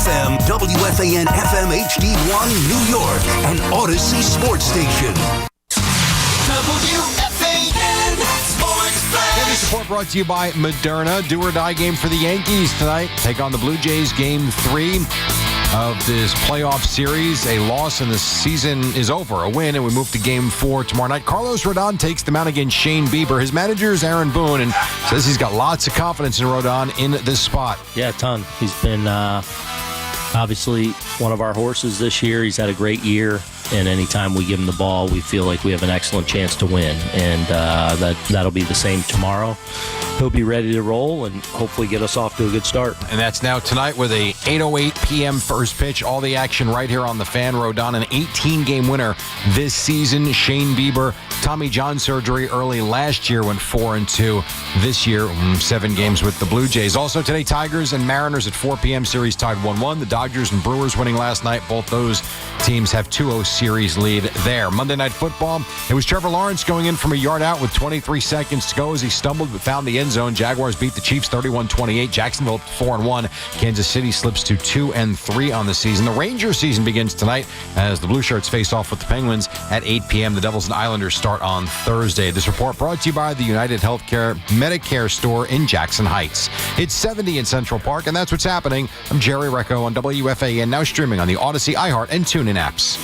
FM, WFAN FM HD1 New York, and Odyssey Sports Station. WFAN Sports Flash. Heavy support brought to you by Moderna. Do or die game for the Yankees tonight. Take on the Blue Jays, Game 3 of this playoff series. A loss and the season is over. A win, and we move to Game 4 tomorrow night. Carlos Rodon takes the mound against Shane Bieber. His manager is Aaron Boone, and says he's got lots of confidence in Rodon in this spot. Yeah, a ton. He's been obviously one of our horses this year. He's had a great year, and anytime we give him the ball, we feel like we have an excellent chance to win, and that'll be the same tomorrow. He'll be ready to roll and hopefully get us off to a good start. And that's now tonight with a 8:08 p.m. first pitch. All the action right here on the Fan. Rodon, an 18-game winner this season. Shane Bieber, Tommy John surgery early last year, went 4-2 this year. 7 games with the Blue Jays. Also today, Tigers and Mariners at 4 p.m. series tied 1-1. The Dodgers and Brewers winning last night. Both those teams have 2-0 series lead there. Monday Night Football. It was Trevor Lawrence going in from a yard out with 23 seconds to go as he stumbled but found the end zone. Jaguars beat the Chiefs 31-28. Jacksonville 4-1. Kansas City slips to 2-3 on the season. The Rangers season begins tonight as the Blue Shirts face off with the Penguins at 8 p.m. The Devils and Islanders start on Thursday. This report brought to you by the United Healthcare Medicare store in Jackson Heights. It's 70 in Central Park, and that's what's happening. I'm Jerry Recco on WFAN, now streaming on the Odyssey, iHeart, and TuneIn apps.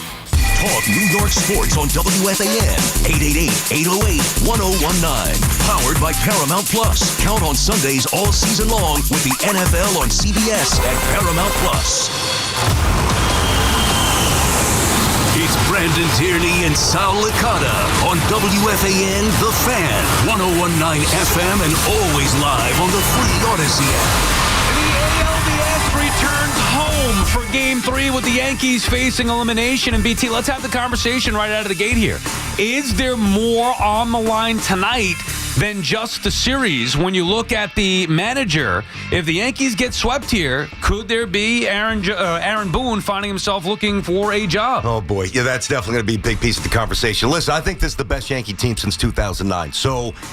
Talk New York sports on WFAN, 888-808-1019. Powered by Paramount Plus. Count on Sundays all season long with the NFL on CBS and Paramount Plus. It's Brandon Tierney and Sal Licata on WFAN The Fan, 1019 FM, and always live on the free Odyssey app. Returns home for Game 3 with the Yankees facing elimination. And BT, let's have the conversation right out of the gate here. Is there more on the line tonight than just the series? When you look at the manager, if the Yankees get swept here, could there be Aaron Boone finding himself looking for a job? Oh, boy. Yeah, that's definitely going to be a big piece of the conversation. Listen, I think this is the best Yankee team since 2009.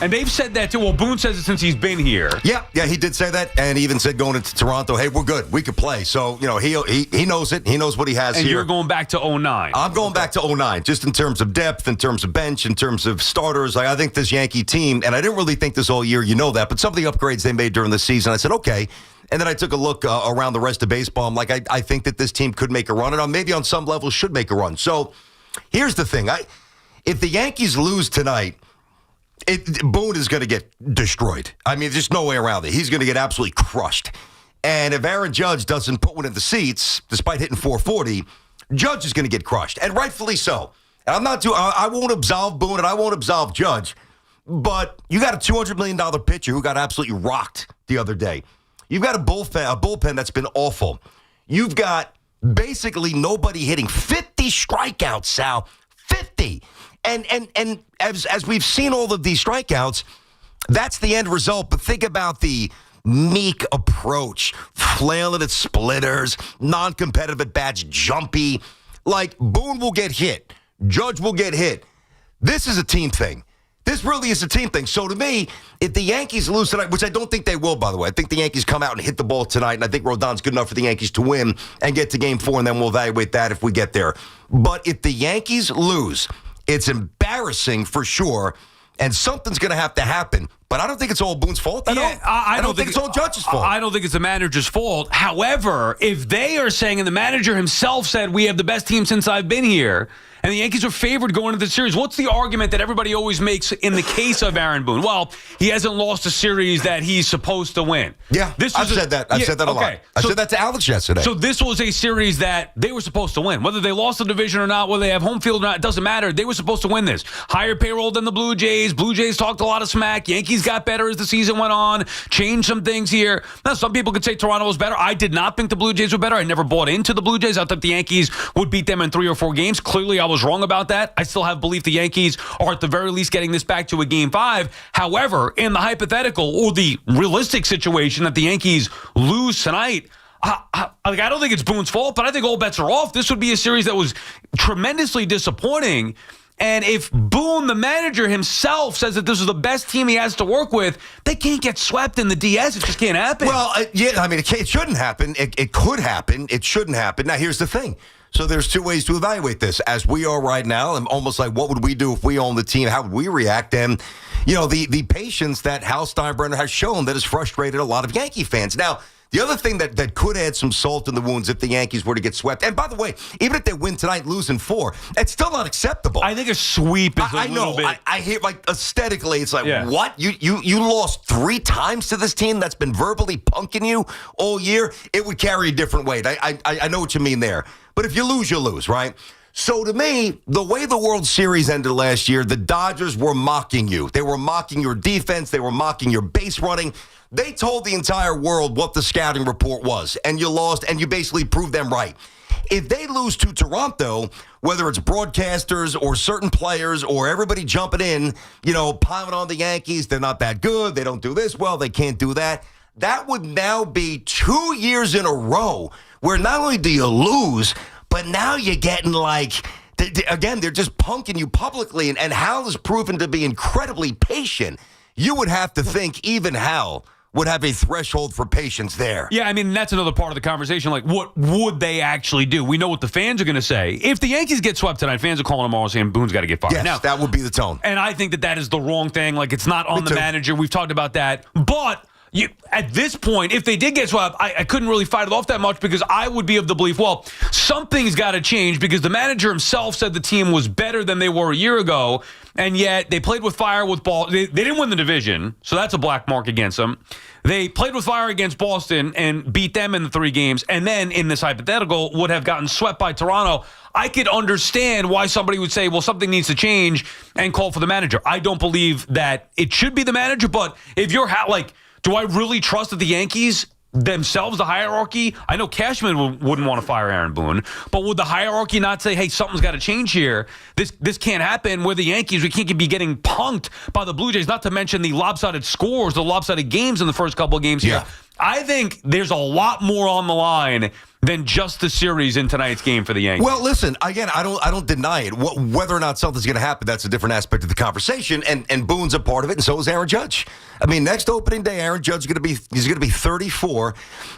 And they've said that, too. Well, Boone says it since he's been here. Yeah, he did say that, and he even said going into Toronto, hey, we're good. We could play. So, he knows it. He knows what he has and here. You're going back to 09. I'm going back to 09, just in terms of depth, in terms of bench, in terms of starters. I think this Yankee team, and I didn't really think this all year, that, but some of the upgrades they made during the season, I said, okay. And then I took a look around the rest of baseball. I'm like, I think that this team could make a run, and maybe on some level should make a run. So here's the thing. If the Yankees lose tonight, Boone is going to get destroyed. I mean, there's no way around it. He's going to get absolutely crushed. And if Aaron Judge doesn't put one in the seats, despite hitting 440, Judge is going to get crushed, and rightfully so. And I won't absolve Boone, and I won't absolve Judge. But you got a $200 million pitcher who got absolutely rocked the other day. You've got a bullpen that's been awful. You've got basically nobody hitting 50 strikeouts, Sal. 50. And as we've seen all of these strikeouts, that's the end result. But think about the meek approach, flailing at splitters, non-competitive at bats, jumpy. Like, Boone will get hit. Judge will get hit. This is a team thing. This really is a team thing. So to me, if the Yankees lose tonight, which I don't think they will, by the way, I think the Yankees come out and hit the ball tonight, and I think Rodon's good enough for the Yankees to win and get to Game 4, and then we'll evaluate that if we get there. But if the Yankees lose, it's embarrassing for sure, and something's going to have to happen. But I don't think it's all Boone's fault. I don't think it's all Judge's fault. I don't think it's the manager's fault. However, if they are saying, and the manager himself said, we have the best team since I've been here, and the Yankees are favored going into the series, what's the argument that everybody always makes in the case of Aaron Boone? Well, he hasn't lost a series that he's supposed to win. Yeah, I've said that. I've said that a lot. I said that to Alex yesterday. So this was a series that they were supposed to win. Whether they lost the division or not, whether they have home field or not, it doesn't matter. They were supposed to win this. Higher payroll than the Blue Jays. Blue Jays talked a lot of smack. Yankees got better as the season went on. Changed some things here. Now, some people could say Toronto was better. I did not think the Blue Jays were better. I never bought into the Blue Jays. I thought the Yankees would beat them in 3 or 4 games. Clearly, I was wrong about that. I still have belief the Yankees are at the very least getting this back to a Game 5. However, in the hypothetical or the realistic situation that the Yankees lose tonight, I don't think it's Boone's fault, but I think all bets are off. This would be a series that was tremendously disappointing. And if Boone, the manager himself, says that this is the best team he has to work with, they can't get swept in the DS. It just can't happen. Well, yeah, I mean, it shouldn't happen. It could happen. It shouldn't happen. Now, here's the thing. So there's two ways to evaluate this. As we are right now, I'm almost like, what would we do if we owned the team? How would we react? And, the patience that Hal Steinbrenner has shown that has frustrated a lot of Yankee fans. Now, the other thing that could add some salt in the wounds if the Yankees were to get swept, and by the way, even if they win tonight, losing 4, it's still not acceptable. I think a sweep is a little bit. I hear, like, aesthetically, it's like, Yeah. what? You lost 3 times to this team that's been verbally punking you all year? It would carry a different weight. I know what you mean there. But if you lose, right? So to me, the way the World Series ended last year, the Dodgers were mocking you. They were mocking your defense. They were mocking your base running. They told the entire world what the scouting report was, and you lost, and you basically proved them right. If they lose to Toronto, whether it's broadcasters or certain players or everybody jumping in, piling on the Yankees, they're not that good, they don't do this well, they can't do that, that would now be 2 years in a row where not only do you lose, but now you're getting again, they're just punking you publicly, and Hal is proven to be incredibly patient. You would have to think even Hal would have a threshold for patience there. Yeah, I mean, that's another part of the conversation. Like, what would they actually do? We know what the fans are going to say. If the Yankees get swept tonight, fans are calling tomorrow saying Boone's got to get fired. Yes, now, that would be the tone. And I think that is the wrong thing. Like, it's not on the manager. We've talked about that. But at this point, if they did get swept, I couldn't really fight it off that much because I would be of the belief, well, something's got to change because the manager himself said the team was better than they were a year ago, and yet they played with fire with Boston. They didn't win the division, so that's a black mark against them. They played with fire against Boston and beat them in the 3 games, and then in this hypothetical would have gotten swept by Toronto. I could understand why somebody would say, well, something needs to change and call for the manager. I don't believe that it should be the manager, but if you're do I really trust that the Yankees themselves, the hierarchy? I know Cashman wouldn't want to fire Aaron Boone, but would the hierarchy not say, hey, something's got to change here? This can't happen. We're the Yankees. We can't be getting punked by the Blue Jays, not to mention the lopsided scores, the lopsided games in the first couple of games here. I think there's a lot more on the line than just the series in tonight's game for the Yankees. Well, listen, again, I don't deny it. Whether or not something's going to happen, that's a different aspect of the conversation, and Boone's a part of it, and so is Aaron Judge. I mean, next opening day, Aaron Judge is going to be 34,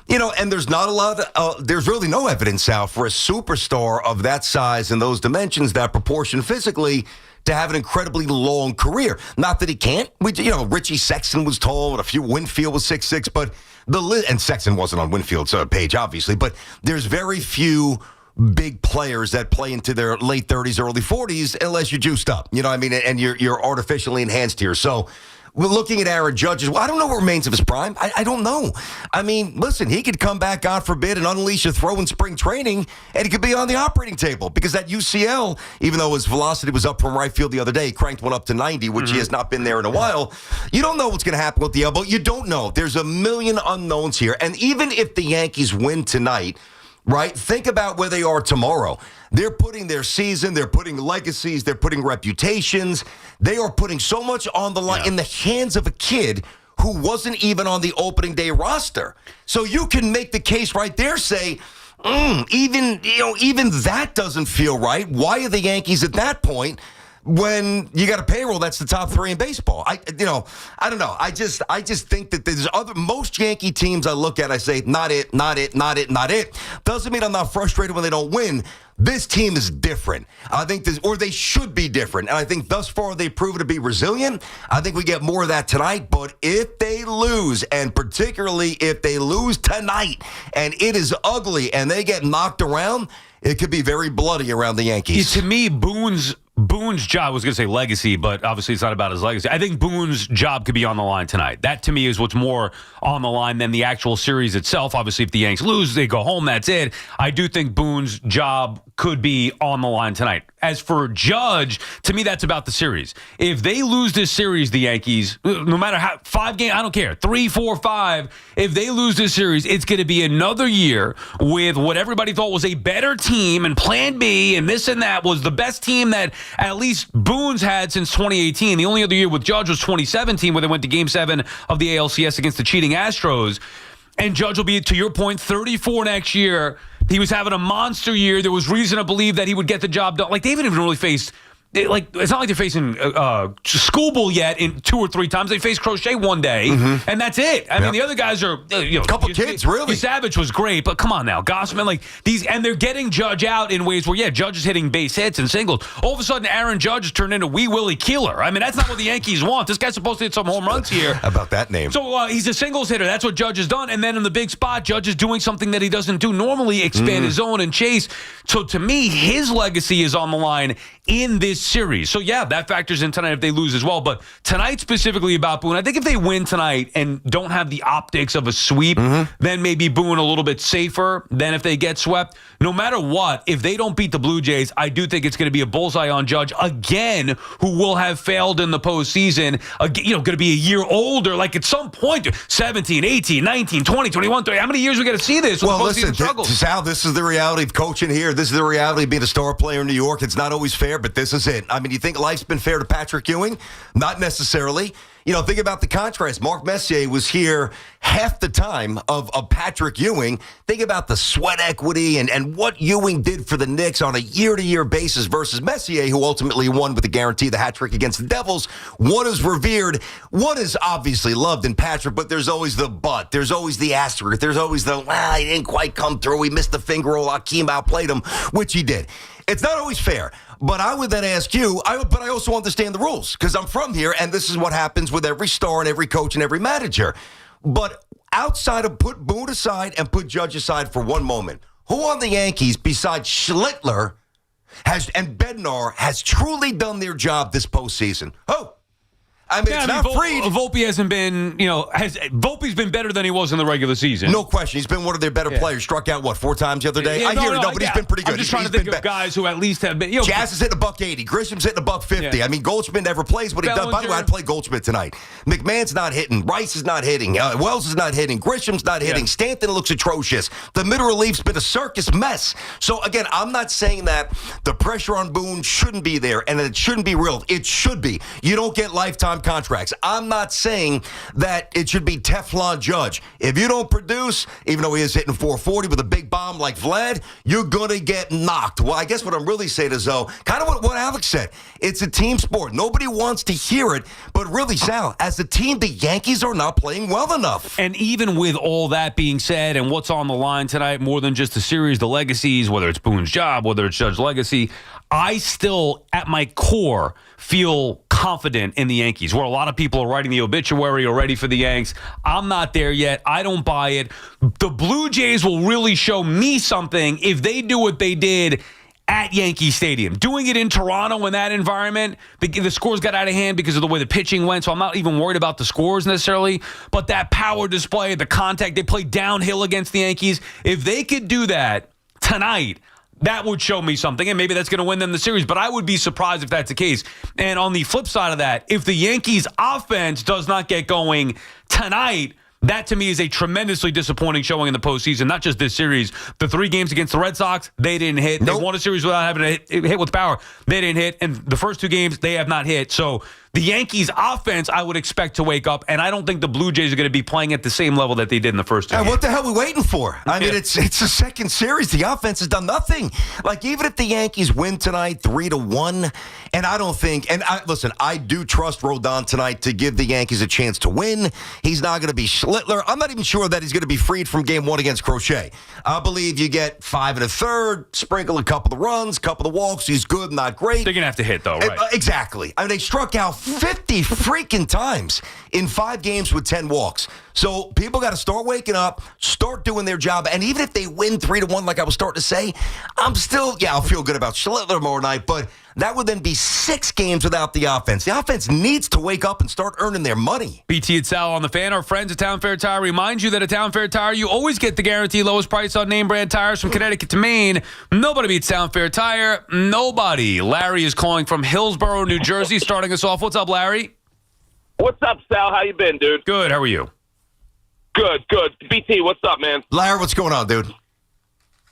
and there's not a lot. There's really no evidence out for a superstar of that size and those dimensions, that proportion physically, to have an incredibly long career. Not that he can't. Richie Sexton was tall, and Winfield was 6'6", but and Sexton wasn't on Winfield's page, obviously, but there's very few big players that play into their late 30s, early 40s, unless you're juiced up. You know what I mean? And you're artificially enhanced here. So we're looking at Aaron Judge. I don't know what remains of his prime. I don't know. I mean, listen, he could come back, God forbid, and unleash a throw in spring training, and he could be on the operating table because that UCL, even though his velocity was up from right field the other day, he cranked one up to 90, which he has not been there in a while. You don't know what's going to happen with the elbow. You don't know. There's a million unknowns here. And even if the Yankees win tonight, right, think about where they are tomorrow. They're putting their season, they're putting legacies, they're putting reputations. They are putting so much on the line in the hands of a kid who wasn't even on the opening day roster. So you can make the case right there, say, even that doesn't feel right. Why are the Yankees at that point when you got a payroll that's the top 3 in baseball? I don't know. I just think that there's most Yankee teams I look at, I say, not it. Doesn't mean I'm not frustrated when they don't win. This team is different. I think or they should be different. And I think thus far they've proven to be resilient. I think we get more of that tonight. But if they lose, and particularly if they lose tonight, and it is ugly and they get knocked around, it could be very bloody around the Yankees. To me, Boone's job, I was going to say legacy, but obviously it's not about his legacy. I think Boone's job could be on the line tonight. That, to me, is what's more on the line than the actual series itself. Obviously, if the Yanks lose, they go home, that's it. I do think Boone's job could be on the line tonight. As for Judge, to me, that's about the series. If they lose this series, the Yankees, no matter how, 5 games, I don't care, 3, 4, 5, if they lose this series, it's going to be another year with what everybody thought was a better team, and Plan B and this and that was the best team that at least Boone's had since 2018. The only other year with Judge was 2017, where they went to Game 7 of the ALCS against the cheating Astros. And Judge will be, to your point, 34 next year. He was having a monster year. There was reason to believe that he would get the job done. Like, they haven't even really faced it's not like they're facing Schoolbull yet in 2 or 3 times. They faced Crochet one day, and that's it. I mean, the other guys are, a couple kids, really. Savage was great, but come on now. Gossman, like these, and they're getting Judge out in ways where, Judge is hitting base hits and singles. All of a sudden, Aaron Judge has turned into Wee Willie Keeler. I mean, that's not what the Yankees want. This guy's supposed to hit some home runs here. How about that name? So he's a singles hitter. That's what Judge has done. And then in the big spot, Judge is doing something that he doesn't do normally, expand his zone and chase. So to me, his legacy is on the line in this series. So that factors in tonight if they lose as well. But tonight specifically about Boone, I think if they win tonight and don't have the optics of a sweep, then maybe Boone a little bit safer than if they get swept. No matter what, if they don't beat the Blue Jays, I do think it's going to be a bullseye on Judge again, who will have failed in the postseason. Going to be a year older, like at some point, 17, 18, 19, 20, 21, 30. How many years we got to see this? Well, listen, Sal, this is the reality of coaching here. This is the reality of being a star player in New York. It's not always fair, but this is it. I mean, you think life's been fair to Patrick Ewing? Not necessarily. Think about the contrast. Mark Messier was here half the time of Patrick Ewing. Think about the sweat equity and what Ewing did for the Knicks on a year-to-year basis versus Messier, who ultimately won with the guarantee the hat trick against the Devils. One is revered. One is obviously loved in Patrick, but there's always the but. There's always the asterisk. There's always the, he didn't quite come through. He missed the finger roll. Hakeem outplayed him, which he did. It's not always fair. But I would then ask you, but I also understand the rules because I'm from here, and this is what happens with every star and every coach and every manager. But outside of put Boone aside and put Judge aside for one moment, who on the Yankees besides Schlittler and Bednar has truly done their job this postseason? Who? I mean, it's not Fried. Volpe hasn't been, Volpe's been better than he was in the regular season. No question. He's been one of their better players. Struck out, 4 times the other day? I hear it, but he's been pretty good. I'm just trying to think of guys who at least have been. Jazz is hitting $180. Grisham's hitting $150. I mean, Goldschmidt never plays what he does. By the way, I'd play Goldschmidt tonight. McMahon's not hitting. Rice is not hitting. Wells is not hitting. Grisham's not hitting. Stanton looks atrocious. The middle relief's been a circus mess. So, again, I'm not saying that the pressure on Boone shouldn't be there and that it shouldn't be real. It should be. You don't get lifetime contracts. I'm not saying that it should be Teflon Judge. If you don't produce, even though he is hitting 440 with a big bomb like Vlad, you're going to get knocked. Well, I guess what I'm really saying is, though, kind of what Alex said. It's a team sport. Nobody wants to hear it. But really, Sal, as a team, the Yankees are not playing well enough. And even with all that being said and what's on the line tonight, more than just the series, the legacies, whether it's Boone's job, whether it's Judge's legacy, I still, at my core, feel confident in the Yankees, where a lot of people are writing the obituary already for the Yanks. I'm not there yet. I don't buy it. The Blue Jays will really show me something if they do what they did at Yankee Stadium. Doing it in Toronto in that environment, the scores got out of hand because of the way the pitching went, so I'm not even worried about the scores necessarily, but that power display, the contact, they played downhill against the Yankees. If they could do that tonight, that would show me something, and maybe that's going to win them the series, but I would be surprised if that's the case. And on the flip side of that, if the Yankees' offense does not get going tonight, that to me is a tremendously disappointing showing in the postseason, not just this series. The 3 games against the Red Sox, they didn't hit. Nope. They won a series without having a hit with power. They didn't hit. And the first 2 games, they have not hit. So the Yankees' offense, I would expect to wake up, and I don't think the Blue Jays are going to be playing at the same level that they did in the first 2 games. What the hell are we waiting for? I mean, it's a second series. The offense has done nothing. Like, even if the Yankees win tonight 3-1, and I don't think, listen, I do trust Rodon tonight to give the Yankees a chance to win. He's not going to be Schlittler. I'm not even sure that he's going to be freed from game 1 against Crochet. I believe you get 5 1/3, sprinkle a couple of runs, couple of walks. He's good, not great. They're going to have to hit, though, right? Exactly. I mean, they struck out 50 freaking times in 5 games with 10 walks. So people got to start waking up, start doing their job. And even if they win 3-1, like I was starting to say, I'm still, I'll feel good about Schlittler tomorrow night, but that would then be 6 games without the offense. The offense needs to wake up and start earning their money. BT and Sal on the Fan. Our friends at Town Fair Tire remind you that at Town Fair Tire, you always get the guaranteed lowest price on name brand tires from Connecticut to Maine. Nobody beats Town Fair Tire. Nobody. Larry is calling from Hillsborough, New Jersey, starting us off. What's up, Larry? What's up, Sal? How you been, dude? Good. How are you? Good. BT, what's up, man? Larry, what's going on, dude?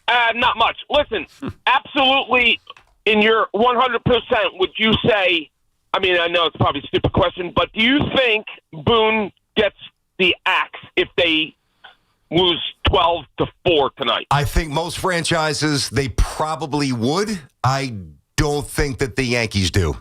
Not much. Listen, absolutely, in your 100%, would you say, I mean, I know it's probably a stupid question, but do you think Boone gets the axe if they lose 12-4 tonight? I think most franchises, they probably would. I don't think that the Yankees do.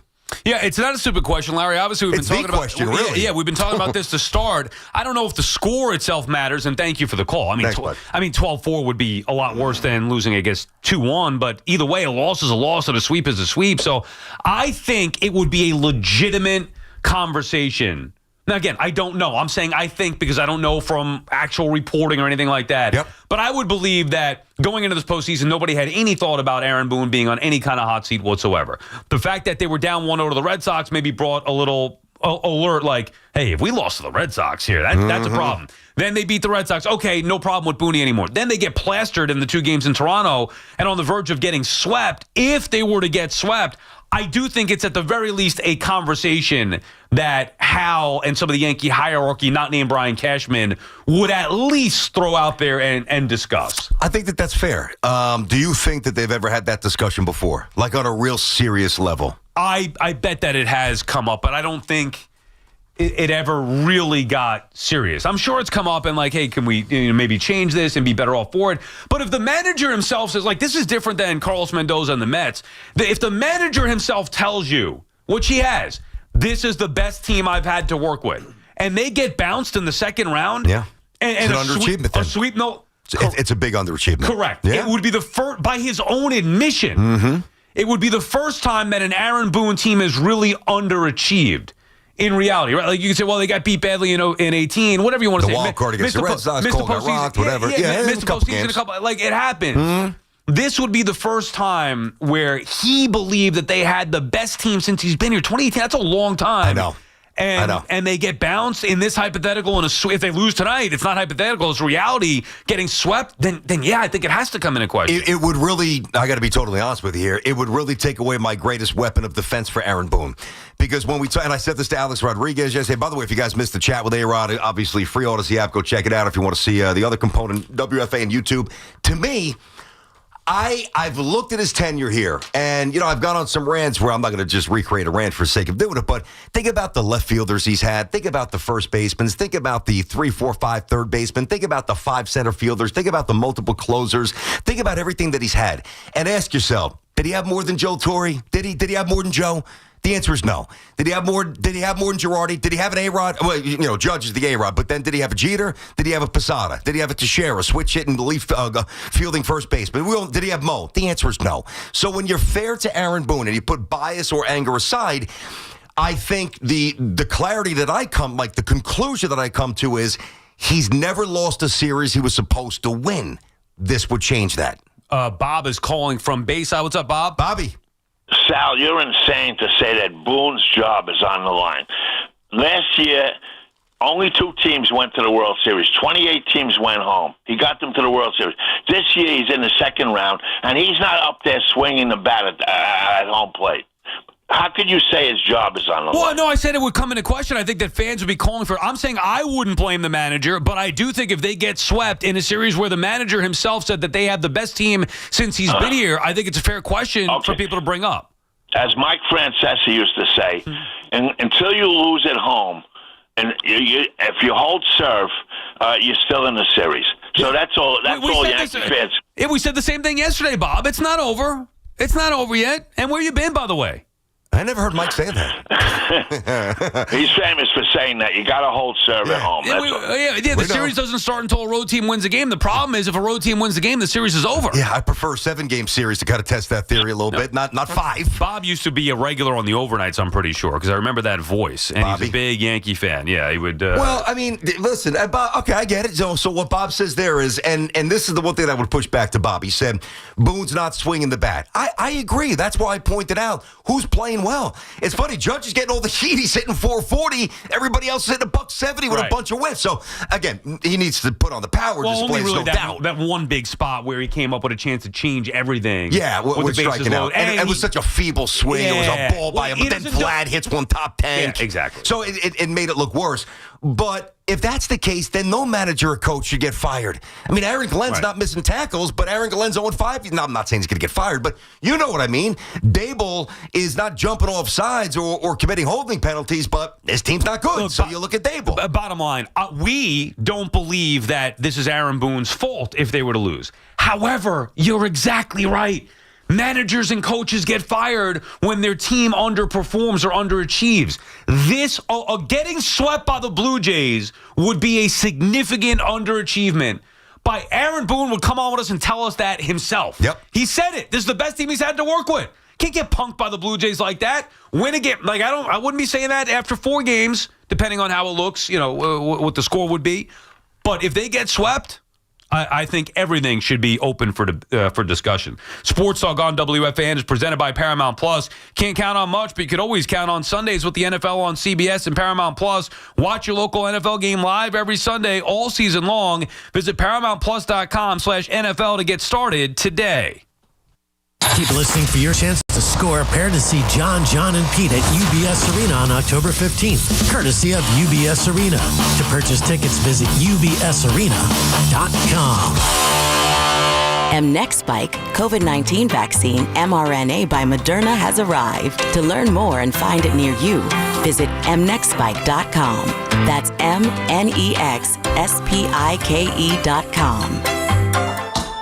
Yeah, it's not a stupid question, Larry. Obviously, we've been talking about question, really. Yeah, we've been talking about this to start. I don't know if the score itself matters, and thank you for the call. I mean, 12-4 would be a lot worse than losing, I guess, 2-1. But either way, a loss is a loss, and a sweep is a sweep. So I think it would be a legitimate conversation. Now, again, I don't know. I'm saying I think because I don't know from actual reporting or anything like that. Yep. But I would believe that going into this postseason, nobody had any thought about Aaron Boone being on any kind of hot seat whatsoever. The fact that they were down 1-0 to the Red Sox maybe brought a little alert like, hey, if we lost to the Red Sox here, that's a problem. Then they beat the Red Sox. Okay, no problem with Boone anymore. Then they get plastered in the 2 games in Toronto and on the verge of getting swept. If they were to get swept, I do think it's at the very least a conversation that Hal and some of the Yankee hierarchy, not named Brian Cashman, would at least throw out there and discuss. I think that that's fair. Do you think that they've ever had that discussion before, like on a real serious level? I bet that it has come up, but I don't think it ever really got serious. I'm sure it's come up and like, hey, can we maybe change this and be better off for it? But if the manager himself says, like, this is different than Carlos Mendoza and the Mets, if the manager himself tells you, which he has, this is the best team I've had to work with, and they get bounced in the second round, yeah, and it's an underachievement. A sweep, no, it's a big underachievement. Correct. Yeah. It would be the first, by his own admission, it would be the first time that an Aaron Boone team has really underachieved. In reality, right? Like you can say, well, they got beat badly in 18, whatever you want to say. The wild card against the Red Sox, Cole got rocked, whatever. Yeah, missed the postseason like it happened. This would be the first time where he believed that they had the best team since he's been here. 2018, that's a long time. I know. And they get bounced in this hypothetical, and if they lose tonight, it's not hypothetical, it's reality. Getting swept, then yeah, I think it has to come into question. It would really, I got to be totally honest with you here, it would really take away my greatest weapon of defense for Aaron Boone. Because when and I said this to Alex Rodriguez yesterday, by the way, if you guys missed the chat with A-Rod, obviously free Odyssey app, go check it out if you want to see the other component, WFA and YouTube. To me, I've looked at his tenure here, and, I've gone on some rants where I'm not going to just recreate a rant for the sake of doing it, but think about the left fielders he's had. Think about the first basemen. Think about the 3, 4, 5 third basemen. Think about the 5 center fielders. Think about the multiple closers. Think about everything that he's had. And ask yourself, did he have more than Joe Torre? Did he have more than Joe? The answer is no. Did he have more than Girardi? Did he have an A-Rod? Well, Judge is the A-Rod, but then did he have a Jeter? Did he have a Posada? Did he have a Teixeira, switch hitting, fielding first baseman? Did he have Mo? The answer is no. So when you're fair to Aaron Boone and you put bias or anger aside, I think the clarity that the conclusion that I come to is he's never lost a series he was supposed to win. This would change that. Bob is calling from Bayside. What's up, Bob? Bobby. Sal, you're insane to say that Boone's job is on the line. Last year, only 2 teams went to the World Series. 28 teams went home. He got them to the World Series. This year, he's in the second round, and he's not up there swinging the bat at home plate. How could you say his job is on the line? Well, no, I said it would come into question. I think that fans would be calling for it. I'm saying I wouldn't blame the manager, but I do think if they get swept in a series where the manager himself said that they have the best team since he's been here, I think it's a fair question for people to bring up. As Mike Francesa used to say, until you lose at home, and if you hold serve, you're still in the series. So that's all. That's all Yankee fans. Yeah, we said the same thing yesterday, Bob. It's not over. It's not over yet. And where you been, by the way? I never heard Mike say that. He's famous for saying that. You got to hold serve at home. The series doesn't start until a road team wins a game. The problem is if a road team wins the game, the series is over. Yeah, I prefer a 7-game series to kind of test that theory a little bit, not 5. Bob used to be a regular on the overnights, I'm pretty sure, because I remember that voice. And Bobby. He's a big Yankee fan. Yeah, he would. Well, I mean, listen, Bob, okay, I get it. So what Bob says there is, and this is the one thing that I would push back to Bob. He said, Boone's not swinging the bat. I agree. That's why I pointed out who's playing well. It's funny, Judge is getting all the heat. He's hitting 440. Everybody else is hitting $170 with a bunch of whiffs. So, again, he needs to put on the power displays, really no doubt. That one big spot where he came up with a chance to change everything. Yeah, with striking out. And it was such a feeble swing. Yeah. It was a ball by him. But then Vlad hits one top 10. Yeah, exactly. So it made it look worse. But if that's the case, then no manager or coach should get fired. I mean, Aaron Glenn's not missing tackles, but Aaron Glenn's 0-5. No, I'm not saying he's going to get fired, but you know what I mean. Dable is not jumping off sides or committing holding penalties, but his team's not good. So you look at Dable. Bottom line, we don't believe that this is Aaron Boone's fault if they were to lose. However, you're exactly right. Managers and coaches get fired when their team underperforms or underachieves. This getting swept by the Blue Jays would be a significant underachievement. By Aaron Boone would come on with us and tell us that himself. Yep. He said it. This is the best team he's had to work with. Can't get punked by the Blue Jays like that. Win a game. Like I wouldn't be saying that after 4 games, depending on how it looks, what the score would be. But if they get swept, I think everything should be open for discussion. Sports Talk on WFAN is presented by Paramount Plus. Can't count on much, but you could always count on Sundays with the NFL on CBS and Paramount Plus. Watch your local NFL game live every Sunday all season long. Visit ParamountPlus.com/NFL to get started today. Keep listening for your chance to score a pair to see John, and Pete at UBS Arena on October 15th, courtesy of UBS Arena. To purchase tickets, visit ubsarena.com. Mnex Spike COVID-19 vaccine mRNA by Moderna has arrived. To learn more and find it near you, visit mnexspike.com. That's MNEXSPIKE.com.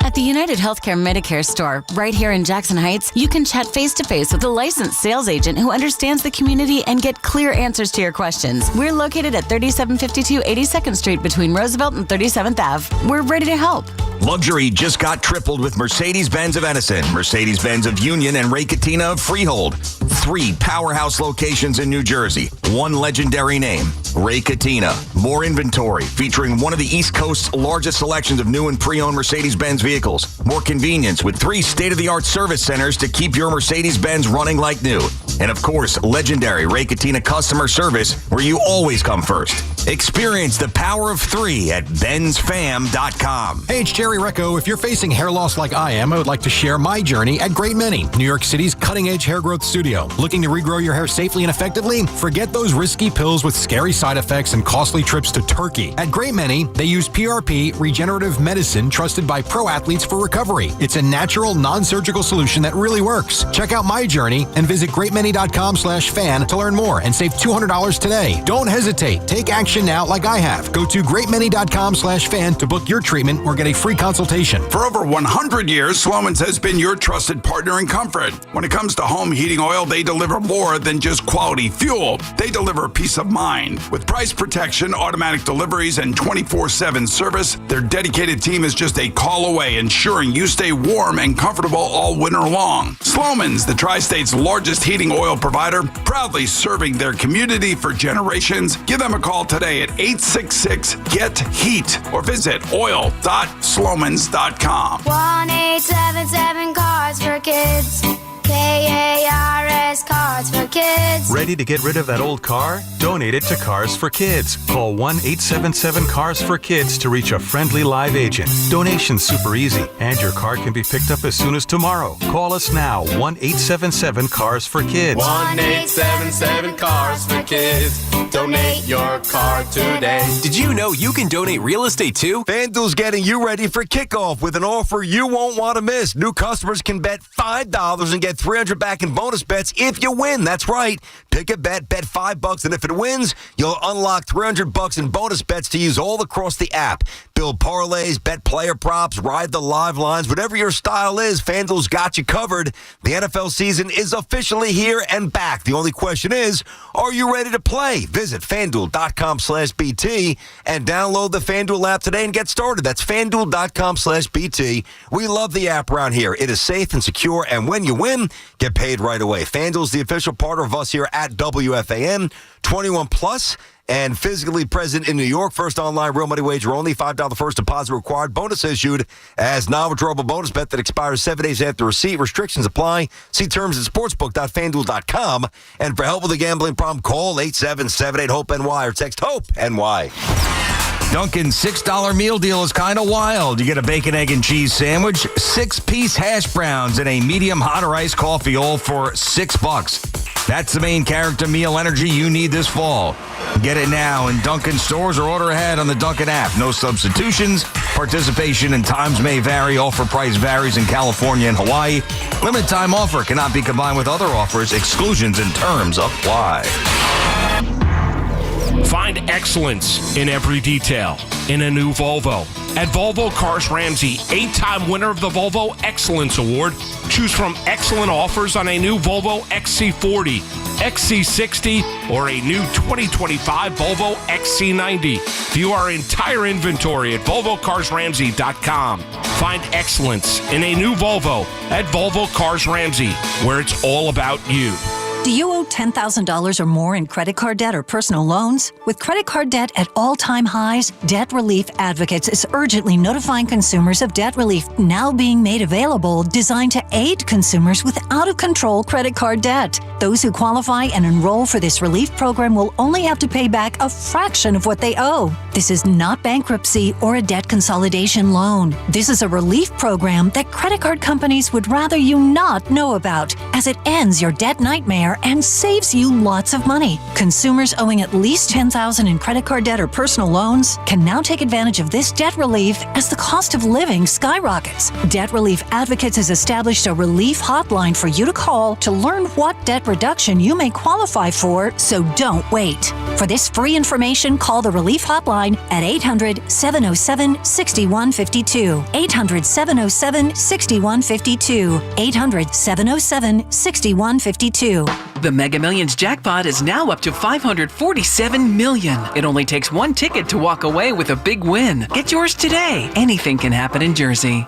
At the United Healthcare Medicare store, right here in Jackson Heights, you can chat face-to-face with a licensed sales agent who understands the community and get clear answers to your questions. We're located at 3752 82nd Street between Roosevelt and 37th Ave. We're ready to help. Luxury just got tripled with Mercedes-Benz of Edison, Mercedes-Benz of Union, and Ray Cattina of Freehold. 3 powerhouse locations in New Jersey. 1 legendary name, Ray Cattina. More inventory, featuring one of the East Coast's largest selections of new and pre-owned Mercedes-Benz vehicles. More convenience with 3 state-of-the-art service centers to keep your Mercedes-Benz running like new. And of course, legendary Ray Cattina customer service, where you always come first. Experience the power of 3 at benzfam.com. Hey, it's Jerry Recco. If you're facing hair loss like I am, I would like to share my journey at Great Many, New York City's cutting-edge hair growth studio. Looking to regrow your hair safely and effectively? Forget those risky pills with scary side effects and costly trips to Turkey. At Great Many, they use PRP, regenerative medicine trusted by pro athletes for recovery. It's a natural, non-surgical solution that really works. Check out my journey and visit greatmany.com/fan to learn more and save $200 today. Don't hesitate. Take action now like I have. Go to greatmany.com/fan to book your treatment or get a free consultation. For over 100 years, Sloman's has been your trusted partner in comfort. When it comes to home heating oil, they deliver more than just quality fuel. They deliver peace of mind. With price protection, automatic deliveries, and 24/7 service, their dedicated team is just a call away, ensuring you stay warm and comfortable all winter long. Sloman's, the Tri-State's largest heating oil provider, proudly serving their community for generations. Give them a call today at 866-GET-HEAT or visit oil.slomans.com. 1-877 Cars for Kids. KARS Cars for Kids. Ready to get rid of that old car? Donate it to Cars for Kids. Call 1-877 Cars for Kids to reach a friendly live agent. Donation's super easy, and your car can be picked up as soon as tomorrow. Call us now, 1-877 Cars for Kids. 1-877 Cars for Kids. Donate your car today. Did you know you can donate real estate too? FanDuel's getting you ready for kickoff with an offer you won't want to miss. New customers can bet $5 and get $300 back in bonus bets if you win. That's right. Pick a bet $5, and if it wins, you'll unlock $300 in bonus bets to use all across the app. Build parlays, bet player props, ride the live lines, whatever your style is, FanDuel's got you covered. The NFL season is officially here and back. The only question is, are you ready to play? Visit FanDuel.com/BT and download the FanDuel app today and get started. That's FanDuel.com/BT. We love the app around here. It is safe and secure, and when you win, get paid right away. FanDuel's the official partner of us here at WFAN. 21 plus and physically present in New York. First online real money wager only. $5 first deposit required. Bonus issued as non-withdrawable bonus bet that expires 7 days after receipt. Restrictions apply. See terms at sportsbook.fanduel.com. And for help with a gambling problem, call 877-8-HOPE-NY or text HOPE-NY. Dunkin's $6 meal deal is kind of wild. You get a bacon, egg, and cheese sandwich, 6-piece hash browns, and a medium hot or iced coffee, all for $6. That's the main character meal energy you need this fall. Get it now in Dunkin' stores or order ahead on the Dunkin' app. No substitutions. Participation and times may vary. Offer price varies in California and Hawaii. Limited time offer cannot be combined with other offers. Exclusions and terms apply. Find excellence in every detail in a new Volvo. At Volvo Cars Ramsey, 8-time winner of the Volvo Excellence Award. Choose from excellent offers on a new Volvo XC40, XC60, or a new 2025 Volvo XC90. View our entire inventory at VolvoCarsRamsey.com. Find excellence in a new Volvo at Volvo Cars Ramsey, where it's all about you. Do you owe $10,000 or more in credit card debt or personal loans? With credit card debt at all-time highs, Debt Relief Advocates is urgently notifying consumers of debt relief now being made available, designed to aid consumers with out-of-control credit card debt. Those who qualify and enroll for this relief program will only have to pay back a fraction of what they owe. This is not bankruptcy or a debt consolidation loan. This is a relief program that credit card companies would rather you not know about, as it ends your debt nightmare and saves you lots of money. Consumers owing at least $10,000 in credit card debt or personal loans can now take advantage of this debt relief as the cost of living skyrockets. Debt Relief Advocates has established a relief hotline for you to call to learn what debt reduction you may qualify for, so don't wait. For this free information, call the relief hotline at 800-707-6152. 800-707-6152. 800-707-6152. The Mega Millions jackpot is now up to $547 million. It only takes one ticket to walk away with a big win. Get yours today. Anything can happen in Jersey.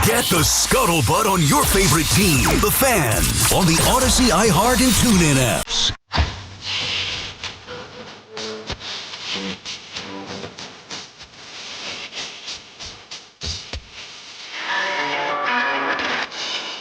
Get the scuttlebutt on your favorite team, the Fan, on the Odyssey, iHeart, and TuneIn apps.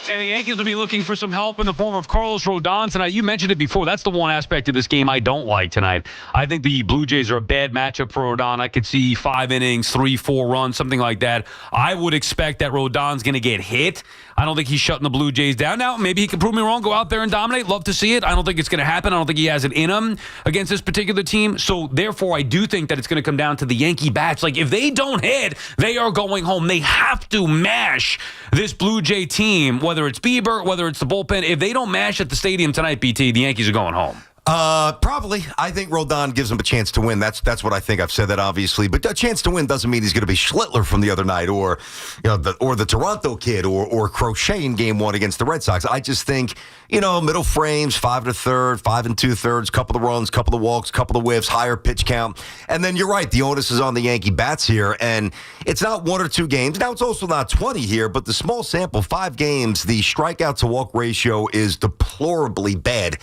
And the Yankees will be looking for some help in the form of Carlos Rodon tonight. You mentioned it before. That's the one aspect of this game I don't like tonight. I think the Blue Jays are a bad matchup for Rodon. I could see 5 innings, 3-4 runs, something like that. I would expect that Rodon's going to get hit. I don't think he's shutting the Blue Jays down. Now, maybe he can prove me wrong, go out there and dominate. Love to see it. I don't think it's going to happen. I don't think he has it in him against this particular team. So, therefore, I do think that it's going to come down to the Yankee bats. Like, if they don't hit, they are going home. They have to mash this Blue Jay team, whether it's Bieber, whether it's the bullpen. If they don't mash at the stadium tonight, BT, the Yankees are going home. Probably. I think Rodon gives him a chance to win. That's what I think. I've said that obviously, but a chance to win doesn't mean he's going to be Schlittler from the other night, or the Toronto kid, or Crochet in Game 1 against the Red Sox. I just think middle frames, 5 1/3, 5 2/3, couple of runs, couple of walks, couple of whiffs, higher pitch count, and then you're right. The onus is on the Yankee bats here, and it's not 1 or 2 games. Now it's also not 20 here, but the small sample, 5 games, the strikeout to walk ratio is deplorably bad.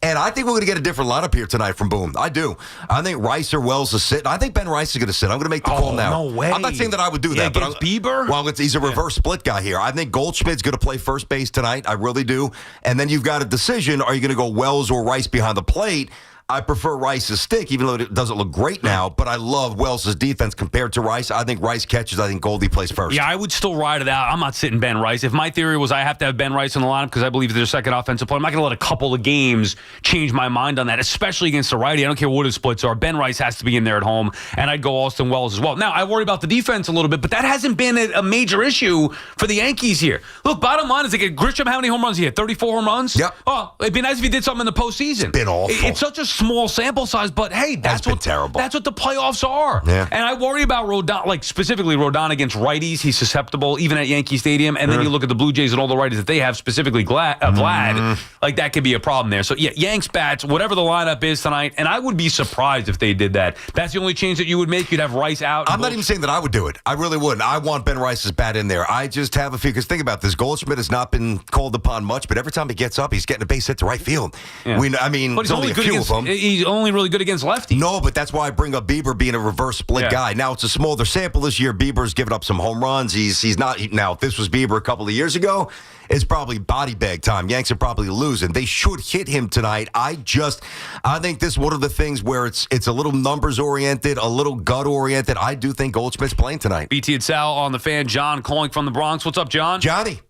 And I think we're going to get a different lineup here tonight from Boone. I do. I think Rice or Wells is sitting. I think Ben Rice is going to sit. I'm going to make the call now. No way. I'm not saying that I would do that. But Bieber? Well, he's a reverse split guy here. I think Goldschmidt's going to play first base tonight. I really do. And then you've got a decision. Are you going to go Wells or Rice behind the plate? I prefer Rice's stick, even though it doesn't look great now, but I love Wells' defense compared to Rice. I think Rice catches. I think Goldie plays first. Yeah, I would still ride it out. I'm not sitting Ben Rice. If my theory was I have to have Ben Rice in the lineup because I believe there's a second offensive player, I'm not going to let a couple of games change my mind on that, especially against the righty. I don't care what his splits are. Ben Rice has to be in there at home, and I'd go Austin Wells as well. Now, I worry about the defense a little bit, but that hasn't been a major issue for the Yankees here. Look, bottom line is, Grisham, how many home runs he had? 34 home runs? Yep. Oh, it'd be nice if he did something in the postseason. It's been awful. It's such a small sample size, but hey, that's what terrible. That's what the playoffs are. Yeah. And I worry about Rodon, like specifically Rodon against righties. He's susceptible even at Yankee Stadium. And then you look at the Blue Jays and all the righties that they have, specifically Vlad. Like that could be a problem there. So yeah, Yanks bats, whatever the lineup is tonight. And I would be surprised if they did that. That's the only change that you would make. You'd have Rice out. I'm not even saying that I would do it. I really wouldn't. I want Ben Rice's bat in there. I just have a few, because think about this. Goldschmidt has not been called upon much, but every time he gets up, he's getting a base hit to right field. Yeah. But he's only a few of them. He's only really good against lefties. No, but that's why I bring up Bieber being a reverse split guy. Now, it's a smaller sample this year. Bieber's given up some home runs. He's not. Now, if this was Bieber a couple of years ago, it's probably body bag time. Yanks are probably losing. They should hit him tonight. I think this is one of the things where it's a little numbers oriented, a little gut oriented. I do think Goldschmidt's playing tonight. BT and Sal on the Fan. John calling from the Bronx. What's up, John? Johnny.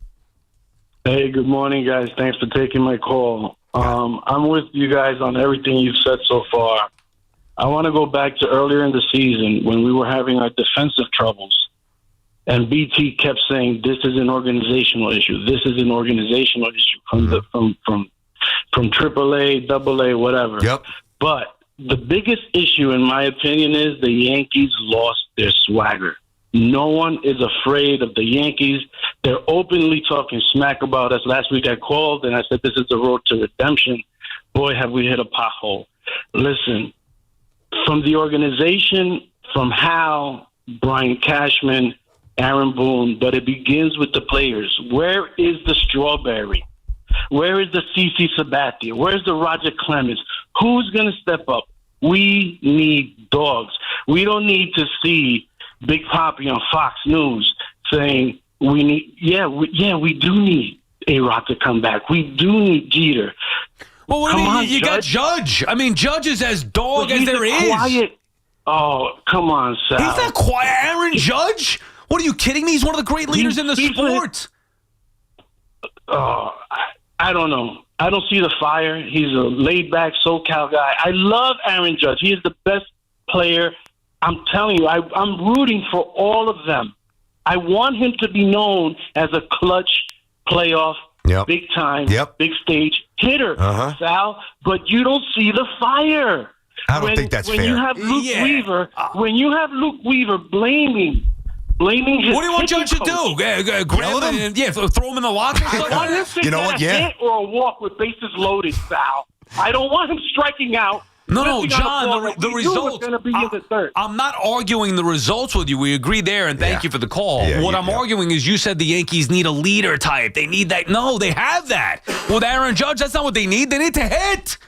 Hey, good morning, guys. Thanks for taking my call. I'm with you guys on everything you've said so far. I want to go back to earlier in the season when we were having our defensive troubles, and BT kept saying this is an organizational issue. This is an organizational issue from AAA, AA, whatever. Yep. But the biggest issue, in my opinion, is the Yankees lost their swagger. No one is afraid of the Yankees. They're openly talking smack about us. Last week I called and I said, this is the road to redemption. Boy, have we hit a pothole. Listen, from the organization, from Hal, Brian Cashman, Aaron Boone, but it begins with the players. Where is the Strawberry? Where is the CeCe Sabathia? Where's the Roger Clemens? Who's going to step up? We need dogs. We don't need to see Big Papi on Fox News saying we need. We do need A-Rod to come back. We do need Jeter. Well, what do you mean? You got Judge. I mean, Judge is as dog as there is. Quiet. Oh, come on, Sal. He's not quiet. Aaron Judge? What are you kidding me? He's one of the great leaders in the sport. I don't know. I don't see the fire. He's a laid-back SoCal guy. I love Aaron Judge. He is the best player. I'm telling you, I'm rooting for all of them. I want him to be known as a clutch playoff, big-time, big stage hitter, Sal. But you don't see the fire. I don't think that's fair. You have Luke Weaver, when you have Luke Weaver blaming his what do you want Judge to do? Grab him and throw him in the locker? You know what? Yeah. Hit or a walk with bases loaded, Sal. I don't want him striking out. No, John, the results. I'm not arguing the results with you. We agree there, and thank you for the call. What I'm arguing is you said the Yankees need a leader type. They need that. No, they have that. With Aaron Judge, that's not what they need. They need to hit.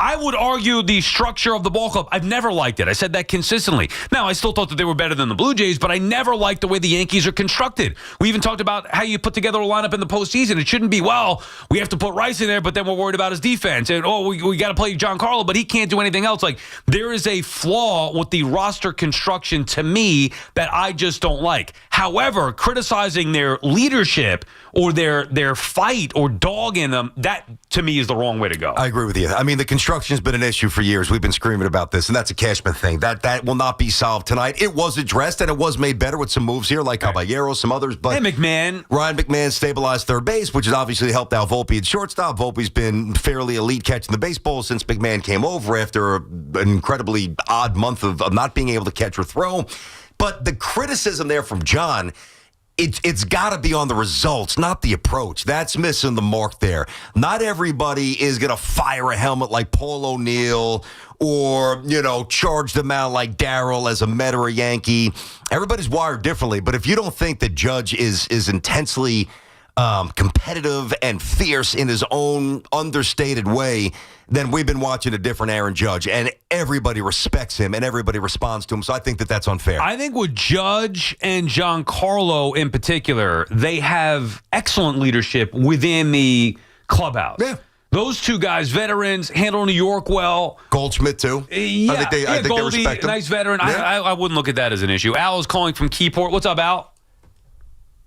I would argue the structure of the ball club. I've never liked it. I said that consistently. Now, I still thought that they were better than the Blue Jays, but I never liked the way the Yankees are constructed. We even talked about how you put together a lineup in the postseason. It shouldn't be, we have to put Rice in there, but then we're worried about his defense. And, we got to play Giancarlo, but he can't do anything else. There is a flaw with the roster construction to me that I just don't like. However, criticizing their leadership or their fight or dog in them, that, to me, is the wrong way to go. I agree with you. I mean, the construction's been an issue for years. We've been screaming about this, and that's a Cashman thing. That will not be solved tonight. It was addressed, and it was made better with some moves here, like Caballero, some others. But Ryan McMahon stabilized third base, which has obviously helped out Volpe at shortstop. Volpe's been fairly elite catching the baseball since McMahon came over after an incredibly odd month of not being able to catch or throw. But the criticism there from John, it's got to be on the results, not the approach. That's missing the mark there. Not everybody is going to fire a helmet like Paul O'Neill or, charge them out like Darryl as a Met or a Yankee. Everybody's wired differently. But if you don't think that Judge is intensely competitive and fierce in his own understated way, then we've been watching a different Aaron Judge, and everybody respects him and everybody responds to him. So I think that that's unfair. I think with Judge and Giancarlo in particular, they have excellent leadership within the clubhouse. Yeah. Those two guys, veterans, handle New York well. Goldschmidt, too. Yeah. I think they respect him. Nice veteran. Yeah. I wouldn't look at that as an issue. Al is calling from Keyport. What's up, Al?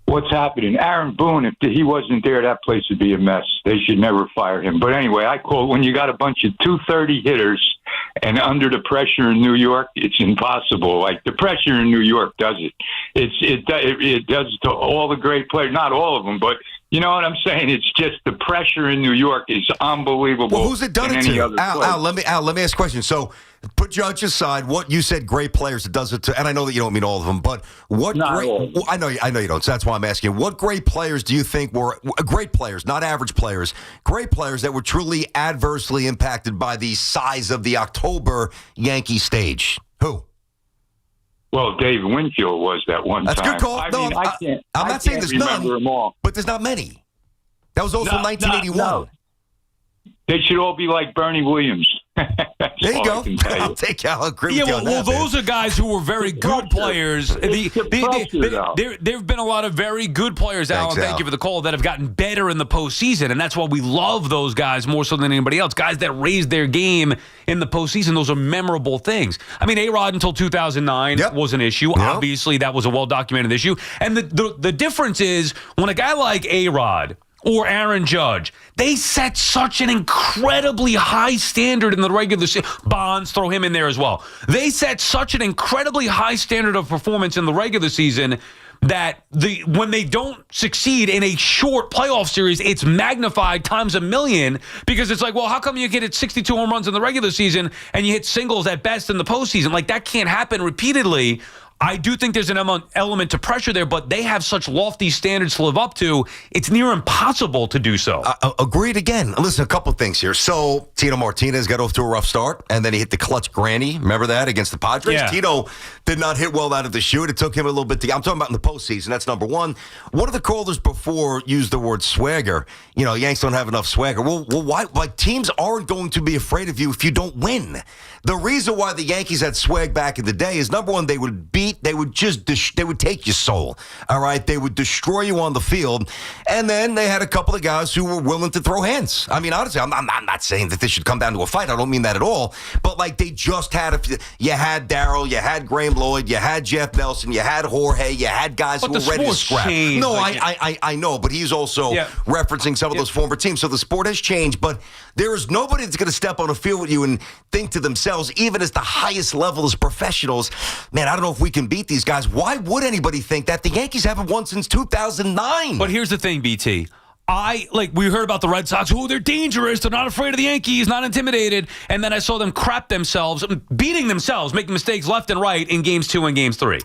What's happening? Aaron Boone, if he wasn't there, that place would be a mess. They should never fire him. But anyway, I call when you got a bunch of 230 hitters and under the pressure in New York, it's impossible. Like the pressure in New York does it. It does to all the great players, not all of them, but you know what I'm saying? It's just the pressure in New York is unbelievable. Well, who's it done it to? Al, let me ask a question. So put Judge aside. What you said, great players, it does it to, and I know that you don't mean all of them, but what I know you don't. So that's why I'm asking. What great players do you think were great players, not average players, great players that were truly adversely impacted by the size of the October Yankee stage? Who? Well, Dave Winfield was that one That's time. That's a good call. I'm not saying there's none, but there's not many. That was also 1981. No. They should all be like Bernie Williams. There you go. I'll take I'll agree with you on that. Those are guys who were very good players. There have been a lot of very good players, Alan, thank you for the call, that have gotten better in the postseason, and that's why we love those guys more so than anybody else. Guys that raised their game in the postseason, those are memorable things. I mean, A-Rod until 2009 was an issue. Obviously, that was a well-documented issue. And the difference is when a guy like A-Rod or Aaron Judge, they set such an incredibly high standard in the regular season. Bonds, throw him in there as well. They set such an incredibly high standard of performance in the regular season that when they don't succeed in a short playoff series, it's magnified times a million because it's like, well, how come you get 62 home runs in the regular season and you hit singles at best in the postseason? Like, that can't happen repeatedly. I do think there's an element to pressure there, but they have such lofty standards to live up to, it's near impossible to do so. Agreed again. Listen, a couple things here. So, Tino Martinez got off to a rough start, and then he hit the clutch granny. Remember that against the Padres? Yeah. Tino did not hit well out of the chute. It took him a little bit to... I'm talking about in the postseason. That's number one. One of the callers before used the word swagger. You know, Yanks don't have enough swagger. Well, why? Like, teams aren't going to be afraid of you if you don't win. The reason why the Yankees had swag back in the day is, number one, they would take your soul, all right? They would destroy you on the field, and then they had a couple of guys who were willing to throw hands. I mean, honestly, I'm not saying that this should come down to a fight. I don't mean that at all, but, like, they just had you had Darryl, you had Graham Lloyd, you had Jeff Nelson, you had Jorge, you had guys who were ready to scrap. No, I know, but he's also referencing some of those former teams, so the sport has changed, but there is nobody that's going to step on a field with you and think to themselves, even as the highest level as professionals, man, I don't know if we can beat these guys. Why would anybody think that? The Yankees haven't won since 2009. But here's the thing, BT. We heard about the Red Sox. Oh, they're dangerous. They're not afraid of the Yankees, not intimidated. And then I saw them crap themselves, beating themselves, making mistakes left and right in Games 2 and Games 3.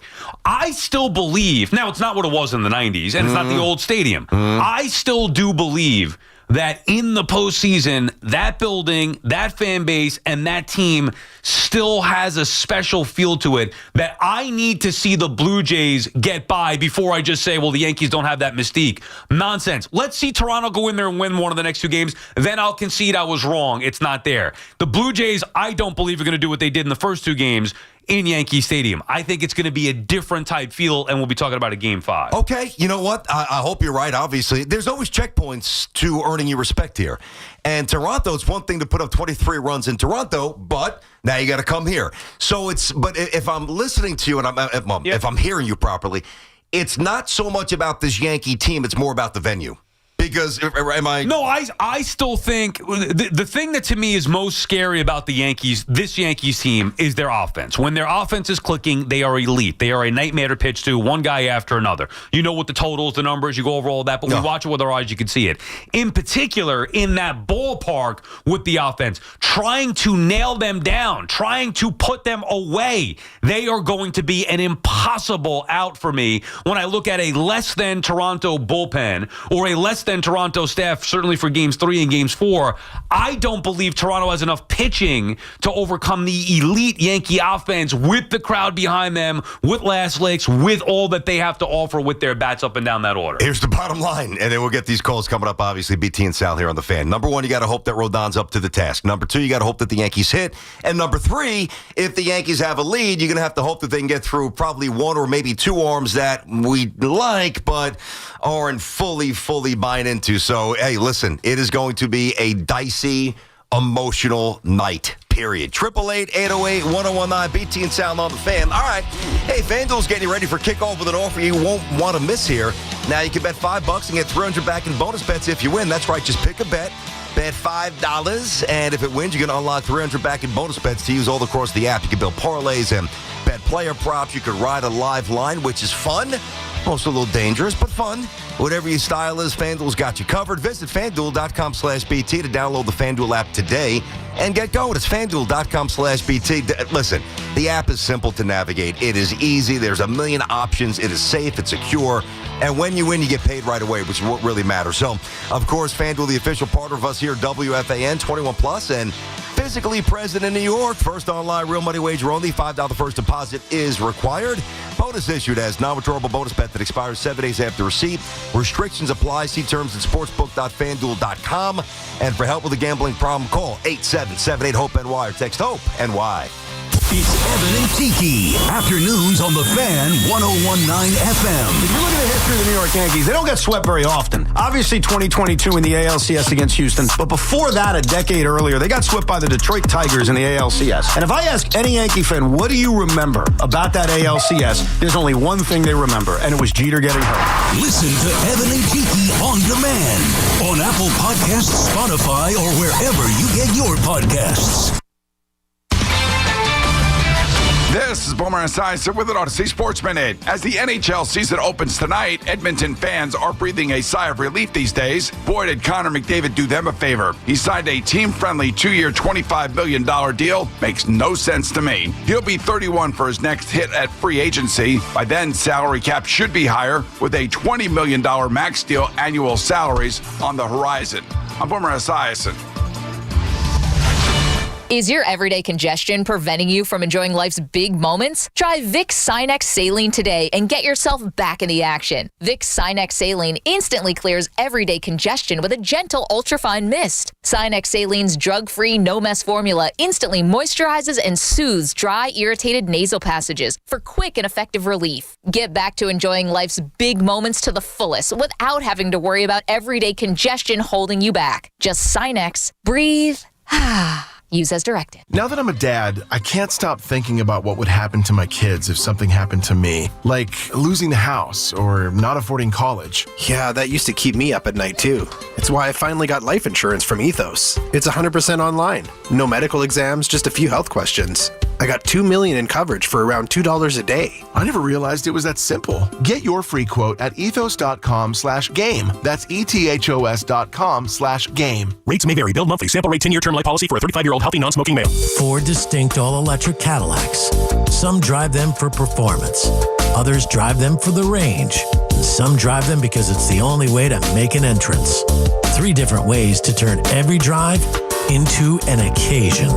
I still believe, now it's not what it was in the 90s, and it's not the old stadium. I still do believe that in the postseason, that building, that fan base, and that team still has a special feel to it that I need to see the Blue Jays get by before I just say, well, the Yankees don't have that mystique. Nonsense. Let's see Toronto go in there and win one of the next 2 games. Then I'll concede I was wrong. It's not there. The Blue Jays, I don't believe, are going to do what they did in the first 2 games in Yankee Stadium. I think it's going to be a different type feel, and we'll be talking about a Game 5. Okay, you know what? I hope you're right, obviously. There's always checkpoints to earning your respect here. And Toronto, it's one thing to put up 23 runs in Toronto, but now you got to come here. So but if I'm listening to you and if I'm hearing you properly, it's not so much about this Yankee team, it's more about the venue. Because, am I... No, I still think the thing that to me is most scary about this Yankees team is their offense. When their offense is clicking, they are elite. They are a nightmare to pitch to, one guy after another. You know what the totals, the numbers, you go over all that, but we watch it with our eyes, you can see it. In particular, in that ballpark with the offense, trying to nail them down, trying to put them away, they are going to be an impossible out for me when I look at a less than Toronto bullpen or a less than Toronto staff, certainly for Games 3 and Games 4. I don't believe Toronto has enough pitching to overcome the elite Yankee offense with the crowd behind them, with last licks, with all that they have to offer with their bats up and down that order. Here's the bottom line, and then we'll get these calls coming up, obviously, BT and Sal here on The Fan. Number one, you got to hope that Rodon's up to the task. Number two, you got to hope that the Yankees hit. And number three, if the Yankees have a lead, you're going to have to hope that they can get through probably 1 or maybe 2 arms that we like, but aren't fully buying into. So, hey, listen, it is going to be a dicey, emotional night, period. 888-808-1019, BT and Sound on The Fan. All right. Hey, FanDuel's getting you ready for kickoff with an offer you won't want to miss here. Now, you can bet $5 and get $300 back in bonus bets if you win. That's right. Just pick a bet. Bet $5, and if it wins, you're going to unlock $300 back in bonus bets to use all across the app. You can build parlays and bet player props. You can ride a live line, which is fun. Also a little dangerous, but fun. Whatever your style is, FanDuel's got you covered. Visit FanDuel.com/BT to download the FanDuel app today and get going. It's FanDuel.com/BT. Listen, the app is simple to navigate. It is easy. There's a million options. It is safe. It's secure. And when you win, you get paid right away, which is what really matters. So, of course, FanDuel, the official partner of us here at WFAN, 21+, and physically present in New York. First online, real money wager only. $5 first deposit is required. Bonus issued as non-withdrawable bonus bet that expires 7 days after receipt. Restrictions apply. See terms at sportsbook.fanduel.com. And for help with a gambling problem, call 877-8-HOPE-NY or text HOPE-NY. It's Evan and Tiki. Afternoons on The Fan, 101.9 FM. If you look at the history of the New York Yankees, they don't get swept very often. Obviously, 2022 in the ALCS against Houston. But before that, a decade earlier, they got swept by the Detroit Tigers in the ALCS. And if I ask any Yankee fan, what do you remember about that ALCS? There's only one thing they remember, and it was Jeter getting hurt. Listen to Evan and Tiki on demand on Apple Podcasts, Spotify, or wherever you get your podcasts. This This is Boomer Esiason with an Odyssey Sports Minute. As the NHL season opens tonight, Edmonton fans are breathing a sigh of relief these days. Boy, did Connor McDavid do them a favor. He signed a team-friendly 2-year, $25 million deal. Makes no sense to me. He'll be 31 for his next hit at free agency. By then, salary cap should be higher, with a $20 million max deal annual salaries on the horizon. I'm Boomer Esiason. Is your everyday congestion preventing you from enjoying life's big moments? Try Vicks Sinex Saline today and get yourself back in the action. Vicks Sinex Saline instantly clears everyday congestion with a gentle ultrafine mist. Sinex Saline's drug-free, no-mess formula instantly moisturizes and soothes dry, irritated nasal passages for quick and effective relief. Get back to enjoying life's big moments to the fullest without having to worry about everyday congestion holding you back. Just Sinex. Breathe. Use as directed. Now that I'm a dad, I can't stop thinking about what would happen to my kids if something happened to me, like losing the house or not affording college. Yeah, that used to keep me up at night too. It's why I finally got life insurance from Ethos. It's 100% online. No medical exams, just a few health questions. I got $2 million in coverage for around $2 a day. I never realized it was that simple. Get your free quote at ethos.com/game. That's ethos.com/game. Rates may vary. Bill monthly. Sample rate 10-year term life policy for a 35-year-old healthy non-smoking male. 4 distinct all-electric Cadillacs. Some drive them for performance. Others drive them for the range. And some drive them because it's the only way to make an entrance. 3 different ways to turn every drive into an occasion.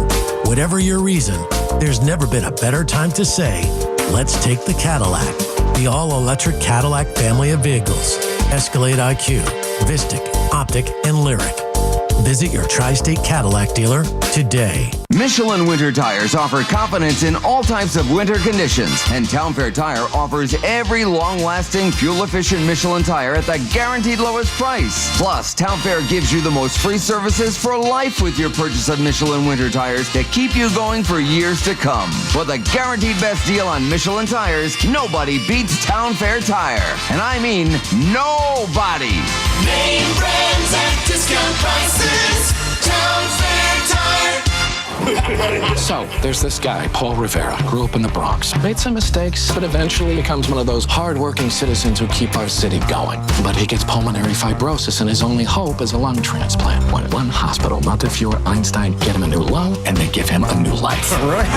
Whatever your reason, there's never been a better time to say, let's take the Cadillac. The all-electric Cadillac family of vehicles. Escalade IQ, Vistic, Optic, and Lyric. Visit your Tri-State Cadillac dealer today. Michelin Winter Tires offer confidence in all types of winter conditions, and Town Fair Tire offers every long-lasting, fuel-efficient Michelin tire at the guaranteed lowest price. Plus, Town Fair gives you the most free services for life with your purchase of Michelin Winter Tires to keep you going for years to come. For the guaranteed best deal on Michelin tires, nobody beats Town Fair Tire. And I mean nobody. Name brands at discount prices. Town Fair Tire. So, there's this guy, Paul Rivera, grew up in the Bronx, made some mistakes, but eventually becomes one of those hard-working citizens who keep our city going. But he gets pulmonary fibrosis, and his only hope is a lung transplant. When one hospital, Montefiore, Einstein, get him a new lung, and they give him a new life. Right.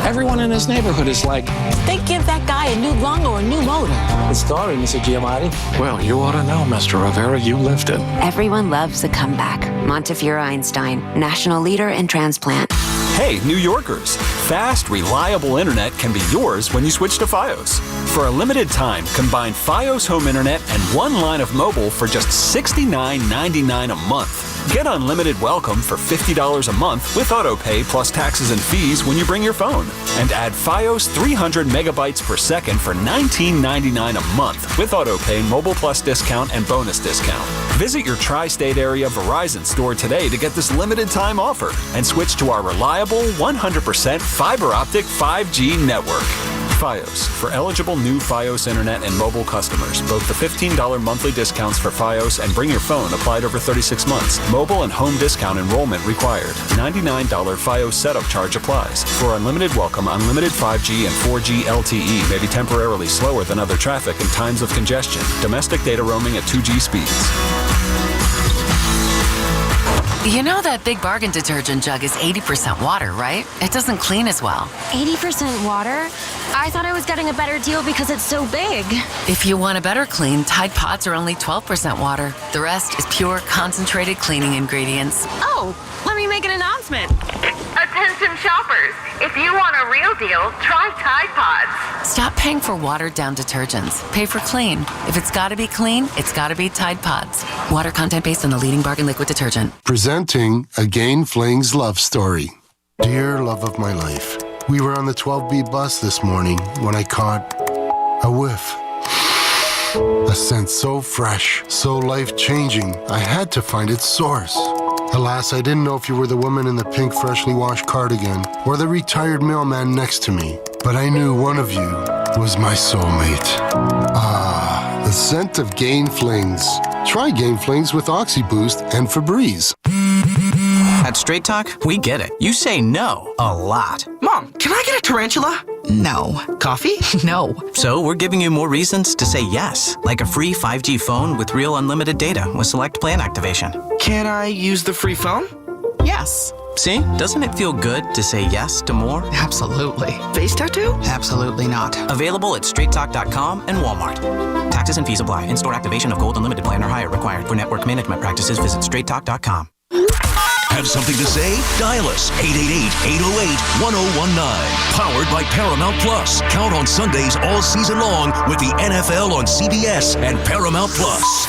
Everyone in his neighborhood is like, they give that guy a new lung or a new motor. The story, Mr. Giamatti. Well, you ought to know, Mr. Rivera, you lived it. Everyone loves a comeback. Montefiore Einstein, national leader in transplant. Hey, New Yorkers! Fast, reliable internet can be yours when you switch to Fios. For a limited time, combine Fios home internet and 1 line of mobile for just $69.99 a month. Get unlimited welcome for $50 a month with autopay plus taxes and fees when you bring your phone. And add Fios 300 megabytes per second for $19.99 a month with autopay, mobile plus discount, and bonus discount. Visit your tri-state area Verizon store today to get this limited time offer and switch to our reliable 100% fiber optic 5G network. Fios, for eligible new Fios internet and mobile customers. Both the $15 monthly discounts for Fios and Bring Your Phone applied over 36 months. Mobile and home discount enrollment required. $99 Fios setup charge applies. For unlimited welcome, unlimited 5G and 4G LTE may be temporarily slower than other traffic in times of congestion. Domestic data roaming at 2G speeds. You know that Big Bargain detergent jug is 80% water, right? It doesn't clean as well. 80% water? I thought I was getting a better deal because it's so big. If you want a better clean, Tide Pods are only 12% water. The rest is pure, concentrated cleaning ingredients. Oh, let me make an announcement. Attention shoppers, if you want a real deal, try Tide Pods. Stop paying for watered-down detergents. Pay for clean. If it's got to be clean, it's got to be Tide Pods. Water content based on the leading bargain liquid detergent. Presenting Again Fling's love story. Dear love of my life, we were on the 12B bus this morning when I caught a whiff. A scent so fresh, so life-changing, I had to find its source. Alas, I didn't know if you were the woman in the pink freshly washed cardigan or the retired mailman next to me, but I knew one of you was my soulmate. Ah, the scent of Gain Flings. Try Gain Flings with OxyBoost and Febreze. At Straight Talk, we get it. You say no a lot. Mom, can I get a tarantula? No. Coffee? No. So we're giving you more reasons to say yes, like a free 5G phone with real unlimited data with select plan activation. Can I use the free phone? Yes. See? Doesn't it feel good to say yes to more? Absolutely. Face tattoo? Absolutely not. Available at straighttalk.com and Walmart. Taxes and fees apply. In-store activation of Gold Unlimited plan or higher required. For network management practices, visit straighttalk.com. Have something to say? Dial us 888-808-1019. Powered by Paramount Plus. Count on Sundays all season long with the NFL on CBS and Paramount Plus.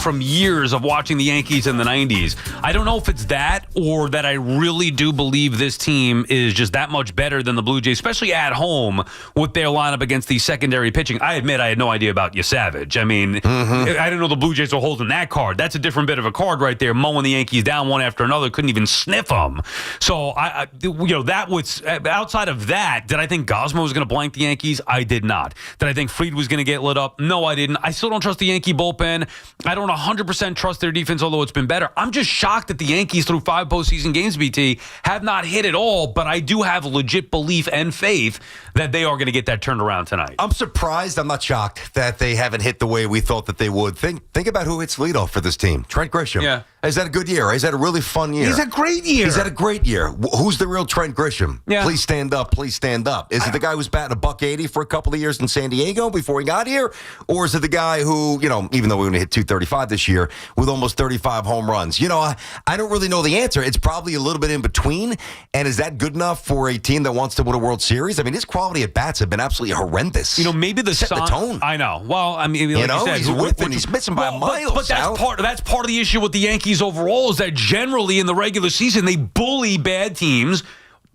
From years of watching the Yankees in the 90s. I don't know if it's that or that I really do believe this team is just that much better than the Blue Jays, especially at home with their lineup against the secondary pitching. I admit I had no idea about Savage. I mean, I didn't know the Blue Jays were holding that card. That's a different bit of a card right there, mowing the Yankees down one after another, couldn't even sniff them. So, that was, outside of that, did I think Gosmo was going to blank the Yankees? I did not. Did I think Fried was going to get lit up? No, I didn't. I still don't trust the Yankee bullpen. I don't 100% trust their defense, although it's been better. I'm just shocked that the Yankees, through 5 postseason games, BT, have not hit it all, but I do have legit belief and faith that they are going to get that turned around tonight. I'm surprised. I'm not shocked that they haven't hit the way we thought that they would. Think about who hits leadoff for this team. Trent Grisham. Yeah. Is that a good year? Is that a really fun year? He's a great year. He's had a great year. Who's the real Trent Grisham? Yeah. Please stand up. Please stand up. Is it the guy who's batting $180 for a couple of years in San Diego before he got here? Or is it the guy who, even though we only hit 235 this year, with almost 35 home runs? I don't really know the answer. It's probably a little bit in between. And is that good enough for a team that wants to win a World Series? I mean, his quality at bats have been absolutely horrendous. Maybe the tone. I know. Well, I mean, like you said, he's missing by a mile. But that's part of the issue with the Yankees overall is that generally in the regular season they bully bad teams,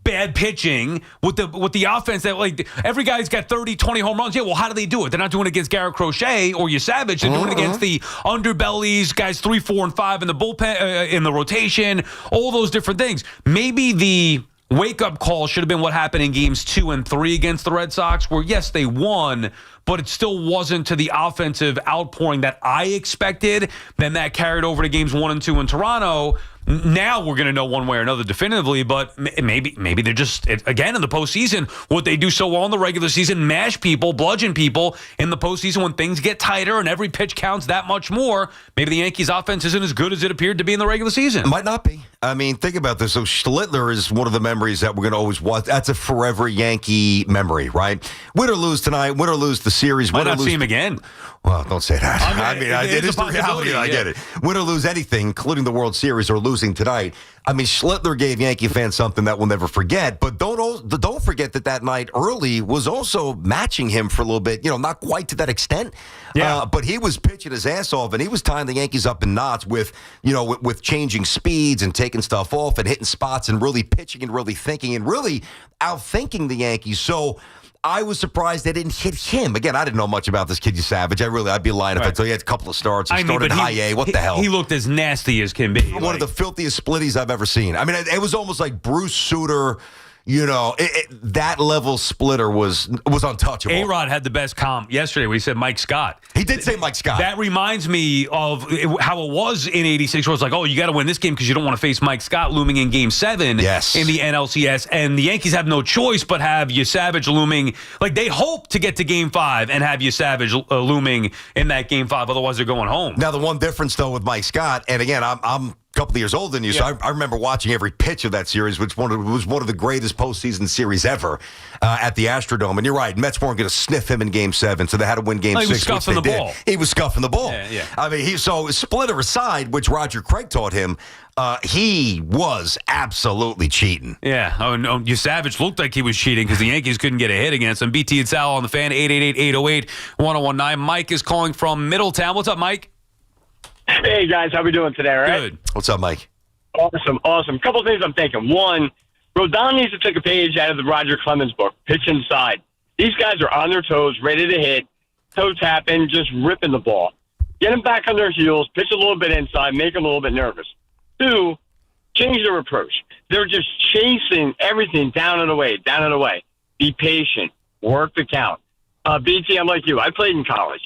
bad pitching with the offense that, like, every guy's got 30, 20 home runs. Yeah, well, how do they do it? They're not doing it against Garrett Crochet or Savage. They're doing it against the underbellies, guys 3, 4, and 5 in the bullpen, in the rotation, all those different things. Maybe the wake-up call should have been what happened in games 2 and 3 against the Red Sox, where, yes, they won, but it still wasn't to the offensive outpouring that I expected. Then that carried over to games 1 and 2 in Toronto. Now we're going to know one way or another definitively, but maybe they're just, again, in the postseason, what they do so well in the regular season, mash people, bludgeon people in the postseason when things get tighter and every pitch counts that much more. Maybe the Yankees' offense isn't as good as it appeared to be in the regular season. It might not be. I mean, think about this. So Schlittler is one of the memories that we're going to always watch. That's a forever Yankee memory, right? Win or lose tonight, win or lose the series. Might not see him again. Well, don't say that. It is the reality. I get it. Win or lose anything, including the World Series, or losing tonight. I mean, Schlittler gave Yankee fans something that we'll never forget. But don't forget that night early was also matching him for a little bit. Not quite to that extent. Yeah. But he was pitching his ass off, and he was tying the Yankees up in knots with changing speeds and taking stuff off and hitting spots and really pitching and really thinking and really outthinking the Yankees. So I was surprised they didn't hit him. Again, I didn't know much about this kid, Savage. I'd be lying if I told you he had a couple of starts. He started high A. What the hell? He looked as nasty as can be. One of the filthiest splitties I've ever seen. I mean, it was almost like Bruce Sutter. That level splitter was untouchable. A-Rod had the best comp yesterday. We said Mike Scott. He did say Mike Scott. That reminds me of how it was in '86, where it's like, oh, you got to win this game because you don't want to face Mike Scott looming in Game 7 in the NLCS. And the Yankees have no choice but have Savage looming. Like, they hope to get to Game 5 and have Savage looming in that Game 5. Otherwise, they're going home. Now, the one difference, though, with Mike Scott, and again, I'm couple of years older than you, so I remember watching every pitch of that series, which was one of the greatest postseason series ever at the Astrodome. And you're right, Mets weren't going to sniff him in Game 7, so they had to win Game 6, which they did. He was scuffing the ball. Yeah. I mean, so splitter aside, which Roger Craig taught him, he was absolutely cheating. Yeah. Savage looked like he was cheating because the Yankees couldn't get a hit against him. BT and Sal on the Fan, 888-808-1019. Mike is calling from Middletown. What's up, Mike? Hey, guys. How we doing today, all right? Good. What's up, Mike? Awesome. Couple things I'm thinking. One, Rodon needs to take a page out of the Roger Clemens book, pitch inside. These guys are on their toes, ready to hit, toe tapping, just ripping the ball. Get them back on their heels, pitch a little bit inside, make them a little bit nervous. 2, change their approach. They're just chasing everything down and away. be patient, work the count. BT, I'm like you. I played in college.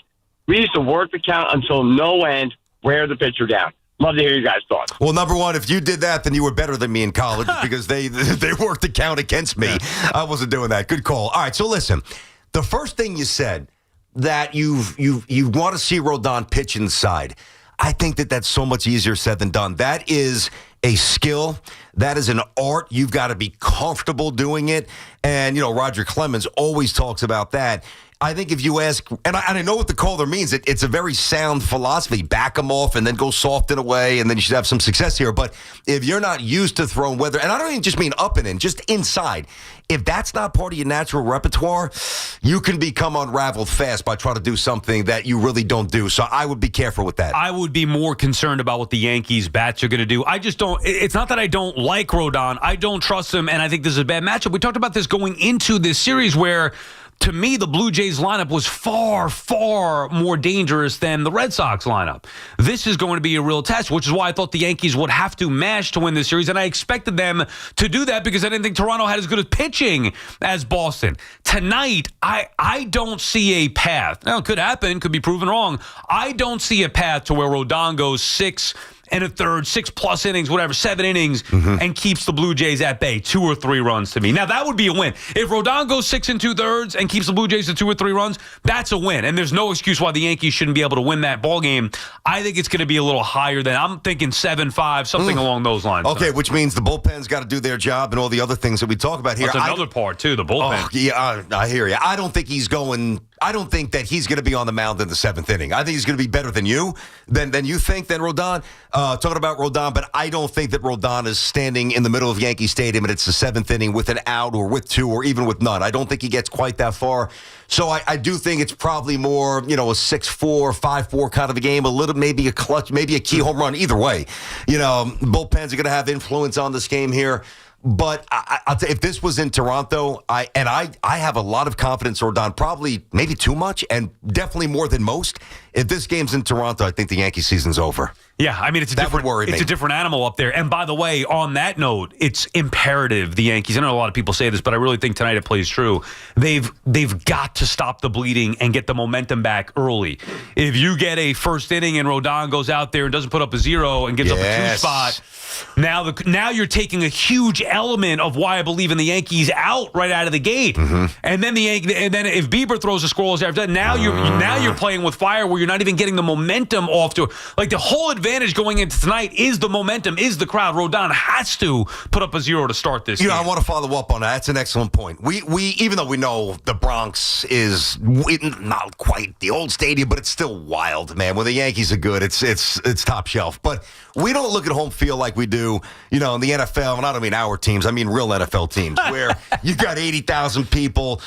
We used to work the count until no end, wear the pitcher down. Love to hear you guys' thoughts. Well, number one, if you did that, then you were better than me in college because they worked the count against me. I wasn't doing that. Good call. All right, so listen. The first thing you said that you want to see Rodon pitch inside. I think that's so much easier said than done. That is a skill. That is an art. You've got to be comfortable doing it. And, Roger Clemens always talks about that. I think if you ask, and I know what the caller means, it's a very sound philosophy. Back them off and then go soft in a way, and then you should have some success here. But if you're not used to throwing weather, and I don't even just mean up and in, just inside, if that's not part of your natural repertoire, you can become unraveled fast by trying to do something that you really don't do. So I would be careful with that. I would be more concerned about what the Yankees bats are going to do. I just don't. It's not that I don't like Rodon. I don't trust him, and I think this is a bad matchup. We talked about this going into this series where, to me, the Blue Jays lineup was far, far more dangerous than the Red Sox lineup. This is going to be a real test, which is why I thought the Yankees would have to mash to win this series, and I expected them to do that because I didn't think Toronto had as good a pitching as Boston. Tonight, I don't see a path. Now, it could happen, could be proven wrong. I don't see a path to where Rodon goes 6 1/3, 6+ innings, whatever, 7 innings, and keeps the Blue Jays at bay, 2 or 3 runs to me. Now, that would be a win. If Rodon goes 6 2/3 and keeps the Blue Jays to 2 or 3 runs, that's a win. And there's no excuse why the Yankees shouldn't be able to win that ball game. I think it's going to be a little higher than, I'm thinking 7-5, something along those lines. Okay, which means the bullpen's got to do their job and all the other things that we talk about here. That's another part, too, the bullpen. Oh, yeah, I hear you. I don't think that he's going to be on the mound in the 7th inning. I think he's going to be better than you, than you think, than Rodon. Talking about Rodon, but I don't think that Rodon is standing in the middle of Yankee Stadium and it's the 7th inning with an out or with 2 or even with none. I don't think he gets quite that far. So I do think it's probably more, a 6-4, 5-4 kind of a game, a little, maybe a clutch, maybe a key home run. Either way, bullpens are going to have influence on this game here. But I'll tell you, if this was in Toronto, I have a lot of confidence, Rodon, probably maybe too much, and definitely more than most. If this game's in Toronto, I think the Yankee season's over. Yeah, I mean, it's a different animal up there. And by the way, on that note, it's imperative the Yankees, I know a lot of people say this, but I really think tonight it plays true. They've got to stop the bleeding and get the momentum back early. If you get a first inning and Rodon goes out there and doesn't put up a 0 and gives up a 2 spot, now you're taking a huge element of why I believe in the Yankees out right out of the gate. And then if Bieber throws a scoreless after that, now you're playing with fire where you're not even getting the momentum off to, like, the whole advantage going into tonight is the momentum, is the crowd. Rodon has to put up a 0 to start this game. I want to follow up on that. That's an excellent point. We even though we know the Bronx is not quite the old stadium, but it's still wild, man. When the Yankees are good, it's top shelf. But we don't look at home field like we do, in the NFL, and I don't mean our teams, I mean real NFL teams, where you got 80,000 people,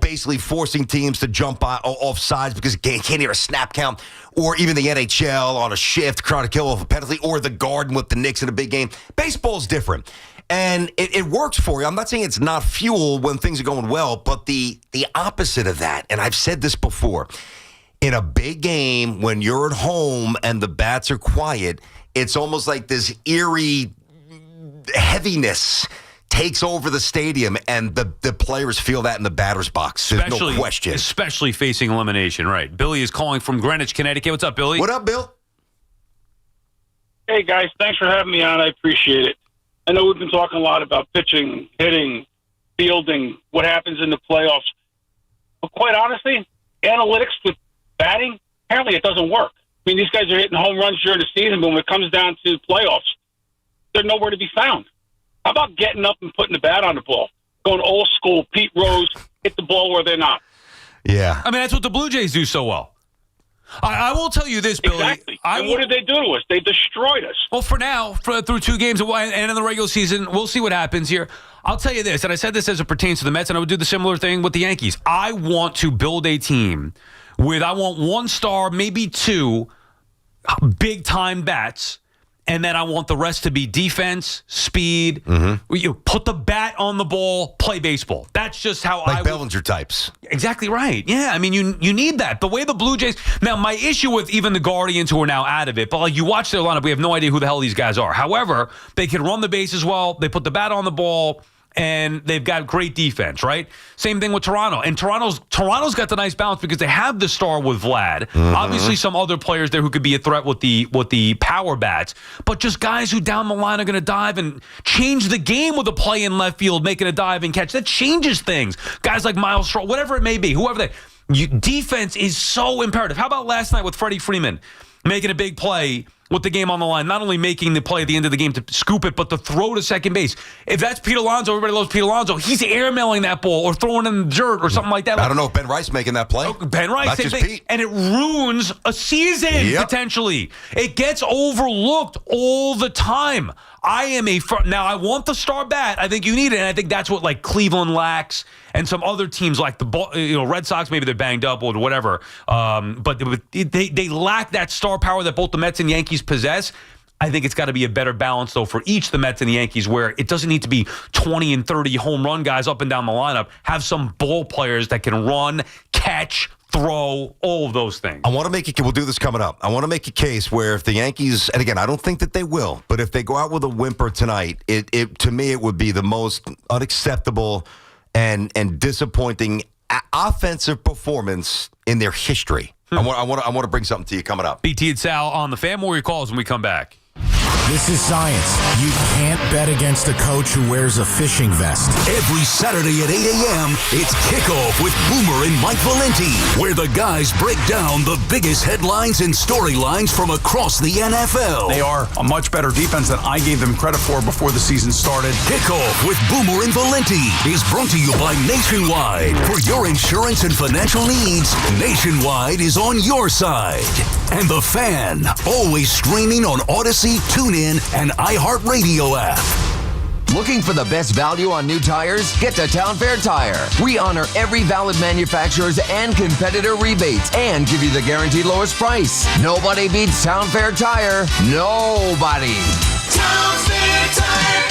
basically forcing teams to jump off sides because you can't hear a snap count, or even the NHL on a shift trying to kill off a penalty, or the Garden with the Knicks in a big game. Baseball's different. And it works for you. I'm not saying it's not fuel when things are going well, but the opposite of that, and I've said this before, in a big game, when you're at home and the bats are quiet, it's almost like this eerie heaviness takes over the stadium, and the players feel that in the batter's box. There's no question. Especially facing elimination, right? Billy is calling from Greenwich, Connecticut. What's up, Billy? What up, Bill? Hey, guys. Thanks for having me on. I appreciate it. I know we've been talking a lot about pitching, hitting, fielding, what happens in the playoffs. But quite honestly, analytics with batting, apparently it doesn't work. I mean, these guys are hitting home runs during the season, but when it comes down to playoffs, they're nowhere to be found. How about getting up and putting the bat on the ball? Going old school, Pete Rose, hit the ball where they're not. Yeah. I mean, that's what the Blue Jays do so well. I will tell you this, Billy. Exactly. And what did they do to us? They destroyed us. Well, for now, through 2 games and in the regular season, we'll see what happens here. I'll tell you this, and I said this as it pertains to the Mets, and I would do the similar thing with the Yankees. I want to build a team I want 1 star, maybe 2 big-time bats, and then I want the rest to be defense, speed. You put the bat on the ball, play baseball. That's just how like Bellinger types. Exactly right. Yeah, I mean, you need that. The way the Blue Jays... Now, my issue with even the Guardians, who are now out of it, but you watch their lineup, we have no idea who the hell these guys are. However, they can run the bases well. They put the bat on the ball. and they've got great defense, right? Same thing with Toronto. And Toronto's got the nice balance because they have the star with Vlad. Obviously, some other players there who could be a threat with the power bats, but just guys who down the line are going to dive and change the game with a play in left field, making a dive and catch. That changes things. Guys like Miles Straw, whatever it may be, whoever defense is so imperative. How about last night with Freddie Freeman making a big play with the game on the line, not only making the play at the end of the game to scoop it, but the throw to second base. If that's Pete Alonso, everybody loves Pete Alonso. He's airmailing that ball or throwing it in the dirt or something like that. I don't know if Ben Rice making that play. Ben Rice, Not same just thing. Pete. And it ruins a season, potentially. It gets overlooked all the time. Now, I want the star bat. I think you need it, and I think that's what like Cleveland lacks, and some other teams like the Red Sox. Maybe they're banged up or whatever, but they lack that star power that both the Mets and Yankees possess. I think it's got to be a better balance, though, for each the Mets and the Yankees, where it doesn't need to be 20 and 30 home run guys up and down the lineup. Have some ball players that can run, catch, throw, all of those things. I want to make we'll do this coming up. I want to make a case where if the Yankees, and again, I don't think that they will, but if they go out with a whimper tonight, it to me, it would be the most unacceptable and disappointing offensive performance in their history. I want to bring something to you coming up. BT and Sal on the Fan. More of your calls when we come back. This is science. You can't bet against a coach who wears a fishing vest. Every Saturday at 8 a.m., it's Kickoff with Boomer and Mike Valenti, where the guys break down the biggest headlines and storylines from across the NFL. They are a much better defense than I gave them credit for before the season started. Kickoff with Boomer and Valenti is brought to you by Nationwide. For your insurance and financial needs, Nationwide is on your side. And The Fan, always streaming on Odyssey, TuneIn, and iHeartRadio app. Looking for the best value on new tires? Get to Town Fair Tire. We honor every valid manufacturer's and competitor rebates and give you the guaranteed lowest price. Nobody beats Town Fair Tire. Nobody. Town Fair Tire.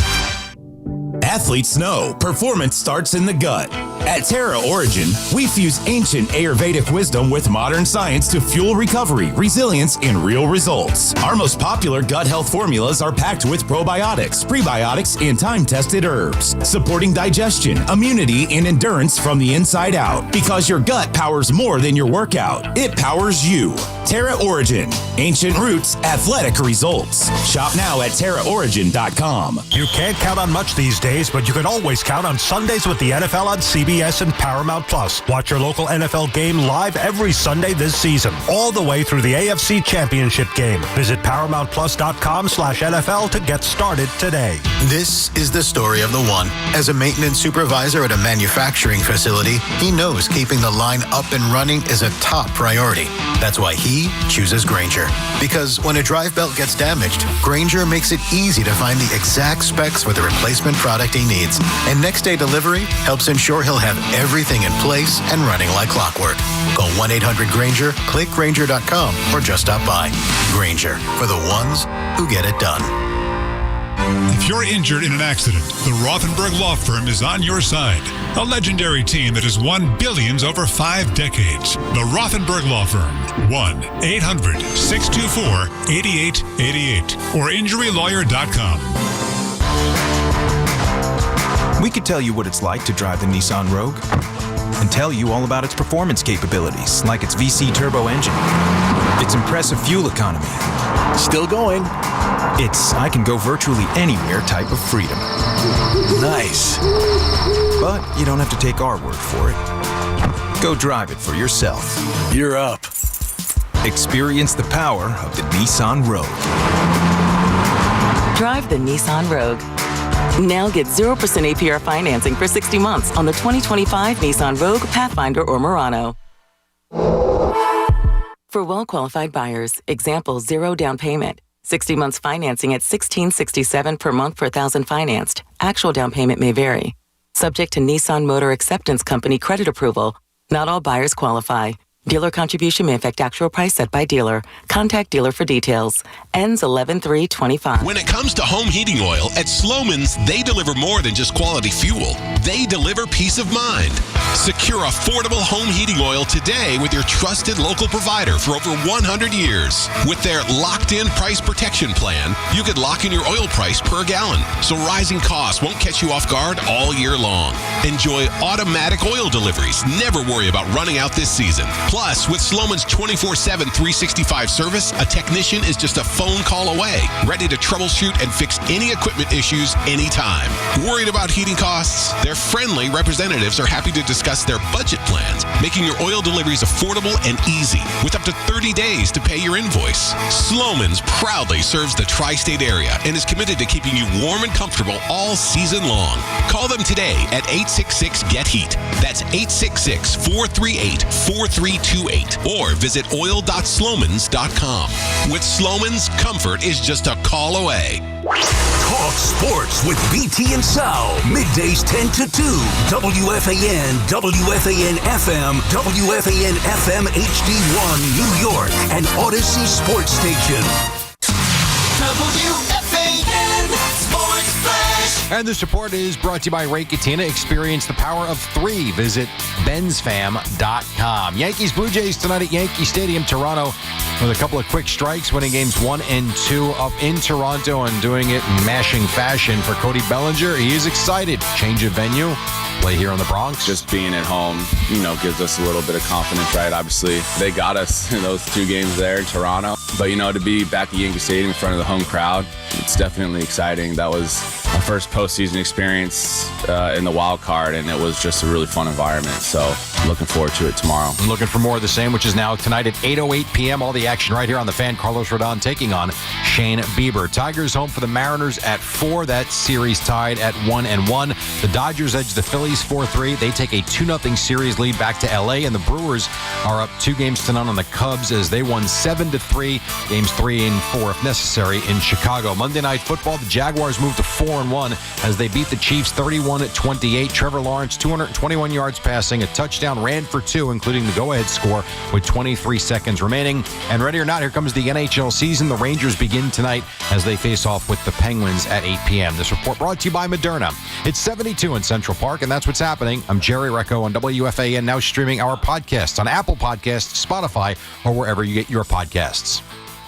Athletes know performance starts in the gut. At Terra Origin, we fuse ancient Ayurvedic wisdom with modern science to fuel recovery, resilience, and real results. Our most popular gut health formulas are packed with probiotics, prebiotics, and time-tested herbs, supporting digestion, immunity, and endurance from the inside out. Because your gut powers more than your workout. It powers you. Terra Origin. Ancient roots, athletic results. Shop now at TerraOrigin.com. You can't count on much these days, but you can always count on Sundays with the NFL on CBS and Paramount Plus. Watch your local NFL game live every Sunday this season, all the way through the AFC Championship game. Visit ParamountPlus.com/NFL to get started today. This is the story of the one. As a maintenance supervisor at a manufacturing facility, he knows keeping the line up and running is a top priority. That's why he chooses Grainger. Because when a drive belt gets damaged, Grainger makes it easy to find the exact specs for the replacement product he needs. And next day delivery helps ensure he'll have everything in place and running like clockwork. Call 1-800-GRAINGER, click Grainger.com, or just stop by. Grainger, for the ones who get it done. If you're injured in an accident, the Rothenberg Law Firm is on your side. A legendary team that has won billions over 5 decades. The Rothenberg Law Firm. 1-800-624-8888 or injurylawyer.com. We could tell you what it's like to drive the Nissan Rogue and tell you all about its performance capabilities, like its VC turbo engine, its impressive fuel economy. Still going. It's I can go virtually anywhere type of freedom. Nice. But you don't have to take our word for it. Go drive it for yourself. You're up. Experience the power of the Nissan Rogue. Drive the Nissan Rogue. Now get 0% APR financing for 60 months on the 2025 Nissan Rogue, Pathfinder, or Murano. For well-qualified buyers, example 0 down payment. 60 months financing at $1,667 per month per thousand financed. Actual down payment may vary. Subject to Nissan Motor Acceptance Company credit approval. Not all buyers qualify. Dealer contribution may affect actual price set by dealer. Contact dealer for details. Ends 11/3/25. When it comes to home heating oil, at Sloman's, they deliver more than just quality fuel. They deliver peace of mind. Secure affordable home heating oil today with your trusted local provider for over 100 years. With their locked-in price protection plan, you could lock in your oil price per gallon, so rising costs won't catch you off guard all year long. Enjoy automatic oil deliveries. Never worry about running out this season. Plus, with Sloman's 24/7 365 service, a technician is just a phone call away, ready to troubleshoot and fix any equipment issues anytime. Worried about heating costs? Their friendly representatives are happy to discuss their budget plans, making your oil deliveries affordable and easy, with up to 30 days to pay your invoice. Sloman's proudly serves the tri-state area and is committed to keeping you warm and comfortable all season long. Call them today at 866-GET-HEAT. That's 866-438-4328. Or visit oil.slomans.com. With Sloman's, comfort is just a call away. Talk sports with BT and Sal. Middays 10 to 2. WFAN, WFAN FM, WFAN FM HD1 New York, and Odyssey Sports Station. WFAN Sports Flash. And this report is brought to you by Ray Katina. Experience the power of 3. Visit bensfam.com. Yankees Blue Jays tonight at Yankee Stadium, Toronto, with a couple of quick strikes, winning games 1 and 2 up in Toronto and doing it in mashing fashion for Cody Bellinger. He is excited. Change of venue. Play here on the Bronx. Just being at home, gives us a little bit of confidence, right? Obviously, they got us in those 2 games there in Toronto. But, to be back at Yankee Stadium in front of the home crowd, it's definitely exciting. That was my first postseason experience in the wild card, and it was just a really fun environment. So looking forward to it tomorrow. I'm looking for more of the same, which is now tonight at 8:08 p.m. All the action right here on the Fan. Carlos Rodon taking on Shane Bieber. Tigers home for the Mariners at 4. That series tied at 1-1. The Dodgers edge the Phillies 4-3. They take a 2-0 series lead back to L.A., and the Brewers are up 2-0 on the Cubs as they won 7-3, games 3 and 4 if necessary in Chicago. Monday Night Football, the Jaguars moved to 4-1 as they beat the Chiefs 31-28. Trevor Lawrence, 221 yards passing, a touchdown, ran for 2, including the go-ahead score with 23 seconds remaining. And ready or not, here comes the NHL season. The Rangers begin tonight as they face off with the Penguins at 8 p.m. This report brought to you by Moderna. It's 72 in Central Park, and that's what's happening. I'm Jerry Recco on WFAN, now streaming our podcasts on Apple Podcasts, Spotify, or wherever you get your podcasts.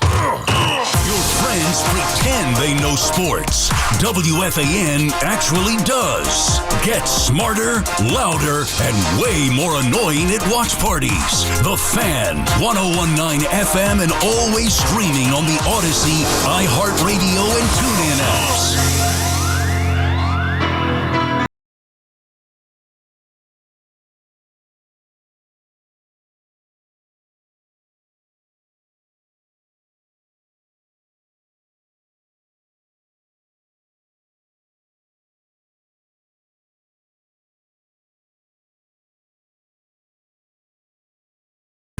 Your friends pretend they know sports. WFAN actually does. Get smarter, louder, and way more annoying at watch parties. The Fan, 101.9 FM, and always streaming on the Odyssey, iHeartRadio, and TuneIn apps.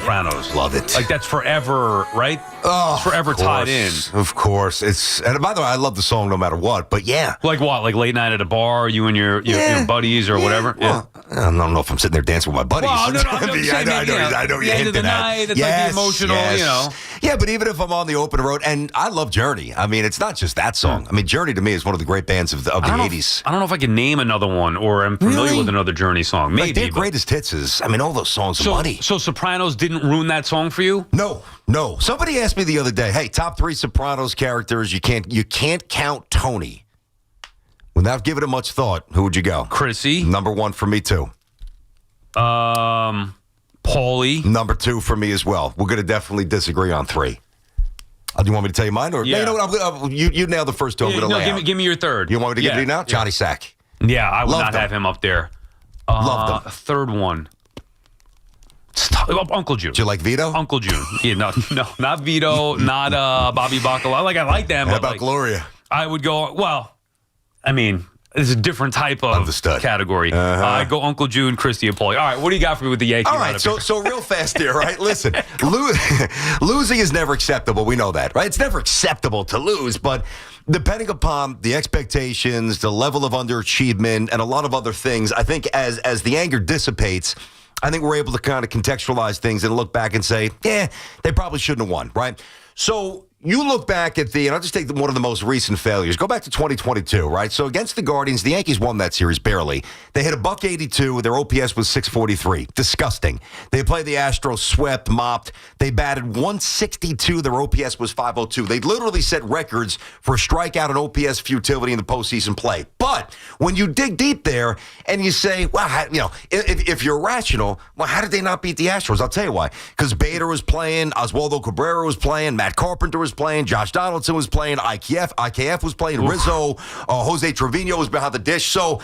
Sopranos. Love it. Like, that's forever, right? Oh, it's forever tied in. Of course. And by the way, I love the song no matter what, but yeah. Like what? Like late night at a bar, you and your buddies or whatever? Well, I don't know if I'm sitting there dancing with my buddies. Well, no, I'm saying I know you're hinting at. It's like the emotional, Yeah, but even if I'm on the open road, and I love Journey. I mean, it's not just that song. I mean, Journey to me is one of the great bands of the 80s. I don't know if I can name another one or I'm familiar with another Journey song. Maybe. Like their greatest hits is, all those songs are money. So Sopranos didn't ruin that song for you? No. Somebody asked me the other day, hey, top 3 Sopranos characters, you can't count Tony. Without giving it much thought, who would you go? Chrissy. Number 1 for me, too. Paulie. Number 2 for me as well. We're going to definitely disagree on 3. Do you want me to tell you mine? Or yeah. No, you know what? You nailed the first 2. I'm going to lay out. Give me your third. You want me to give it to you now? Johnny Sack. Yeah, I would not have him up there. Loved him. Third one. Uncle June. Do you like Vito? Uncle June. Yeah, no, not Vito, not Bobby Bacala. I like them. How about Gloria? I would go, it's a different type of category. I'd go Uncle June, Christy, and Paulie. All right, what do you got for me with the Yankees? All right, so real fast here, right? Listen, losing is never acceptable. We know that, right? It's never acceptable to lose, but depending upon the expectations, the level of underachievement, and a lot of other things, I think as the anger dissipates, I think we're able to kind of contextualize things and look back and say, yeah, they probably shouldn't have won, right? So you look back at and I'll just take one of the most recent failures. Go back to 2022, right? So against the Guardians, the Yankees won that series barely. They hit $182. Their OPS was 643. Disgusting. They played the Astros, swept, mopped. They batted 162. Their OPS was 502. They literally set records for strikeout and OPS futility in the postseason play. But when you dig deep there and you say, well, if you're rational, well, how did they not beat the Astros? I'll tell you why. Because Bader was playing, Oswaldo Cabrera was playing, Matt Carpenter was playing, Josh Donaldson was playing, IKF was playing, Rizzo, Jose Trevino was behind the dish. So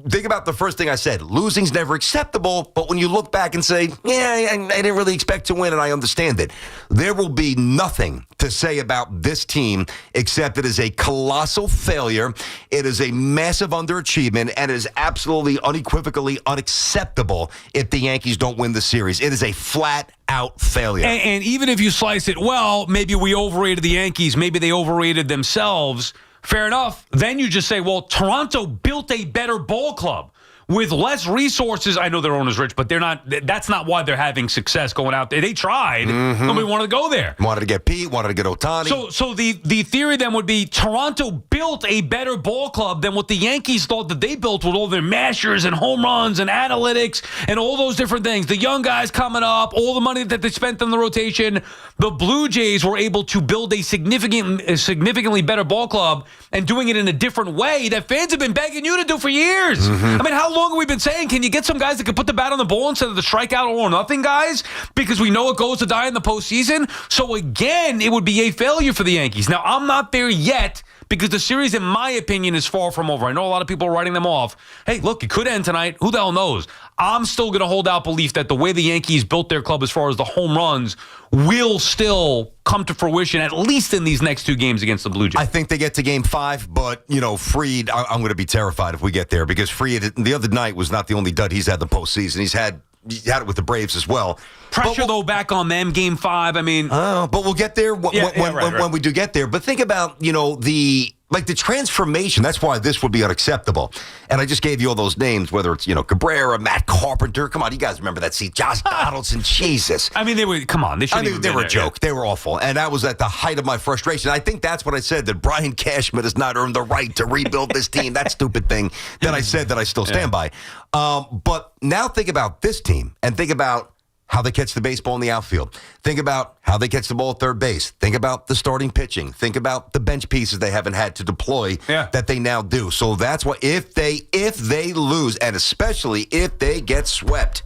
think about the first thing I said. Losing's never acceptable, but when you look back and say, yeah, I didn't really expect to win, and I understand it, there will be nothing to say about this team except it is a colossal failure. It is a massive underachievement, and it is absolutely unequivocally unacceptable if the Yankees don't win the series. It is a flat-out failure. And even if you slice it, well, maybe we overrated the Yankees, maybe they overrated themselves. Fair enough. Then you just say, well, Toronto built a better ball club with less resources. I know their owner's rich, but they're not. That's not why they're having success going out there. They tried. Nobody wanted to go there. Wanted to get Pete, wanted to get Ohtani. So the theory then would be Toronto built a better ball club than what the Yankees thought that they built with all their mashers and home runs and analytics and all those different things. The young guys coming up, all the money that they spent on the rotation. The Blue Jays were able to build a significantly better ball club and doing it in a different way that fans have been begging you to do for years. I mean, how long have we been saying, can you get some guys that can put the bat on the ball instead of the strikeout or nothing guys? Because we know it goes to die in the postseason. So again, it would be a failure for the Yankees. Now, I'm not there yet because the series, in my opinion, is far from over. I know a lot of people are writing them off. Hey, look, it could end tonight. Who the hell knows? I'm still going to hold out belief that the way the Yankees built their club as far as the home runs will still come to fruition, at least in these next two games against the Blue Jays. I think they get to game 5, but, Fried, I'm going to be terrified if we get there because Fried, the other night, was not the only dud he's had the postseason. He had it with the Braves as well. Pressure, though, back on them, game 5. I mean... but we'll get there when we do get there. But think about, the transformation. That's why this would be unacceptable. And I just gave you all those names, whether it's, Cabrera, Matt Carpenter. Come on, you guys remember that seat. Josh Donaldson, Jesus. I mean, they were a joke. They were awful. And that was at the height of my frustration. I think that's what I said, that Brian Cashman has not earned the right to rebuild this team. That stupid thing that I said that I still stand by. But now think about this team and think about how they catch the baseball in the outfield. Think about how they catch the ball at third base. Think about the starting pitching. Think about the bench pieces they haven't had to deploy that they now do. So that's why if they lose, and especially if they get swept,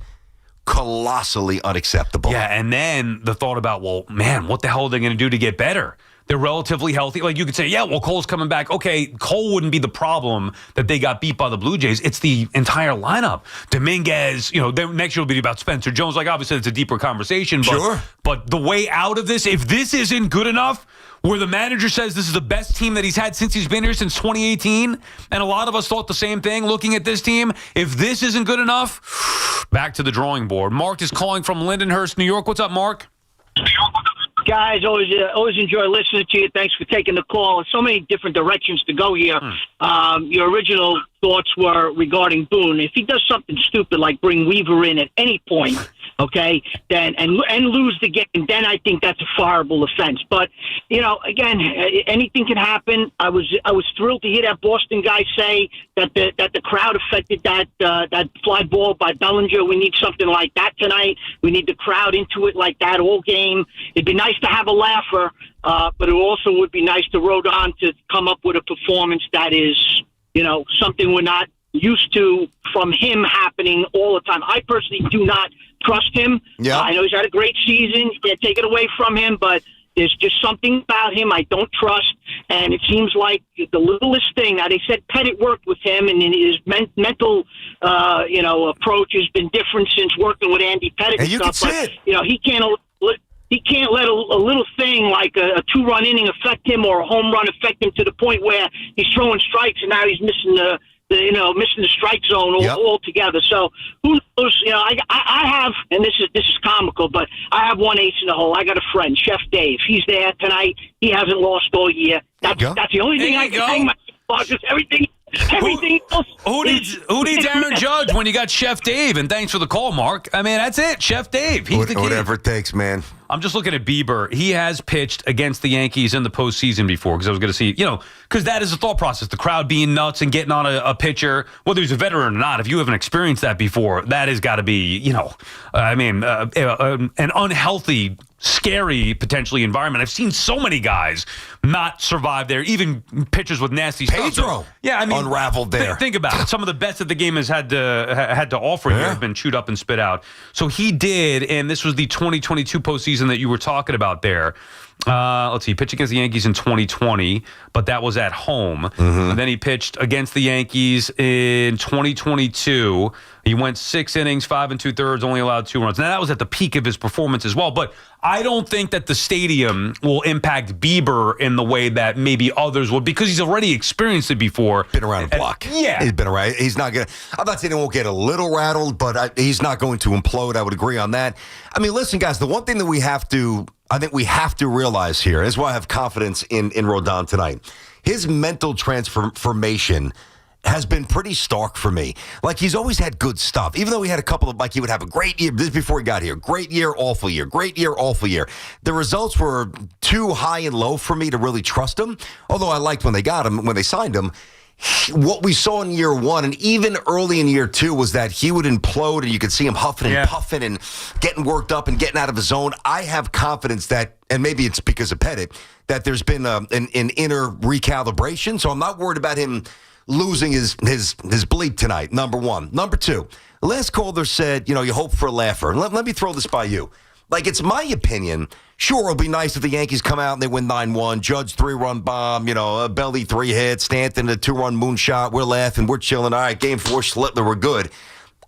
colossally unacceptable. Yeah, and then the thought about, well, man, what the hell are they going to do to get better? They're relatively healthy. Like, you could say, yeah, well, Cole's coming back. Okay, Cole wouldn't be the problem that they got beat by the Blue Jays. It's the entire lineup. Dominguez, next year will be about Spencer Jones. Like, obviously, it's a deeper conversation. But the way out of this, if this isn't good enough, where the manager says this is the best team that he's had since he's been here since 2018, and a lot of us thought the same thing looking at this team, if this isn't good enough, back to the drawing board. Mark is calling from Lindenhurst, New York. What's up, Mark? Guys, always enjoy listening to you. Thanks for taking the call. So many different directions to go here. Your original thoughts were regarding Boone. If he does something stupid like bring Weaver in at any point, okay, then and lose the game, then I think that's a fireable offense. But again, anything can happen. I was thrilled to hear that Boston guy say that the crowd affected that fly ball by Bellinger. We need something like that tonight. We need the crowd into it like that all game. It'd be nice to have a laugher, but it also would be nice to Rodon to come up with a performance that is, something we're not used to from him happening all the time. I personally do not trust him. Yeah. I know he's had a great season. You can't take it away from him, but there's just something about him I don't trust. And it seems like the littlest thing. Now, they said Pettit worked with him, and his mental, approach has been different since working with Andy Pettit and stuff. But, he can't let a little thing like a 2-run inning affect him or a home run affect him to the point where he's throwing strikes and now he's missing the strike zone altogether. So who knows? I have, and this is comical, but I have one ace in the hole. I got a friend, Chef Dave. He's there tonight. He hasn't lost all year. That's the only thing I can hang my because everything Everything else. Who needs Aaron Judge when you got Chef Dave? And thanks for the call, Mark. I mean, that's it. Chef Dave. He's the key. Whatever it takes, man. I'm just looking at Bieber. He has pitched against the Yankees in the postseason before because I was going to see, because that is the thought process. The crowd being nuts and getting on a pitcher, whether he's a veteran or not. If you haven't experienced that before, that has got to be, an unhealthy, scary, potentially environment. I've seen so many guys not survive there, even pitchers with nasty stuff. Pedro, unraveled there. Think about it. Some of the best that the game has had to offer here have been chewed up and spit out. So he did, and this was the 2022 postseason that you were talking about there. Let's see, he pitched against the Yankees in 2020, but that was at home. Mm-hmm. And then he pitched against the Yankees in 2022. He went 6 innings, 5 2/3, only allowed 2 runs. Now, that was at the peak of his performance as well, but I don't think that the stadium will impact Bieber in the way that maybe others would because he's already experienced it before. Been around the block. Yeah. He's been around. He's not going to, I'm not saying he won't get a little rattled, but he's not going to implode. I would agree on that. I mean, listen, guys, the one thing that I think we have to realize here is why I have confidence in Rodon tonight. His mental transformation has been pretty stark for me. Like, he's always had good stuff. Even though he had a couple of, he would have a great year. This is before he got here. Great year, awful year. Great year, awful year. The results were too high and low for me to really trust him. Although I liked when they got him, when they signed him. What we saw in year one and even early in year two was that he would implode and you could see him huffing and puffing and getting worked up and getting out of his zone. I have confidence that, and maybe it's because of Pettit, that there's been an inner recalibration. So I'm not worried about him losing his bleep tonight, number one. Number two, last caller said, you hope for a laugher. Let me throw this by you. It's my opinion. Sure, it'll be nice if the Yankees come out and they win 9-1. Judge 3-run bomb, a Belly 3 hit, Stanton a 2-run moonshot. We're laughing, we're chilling. All right, game 4, Slipner, we're good.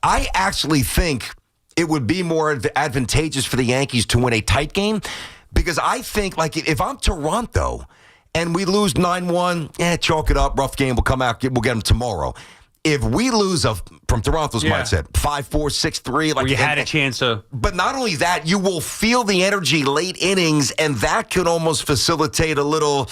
I actually think it would be more advantageous for the Yankees to win a tight game because I think, if I'm Toronto and we lose 9-1, chalk it up, rough game, we'll come out, we'll get them tomorrow. If we lose from Toronto's mindset, 5-4, 6-3, you had a chance to. But not only that, you will feel the energy late innings, and that could almost facilitate a little.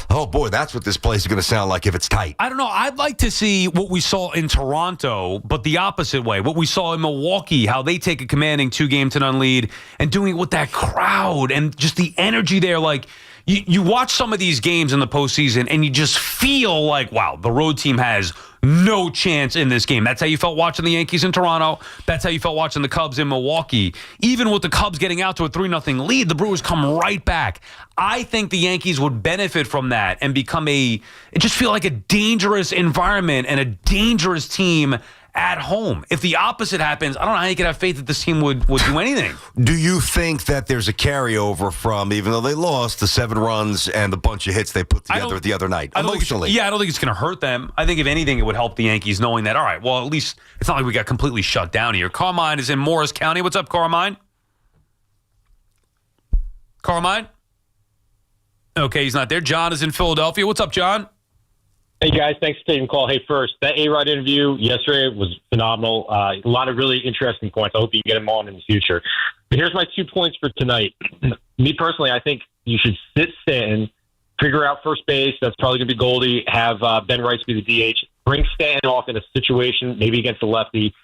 Oh boy, that's what this place is going to sound like if it's tight. I don't know. I'd like to see what we saw in Toronto, but the opposite way. What we saw in Milwaukee, how they take a commanding 2-0 lead and doing it with that crowd and just the energy there, You watch some of these games in the postseason, and you just feel like, wow, the road team has no chance in this game. That's how you felt watching the Yankees in Toronto. That's how you felt watching the Cubs in Milwaukee. Even with the Cubs getting out to a 3-0 lead, the Brewers come right back. I think the Yankees would benefit from that and become it just feel like a dangerous environment and a dangerous team at home. If the opposite happens, I don't know how you can have faith that this team would do anything. Do you think that there's a carryover from, even though they lost, the 7 runs and the bunch of hits they put together the other night, emotionally? I don't think it's going to hurt them. I think if anything, it would help the Yankees knowing that, all right, well, at least it's not like we got completely shut down here. Carmine is in Morris County. What's up, Carmine? Carmine? Okay, he's not there. John is in Philadelphia. What's up, John? Hey, guys. Thanks for taking the call. Hey, first, that A-Rod interview yesterday was phenomenal. A lot of really interesting points. I hope you get them on in the future. But here's my 2 points for tonight. Me personally, I think you should sit Stanton, figure out first base. That's probably going to be Goldie. Have Ben Rice be the DH. Bring Stanton off in a situation, maybe against the lefty.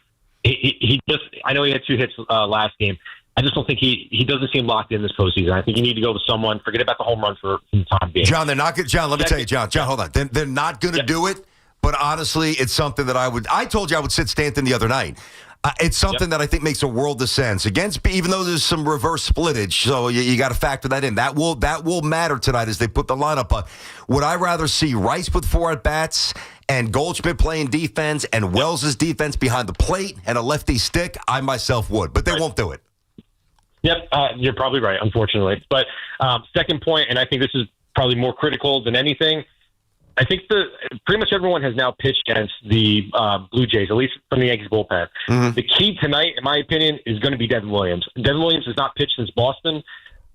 I know he had 2 hits last game. I just don't think he doesn't seem locked in this postseason. I think you need to go with someone. Forget about the home run for some time being. John, they're not good. John, let me tell you, John, hold on. They're not going to do it. But honestly, it's something that I told you I would sit Stanton the other night. It's something that I think makes a world of sense. Even though there's some reverse splittage, so you got to factor that in. That will matter tonight as they put the lineup up. Would I rather see Rice with 4 at-bats and Goldschmidt playing defense and Wells' defense behind the plate and a lefty stick? I myself would, but they won't do it. Yep, you're probably right, unfortunately. But second point, and I think this is probably more critical than anything, I think pretty much everyone has now pitched against the Blue Jays, at least from the Yankees bullpen. Mm-hmm. The key tonight, in my opinion, is going to be Devin Williams. Devin Williams has not pitched since Boston.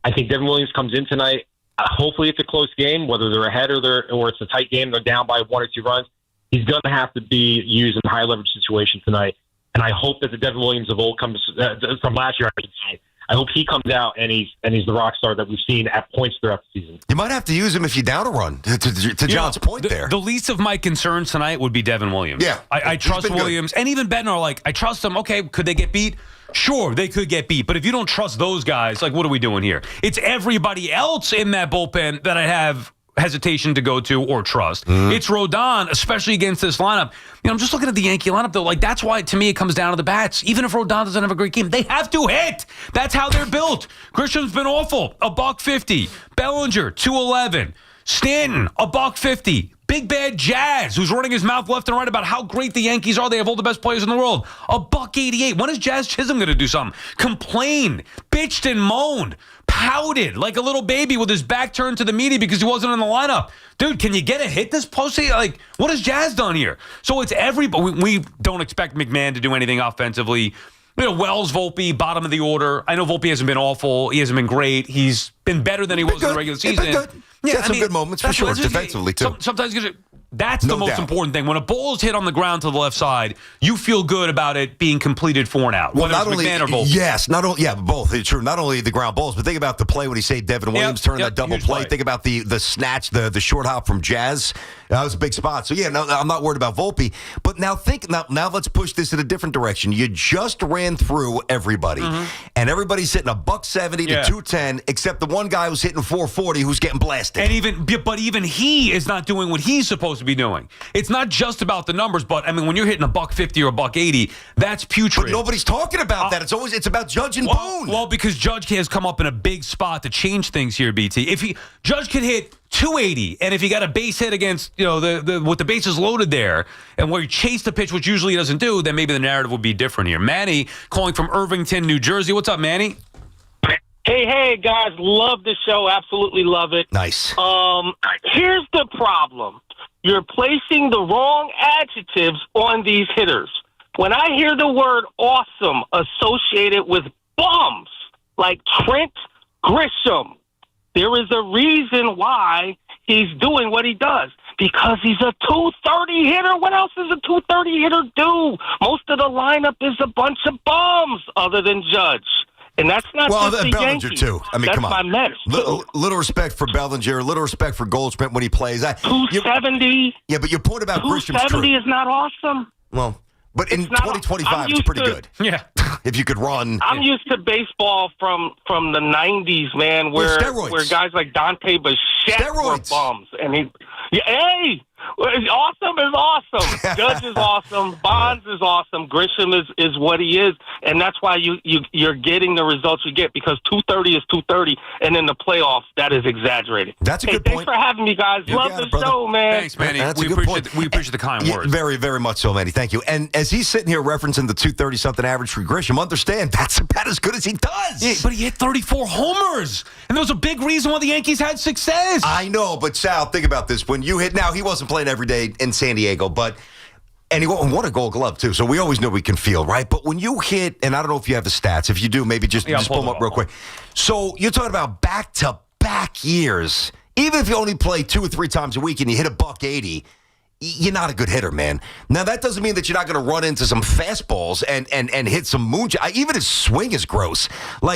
I think Devin Williams comes in tonight. Hopefully it's a close game, whether they're ahead or it's a tight game, they're down by 1 or 2 runs. He's going to have to be used in a high-leverage situation tonight. And I hope that the Devin Williams of old comes from last year, I should say, I hope he comes out and he's the rock star that we've seen at points throughout the season. You might have to use him if you're down a run. To John's point there. The least of my concerns tonight would be Devin Williams. Yeah. I trust Williams. Good. And even Bednar, I trust him. Okay, could they get beat? Sure, they could get beat. But if you don't trust those guys, what are we doing here? It's everybody else in that bullpen that I have hesitation to go to or trust. It's Rodon, especially against this lineup. I'm just looking at the Yankee lineup, though. That's why, to me, it comes down to the bats. Even if Rodon doesn't have a great game, they have to hit. That's how they're built. Grisham's been awful. $150. Bellinger, 211. Stanton, $150. Big bad Jazz, who's running his mouth left and right about how great the Yankees are. They have all the best players in the world. $188. When is Jazz Chisholm going to do something? Complain, bitched and moaned, pouted like a little baby with his back turned to the media because he wasn't in the lineup. Dude, can you get a hit this postseason? What has Jazz done here? So it's everybody. We don't expect McMahon to do anything offensively. Wells, Volpe, bottom of the order. I know Volpe hasn't been awful. He hasn't been great. He's been better than he was in the regular season. He's been good. Yeah, some good moments for sure, defensively, too. Sometimes that's the most important thing. When a ball is hit on the ground to the left side, you feel good about it being completed for and out. Well, not only McMahon or Volpe. Yes, both. It's true. Not only the ground balls, but think about the play when he saved Devin Williams, turning that double play. Think about the snatch, the short hop from Jazz. That was a big spot. So, no, I'm not worried about Volpe. But now let's push this in a different direction. You just ran through everybody. And everybody's hitting $170 to $210, except the one guy who's hitting $440 who's getting blasted. And even he is not doing what he's supposed to be doing. It's not just about the numbers, but when you're hitting $150 or $180, that's putrid. But nobody's talking about that. It's about Judge and Boone. Well, because Judge has come up in a big spot to change things here, BT. If Judge could hit $280, and if he got a base hit against with the bases loaded there, and where he chased the pitch, which usually he doesn't do, then maybe the narrative would be different here. Manny calling from Irvington, New Jersey. What's up, Manny? Hey, guys. Love the show. Absolutely love it. Nice. Here's the problem. You're placing the wrong adjectives on these hitters. When I hear the word awesome associated with bums like Trent Grisham, there is a reason why he's doing what he does. Because he's a 230 hitter. What else does a 230 hitter do? Most of the lineup is a bunch of bums other than Judge. And that's not just the Bellinger, Yankees. too. That's come on. my Mets, too. Little respect for Bellinger, little respect for Goldschmidt when he plays. 270. Yeah, but your point about Grisham's true. 270 is not awesome. Well, but in 2025, it's pretty good. Yeah. If you could run. I'm used to baseball from the 90s, man, where guys like Dante Bichette were bums. And awesome is awesome. Judge is awesome. Bonds is awesome. Grisham is what he is. And that's why you're getting the results you get, because 230 is 230. And in the playoffs, that is exaggerated. That's a good point. Thanks for having me, guys. Love the show, man. Thanks, Manny. That's we a good point. We appreciate the kind words. Very, very much so, Manny. Thank you. And as he's sitting here referencing the 230-something average for Grisham, understand that's about as good as he does. Yeah, but he hit 34 homers. And there was a big reason why the Yankees had success. I know, but Sal, think about this. When you hit, now he wasn't playing every day in San Diego, and he won a Gold Glove too, so we always know we can feel, right? But when you hit, and I don't know if you have the stats, if you do, maybe just pull them up real quick. So you're talking about back-to-back years. Even if you only play 2 or 3 times a week and you hit $180, you're not a good hitter, man. Now, that doesn't mean that you're not going to run into some fastballs and hit some moonshot. Even his swing is gross.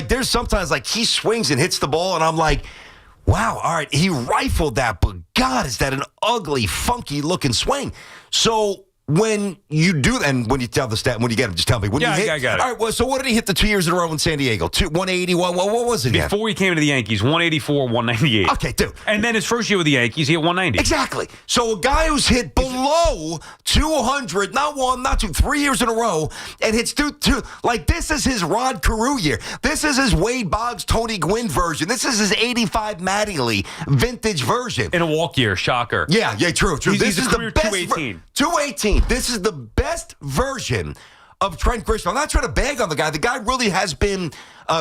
There's sometimes, he swings and hits the ball, and I'm like, wow, all right, he rifled that, but God, is that an ugly, funky-looking swing. So when you do, and when you tell the stat, when you get him, just tell me. When you hit, I got it. All right, well, so what did he hit the 2 years in a row in San Diego? 180, what was it again? Before he came to the Yankees, 184, 198. Okay, dude. And then his first year with the Yankees, he hit 190. Exactly. So a guy who's hit below 200, not 1, not 2, 3 years in a row, and hits 2, this is his Rod Carew year. This is his Wade Boggs, Tony Gwynn version. This is his 85 Mattingly vintage version. In a walk year, shocker. Yeah, true. He's a career 218. 218. This is the best version of Trent Grisham. I'm not trying to bag on the guy. The guy really has been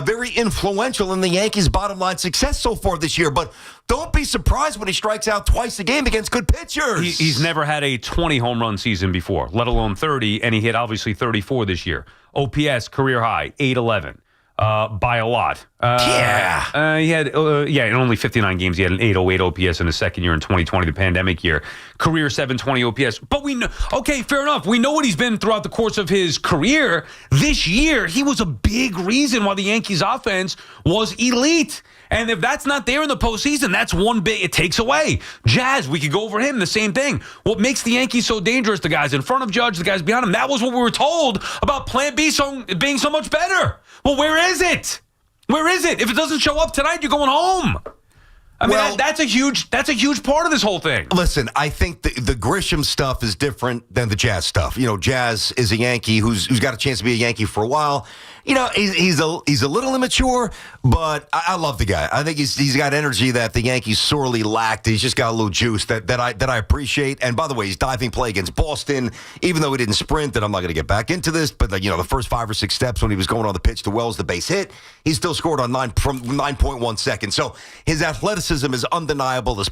very influential in the Yankees' bottom line success so far this year. But don't be surprised when he strikes out twice a game against good pitchers. He's never had a 20 home run season before, let alone 30, and he hit obviously 34 this year. OPS career high, 811. By a lot. He had, in only 59 games, he had an 808 OPS in his second year in 2020, the pandemic year. Career 720 OPS. But we know, okay, fair enough. We know what he's been throughout the course of his career. This year, he was a big reason why the Yankees offense was elite. And if that's not there in the postseason, that's one big, it takes away. Jazz, we could go over him, the same thing. What makes the Yankees so dangerous, the guys in front of Judge, the guys behind him, that was what we were told about Plan B being so much better. Well, where is it? Where is it? If it doesn't show up tonight, you're going home. I mean, that's a huge part of this whole thing. Listen, I think the Grisham stuff is different than the Jazz stuff. You know, Jazz is a Yankee who's got a chance to be a Yankee for a while. You know, he's a little immature, but I love the guy. I think he's got energy that the Yankees sorely lacked. He's just got a little juice that I appreciate. And by the way, his diving play against Boston, even though he didn't sprint, and I'm not going to get back into this, but the first 5 or 6 steps when he was going on the pitch to Wells, the base hit, he still scored on 9.1 seconds. So his athleticism is undeniable. His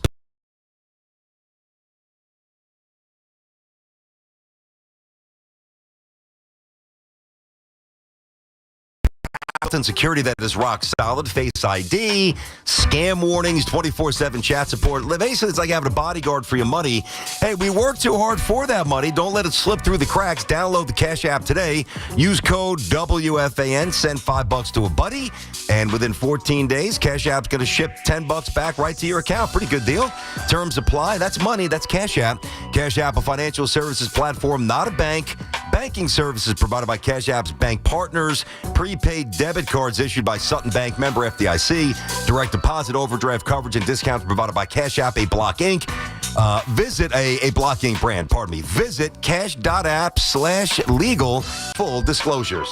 and security that is rock solid. Face ID, scam warnings, 24/7 chat support. Basically, it's like having a bodyguard for your money. Hey, we work too hard for that money. Don't let it slip through the cracks. Download the Cash App today. Use code WFAN. Send $5 to a buddy, and within 14 days, Cash App's going to ship $10 back right to your account. Pretty good deal. Terms apply. That's money. That's Cash App. Cash App, a financial services platform, not a bank. Banking services provided by Cash App's bank partners. Prepaid debit cards issued by Sutton Bank, member FDIC. Direct deposit, overdraft coverage, and discounts provided by Cash App, a Block Inc. Visit a Block Inc. brand, pardon me. Visit cash.app/legal. Full disclosures.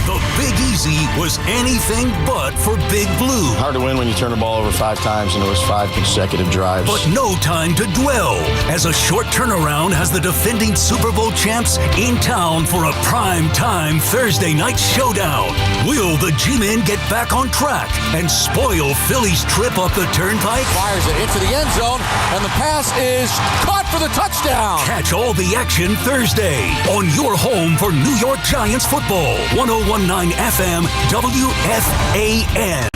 The Big Easy was anything but for Big Blue. Hard to win when you turn the ball over 5 times and it was 5 consecutive drives. But no time to dwell, as a short turnaround has the defending Super Bowl champs in town for a prime-time Thursday night showdown. Will the G-Men get back on track and spoil Philly's trip up the turnpike? Fires it into the end zone, and the pass is caught for the touchdown. Catch all the action Thursday on your home for New York Giants football. 101.9 FM WFAN.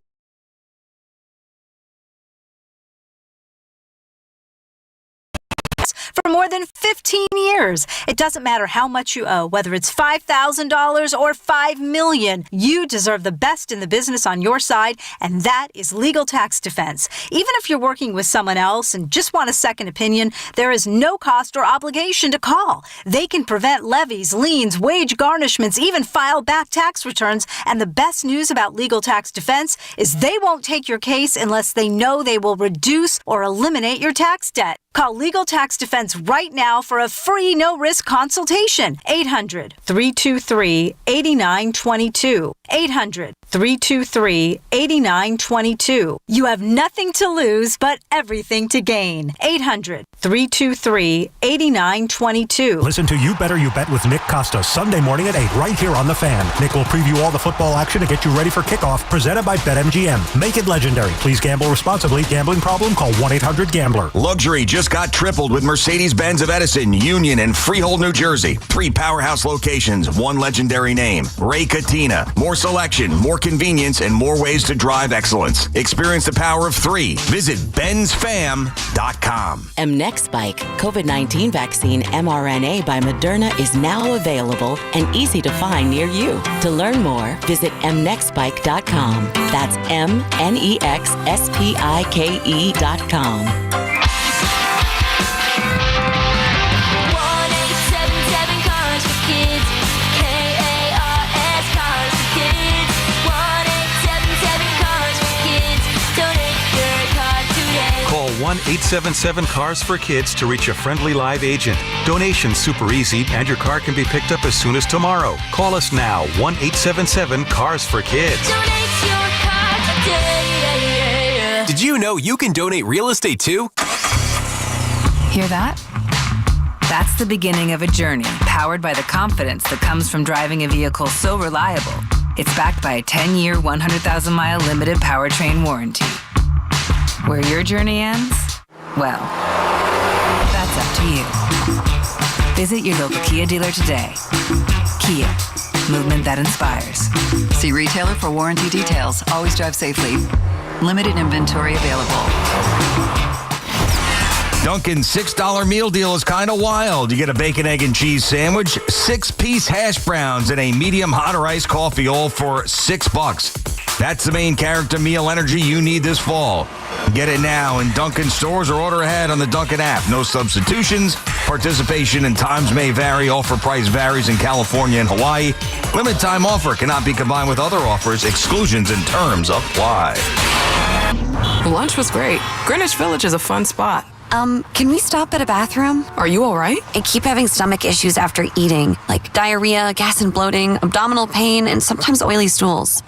For more than 15 years. It doesn't matter how much you owe, whether it's $5,000 or $5 million. You deserve the best in the business on your side, and that is Legal Tax Defense. Even if you're working with someone else and just want a second opinion, there is no cost or obligation to call. They can prevent levies, liens, wage garnishments, even file back tax returns. And the best news about Legal Tax Defense is they won't take your case unless they know they will reduce or eliminate your tax debt. Call Legal Tax Defense right now for a free no-risk consultation. 800-323-8922. 800-323-8922. You have nothing to lose but everything to gain. 800-323-8922. Listen to You Better You Bet with Nick Costa Sunday morning at 8 right here on The Fan. Nick will preview all the football action and get you ready for kickoff. Presented by BetMGM. Make it legendary. Please gamble responsibly. Gambling problem? Call 1-800-GAMBLER. Luxury just got tripled with Mercedes-Benz of Edison, Union, and Freehold, New Jersey. 3 powerhouse locations, 1 legendary name. Ray Katina. More selection, more convenience, and more ways to drive excellence. Experience the power of 3. Visit benzfam.com. Mnexspike COVID-19 vaccine mRNA by Moderna is now available and easy to find near you. To learn more, visit mnexspike.com. That's mnexspike.com. Call 1-877-CARS-FOR-KIDS to reach a friendly live agent. Donation's super easy, and your car can be picked up as soon as tomorrow. Call us now, 1-877-CARS-FOR-KIDS. Did you know you can donate real estate too? Hear that? That's the beginning of a journey powered by the confidence that comes from driving a vehicle so reliable. It's backed by a 10-year, 100,000-mile limited powertrain warranty. Where your journey ends? Well, that's up to you. Visit your local Kia dealer today. Kia, movement that inspires. See retailer for warranty details. Always drive safely. Limited inventory available. Dunkin's $6 meal deal is kind of wild. You get a bacon, egg, and cheese sandwich, 6-piece hash browns, and a medium hot or iced coffee, all for $6. That's the main character meal energy you need this fall. Get it now in Dunkin' stores or order ahead on the Dunkin' app. No substitutions. Participation and times may vary. Offer price varies in California and Hawaii. Limited time offer cannot be combined with other offers. Exclusions and terms apply. Lunch was great. Greenwich Village is a fun spot. Can we stop at a bathroom? Are you all right? I keep having stomach issues after eating, like diarrhea, gas and bloating, abdominal pain, and sometimes oily stools.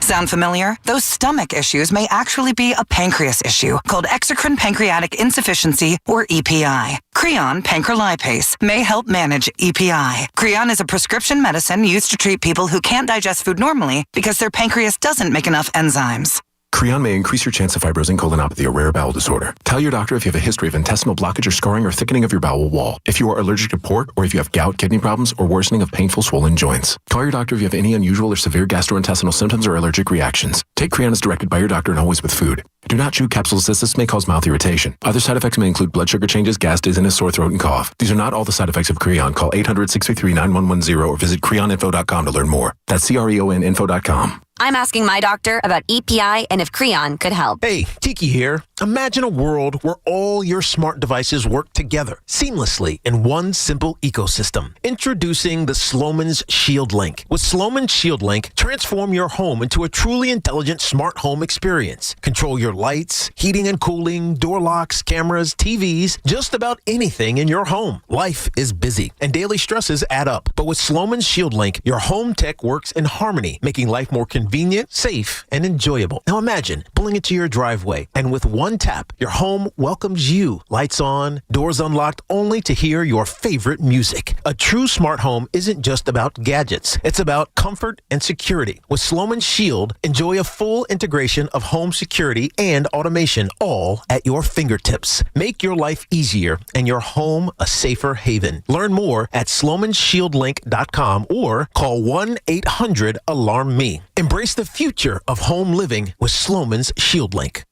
Sound familiar? Those stomach issues may actually be a pancreas issue called exocrine pancreatic insufficiency, or EPI. Creon pancrelipase may help manage EPI. Creon is a prescription medicine used to treat people who can't digest food normally because their pancreas doesn't make enough enzymes. Creon may increase your chance of fibrosing colonopathy, a rare bowel disorder. Tell your doctor if you have a history of intestinal blockage or scarring or thickening of your bowel wall, if you are allergic to pork, or if you have gout, kidney problems, or worsening of painful swollen joints. Call your doctor if you have any unusual or severe gastrointestinal symptoms or allergic reactions. Take Creon as directed by your doctor and always with food. Do not chew capsules as this may cause mouth irritation. Other side effects may include blood sugar changes, gas, dizziness, sore throat, and cough. These are not all the side effects of Creon. Call 800-633-9110 or visit creoninfo.com to learn more. That's creoninfo.com. I'm asking my doctor about EPI and if Creon could help. Hey, Tiki here. Imagine a world where all your smart devices work together seamlessly in one simple ecosystem. Introducing the Sloman's Shield Link. With Sloman's Shield Link, transform your home into a truly intelligent smart home experience. Control your lights, heating and cooling, door locks, cameras, TVs, just about anything in your home. Life is busy and daily stresses add up. But with Sloman's Shield Link, your home tech works in harmony, making life more convenient, safe, and enjoyable. Now imagine pulling into your driveway, and with one tap, your home welcomes you. Lights on, doors unlocked, only to hear your favorite music. A true smart home isn't just about gadgets. It's about comfort and security. With Sloman's Shield, enjoy a full integration of home security and automation, all at your fingertips. Make your life easier and your home a safer haven. Learn more at slomanshieldlink.com or call 1-800-ALARM-ME. Embrace the future of home living with Sloman's Shield Link.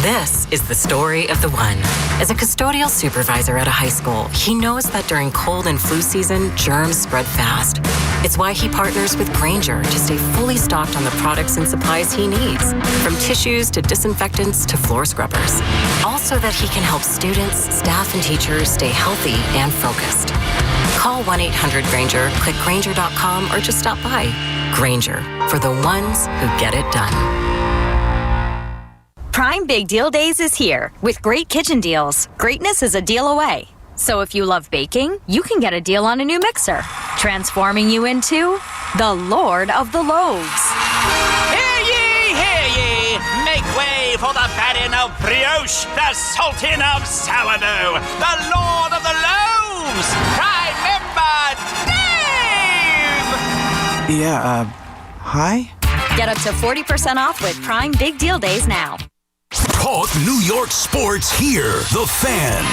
This is the story of the one. As a custodial supervisor at a high school, he knows that during cold and flu season, germs spread fast. It's why he partners with Grainger to stay fully stocked on the products and supplies he needs, from tissues to disinfectants to floor scrubbers. All so that he can help students, staff, and teachers stay healthy and focused. Call 1-800-GRAINGER, click Grainger.com, or just stop by. Grainger, for the ones who get it done. Prime Big Deal Days is here with great kitchen deals. Greatness is a deal away. So if you love baking, you can get a deal on a new mixer, transforming you into the Lord of the Loaves. Hear ye! Make way for the baron of brioche, the sultan of sourdough, the Lord of the Loaves, Prime Member Dave! Yeah, hi? Get up to 40% off with Prime Big Deal Days now. Talk New York sports here. The Fan.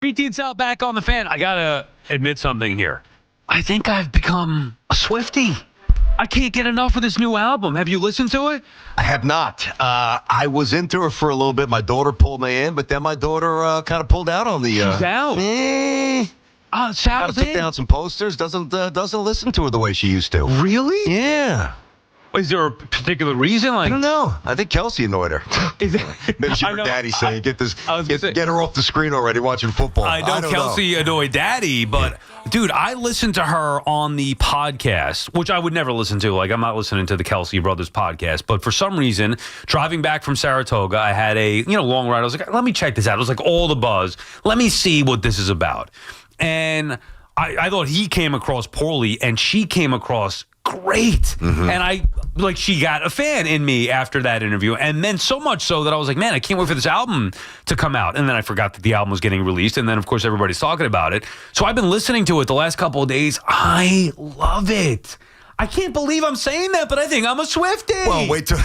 Preteens out back on the Fan. I gotta admit something here. I think I've become a Swiftie. I can't get enough of this new album. Have you listened to it? I have not. I was into her for a little bit. My daughter pulled me in, but then my daughter kind of pulled out on the. She's out. Kind of took down some posters. Doesn't listen to her the way she used to. Really? Yeah. Is there a particular reason? I don't know. I think Kelsey annoyed her. Maybe she heard Daddy saying, "Get her off the screen already, watching football." I know Kelsey annoyed Daddy, but dude, I listened to her on the podcast, which I would never listen to. Like, I'm not listening to the Kelsey Brothers podcast, but for some reason, driving back from Saratoga, I had a long ride. I was like, let me check this out. It was like all the buzz. Let me see what this is about. And I thought he came across poorly, and she came across great. Mm-hmm. And she got a fan in me after that interview. And then so much so that I was like, man, I can't wait for this album to come out. And then I forgot that the album was getting released. And then, of course, everybody's talking about it. So I've been listening to it the last couple of days. I love it. I can't believe I'm saying that, but I think I'm a Swiftie. Well, wait till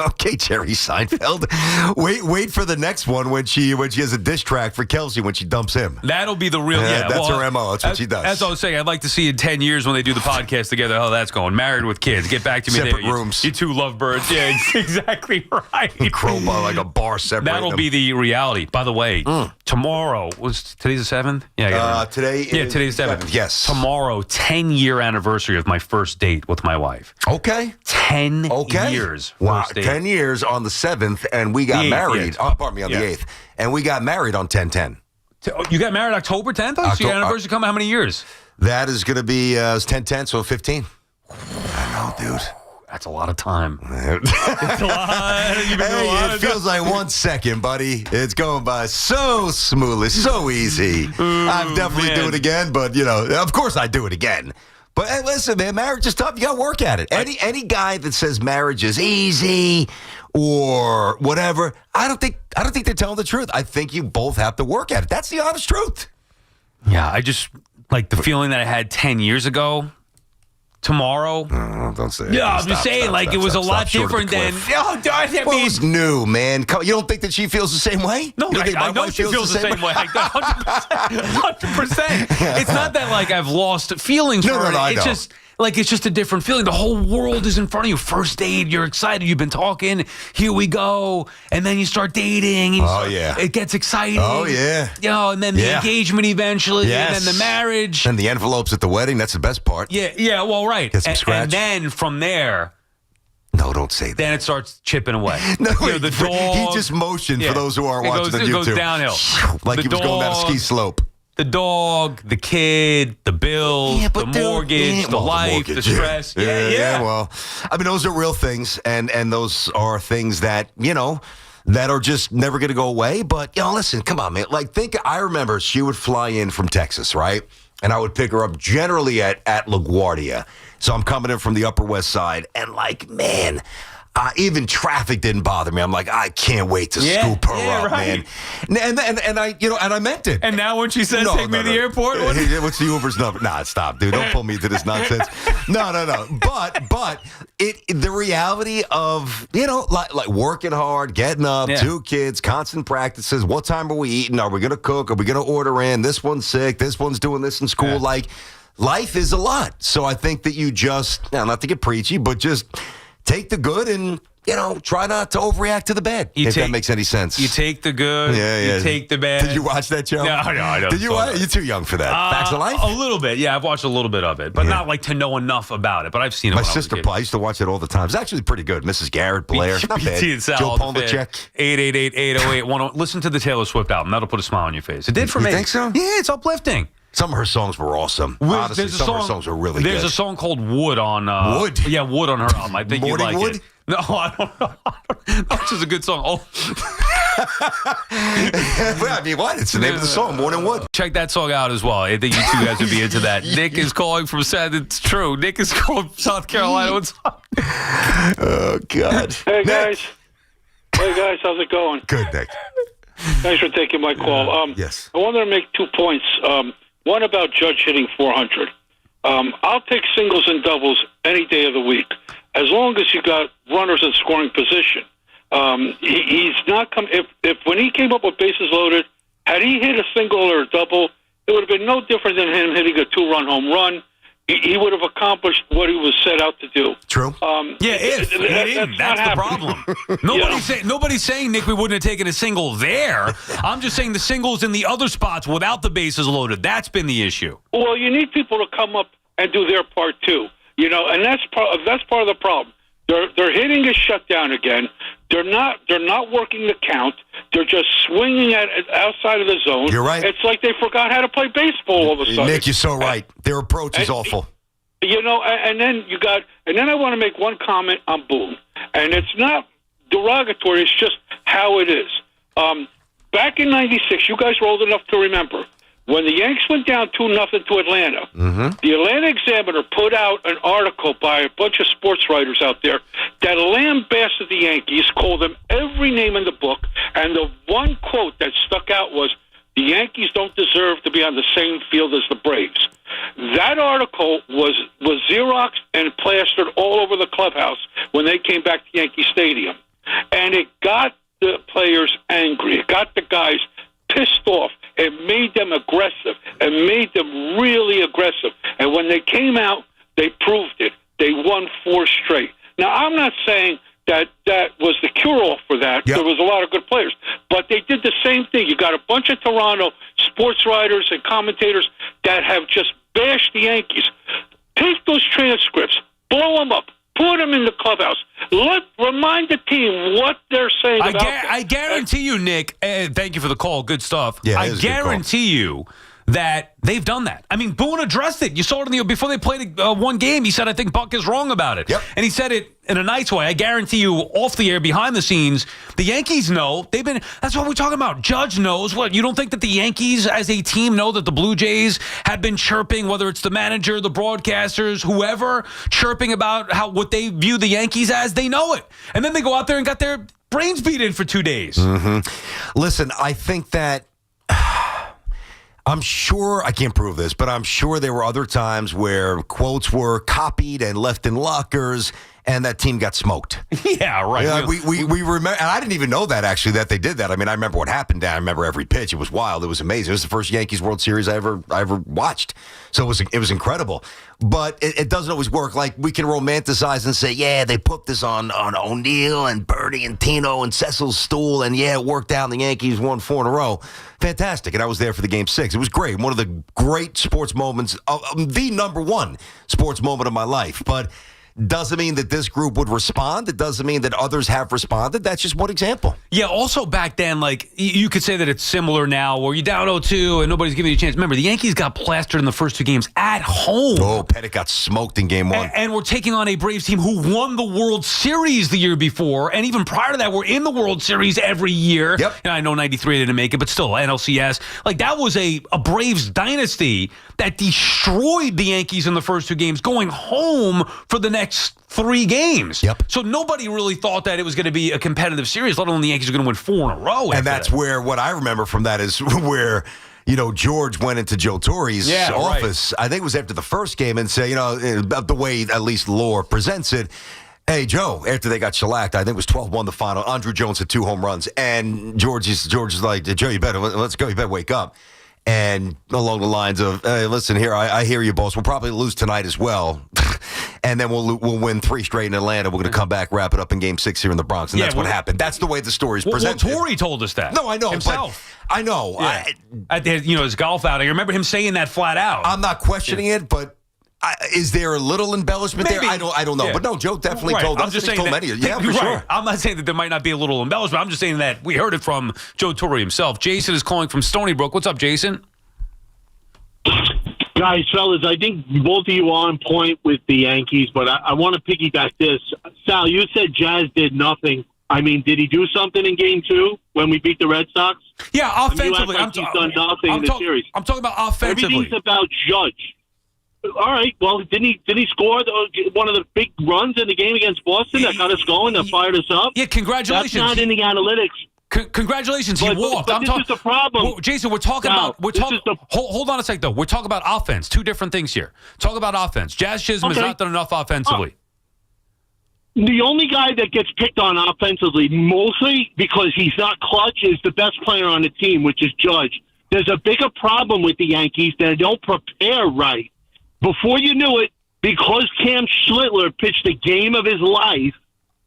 okay, Jerry Seinfeld. Wait for the next one when she has a diss track for Kelsey when she dumps him. That'll be the real. That's her MO. That's what she does. As I was saying, I'd like to see in 10 years when they do the podcast together how that's going. Married with kids. Get back to me Separate there. rooms. You two lovebirds. Yeah, exactly right. Crowbar like a bar separating That'll them. be the reality. By the way, tomorrow today's the 7th? Yeah, today's the 7th. Yes. Tomorrow, 10-year anniversary of my first date with my wife. Okay. 10 years. Wow. First date. 10 years on the 7th, and we got married. Yeah. Pardon me, on the 8th. And we got married on 10/10. You got married October 10th? So your anniversary coming how many years? That is going to be 10/10, so 15. I know, dude. That's a lot of time. It's a lot. It feels like 1 second, buddy. It's going by so smoothly, so easy. I'd definitely do it again, but, of course I'd do it again. But hey, listen, man, marriage is tough. You got to work at it. Any guy that says marriage is easy or whatever, I don't think they're telling the truth. I think you both have to work at it. That's the honest truth. Yeah, I just like the feeling that I had 10 years ago. Tomorrow. Don't say it. Yeah, I'm just saying, it was a lot different than. It was new, man. You don't think that she feels the same way? No, I know she feels the same way. 100%. It's not that I've lost feelings for her. It's just it's just a different feeling. The whole world is in front of you. First date, you're excited. You've been talking. Here we go, and then you start dating. It gets exciting. Oh yeah. And then the engagement eventually, yes. and then the marriage, and the envelopes at the wedding. That's the best part. Yeah. Well, right. Get some scratch. And then from there. No, don't say that. Then it starts chipping away. No, the dog. He just motioned for those who aren't watching on YouTube. It goes downhill. Like he was going down a ski slope. The dog, the kid, the bills, the mortgage, the life, the stress. Yeah. Well, I mean, those are real things, and those are things that, that are just never going to go away. But, listen, come on, man. I remember she would fly in from Texas, right? And I would pick her up generally at LaGuardia. So I'm coming in from the Upper West Side, and man, even traffic didn't bother me. I'm like, I can't wait to scoop her up, man. And I, and I meant it. And now when she says, take me to the airport, what's the Uber's number? Nah, stop, dude. Don't pull me into this nonsense. No. But the reality of, like working hard, getting up, 2 kids, constant practices. What time are we eating? Are we going to cook? Are we going to order in? This one's sick. This one's doing this in school. Life is a lot. So I think that you just, not to get preachy, but just take the good and, try not to overreact to the bad, if that makes any sense. You take the good, you take the bad. Did you watch that show? No, I don't. Did you watch? You're too young for that. Facts of Life? A little bit, yeah. I've watched a little bit of it, but not to know enough about it. But I've seen it. My sister, I used to watch it all the time. It's actually pretty good. Mrs. Garrett, Blair, not bad. Joe Polnicek. 888-808-10. Listen to the Taylor Swift album. That'll put a smile on your face. It did for me. You think so? Yeah, it's uplifting. Some of her songs were awesome. Honestly, some of her songs were really good. There's a song called Wood on... Wood? Yeah, Wood on her album. I think you'd like Wood? it. No, I don't know. This is a good song. Well, I mean, what? It's the name of the song, Morning Wood. Check that song out as well. I think you two guys would be into that. Nick is calling from It's true. Nick is calling from South Carolina. What's up? Oh, God. Hey, guys. How's it going? Good, Nick. Thanks for taking my call. Yes. I wanted to make 2 points. One about Judge hitting 400. I'll take singles and doubles any day of the week, as long as you got runners in scoring position. He's not come. If when he came up with bases loaded, had he hit a single or a double, it would have been no different than him hitting a 2-run home run. He would have accomplished what he was set out to do. True. That's the problem. Nobody's saying, Nick, we wouldn't have taken a single there. I'm just saying the singles in the other spots without the bases loaded. That's been the issue. Well, you need people to come up and do their part too. And that's part of the problem. Their hitting is shut down again. They're not working the count. They're just swinging at outside of the zone. You're right. It's like they forgot how to play baseball all of a sudden. Nick, you're so right. Their approach is awful. And then I want to make one comment on Boone, and it's not derogatory. It's just how it is. Back in '96, you guys were old enough to remember when the Yanks went down 2-0 to Atlanta. Mm-hmm. The Atlanta Examiner put out an article by a bunch of sports writers out there that lambasted the Yankees, called them every name in the book, and the one quote that stuck out was, "The Yankees don't deserve to be on the same field as the Braves." that article was Xeroxed and plastered all over the clubhouse when they came back to Yankee Stadium. And it got the players angry. It got the guys pissed off. It made them aggressive. It made them really aggressive. And when they came out, they proved it. They won 4 straight. Now, I'm not saying that was the cure-all for that. Yep. There was a lot of good players. But they did the same thing. You got a bunch of Toronto sports writers and commentators that have just bashed the Yankees. Take those transcripts, blow them up, put them in the clubhouse. Remind the team what they're saying about them. I guarantee you, Nick, thank you for the call. Good stuff. Yeah, I guarantee you that they've done that. I mean, Boone addressed it. You saw it before they played one game. He said, I think Buck is wrong about it. Yep. And he said it in a nice way. I guarantee you, off the air, behind the scenes, the Yankees know. That's what we're talking about. Judge knows. What, you don't think that the Yankees as a team know that the Blue Jays have been chirping, whether it's the manager, the broadcasters, whoever, chirping about what they view the Yankees as? They know it. And then they go out there and got their brains beat in for 2 days. Mm-hmm. Listen, I think that I'm sure, I can't prove this, but I'm sure there were other times where quotes were copied and left in lockers, and that team got smoked. Yeah, right. Yeah, we remember, and I didn't even know that, actually, that they did that. I mean, I remember what happened. I remember every pitch. It was wild. It was amazing. It was the first Yankees World Series I ever watched. So it was incredible. But it doesn't always work. Like, we can romanticize and say, yeah, they put this on O'Neill and Bernie and Tino and Cecil's stool, and yeah, it worked out, and the Yankees won 4 in a row. Fantastic. And I was there for the Game 6. It was great. One of the great sports moments, the number one sports moment of my life. But doesn't mean that this group would respond. It doesn't mean that others have responded. That's just one example. Yeah, also back then, like, you could say that it's similar now where you're down 0-2 and nobody's giving you a chance. Remember, the Yankees got plastered in the first 2 games at home. Oh, Pettit got smoked in Game 1. And we're taking on a Braves team who won the World Series the year before. And even prior to that, we're in the World Series every year. Yep. And I know 93 didn't make it, but still, NLCS. Like, that was a Braves dynasty that destroyed the Yankees in the first 2 games, going home for the next 3 games. Yep. So nobody really thought that it was going to be a competitive series, let alone the Yankees are going to win 4 in a row. And that's where what I remember from that is where, George went into Joe Torre's office. Right. I think it was after the first game and said, the way at least lore presents it, hey, Joe, after they got shellacked, I think it was 12-1 the final. Andrew Jones had 2 home runs. And George is like, Joe, let's go. You better wake up. And along the lines of, hey, listen here, I hear you, boss. We'll probably lose tonight as well. And then we'll win 3 straight in Atlanta. We're going to come back, wrap it up in Game 6 here in the Bronx. And that's what happened. That's the way the story's presented. Well, Torre told us that. No, I know. Himself. I know. Yeah. His golf outing. I remember him saying that flat out. I'm not questioning it, but is there a little embellishment there? I don't know. Yeah. But no, Joe definitely told us. I'm just saying told that, many. Yeah, for sure. I'm not saying that there might not be a little embellishment. I'm just saying that we heard it from Joe Torre himself. Jason is calling from Stony Brook. What's up, Jason? Guys, fellas, I think both of you are on point with the Yankees, but I want to piggyback this. Sal, you said Jazz did nothing. I mean, did he do something in Game 2 when we beat the Red Sox? Yeah, offensively. He's done nothing in the series. I'm talking about offensively. Everything's about Judge. All right, well, didn't he score one of the big runs in the game against Boston that got us going, that fired us up? Yeah, congratulations. That's not in the analytics. Congratulations, he walked. But this is the problem. Jason, we're talking about. Hold on a sec, though. We're talking about offense. 2 different things here. Talk about offense. Jazz Chisholm has not done enough offensively. The only guy that gets picked on offensively, mostly because he's not clutch, is the best player on the team, which is Judge. There's a bigger problem with the Yankees. They don't prepare right. Before you knew it, because Cam Schlittler pitched the game of his life,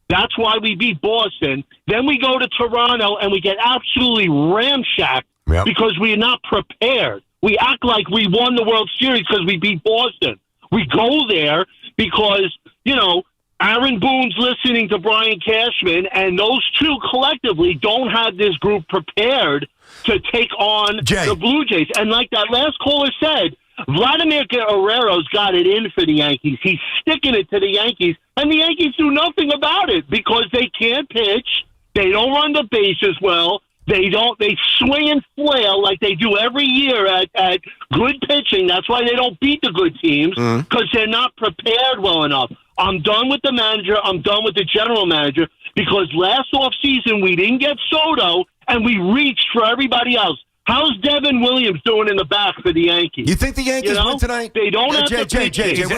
that's why we beat Boston. Then we go to Toronto and we get absolutely ramshacked because we are not prepared. We act like we won the World Series because we beat Boston. We go there because, Aaron Boone's listening to Brian Cashman, and those 2 collectively don't have this group prepared to take on the Blue Jays. And like that last caller said, Vladimir Guerrero's got it in for the Yankees. He's sticking it to the Yankees, and the Yankees do nothing about it because they can't pitch. They don't run the bases well. They swing and flail like they do every year at good pitching. That's why they don't beat the good teams, because they're not prepared well enough. I'm done with the manager. I'm done with the general manager, because last offseason we didn't get Soto, and we reached for everybody else. How's Devin Williams doing in the back for the Yankees? You think the Yankees win tonight? They don't have Jay,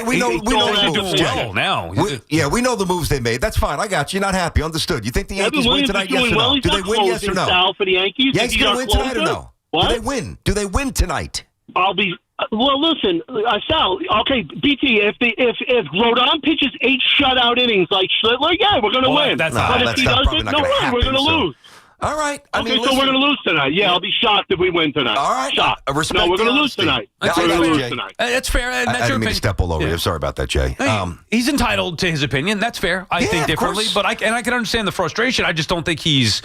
we know the moves. Well, now. We know the moves they made. That's fine. I got you. You're not happy. Understood. You think the Yankees win tonight? Yes or no? Do they win? Yes or no? For the Yankees, Yankees gonna win tonight or no? What? Do they win? Do they win tonight? I'll be. Well, listen, Sal. Okay, BT. If Rodon pitches 8 shutout innings, yeah, we're going to win. But if he doesn't, no way, we're going to lose. All right. So we're going to lose tonight. Yeah, I'll be shocked if we win tonight. All right. Shocked. No, we're going to lose tonight. That's fair. And that's I your didn't mean to opinion. step all over you. Sorry about that, Jay. He's entitled to his opinion. That's fair. I think differently, but I can understand the frustration. I just don't think he's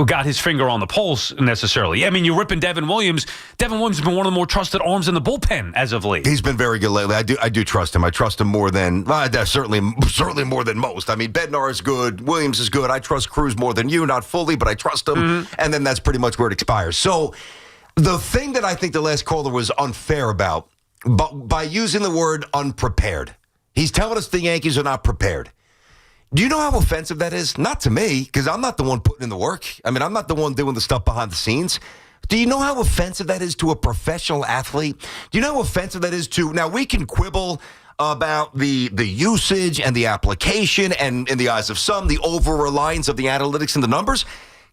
got his finger on the pulse necessarily. I mean, you're ripping Devin Williams. Devin Williams has been one of the more trusted arms in the bullpen as of late. He's been very good lately. I do trust him. I trust him more than certainly more than most. I mean, Bednar is good. Williams is good. I trust Cruz more than you, not fully, but I trust him. Mm-hmm. And then that's pretty much where it expires. So the thing that I think the last caller was unfair about, but by using the word unprepared, he's telling us the Yankees are not prepared. Do you know how offensive that is? Not to me, because I'm not the one putting in the work. I mean, I'm not the one doing the stuff behind the scenes. Do you know how offensive that is to a professional athlete? Do you know how offensive that is to... Now, we can quibble about the usage and the application and, in the eyes of some, the over-reliance of the analytics and the numbers.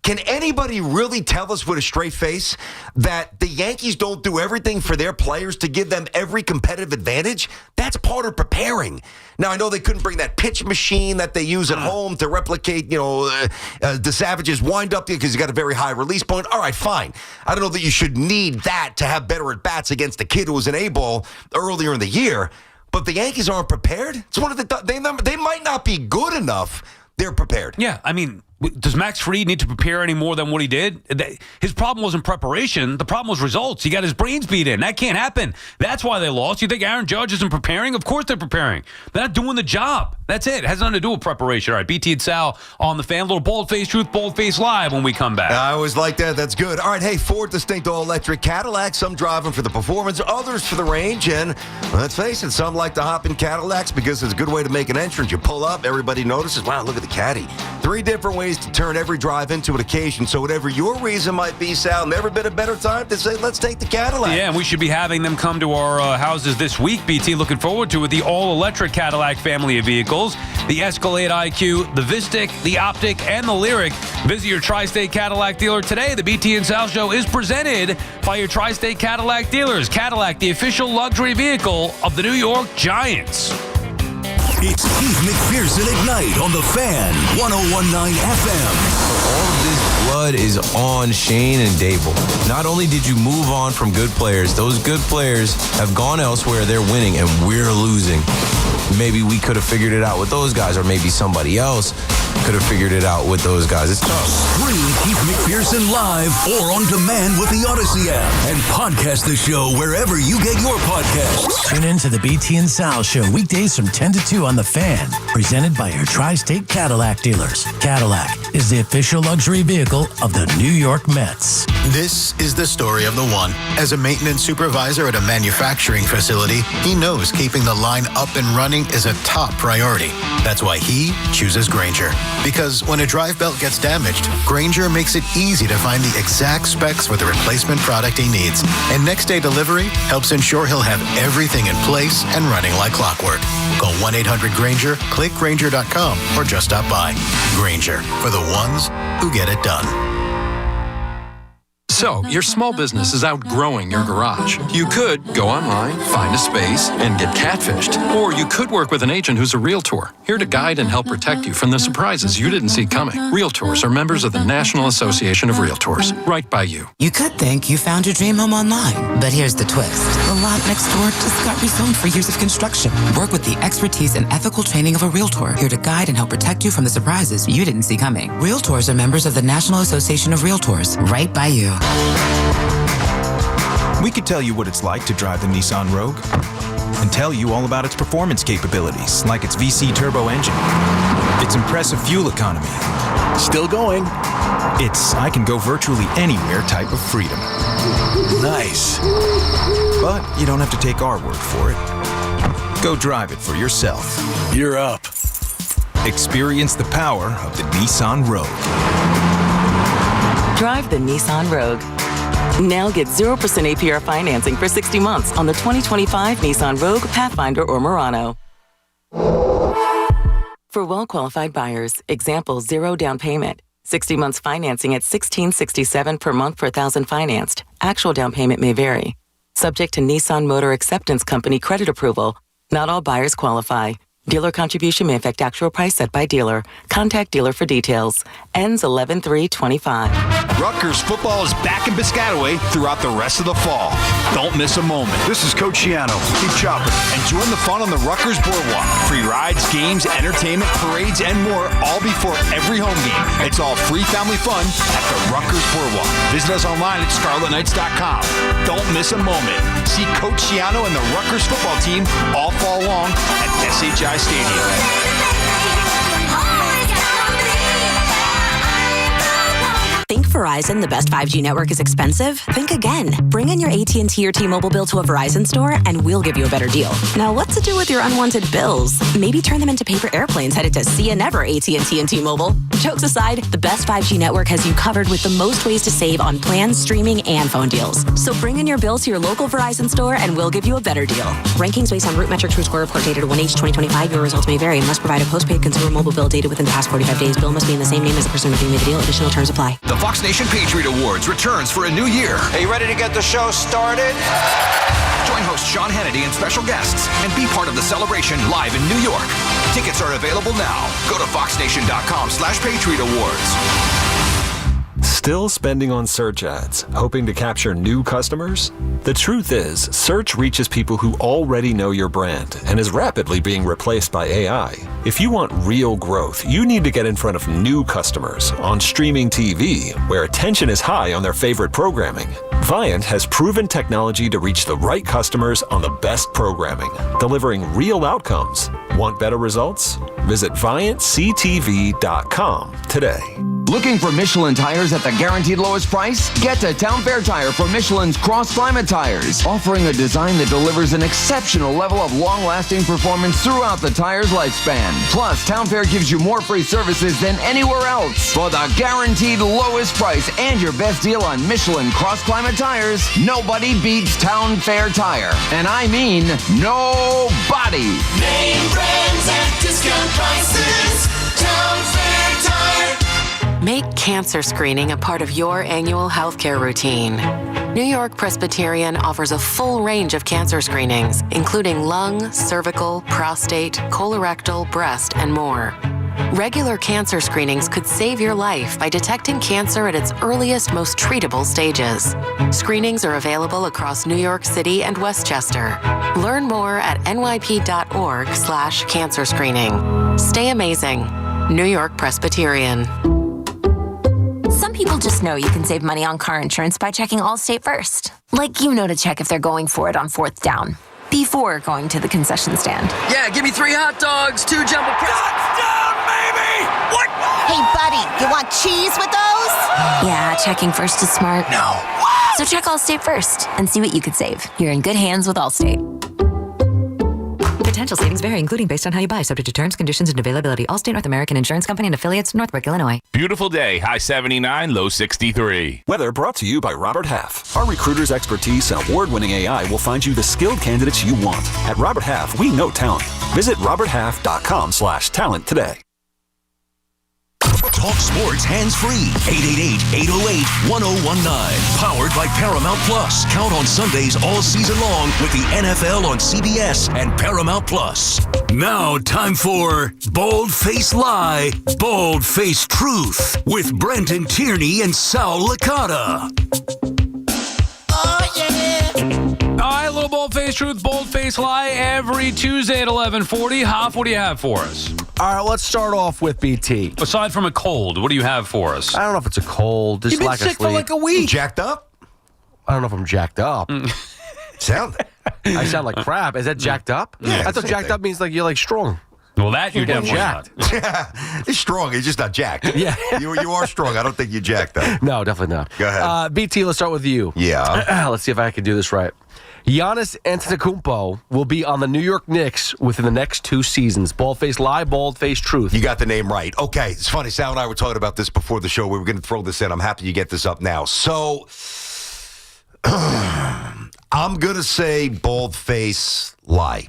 Can anybody really tell us with a straight face that the Yankees don't do everything for their players to give them every competitive advantage? That's part of preparing. Now, I know they couldn't bring that pitch machine that they use at home to replicate, the Savage's wind-up because you got a very high release point. All right, fine. I don't know that you should need that to have better at-bats against a kid who was an A-ball earlier in the year. But the Yankees aren't prepared. It's one of they might not be good enough. They're prepared. Yeah, I mean, does Max Fried need to prepare any more than what he did? His problem wasn't preparation. The problem was results. He got his brains beat in. That can't happen. That's why they lost. You think Aaron Judge isn't preparing? Of course they're preparing. They're not doing the job. That's it. It has nothing to do with preparation. All right, BT and Sal on the Fan. Little Bald-Face Truth, Bald-Face Live when we come back. I always like that. That's good. All right, hey, 4 distinct all-electric Cadillacs. Some drive them for the performance, others for the range. And let's face it, some like to hop in Cadillacs because it's a good way to make an entrance. You pull up, everybody notices, wow, look at the Caddy. 3 different ways to turn every drive into an occasion. So whatever your reason might be, Sal, never been a better time to say, let's take the Cadillac. Yeah, and we should be having them come to our houses this week, BT. Looking forward to it. The all-electric Cadillac family of vehicles. The Escalade IQ, the Vistic, the Optic, and the Lyric. Visit your Tri-State Cadillac dealer today. The BT and Sal Show is presented by your Tri-State Cadillac dealers. Cadillac, the official luxury vehicle of the New York Giants. It's Keith McPherson at night on the Fan, 101.9 FM. All of this blood is on Shane and Dable. Not only did you move on from good players, those good players have gone elsewhere, they're winning, and we're losing. Maybe we could have figured it out with those guys, or maybe somebody else could have figured it out with those guys. It's tough. Stream Keith McPherson live or on demand with the Odyssey app. And podcast the show wherever you get your podcasts. Tune in to the BT and Sal Show weekdays from 10 to 2 on the Fan. Presented by your Tri-State Cadillac dealers. Cadillac is the official luxury vehicle of the New York Mets. This is the story of the one. As a maintenance supervisor at a manufacturing facility, he knows keeping the line up and running is a top priority. That's why he chooses Grainger. Because when a drive belt gets damaged, Grainger makes it easy to find the exact specs for the replacement product he needs. And next day delivery helps ensure he'll have everything in place and running like clockwork. Call 1-800-GRAINGER, click Grainger.com, or just stop by. Grainger, for the ones who get it done. So, your small business is outgrowing your garage. You could go online, find a space, and get catfished. Or you could work with an agent who's a realtor, here to guide and help protect you from the surprises you didn't see coming. Realtors are members of the National Association of Realtors, right by you. You could think you found your dream home online, but here's the twist. The lot next door just got rezoned for years of construction. Work with the expertise and ethical training of a realtor, here to guide and help protect you from the surprises you didn't see coming. Realtors are members of the National Association of Realtors, right by you. We could tell you what it's like to drive the Nissan Rogue and tell you all about its performance capabilities, like its VC turbo engine, its impressive fuel economy. Still going. It's I can go virtually anywhere type of freedom. Nice. But you don't have to take our word for it. Go drive it for yourself. You're up. Experience the power of the Nissan Rogue. Drive the Nissan Rogue. Now get 0% APR financing for 60 months on the 2025 Nissan Rogue, Pathfinder, or Murano. For well-qualified buyers, example 0 down payment. 60 months financing at $1,667 per month per 1,000 financed. Actual down payment may vary. Subject to Nissan Motor Acceptance Company credit approval. Not all buyers qualify. Dealer contribution may affect actual price set by dealer. Contact dealer for details. Ends 11/3/25. Rutgers football is back in Piscataway throughout the rest of the fall. Don't miss a moment. This is Coach Shiano. Keep chopping and join the fun on the Rutgers Boardwalk. Free rides, games, entertainment, parades, and more, all before every home game. It's all free family fun at the Rutgers Boardwalk. Visit us online at scarletknights.com. Don't miss a moment. See Coach Shiano and the Rutgers football team all fall long at SHI Stadium. Think Verizon, the best 5G network, is expensive? Think again. Bring in your AT&T or T-Mobile bill to a Verizon store and we'll give you a better deal. Now, what to do with your unwanted bills? Maybe turn them into paper airplanes headed to See Ya Never AT&T and T-Mobile. Jokes aside, the best 5G network has you covered with the most ways to save on plans, streaming, and phone deals. So bring in your bill to your local Verizon store and we'll give you a better deal. Rankings based on Root Metric True Score report dated 1H 2025. Your results may vary. Must provide a postpaid consumer mobile bill dated within the past 45 days. Bill must be in the same name as the person receiving the deal. Additional terms apply. The Fox Nation Patriot Awards returns for a new year. Are you ready to get the show started? Join host Sean Hannity and special guests and be part of the celebration live in New York. Tickets are available now. Go to foxnation.com/Patriot Awards. Still spending on search ads, hoping to capture new customers? The truth is, search reaches people who already know your brand and is rapidly being replaced by AI. If you want real growth, you need to get in front of new customers on streaming TV, where attention is high on their favorite programming. Viant has proven technology to reach the right customers on the best programming, delivering real outcomes. Want better results? Visit ViantCTV.com today. Looking for Michelin tires at the guaranteed lowest price? Get to Town Fair Tire for Michelin's Cross Climate tires, offering a design that delivers an exceptional level of long-lasting performance throughout the tire's lifespan. Plus, Town Fair gives you more free services than anywhere else. For the guaranteed lowest price and your best deal on Michelin Cross Climate tires, nobody beats Town Fair Tire. And I mean nobody. Name brands at discount prices. Town Fair Tire. Make cancer screening a part of your annual healthcare routine. New York Presbyterian offers a full range of cancer screenings, including lung, cervical, prostate, colorectal, breast, and more. Regular cancer screenings could save your life by detecting cancer at its earliest, most treatable stages. Screenings are available across New York City and Westchester. Learn more at nyp.org/cancer screening. Stay amazing. New York Presbyterian. Some people just know you can save money on car insurance by checking Allstate first. Like you know to check if they're going for it on 4th down before going to the concession stand. Yeah, give me 3 hot dogs, 2 jumbo touchdown, baby! What? Hey, buddy, you want cheese with those? Yeah, checking first is smart. No. So check Allstate first and see what you could save. You're in good hands with Allstate. Potential savings vary, including based on how you buy, subject to terms, conditions, and availability. Allstate North American Insurance Company and affiliates, Northbrook, Illinois. Beautiful day, high 79, low 63. Weather brought to you by Robert Half. Our recruiters' expertise and award-winning AI will find you the skilled candidates you want. At Robert Half, we know talent. Visit roberthalf.com/talent today. Talk sports hands-free. 888-808-1019. Powered by Paramount Plus. Count on Sundays all season long with the NFL on CBS and Paramount Plus. Now, time for Bold Face Lie, Bold Face Truth with Brenton Tierney and Sal Licata. All right, a little bold-faced truth, bold-faced lie every Tuesday at 11:40. Hoff, what do you have for us? All right, let's start off with BT. Aside from a cold, what do you have for us? I don't know if it's a cold. Just You've been lack sick of sleep. for like a week. Jacked up? I don't know if I'm jacked up. I sound like crap. Is that jacked up? Yeah, I thought jacked up means like you're like strong. Well, that you're definitely jacked. Yeah, he's strong. He's just not jacked. Yeah. you are strong. I don't think you're jacked, though. No, definitely not. Go ahead. BT, let's start with you. Yeah. Let's see if I can do this right. Giannis Antetokounmpo will be on the New York Knicks within the next 2 seasons. Bald-faced lie, bald-faced truth. You got the name right. Okay, it's funny. Sal and I were talking about this before the show. We were going to throw this in. I'm happy you get this up now. So, I'm going to say bald-face lie.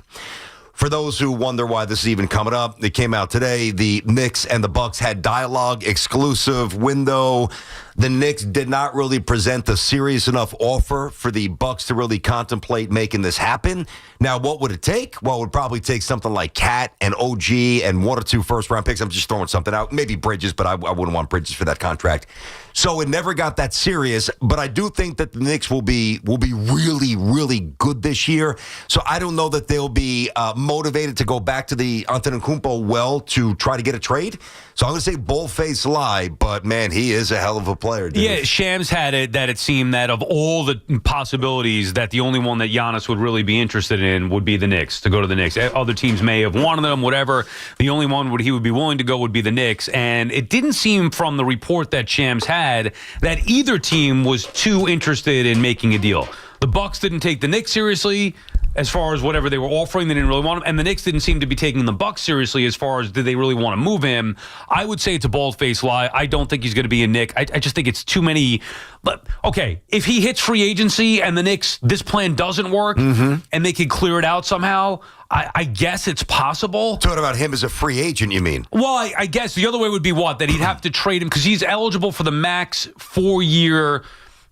For those who wonder why this is even coming up, it came out today. The Knicks and the Bucks had dialogue exclusive window. The Knicks did not really present a serious enough offer for the Bucks to really contemplate making this happen. Now, what would it take? Well, it would probably take something like Cat and OG and 1 or 2 first-round picks. I'm just throwing something out. Maybe Bridges, but I wouldn't want Bridges for that contract. So it never got that serious, but I do think that the Knicks will be really, really good this year. So I don't know that they'll be motivated to go back to the Antetokounmpo well to try to get a trade. So I'm going to say bold-faced lie, but, man, he is a hell of a player, dude. Yeah, Shams had it that it seemed that of all the possibilities that the only one that Giannis would really be interested in would be the Knicks, to go to the Knicks. Other teams may have wanted them, whatever. The only one he would be willing to go would be the Knicks. And it didn't seem from the report that Shams had that either team was too interested in making a deal. The Bucks didn't take the Knicks seriously as far as whatever they were offering. They didn't really want him. And the Knicks didn't seem to be taking the Bucks seriously as far as did they really want to move him. I would say it's a bald-faced lie. I don't think he's going to be a Knick. I just think it's too many. But, okay, if he hits free agency and the Knicks, this plan doesn't work and they can clear it out somehow, I guess it's possible. Talking about him as a free agent, you mean? Well, I guess the other way would be what? That he'd have to trade him because he's eligible for the max 4-year,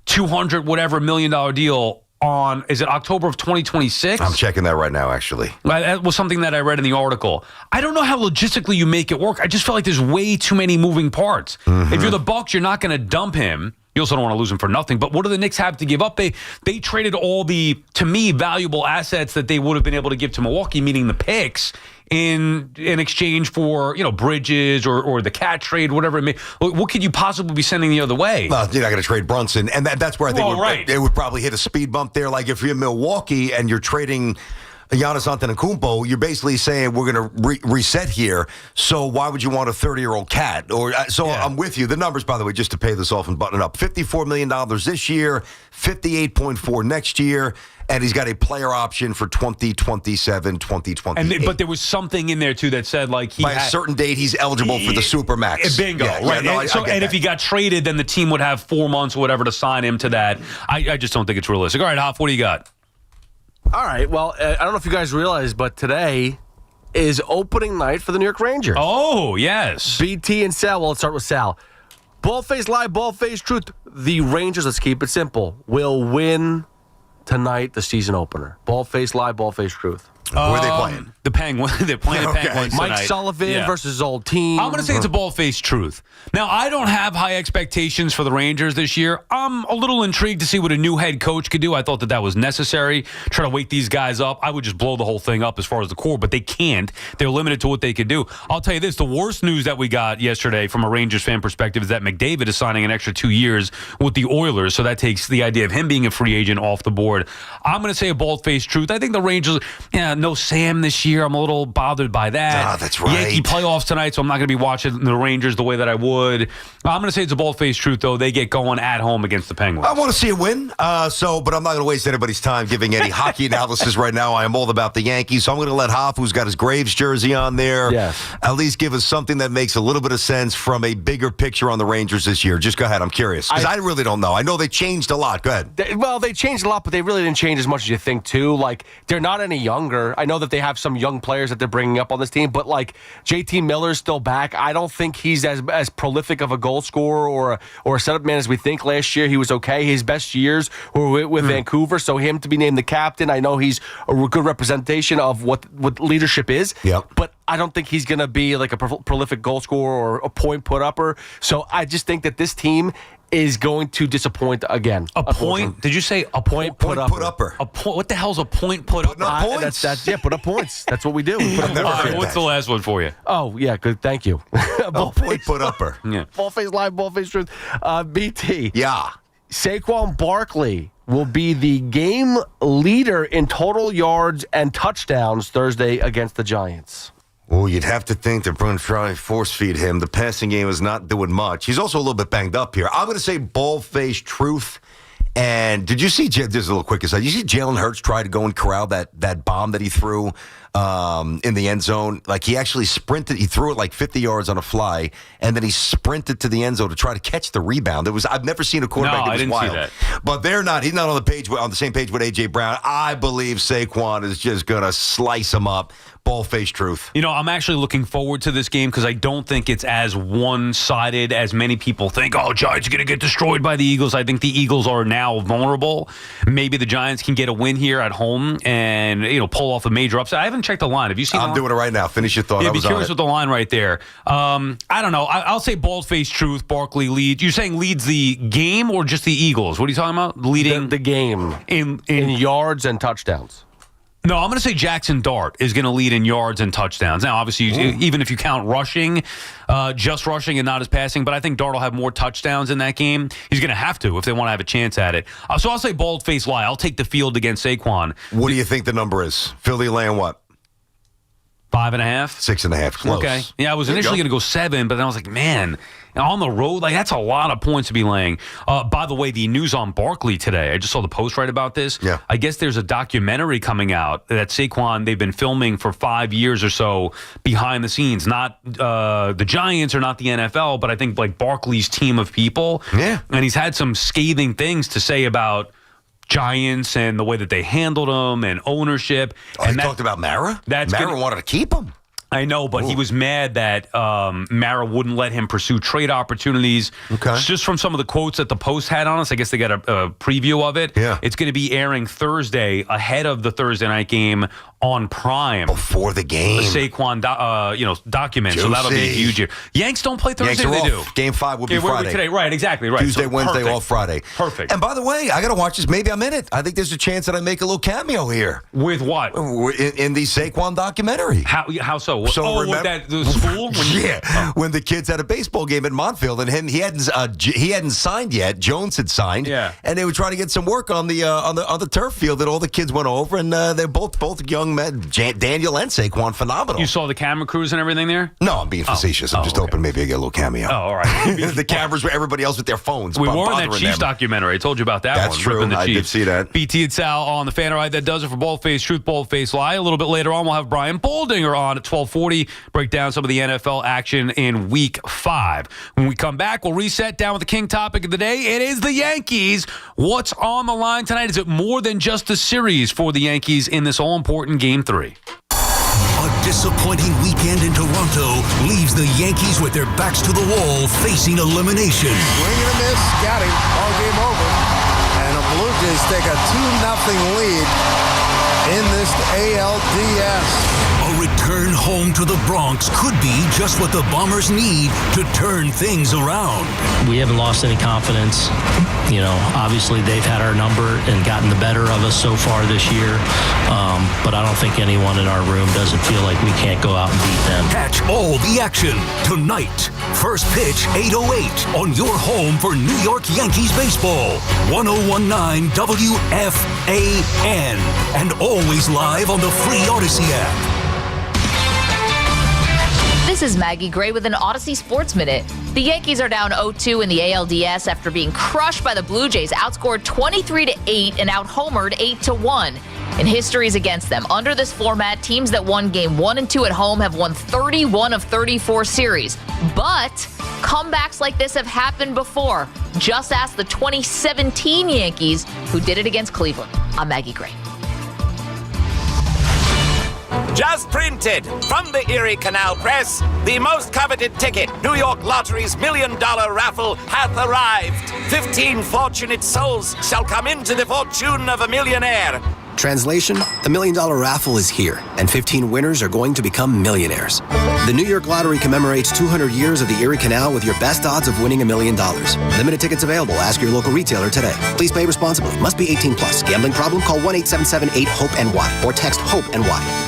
$200 million deal on, is it October of 2026? I'm checking that right now, actually. That was something that I read in the article. I don't know how logistically you make it work. I just feel like there's way too many moving parts. If you're the Bucks, you're not going to dump him. You also don't want to lose him for nothing. But what do the Knicks have to give up? They traded all the, to me, valuable assets that they would have been able to give to Milwaukee, meaning the picks, in exchange for, Bridges or the Cat trade, whatever it may. What could you possibly be sending the other way? Well, you're not going to trade Brunson. And that's where I think it would probably hit a speed bump there. Like if you're in Milwaukee and you're trading Giannis Antetokounmpo, you're basically saying we're going to reset here. So why would you want a 30-year-old Cat? I'm with you. The numbers, by the way, just to pay this off and button it up: $54 million this year, $58.4 next year, and he's got a player option for 2027, 2028. But there was something in there too that said like by a certain date he's eligible for the Supermax. Bingo, right? And if he got traded, then the team would have 4 months or whatever to sign him to that. I just don't think it's realistic. All right, Hoff, what do you got? All right, well, I don't know if you guys realize, but today is opening night for the New York Rangers. Oh, yes. BT and Sal. Well, let's start with Sal. Bald-faced lie, bald-faced truth. The Rangers, let's keep it simple, will win tonight, the season opener. Bald-faced lie, bald-faced truth. Who are they playing? The Penguins. They're playing the Penguins tonight. Mike Sullivan versus his old team. I'm going to say it's a bald-faced truth. Now, I don't have high expectations for the Rangers this year. I'm a little intrigued to see what a new head coach could do. I thought that was necessary. Try to wake these guys up. I would just blow the whole thing up as far as the core, but they can't. They're limited to what they could do. I'll tell you this, the worst news that we got yesterday from a Rangers fan perspective is that McDavid is signing an extra 2 years with the Oilers, so that takes the idea of him being a free agent off the board. I'm going to say a bald-faced truth. I think the Rangers, no Sam this year. I'm a little bothered by that. That's right. Yankee playoffs tonight, so I'm not going to be watching the Rangers the way that I would. I'm going to say it's a bald-faced truth, though. They get going at home against the Penguins. I want to see a win, but I'm not going to waste anybody's time giving any hockey analysis right now. I am all about the Yankees, so I'm going to let Hoff, who's got his Braves jersey on there, at least give us something that makes a little bit of sense from a bigger picture on the Rangers this year. Just go ahead. I'm curious, because I really don't know. I know they changed a lot. Go ahead. They changed a lot, but they really didn't change as much as you think, too. Like, they're not any younger. I know that they have some young players that they're bringing up on this team, but like JT Miller's still back. I don't think he's as prolific of a goal scorer or a setup man as we think. Last year he was okay. His best years were with Vancouver, so him to be named the captain, I know he's a good representation of what leadership is. But I don't think he's going to be like a prolific goal scorer or a point put upper. So I just think that this team is going to disappoint again. A point? Did you say a point put upper? A point? What the hell's a point put upper? Points. Put up points. That's what we do. We put up points. What's the last one for you? Oh, yeah, good. Thank you. Point put upper. Yeah. Ball-faced lie, ball-faced truth. BT. Yeah. Saquon Barkley will be the game leader in total yards and touchdowns Thursday against the Giants. Well, you'd have to think they're going to try force feed him. The passing game is not doing much. He's also a little bit banged up here. I'm going to say bald-faced truth, And did you see, just a little quick aside, did you see Jalen Hurts try to go and corral that bomb that he threw in the end zone? Like, he actually sprinted. He threw it like 50 yards on a fly, and then he sprinted to the end zone to try to catch the rebound. I've never seen a quarterback that was wild. See that. But he's not on the same page with A.J. Brown. I believe Saquon is just going to slice him up. Ball-faced truth. I'm actually looking forward to this game because I don't think it's as one-sided as many people think. Oh, Giants are going to get destroyed by the Eagles. I think the Eagles are now vulnerable. Maybe the Giants can get a win here at home and pull off a major upset. I haven't checked the line. Have you seen? I'm doing it right now. Finish your thought. Yeah, be curious with the line right there. I don't know. I'll say bald-faced truth. Barkley leads. You're saying leads the game or just the Eagles? What are you talking about? Leading the game in yards and touchdowns. No, I'm going to say Jackson Dart is going to lead in yards and touchdowns. Now, obviously, even if you count rushing, just rushing and not his passing, but I think Dart will have more touchdowns in that game. He's going to have to if they want to have a chance at it. So I'll say bald-faced lie. I'll take the field against Saquon. What do you think the number is? Philly laying what? 5.5? 6.5. Close. Okay. Yeah, I was initially going to go 7, but then I was like, man, on the road, that's a lot of points to be laying. By the way, the news on Barkley today, I just saw the post right about this. Yeah. I guess there's a documentary coming out that Saquon, they've been filming for 5 years or so behind the scenes. Not the Giants or not the NFL, but I think like Barkley's team of people. Yeah. And he's had some scathing things to say about Giants and the way that they handled them and ownership. And he talked about Mara? Mara wanted to keep him. I know, but he was mad that Mara wouldn't let him pursue trade opportunities. Okay. Just from some of the quotes that the Post had on us, I guess they got a preview of it. Yeah. It's going to be airing Thursday ahead of the Thursday night game on Prime. Before the game. The Saquon document. Juicy. So that'll be a huge year. Yanks don't play Thursday, Yanks are they off. do. Game 5 will be Friday. Today. Right, exactly. Right. Tuesday, so Wednesday, perfect. off Friday. Perfect. And by the way, I got to watch this. Maybe I'm in it. I think there's a chance that I make a little cameo here. With what? In the Saquon documentary. How so? So with the school? When the kids had a baseball game at Montville, and he hadn't signed yet. Jones had signed. Yeah. And they were trying to get some work on the turf field, and all the kids went over, and they're both young men, Daniel and Saquon, phenomenal. You saw the camera crews and everything there? No, I'm being facetious. I'm just hoping maybe I get a little cameo. Oh, all right. The cameras were everybody else with their phones. We were in that Chiefs documentary. I told you about that one. That's true. The I did see that. BT and Sal on the Fan Ride. That does it for Bald-Faced Truth, Bald-Faced Lie. A little bit later on, we'll have Brian Boldinger on at 12:40. Break down some of the NFL action in Week 5. When we come back, we'll reset down with the king topic of the day. It is the Yankees. What's on the line tonight? Is it more than just a series for the Yankees in this all-important Game 3? A disappointing weekend in Toronto leaves the Yankees with their backs to the wall, facing elimination. Swing and a miss, got him. Ball game over. And the Blue Jays take a 2-0 lead in this ALDS. A return home to the Bronx could be just what the Bombers need to turn things around. We haven't lost any confidence. Obviously they've had our number and gotten the better of us so far this year. But I don't think anyone in our room doesn't feel like we can't go out and beat them. Catch all the action tonight. First pitch, 8:08 on your home for New York Yankees baseball. 101.9 WFAN. And always live on the free Odyssey app. This is Maggie Gray with an Odyssey Sports Minute. The Yankees are down 0-2 in the ALDS after being crushed by the Blue Jays, outscored 23-8 and out-homered 8-1. And history's against them. Under this format, teams that won Game 1 and 2 at home have won 31 of 34 series. But comebacks like this have happened before. Just ask the 2017 Yankees, who did it against Cleveland. I'm Maggie Gray. Just printed from the Erie Canal Press, the most coveted ticket, New York Lottery's $1 million raffle, hath arrived. 15 fortunate souls shall come into the fortune of a millionaire. Translation, the $1 million raffle is here, and 15 winners are going to become millionaires. The New York Lottery commemorates 200 years of the Erie Canal with your best odds of winning $1 million. Limited tickets available. Ask your local retailer today. Please play responsibly. Must be 18 plus. Gambling problem? Call 1-877-8-HOPE-NY or text HOPE-NY.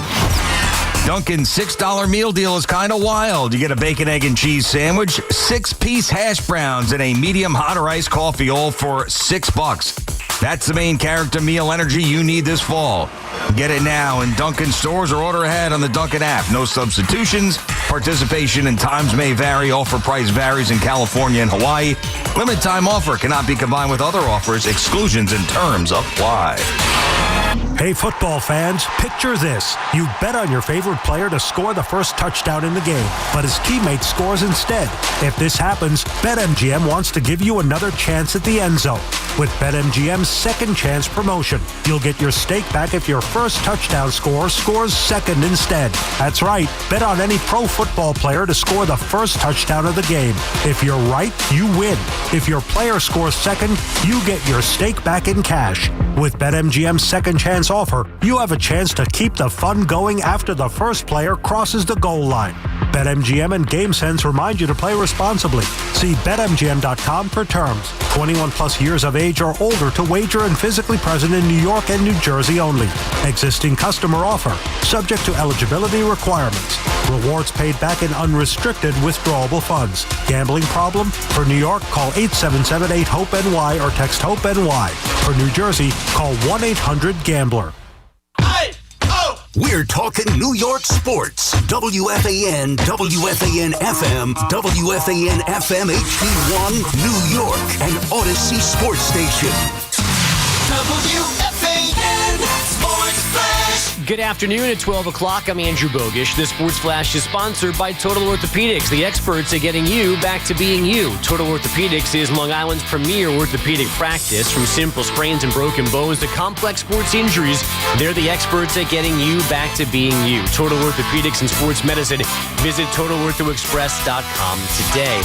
Dunkin's $6 meal deal is kind of wild. You get a bacon, egg, and cheese sandwich, 6-piece hash browns, and a medium hot or iced coffee, all for $6. That's the main character meal energy you need this fall. Get it now in Dunkin' stores or order ahead on the Dunkin' app. No substitutions. Participation and times may vary. Offer price varies in California and Hawaii. Limited time offer cannot be combined with other offers. Exclusions and terms apply. Hey, football fans, picture this. You bet on your favorite player to score the first touchdown in the game, but his teammate scores instead. If this happens, BetMGM wants to give you another chance at the end zone. With BetMGM's second chance promotion, you'll get your stake back if your first touchdown scorer scores second instead. That's right. Bet on any pro football player to score the first touchdown of the game. If you're right, you win. If your player scores second, you get your stake back in cash. With BetMGM's second chance offer, you have a chance to keep the fun going after the first player crosses the goal line. BetMGM and GameSense remind you to play responsibly. See BetMGM.com for terms. 21 plus years of age or older to wager and physically present in New York and New Jersey only. Existing customer offer. Subject to eligibility requirements. Rewards paid back in unrestricted withdrawable funds. Gambling problem? For New York, call 877-8-HOPE-NY or text HOPE-NY. For New Jersey, call 1-800-GAMBLER. We're talking New York sports. WFAN, WFAN FM, WFAN FM HD1, New York, and Odyssey Sports Station. WFAN Sports Flash. Good afternoon at 12 o'clock. I'm Andrew Bogish. The Sports Flash is sponsored by Total Orthopedics, the experts at getting you back to being you. Total Orthopedics is Long Island's premier orthopedic practice. From simple sprains and broken bones to complex sports injuries, they're the experts at getting you back to being you. Total Orthopedics and Sports Medicine. Visit TotalOrthoExpress.com today.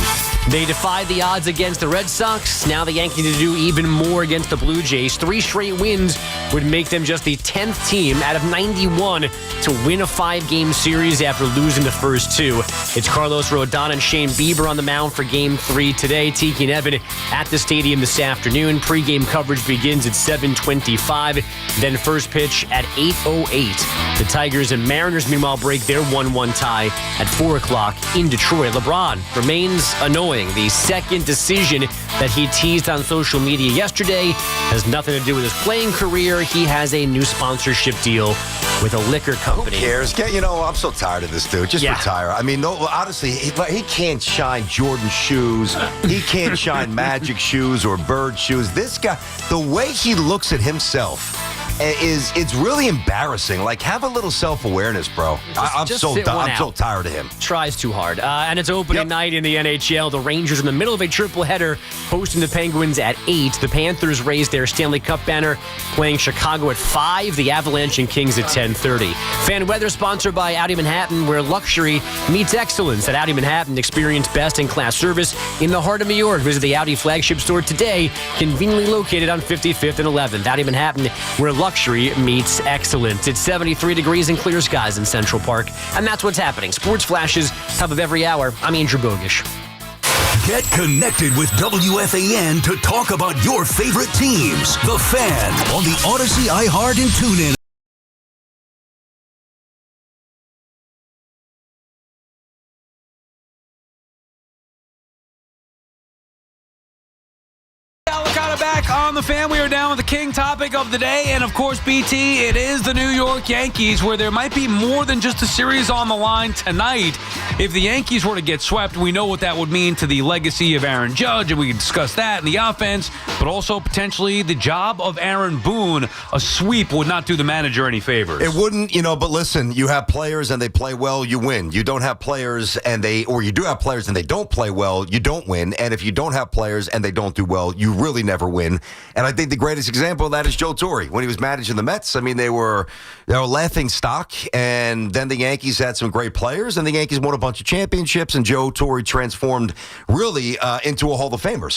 They defied the odds against the Red Sox. Now the Yankees need to do even more against the Blue Jays. 3 straight wins would make them just the 10th team out of 91 to win a 5-game series after losing the first 2. It's Carlos Rodon and Shane Bieber on the mound for Game 3 today. Tiki and Evan at the stadium this afternoon. Pre-game coverage begins at 7:25. Then first pitch at 8:08. The Tigers and Mariners, meanwhile, break their 1-1 tie at 4 o'clock in Detroit. LeBron remains annoying. The second decision that he teased on social media yesterday has nothing to do with his playing career. He has a new sponsorship deal with a liquor company. Who cares? I'm so tired of this dude. Just retire. I mean, no, honestly, he can't shine Jordan shoes. He can't shine Magic shoes or Bird shoes. This guy, the way he looks at himself, it's really embarrassing. Like, have a little self-awareness, bro. I'm so tired of him. Tries too hard. And it's opening night in the NHL. The Rangers in the middle of a triple-header hosting the Penguins at 8. The Panthers raise their Stanley Cup banner playing Chicago at 5. The Avalanche and Kings at 10:30. Fan weather sponsored by Audi Manhattan, where luxury meets excellence. At Audi Manhattan, experience best-in-class service in the heart of New York. Visit the Audi flagship store today, conveniently located on 55th and 11th. Audi Manhattan, where luxury meets excellence. It's 73 degrees and clear skies in Central Park. And that's what's happening. Sports flashes, top of every hour. I'm Andrew Bogish. Get connected with WFAN to talk about your favorite teams. The Fan on the Odyssey, iHeart, and TuneIn. Back on the Fan, we are down with the king topic of the day, and of course, BT, it is the New York Yankees, where there might be more than just a series on the line tonight. If the Yankees were to get swept, we know what that would mean to the legacy of Aaron Judge, and we can discuss that in the offense, but also potentially the job of Aaron Boone. A sweep would not do the manager any favors. It wouldn't, but listen, you have players and they play well, you win. You don't have players or you do have players and they don't play well, you don't win. And if you don't have players and they don't do well, you really never win. And I think the greatest example of that is Joe Torre. When he was managing the Mets, I mean, they were laughing stock, and then the Yankees had some great players, and the Yankees won a bunch of championships, and Joe Torre transformed really into a Hall of Famer.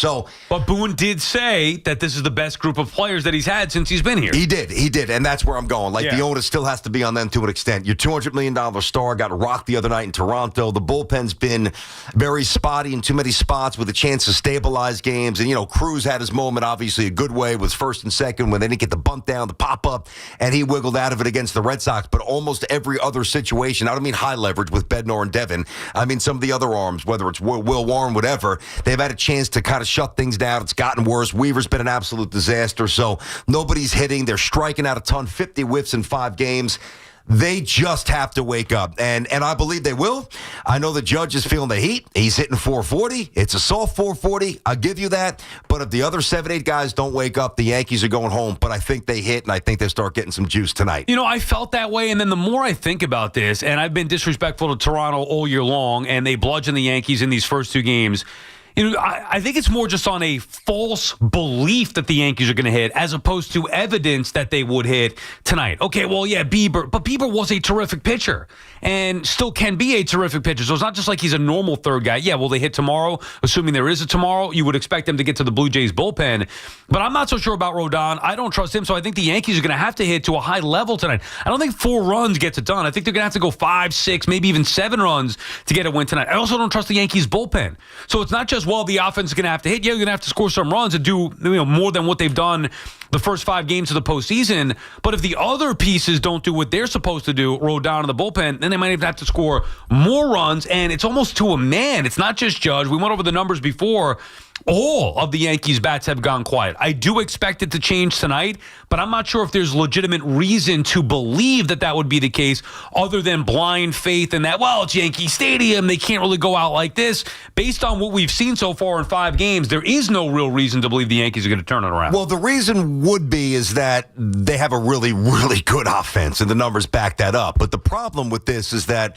But Boone did say that this is the best group of players that he's had since he's been here. He did, and that's where I'm going. The onus still has to be on them to an extent. Your $200 million star got rocked the other night in Toronto. The bullpen's been very spotty in too many spots with a chance to stabilize games, and Cruz had his moment, obviously a good way, was first and and second when they didn't get the bunt down, the pop-up, and he wiggled out of it against the Red Sox. But almost every other situation, I don't mean high leverage with Bednar and Devin. I mean some of the other arms, whether it's Will Warren, whatever, they've had a chance to kind of shut things down. It's gotten worse. Weaver's been an absolute disaster. So nobody's hitting. They're striking out a ton, 50 whiffs in 5 games. They just have to wake up, and I believe they will. I know the Judge is feeling the heat. He's hitting 440. It's a soft 440. I'll give you that. But if the other 7-8 guys don't wake up, the Yankees are going home. But I think they hit, and I think they start getting some juice tonight. You know, I felt that way, and then the more I think about this, and I've been disrespectful to Toronto all year long, and they bludgeoned the Yankees in these first 2 games. You know, I think it's more just on a false belief that the Yankees are going to hit as opposed to evidence that they would hit tonight. Okay, well, yeah, Bieber. But Bieber was a terrific pitcher and still can be a terrific pitcher. So it's not just like he's a normal third guy. Yeah, will they hit tomorrow? Assuming there is a tomorrow, you would expect them to get to the Blue Jays bullpen. But I'm not so sure about Rodon. I don't trust him. So I think the Yankees are going to have to hit to a high level tonight. I don't think 4 runs gets it done. I think they're going to have to go 5, 6, maybe even 7 runs to get a win tonight. I also don't trust the Yankees bullpen. So it's not just, well, the offense is going to have to hit. Yeah, you're going to have to score some runs and do more than what they've done the first 5 games of the postseason. But if the other pieces don't do what they're supposed to do, Rodon in the bullpen, then they might even have to score more runs. And it's almost to a man. It's not just Judge. We went over the numbers before. All of the Yankees' bats have gone quiet. I do expect it to change tonight, but I'm not sure if there's legitimate reason to believe that would be the case other than blind faith in that, well, it's Yankee Stadium. They can't really go out like this. Based on what we've seen so far in 5 games, there is no real reason to believe the Yankees are going to turn it around. Well, the reason would be is that they have a really, really good offense, and the numbers back that up. But the problem with this is that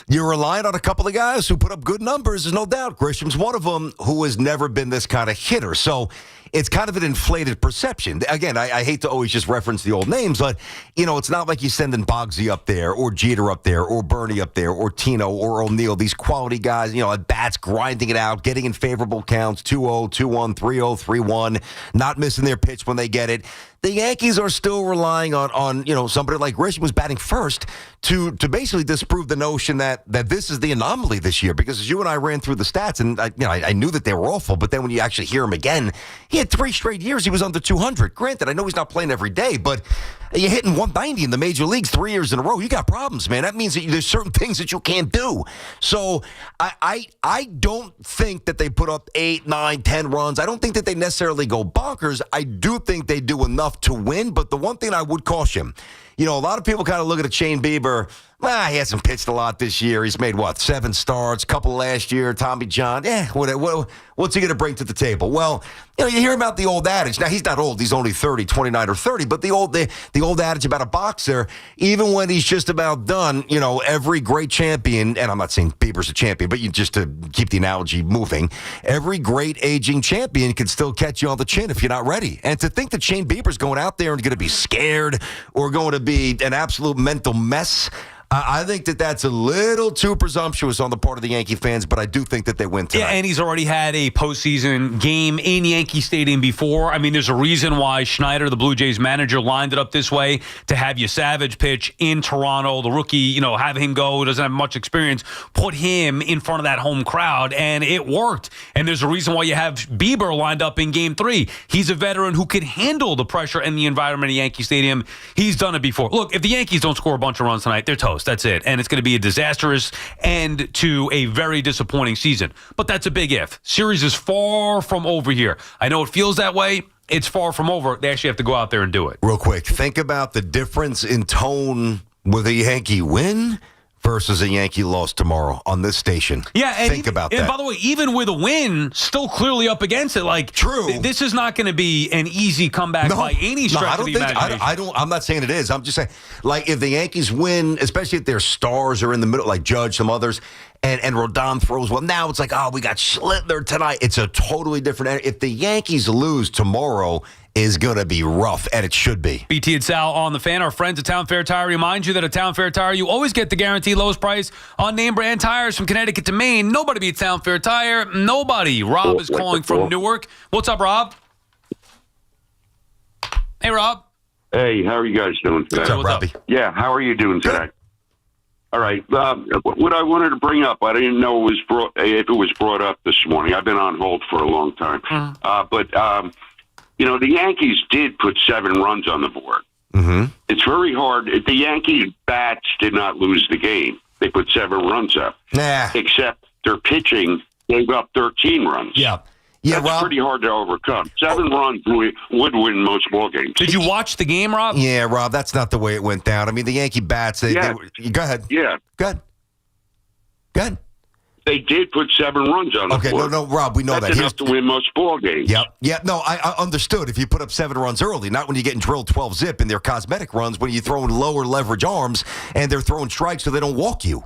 you're relying on a couple of guys who put up good numbers, there's no doubt. Grisham's one of them who has never been this kind of hitter. So it's kind of an inflated perception. Again, I hate to always just reference the old names, but, it's not like you're sending Boggsy up there or Jeter up there or Bernie up there or Tino or O'Neill. These quality guys, at bats, grinding it out, getting in favorable counts, 2-0, 2-1, 3-0, 3-1, not missing their pitch when they get it. The Yankees are still relying on somebody like Grisham who's batting first to basically disprove the notion that this is the anomaly this year. Because as you and I ran through the stats, and I knew that they were awful, but then when you actually hear him again, he had 3 straight years he was under 200. Granted, I know he's not playing every day, but you're hitting 190 in the major leagues 3 years in a row. You got problems, man. That means that there's certain things that you can't do. So I don't think that they put up 8, 9, 10 runs. I don't think that they necessarily go bonkers. I do think they do enough to win. But the one thing I would caution, a lot of people kind of look at Shane Bieber. He hasn't pitched a lot this year. He's made, 7 starts, couple last year, Tommy John. What's he going to bring to the table? Well, you hear about the old adage. Now, he's not old. He's only 30, 29 or 30. But the old adage about a boxer, even when he's just about done, every great champion, and I'm not saying Bieber's a champion, but just to keep the analogy moving, every great aging champion can still catch you on the chin if you're not ready. And to think that Shane Bieber's going out there and going to be scared or going to be an absolute mental mess, I think that that's a little too presumptuous on the part of the Yankee fans, but I do think that they win tonight. Yeah, and he's already had a postseason game in Yankee Stadium before. I mean, there's a reason why Schneider, the Blue Jays manager, lined it up this way to have Savage pitch in Toronto. The rookie, have him go, doesn't have much experience, put him in front of that home crowd, and it worked. And there's a reason why you have Bieber lined up in Game 3. He's a veteran who could handle the pressure and the environment of Yankee Stadium. He's done it before. Look, if the Yankees don't score a bunch of runs tonight, they're toast. That's it. And it's going to be a disastrous end to a very disappointing season. But that's a big if. Series is far from over here. I know it feels that way. It's far from over. They actually have to go out there and do it. Real quick, think about the difference in tone with a Yankee win versus a Yankee loss tomorrow on this station. Yeah, and think about that. And by the way, even with a win, still clearly up against it. True. This is not going to be an easy comeback by any stretch of the imagination. I'm not saying it is. I'm just saying, if the Yankees win, especially if their stars are in the middle, like Judge, some others, and Rodon throws well. Now it's we got Schlittler tonight. It's a totally different. If the Yankees lose tomorrow, is going to be rough, and it should be. BT and Sal on the Fan. Our friends at Town Fair Tire remind you that at Town Fair Tire, you always get the guaranteed lowest price on name brand tires from Connecticut to Maine. Nobody beats Town Fair Tire. Nobody. Rob is calling from Newark. What's up, Rob? Hey, Rob. Hey, how are you guys doing today? What's up, Robbie? Yeah, how are you doing today? All right. What I wanted to bring up, I didn't know if it was brought up this morning. I've been on hold for a long time. the Yankees did put 7 runs on the board. Mm-hmm. It's very hard. The Yankee bats did not lose the game. They put 7 runs up. Nah. Except their pitching gave up 13 runs. Yeah. Yeah, That's Rob, pretty hard to overcome. 7 runs would win most ball games. Did you watch the game, Rob? Yeah, Rob, that's not the way it went down. I mean, the Yankee bats, they go ahead. Yeah. Go ahead. They did put 7 runs on the board. Okay, no, Rob, we know That's that. enough to win most ball games. Yep. No, I understood. If you put up 7 runs early, not when you're getting drilled 12 zip in their cosmetic runs, when you're throwing lower leverage arms and they're throwing strikes so they don't walk you.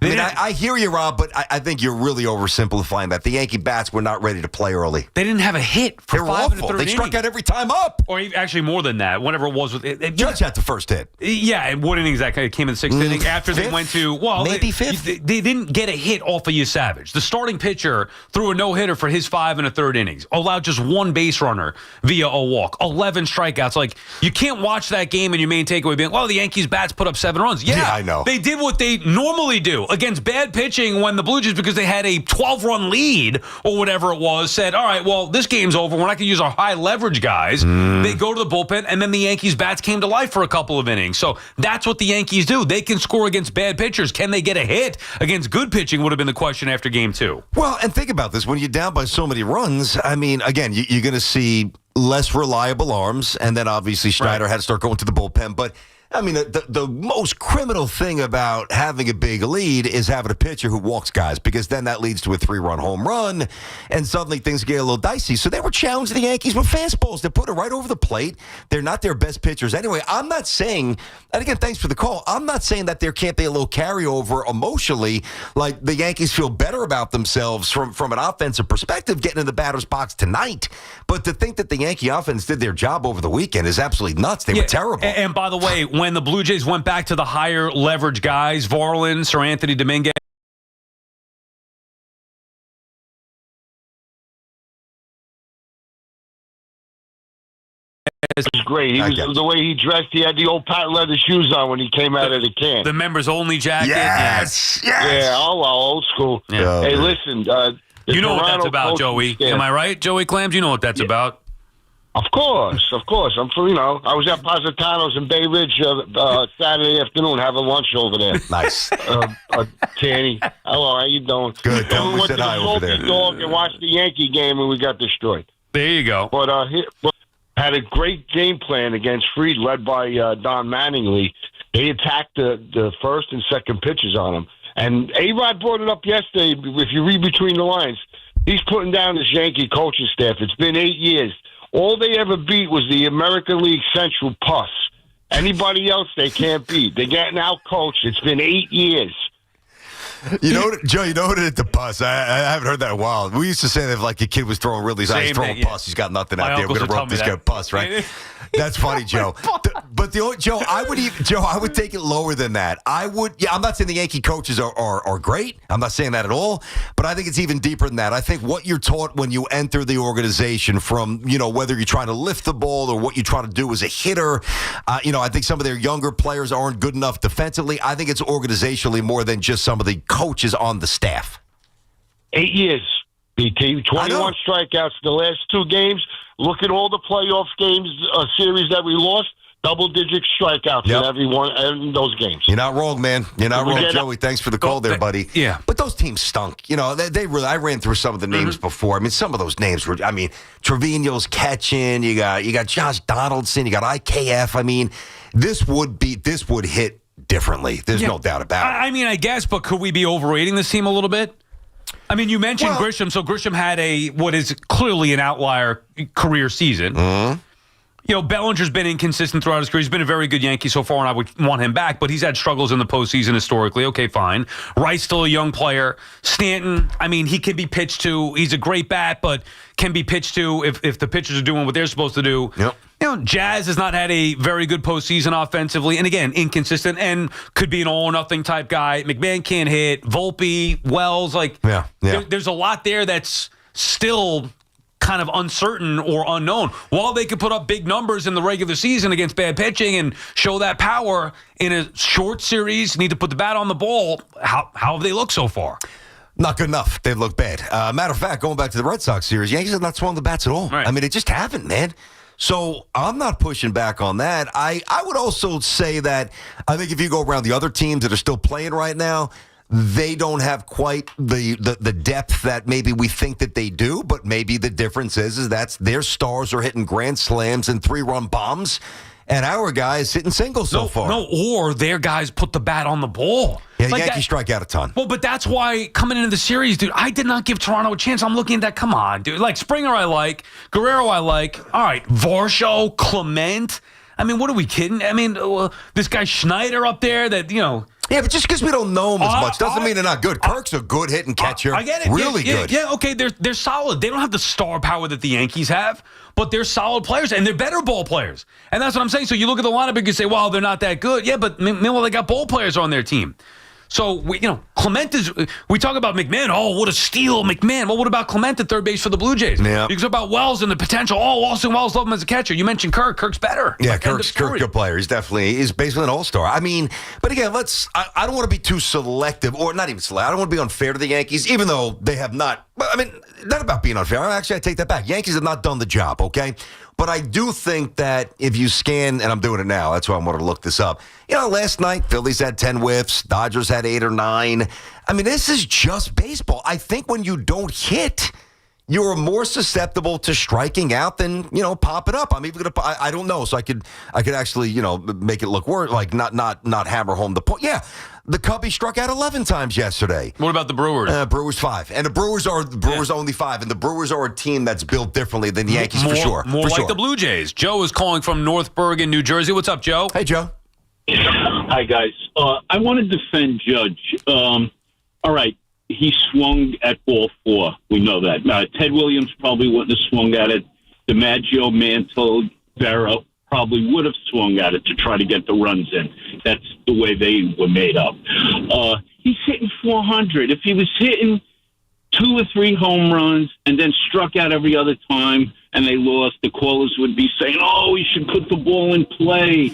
I mean, I hear you, Rob, but I think you're really oversimplifying that. The Yankee bats were not ready to play early. They didn't have a hit for They were 5 awful. and a third They struck inning. out every time up. Or actually more than that, whatever it was. Judge had the first hit. Yeah, and what inning exactly? It came in the 6th inning after they went to, maybe fifth. They didn't get a hit off of Savage. The starting pitcher threw a no-hitter for his 5 and a third innings, allowed just 1 base runner via a walk, 11 strikeouts. Like, you can't watch that game and your main takeaway being, well, the Yankees bats put up 7 runs. Yeah, I know. They did what they normally do against bad pitching when the Blue Jays, because they had a 12-run lead or whatever it was, said, all right, well, this game's over. We're not going to use our high leverage guys. They go to the bullpen, and then the Yankees bats came to life for a couple of innings. So that's what the Yankees do. They can score against bad pitchers. Can they get a hit against good pitching would have been the question after game 2. Well, and think about this. When you're down by so many runs, I mean, again, you're going to see less reliable arms, and then obviously Schneider had to start going to the bullpen. But I mean, the most criminal thing about having a big lead is having a pitcher who walks guys, because then that leads to a 3-run home run, and suddenly things get a little dicey. So they were challenging the Yankees with fastballs. They put it right over the plate. They're not their best pitchers anyway. I'm not saying, and again, thanks for the call, I'm not saying that there can't be a little carryover emotionally, like the Yankees feel better about themselves from an offensive perspective getting in the batter's box tonight. But to think that the Yankee offense did their job over the weekend is absolutely nuts. They were terrible. And by the way, when the Blue Jays went back to the higher leverage guys, Varland, Sir Anthony Dominguez, It was great. The way he dressed, he had the old patent leather shoes on when he came out of the can. The members only jacket. Yes. Yeah, old school. Yeah. Hey, listen. You know what that's about, Joey. Am I right, Joey Clams? You know what that's about. Of course. I'm from, I was at Positano's in Bay Ridge Saturday afternoon having lunch over there. Nice. Tanny. Hello, how you doing? Good. Then we We went said to the hi over there. Salty Dog and watched the Yankee game, and we got destroyed. There you go. But had a great game plan against Fried, led by Don Mattingly. They attacked the first and second pitches on him. And A-Rod brought it up yesterday. If you read between the lines, he's putting down his Yankee coaching staff. It's been 8 years. All they ever beat was the American League Central Puss. Anybody else they can't beat. They're getting out-coached. It's been 8 years. You know, Joe, you know what it is, the pus? I haven't heard that in a while. We used to say that if like a kid was throwing really high, he's throwing pus, he's got nothing out there. We're going to rope this guy pus, right? That's funny, Joe. But Joe, I would take it lower than that. I'm not saying the Yankee coaches are great. I'm not saying that at all. But I think it's even deeper than that. I think what you're taught when you enter the organization, from whether you're trying to lift the ball or what you try to do as a hitter. I think some of their younger players aren't good enough defensively. I think it's organizationally more than just some of the coaches on the staff. 8 years, BT. 21 strikeouts the last 2 games. Look at all the playoff games, series that we lost. Double-digit strikeouts in every one in those games. You're not wrong, man. You're not wrong, Joey. Thanks for the call there, buddy. Yeah. But those teams stunk. They really. I ran through some of the names before. I mean, some of those names were. I mean, Trevino's catching. You got Josh Donaldson. You got IKF. I mean, this would hit differently. There's no doubt about it. I mean, I guess, but could we be overrating this team a little bit? I mean, you mentioned Grisham. So Grisham had what is clearly an outlier career season. Bellinger's been inconsistent throughout his career. He's been a very good Yankee so far, and I would want him back, but he's had struggles in the postseason historically. Okay, fine. Wright's still a young player. Stanton, I mean, he can be pitched to. He's a great bat, but can be pitched to if the pitchers are doing what they're supposed to do. Yep. Jazz has not had a very good postseason offensively, and again, inconsistent, and could be an all-or-nothing type guy. McMahon can't hit. Volpe, Wells, there's a lot there that's still kind of uncertain or unknown. While they could put up big numbers in the regular season against bad pitching and show that power in a short series, need to put the bat on the ball, how have they looked so far? Not good enough. They've looked bad. Matter of fact, going back to the Red Sox series, Yankees have not swung the bats at all. Right. I mean, they just haven't, man. So I'm not pushing back on that. I would also say that I think if you go around the other teams that are still playing right now, they don't have quite the depth that maybe we think that they do, but maybe the difference is that's their stars are hitting grand slams and 3-run bombs, and our guys hitting singles so far. No, or their guys put the bat on the ball. Yeah, the Yankees strike out a ton. Well, but that's why coming into the series, dude, I did not give Toronto a chance. I'm looking at that. Come on, dude. Like, Springer I like. Guerrero I like. All right, Varsho, Clement. I mean, what are we kidding? I mean, this guy Schneider up there that, Yeah, but just because we don't know them as much doesn't mean they're not good. Kirk's a good hitting catcher. I get it. Really good. Yeah, okay, they're solid. They don't have the star power that the Yankees have, but they're solid players, and they're better ball players. And that's what I'm saying. So you look at the lineup and you say, well, they're not that good. Yeah, but meanwhile, they got ball players on their team. So, Clement is, we talk about McMahon. Oh, what a steal, McMahon. Well, what about Clement at third base for the Blue Jays? Yeah. You talk about Wells and the potential. Oh, Austin Wells, love him as a catcher. You mentioned Kirk. Kirk's better. Yeah, Kirk's good player. He's basically an all-star. I mean, but again, I don't want to be too selective, or not even selective. I don't want to be unfair to the Yankees, even though they have not, I mean, not about being unfair. Actually, I take that back. Yankees have not done the job, okay? But I do think that if you scan, and I'm doing it now, that's why I wanted to look this up. Last night, Phillies had 10 whiffs, Dodgers had 8 or 9. I mean, this is just baseball. I think when you don't hit, you're more susceptible to striking out than, popping up. I'm even gonna, I don't know, so I could actually, make it look worse, like not hammer home the point. Yeah. The Cubbies struck out 11 times yesterday. What about the Brewers? Brewers 5. And the Brewers only 5. And the Brewers are a team that's built differently than the Yankees for sure. More like the Blue Jays. Joe is calling from North Bergen, New Jersey. What's up, Joe? Hey, Joe. Hi, guys. I want to defend Judge. All right. He swung at ball 4. We know that. Ted Williams probably wouldn't have swung at it. DiMaggio, Mantle, Vera probably would have swung at it to try to get the runs in. That's the way they were made up. He's hitting 400. If he was hitting 2 or 3 home runs and then struck out every other time and they lost, the callers would be saying, oh, he should put the ball in play.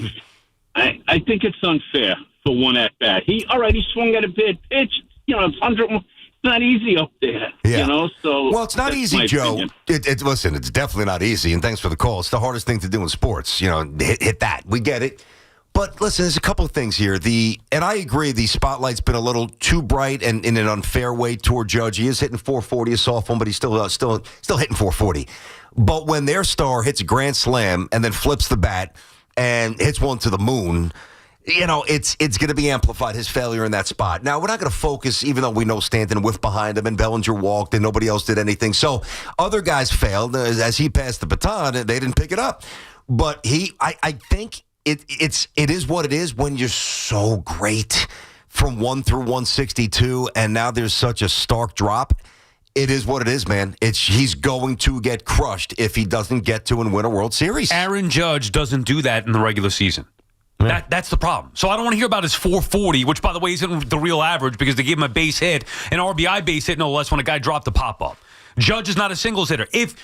I think it's unfair for one at-bat. He swung at a bad pitch. It's 100. It's not easy up there. Yeah. So well, it's not easy, Joe. Listen, it's definitely not easy. And thanks for the call. It's the hardest thing to do in sports. Hit that. We get it. But listen, there's a couple of things here. And I agree, the spotlight's been a little too bright and in an unfair way toward Judge. He is hitting 440 a soft one, but he's still hitting 440. But when their star hits a grand slam and then flips the bat and hits one to the moon, it's going to be amplified, his failure in that spot. Now, we're not going to focus, even though we know Stanton whiffed behind him and Bellinger walked and nobody else did anything. So other guys failed. As he passed the baton, they didn't pick it up. But I think it is what it is when you're so great from 1 through 162, and now there's such a stark drop. It is what it is, man. He's going to get crushed if he doesn't get to and win a World Series. Aaron Judge doesn't do that in the regular season. That's the problem. So I don't want to hear about his 440, which, by the way, isn't the real average because they gave him a base hit, an RBI base hit, no less, when a guy dropped the pop-up. Judge is not a singles hitter. If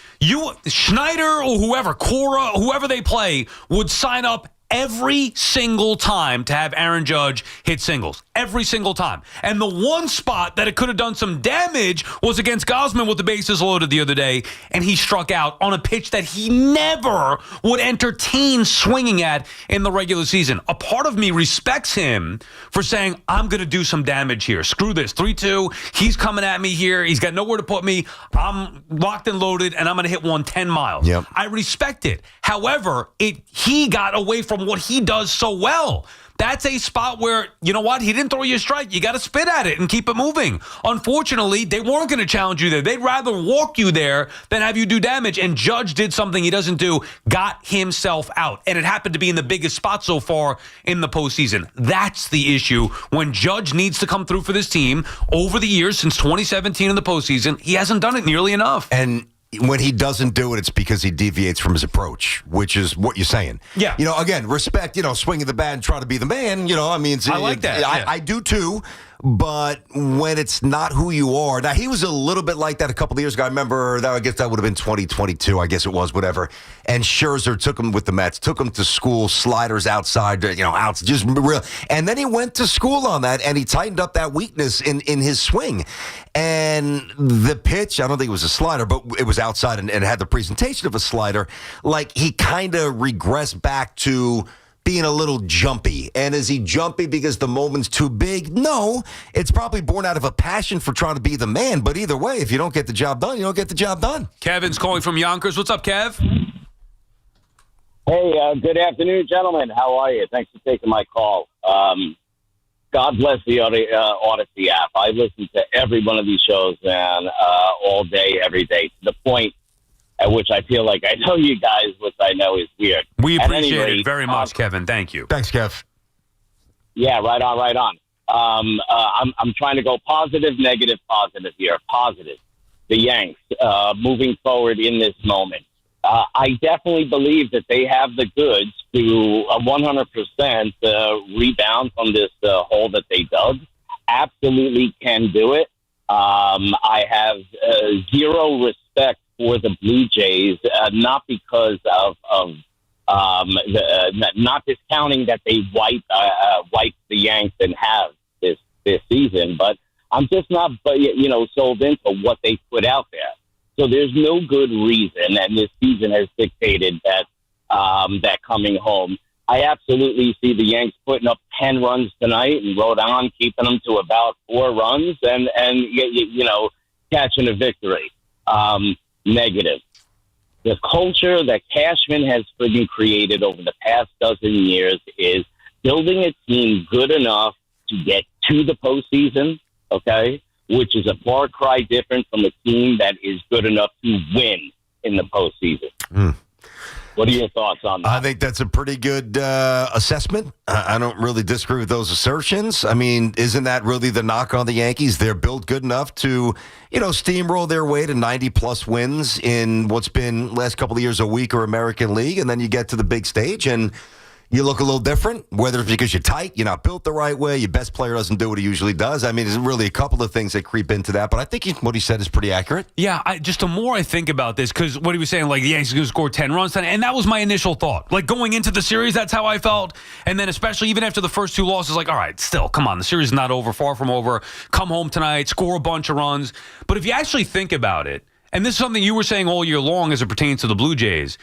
Schneider or whoever, Cora, whoever they play, would sign up every single time to have Aaron Judge hit singles. Every single time. And the one spot that it could have done some damage was against Gausman with the bases loaded the other day, and he struck out on a pitch that he never would entertain swinging at in the regular season. A part of me respects him for saying, I'm going to do some damage here. Screw this. 3-2. He's coming at me here. He's got nowhere to put me. I'm locked and loaded, and I'm going to hit one 10 miles. Yep. I respect it. However, he got away from what he does so well. That's a spot where, you know what? He didn't throw you a strike. You got to spit at it and keep it moving. Unfortunately, they weren't going to challenge you there. They'd rather walk you there than have you do damage. And Judge did something he doesn't do, got himself out. And it happened to be in the biggest spot so far in the postseason. That's the issue. When Judge needs to come through for this team over the years since 2017 in the postseason, he hasn't done it nearly enough. And when he doesn't do it, it's because he deviates from his approach, which is what you're saying. Yeah. Again, respect, swinging the bat and trying to be the man, I mean. I like that. I do too. But when it's not who you are, now he was a little bit like that a couple of years ago. I remember that. I guess that would have been 2022. I guess it was, whatever. And Scherzer took him with the Mets, took him to school, sliders outside, out, just real. And then he went to school on that, and he tightened up that weakness in his swing. And the pitch, I don't think it was a slider, but it was outside and had the presentation of a slider. Like he kind of regressed back to being a little jumpy. And is he jumpy because the moment's too big? No, it's probably born out of a passion for trying to be the man. But either way, if you don't get the job done, you don't get the job done. Kevin's calling from Yonkers. What's up, Kev? Hey, good afternoon, gentlemen. How are you? Thanks for taking my call. God bless the Odyssey app. I listen to every one of these shows, man, all day, every day, to the point at which I feel like I know you guys, which I know is weird. We appreciate it very much, Kevin. Thank you. Thanks, Kev. Yeah, right on. I'm trying to go positive, negative, positive here. Positive. The Yanks moving forward in this moment. I definitely believe that they have the goods to 100% rebound from this hole that they dug. Absolutely can do it. I have zero respect for the Blue Jays, not because of not discounting that they wiped the Yanks and have this season, but I'm just not sold into what they put out there. So there's no good reason, and this season has dictated that that coming home. I absolutely see the Yanks putting up 10 runs tonight and Rhode Island keeping them to about 4 runs and catching a victory. Negative. The culture that Cashman has freaking created over the past dozen years is building a team good enough to get to the postseason, okay, which is a far cry different from a team that is good enough to win in the postseason. What are your thoughts on that? I think that's a pretty good assessment. I don't really disagree with those assertions. I mean, isn't that really the knock on the Yankees? They're built good enough to, steamroll their way to 90-plus wins in what's been last couple of years a weaker American League, and then you get to the big stage and you look a little different, whether it's because you're tight, you're not built the right way, your best player doesn't do what he usually does. I mean, there's really a couple of things that creep into that, but I think what he said is pretty accurate. Yeah, just the more I think about this, because what he was saying, like the Yankees are going to score 10 runs tonight, and that was my initial thought. Like going into the series, that's how I felt. And then especially even after the first 2 losses, like, all right, still, come on, the series is not over, far from over. Come home tonight, score a bunch of runs. But if you actually think about it, and this is something you were saying all year long as it pertains to the Blue Jays,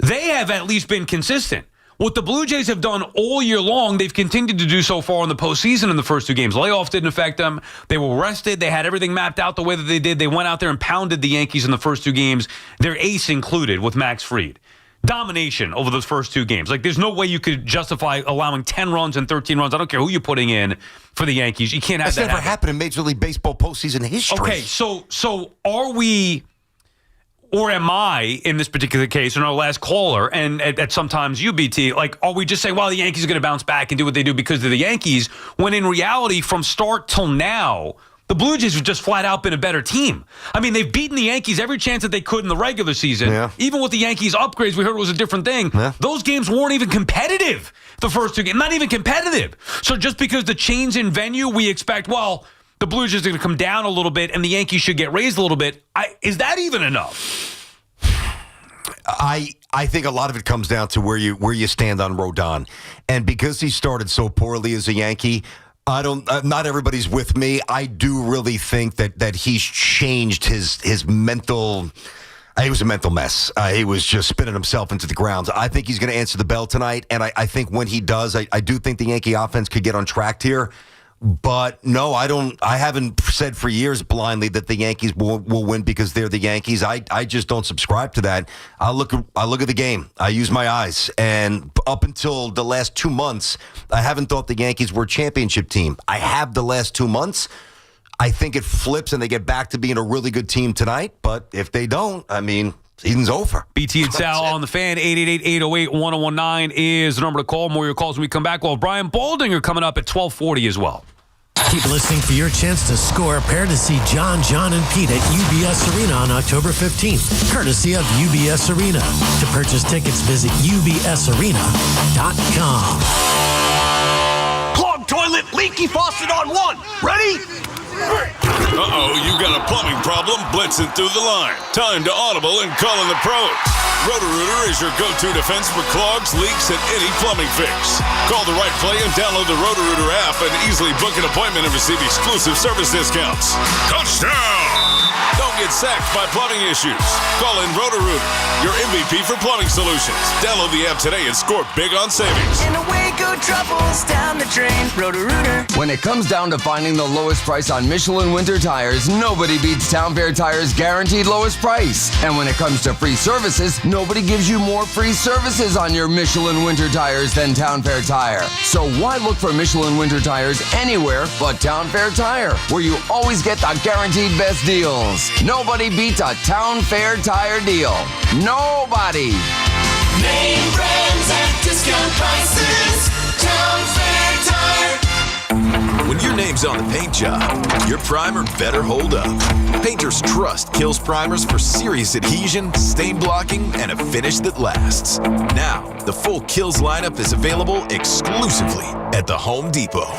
they have at least been consistent. What the Blue Jays have done all year long, they've continued to do so far in the postseason in the first 2 games. Layoff didn't affect them. They were rested. They had everything mapped out the way that they did. They went out there and pounded the Yankees in the first 2 games, their ace included with Max Fried. Domination over those first 2 games. Like, there's no way you could justify allowing 10 runs and 13 runs. I don't care who you're putting in for the Yankees. You can't have that. That's never happened in Major League Baseball postseason history. Okay, so are we... Or am I, in this particular case, in our last caller, and at sometimes UBT, like, are we just saying, well, the Yankees are going to bounce back and do what they do because they're the Yankees, when in reality, from start till now, the Blue Jays have just flat out been a better team. I mean, they've beaten the Yankees every chance that they could in the regular season. Yeah. Even with the Yankees upgrades, we heard it was a different thing. Yeah. Those games weren't even competitive, the first 2 games. Not even competitive. So just because the change in venue, we expect, well, the Blue Jays are going to come down a little bit and the Yankees should get raised a little bit. Is that even enough? I think a lot of it comes down to where you stand on Rodon. And because he started so poorly as a Yankee, not everybody's with me. I do really think that he's changed his mental. He was a mental mess. He was just spinning himself into the ground. I think he's going to answer the bell tonight. And I think when he does, I do think the Yankee offense could get on track here. But no, I haven't said for years blindly that the Yankees will win because they're the Yankees. I just don't subscribe to that. I look at the game. I use my eyes. And up until the last 2 months, I haven't thought the Yankees were a championship team. I have the last 2 months. I think it flips and they get back to being a really good team tonight. But if they don't, I mean, season's over. BT and Sal on the Fan. 888-808-1019 is the number to call. More of your calls when we come back. Well, Brian Baldinger coming up at 12:40 as well. Keep listening for your chance to score a pair to see John, and Pete at UBS Arena on October 15th, courtesy of UBS Arena. To purchase tickets, visit ubsarena.com. Clark toilet, leaky faucet on one. Ready? Uh-oh, you got a plumbing problem blitzing through the line. Time to audible and call in the pros. Roto-Rooter is your go-to defense for clogs, leaks, and any plumbing fix. Call the right play and download the Roto-Rooter app and easily book an appointment and receive exclusive service discounts. Touchdown! Don't get sacked by plumbing issues. Call in Roto-Rooter, your MVP for plumbing solutions. Download the app today and score big on savings. And away go troubles down the drain. Roto-Rooter. When it comes down to finding the lowest price on Michelin winter tires, nobody beats Town Fair Tires' guaranteed lowest price. And when it comes to free services, nobody gives you more free services on your Michelin winter tires than Town Fair Tire. So why look for Michelin winter tires anywhere but Town Fair Tire, where you always get the guaranteed best deals. Nobody beats a Town Fair Tire deal. Nobody. Name brands at discount prices. Town Fair Tire. When your name's on the paint job, your primer better hold up. Painters trust Kills primers for serious adhesion, stain blocking, and a finish that lasts. Now, the full Kills lineup is available exclusively at the Home Depot.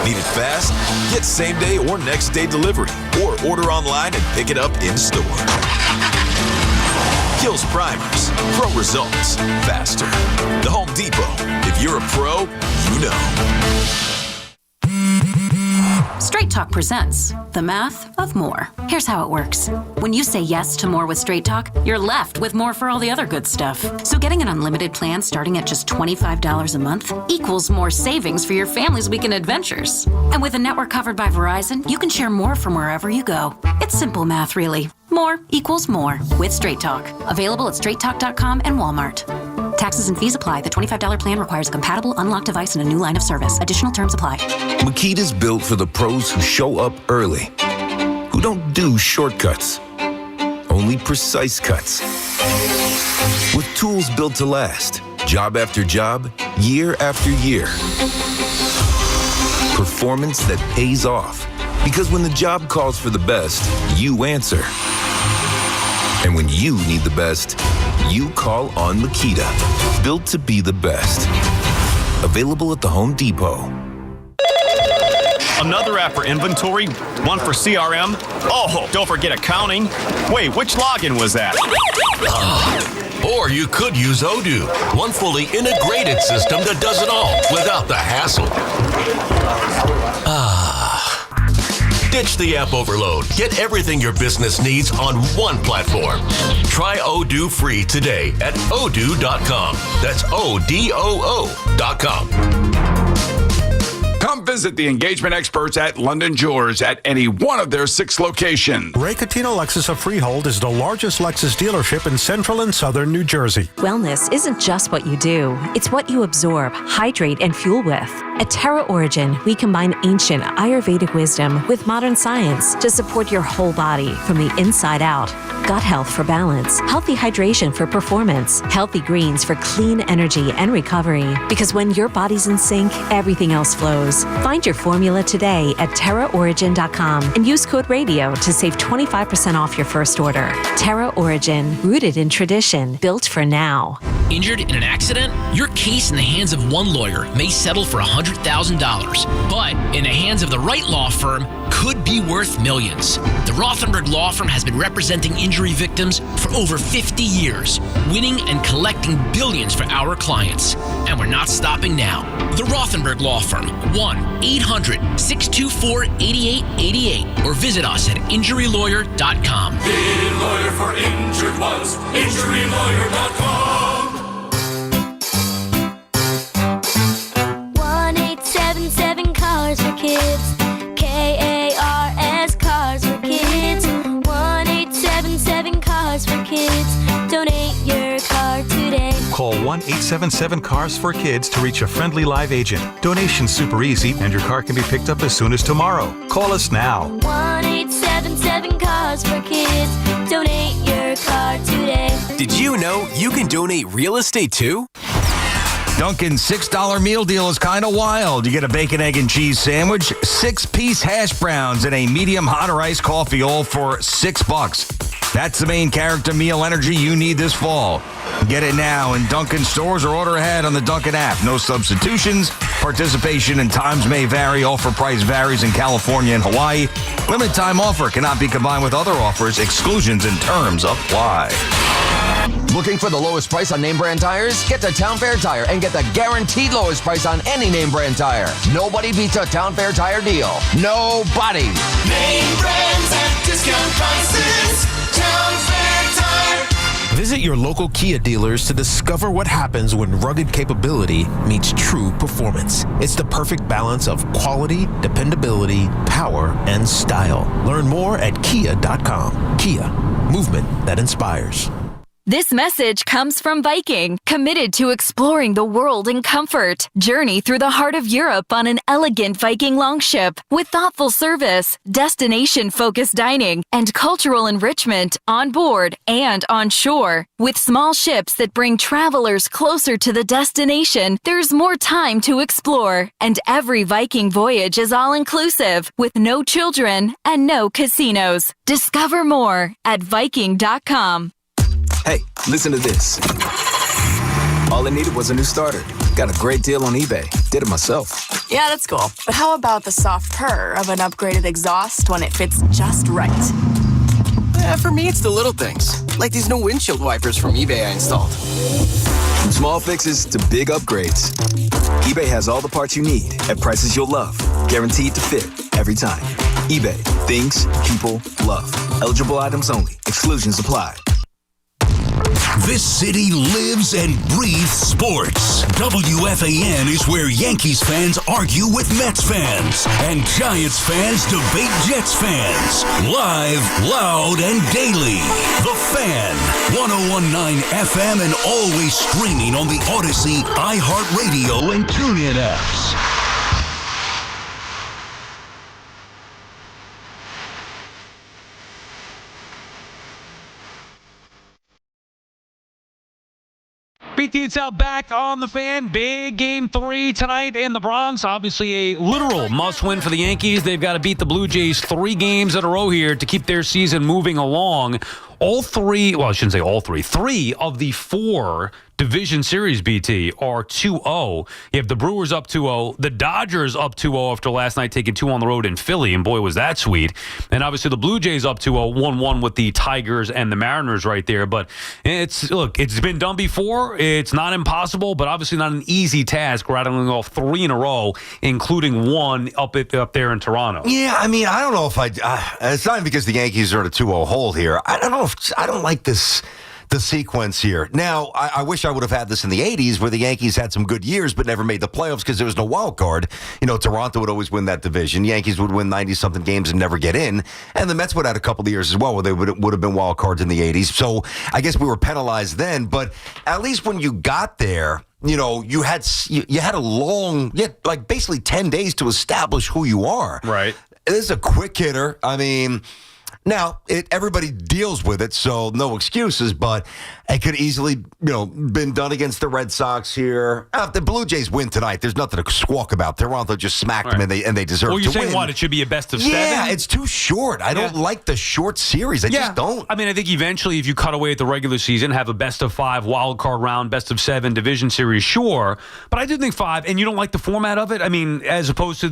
Need it fast? Get same-day or next-day delivery, or order online and pick it up in-store. Kills primers. Pro results faster. The Home Depot. If you're a pro, you know. Straight Talk presents The Math of More. Here's how it works. When you say yes to more with Straight Talk, you're left with more for all the other good stuff. So getting an unlimited plan starting at just $25 a month equals more savings for your family's weekend adventures. And with a network covered by Verizon, you can share more from wherever you go. It's simple math, really. More equals more with Straight Talk. Available at straighttalk.com and Walmart. Taxes and fees apply. The $25 plan requires a compatible unlocked device and a new line of service. Additional terms apply. Makita's built for the pros who show up early, who don't do shortcuts, only precise cuts. With tools built to last, job after job, year after year. Performance that pays off, because when the job calls for the best, you answer. And when you need the best, you call on Makita. Built to be the best. Available at the Home Depot. Another app for inventory, one for CRM. Oh, don't forget accounting. Wait, which login was that? Or you could use Odoo, one fully integrated system that does it all without the hassle. Ditch the app overload. Get everything your business needs on one platform. Try Odoo free today at odoo.com. That's ODOO.com. Come visit the engagement experts at London Jewelers at any one of their 6 locations. Ray Catino Lexus of Freehold is the largest Lexus dealership in central and southern New Jersey. Wellness isn't just what you do, it's what you absorb, hydrate, and fuel with. At Terra Origin, we combine ancient Ayurvedic wisdom with modern science to support your whole body from the inside out. Gut health for balance, healthy hydration for performance, healthy greens for clean energy and recovery. Because when your body's in sync, everything else flows. Find your formula today at TerraOrigin.com and use code RADIO to save 25% off your first order. Terra Origin, rooted in tradition, built for now. Injured in an accident? Your case in the hands of one lawyer may settle for $100,000, but in the hands of the right law firm could be worth millions. The Rothenberg Law Firm has been representing injury victims for over 50 years, winning and collecting billions for our clients. And we're not stopping now. The Rothenberg Law Firm, 1-800-624-8888, or visit us at injurylawyer.com. Be lawyer for injured ones, injurylawyer.com. 1-877 Cars for Kids. KARS Cars for Kids. 1-877 Cars for Kids. Donate your car today. Call 1-877-CARS for Kids to reach a friendly live agent. Donation's super easy, and your car can be picked up as soon as tomorrow. Call us now. 1-877 Cars for Kids. Donate your car today. Did you know you can donate real estate too? Dunkin's $6 meal deal is kind of wild. You get a bacon, egg, and cheese sandwich, 6-piece hash browns, and a medium hot or iced coffee, all for $6. That's the main character meal energy you need this fall. Get it now in Dunkin' stores or order ahead on the Dunkin' app. No substitutions. Participation and times may vary. Offer price varies in California and Hawaii. Limited time offer cannot be combined with other offers. Exclusions and terms apply. Looking for the lowest price on name brand tires? Get to Town Fair Tire and get the guaranteed lowest price on any name brand tire. Nobody beats a Town Fair Tire deal. Nobody. Name brands at discount prices. Town Fair Tire. Visit your local Kia dealers to discover what happens when rugged capability meets true performance. It's the perfect balance of quality, dependability, power, and style. Learn more at kia.com. Kia, movement that inspires. This message comes from Viking, committed to exploring the world in comfort. Journey through the heart of Europe on an elegant Viking longship with thoughtful service, destination-focused dining, and cultural enrichment on board and on shore. With small ships that bring travelers closer to the destination, there's more time to explore. And every Viking voyage is all-inclusive, with no children and no casinos. Discover more at Viking.com. Hey, listen to this. All I needed was a new starter. Got a great deal on eBay. Did it myself. Yeah, that's cool. But how about the soft purr of an upgraded exhaust when it fits just right? For me, it's the little things. Like these new windshield wipers from eBay I installed. From small fixes to big upgrades, eBay has all the parts you need at prices you'll love. Guaranteed to fit every time. eBay. Things people love. Eligible items only. Exclusions apply. This city lives and breathes sports. WFAN is where Yankees fans argue with Mets fans, and Giants fans debate Jets fans. Live, loud, and daily. The Fan, 101.9 FM, and always streaming on the Odyssey, iHeartRadio, and TuneIn apps. BT, it's out back on the Fan. Big Game 3 tonight in the Bronx. Obviously a literal must-win for the Yankees. They've got to beat the Blue Jays 3 games in a row here to keep their season moving along. All three, well, I shouldn't say all three. 3 of the 4 division series, BT, are 2-0. You have the Brewers up 2-0. The Dodgers up 2-0 after last night taking 2 on the road in Philly, and boy, was that sweet. And obviously the Blue Jays up 2-0, 1-1 with the Tigers and the Mariners right there. But it's been done before. It's not impossible, but obviously not an easy task, rattling off 3 in a row, including 1 up there in Toronto. Yeah, I mean, I don't know if it's not because the Yankees are in a 2-0 hole here. I don't like this. The sequence here. Now, I wish I would have had this in the 80s where the Yankees had some good years but never made the playoffs because there was no wild card. You know, Toronto would always win that division. Yankees would win 90-something games and never get in. And the Mets would have had a couple of years as well where they would have been wild cards in the 80s. So I guess we were penalized then. But at least when you got there, you know, you had a long, like basically 10 days to establish who you are. Right. This is a quick hitter. I mean... Now, everybody deals with it, so no excuses, but it could easily, been done against the Red Sox here. If the Blue Jays win tonight, there's nothing to squawk about. Toronto just smacked them, and they deserve to win. Well, you're saying what? It should be a best of 7? Yeah, it's too short. I don't like the short series. I just don't. I mean, I think eventually if you cut away at the regular season, have a best of 5 wild card round, best of 7 division series, sure. But I do think 5, and you don't like the format of it? I mean, as opposed to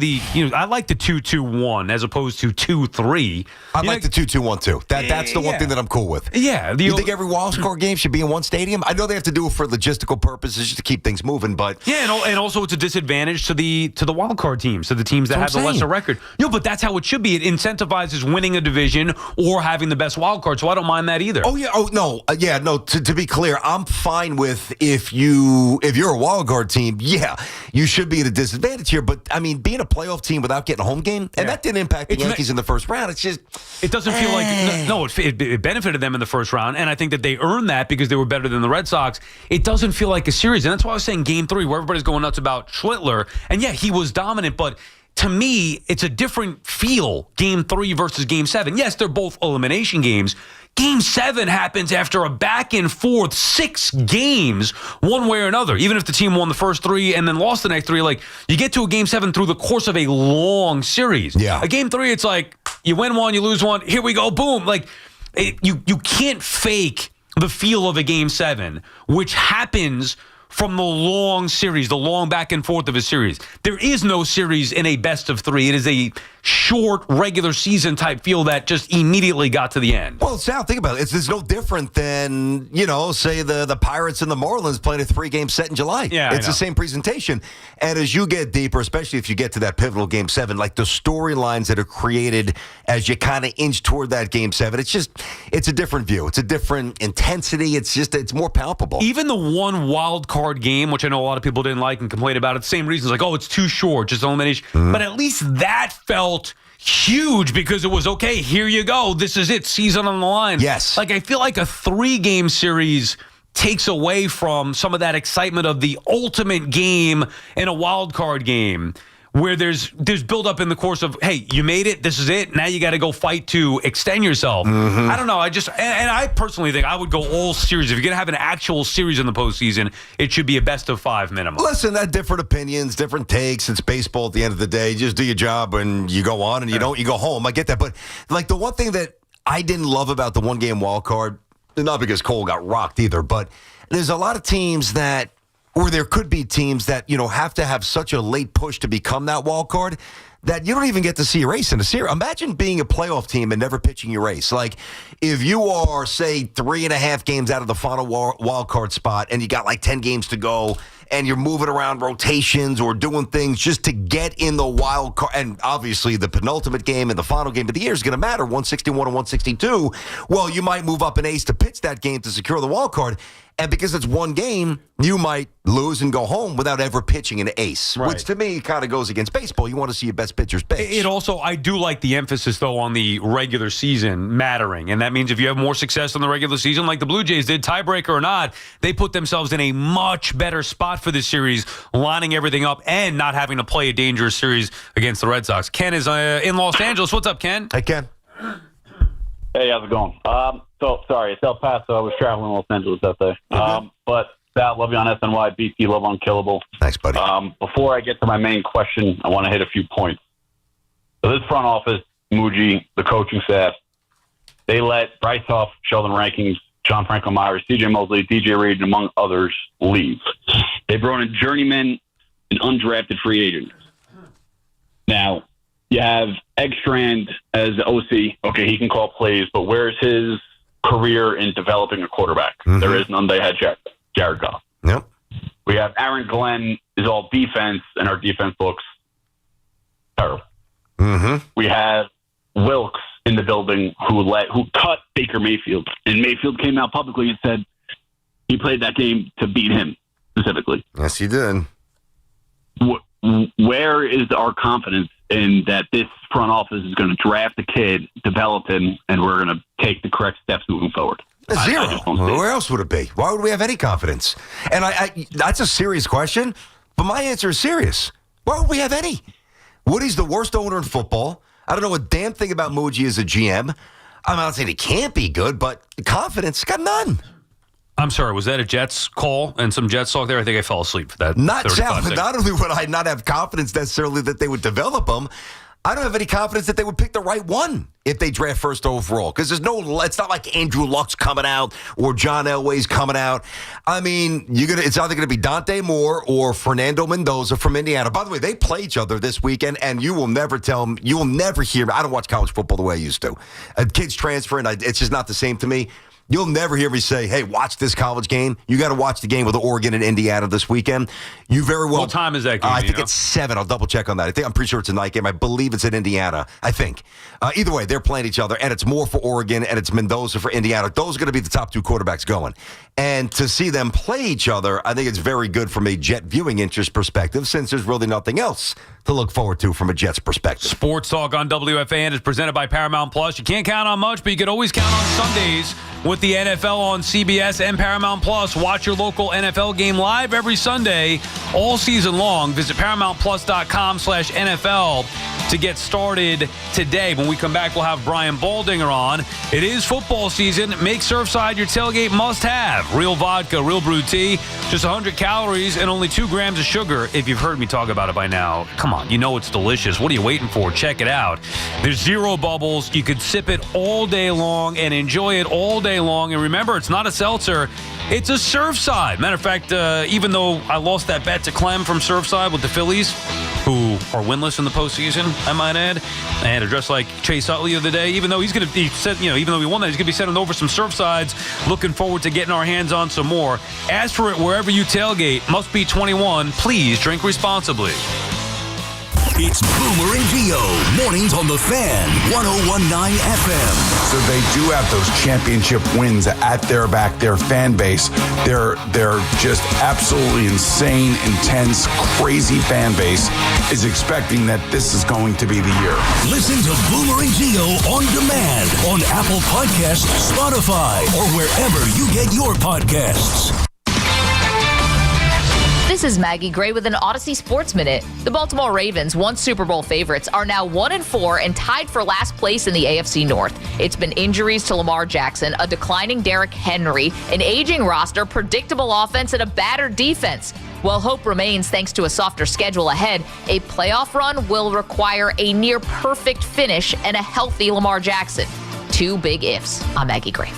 I like the 2-2-1 as opposed to 2-3. I like the 2-2-1-2. That's the one thing that I'm cool with. Yeah. You think every wild card game should be in one stadium? I know they have to do it for logistical purposes just to keep things moving, but and also it's a disadvantage to the wild card teams, to the teams that have the lesser record. But that's how it should be. It incentivizes winning a division or having the best wild card. So I don't mind that either. Oh yeah. Oh no. To be clear, I'm fine with if you're a wild card team. Yeah, you should be at a disadvantage here. But I mean, being a playoff team without getting a home game, and that didn't impact the Yankees in the first round. It's just it doesn't feel like it benefited them in the first round, and I think that they earned that because they were better than the Red Sox. It doesn't feel like a series, and that's why I was saying Game 3, where everybody's going nuts about Schlittler, and yeah, he was dominant, but to me, it's a different feel, Game 3 versus Game 7. Yes, they're both elimination games. Game 7 happens after a back and forth 6 games, one way or another. Even if the team won the first 3 and then lost the next 3, like you get to a Game 7 through the course of a long series. Yeah. A Game 3, it's like you win 1, you lose 1. Here we go, boom. Like you can't fake the feel of a Game 7, which happens from the long series, the long back and forth of a series. There is no series in a best of 3. It is a short regular season type feel that just immediately got to the end. Well, Sal, think about it. It's no different than, say the Pirates and the Marlins playing a 3-game set in July. Yeah, it's the same presentation. And as you get deeper, especially if you get to that pivotal Game 7, like the storylines that are created as you kind of inch toward that Game 7, it's a different view. It's a different intensity. It's more palpable. Even the one wild card game, which I know a lot of people didn't like and complained about it, same reasons, like, it's too short, just elimination. Mm-hmm. But at least that felt huge because it was, okay, here you go. This is it. Season on the line. Yes. Like, I feel like a 3-game series takes away from some of that excitement of the ultimate game in a wild card game, where there's build up in the course of, hey, you made it, this is it, now you got to go fight to extend yourself. Mm-hmm. I don't know, and I personally think I would go all series. If you're going to have an actual series in the postseason, it should be a best of 5 minimum. Listen, different opinions, different takes. It's baseball at the end of the day. You just do your job and you go on, and you don't, you go home. I get that. But like the one thing that I didn't love about the 1-game wild card, not because Cole got rocked either, but there's a lot of teams that, or there could be teams that, have to have such a late push to become that wild card that you don't even get to see a race in a series. Imagine being a playoff team and never pitching your race. Like, if you are, say, 3.5 games out of the final wild card spot and you got like 10 games to go and you're moving around rotations or doing things just to get in the wild card, and obviously the penultimate game and the final game of the year is going to matter, 161 and 162, well, you might move up an ace to pitch that game to secure the wild card. And because it's one game, you might lose and go home without ever pitching an ace, right, which to me kind of goes against baseball. You want to see your best pitchers pitch. It also, I do like the emphasis, though, on the regular season mattering. And that means if you have more success in the regular season, like the Blue Jays did, tiebreaker or not, they put themselves in a much better spot for this series, lining everything up and not having to play a dangerous series against the Red Sox. Ken is in Los Angeles. What's up, Ken? Hey, Ken. Hey, how's it going? So, sorry, it's El Paso. I was traveling in Los Angeles that day. But, Sal, love you on SNY. BT, love Unkillable. Thanks, buddy. Before I get to my main question, I want to hit a few points. So this front office, Muji, the coaching staff, they let Bryce Huff, Sheldon Rankins, John Franklin Myers, CJ Mosley, DJ Reed, and among others, leave. They brought in journeymen and undrafted free agents. Now, you have Eggstrand as the OC. Okay, he can call plays, but where's his career in developing a quarterback? Mm-hmm. There is none. They had Jared Goff. Yep. We have Aaron Glenn is all defense, and our defense looks terrible. Mm-hmm. We have Wilkes in the building who cut Baker Mayfield, and Mayfield came out publicly and said he played that game to beat him specifically. Yes, he did. Where is our confidence in that this front office is going to draft a kid, develop him, and we're going to take the correct steps moving forward? Zero. Where else would it be? Why would we have any confidence? And that's a serious question, but my answer is serious. Why would we have any? Woody's the worst owner in football. I don't know a damn thing about Muji as a GM. I'm not saying he can't be good, but confidence, got none. I'm sorry, was that a Jets call and some Jets talk there? I think I fell asleep for that. Not only would I not have confidence necessarily that they would develop them, I don't have any confidence that they would pick the right one if they draft first overall. Because it's not like Andrew Luck's coming out or John Elway's coming out. I mean, it's either going to be Dante Moore or Fernando Mendoza from Indiana. By the way, they play each other this weekend, and you will never hear me. I don't watch college football the way I used to. Kids transferring, it's just not the same to me. You'll never hear me say, hey, watch this college game. You got to watch the game with Oregon and Indiana this weekend. You very well. What time is that game? I think it's 7. I'll double check on that. I'm pretty sure it's a night game. I believe it's in Indiana, I think. Either way, they're playing each other, and it's Moore for Oregon, and it's Mendoza for Indiana. Those are going to be the top 2 quarterbacks going. And to see them play each other, I think it's very good from a Jet viewing interest perspective, since there's really nothing else to look forward to from a Jets perspective. Sports Talk on WFAN is presented by Paramount Plus. You can't count on much, but you can always count on Sundays with the NFL on CBS and Paramount Plus. Watch your local NFL game live every Sunday, all season long. Visit ParamountPlus.com/NFL to get started today. When we come back, we'll have Brian Baldinger on. It is football season. Make Surfside your tailgate must-have. Real vodka, real brew tea, just 100 calories and only 2 grams of sugar. If you've heard me talk about it by now, come on, you know it's delicious. What are you waiting for? Check it out. There's 0 bubbles. You could sip it all day long and enjoy it all day long. And remember, it's not a seltzer. It's a Surfside. Matter of fact, even though I lost that bet to Clem from Surfside with the Phillies, who are winless in the postseason, I might add, and are dressed like Chase Utley the other day. Even though he's going to be even though he won that, he's going to be sending over some Surfsides. Looking forward to getting our hands on some more. As for it, wherever you tailgate, must be 21. Please drink responsibly. It's Boomer and Gio, mornings on the Fan, 101.9 FM. So they do have those championship wins at their back, their fan base. They're just absolutely insane, intense, crazy fan base is expecting that this is going to be the year. Listen to Boomer and Gio on demand on Apple Podcasts, Spotify, or wherever you get your podcasts. This is Maggie Gray with an Odyssey Sports Minute. The Baltimore Ravens, once Super Bowl favorites, are now 1-4 and tied for last place in the AFC North. It's been injuries to Lamar Jackson, a declining Derrick Henry, an aging roster, predictable offense, and a battered defense. While hope remains thanks to a softer schedule ahead, a playoff run will require a near-perfect finish and a healthy Lamar Jackson. 2 big ifs. I'm Maggie Gray.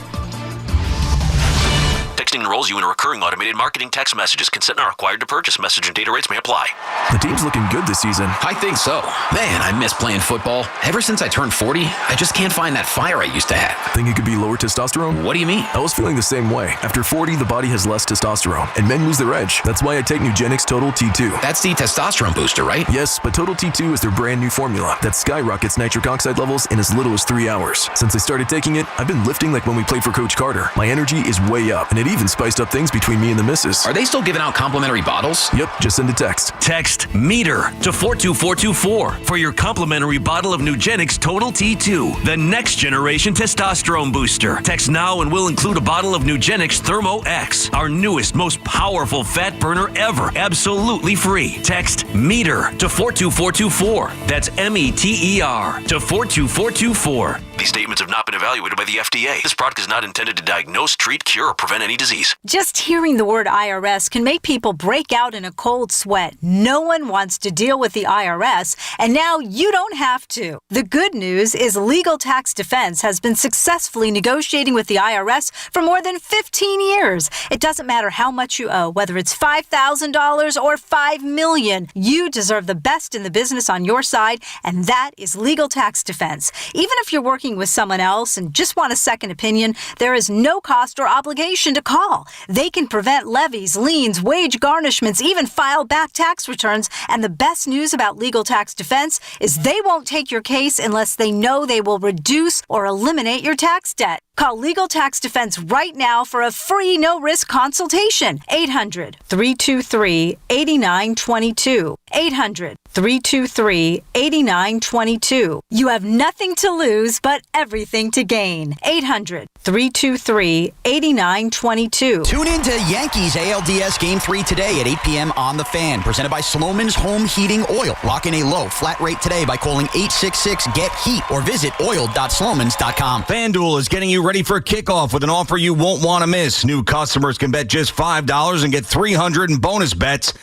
Texting enrolls you in a recurring automated marketing text messages. Consent not required to purchase. Message and data rates may apply. The team's looking good this season. I think so. Man, I miss playing football. Ever since I turned 40, I just can't find that fire I used to have. Think it could be lower testosterone? What do you mean? I was feeling the same way. After 40, the body has less testosterone, and men lose their edge. That's why I take Nugenix Total T2. That's the testosterone booster, right? Yes, but Total T2 is their brand new formula that skyrockets nitric oxide levels in as little as 3 hours. Since I started taking it, I've been lifting like when we played for Coach Carter. My energy is way up, and it even spiced up things between me and the missus. Are they still giving out complimentary bottles? Yep, just send a text. Text METER to 42424 for your complimentary bottle of Nugenix Total T2, the next generation testosterone booster. Text now and we'll include a bottle of Nugenix Thermo X, our newest, most powerful fat burner ever, absolutely free. Text METER to 42424. That's METER to 42424. These statements have not been evaluated by the FDA. This product is not intended to diagnose, treat, cure, or prevent any disease. Just hearing the word IRS can make people break out in a cold sweat. No one wants to deal with the IRS, and now you don't have to. The good news is Legal Tax Defense has been successfully negotiating with the IRS for more than 15 years. It doesn't matter how much you owe, whether it's $5,000 or $5 million. You deserve the best in the business on your side, and that is Legal Tax Defense. Even if you're working with someone else and just want a second opinion, there is no cost or obligation to call. They can prevent levies, liens, wage garnishments, even file back tax returns. And the best news about Legal Tax Defense is they won't take your case unless they know they will reduce or eliminate your tax debt. Call Legal Tax Defense right now for a free no-risk consultation. 800-323-8922. 800-323-8922. You have nothing to lose but everything to gain. 800-323-8922. Tune in to Yankees ALDS Game 3 today at 8 p.m. on The Fan. Presented by Sloman's Home Heating Oil. Lock in a low, flat rate today by calling 866-GET-HEAT or visit oil.slomans.com. FanDuel is getting you ready for kickoff with an offer you won't want to miss. New customers can bet just $5 and get $300 in bonus bets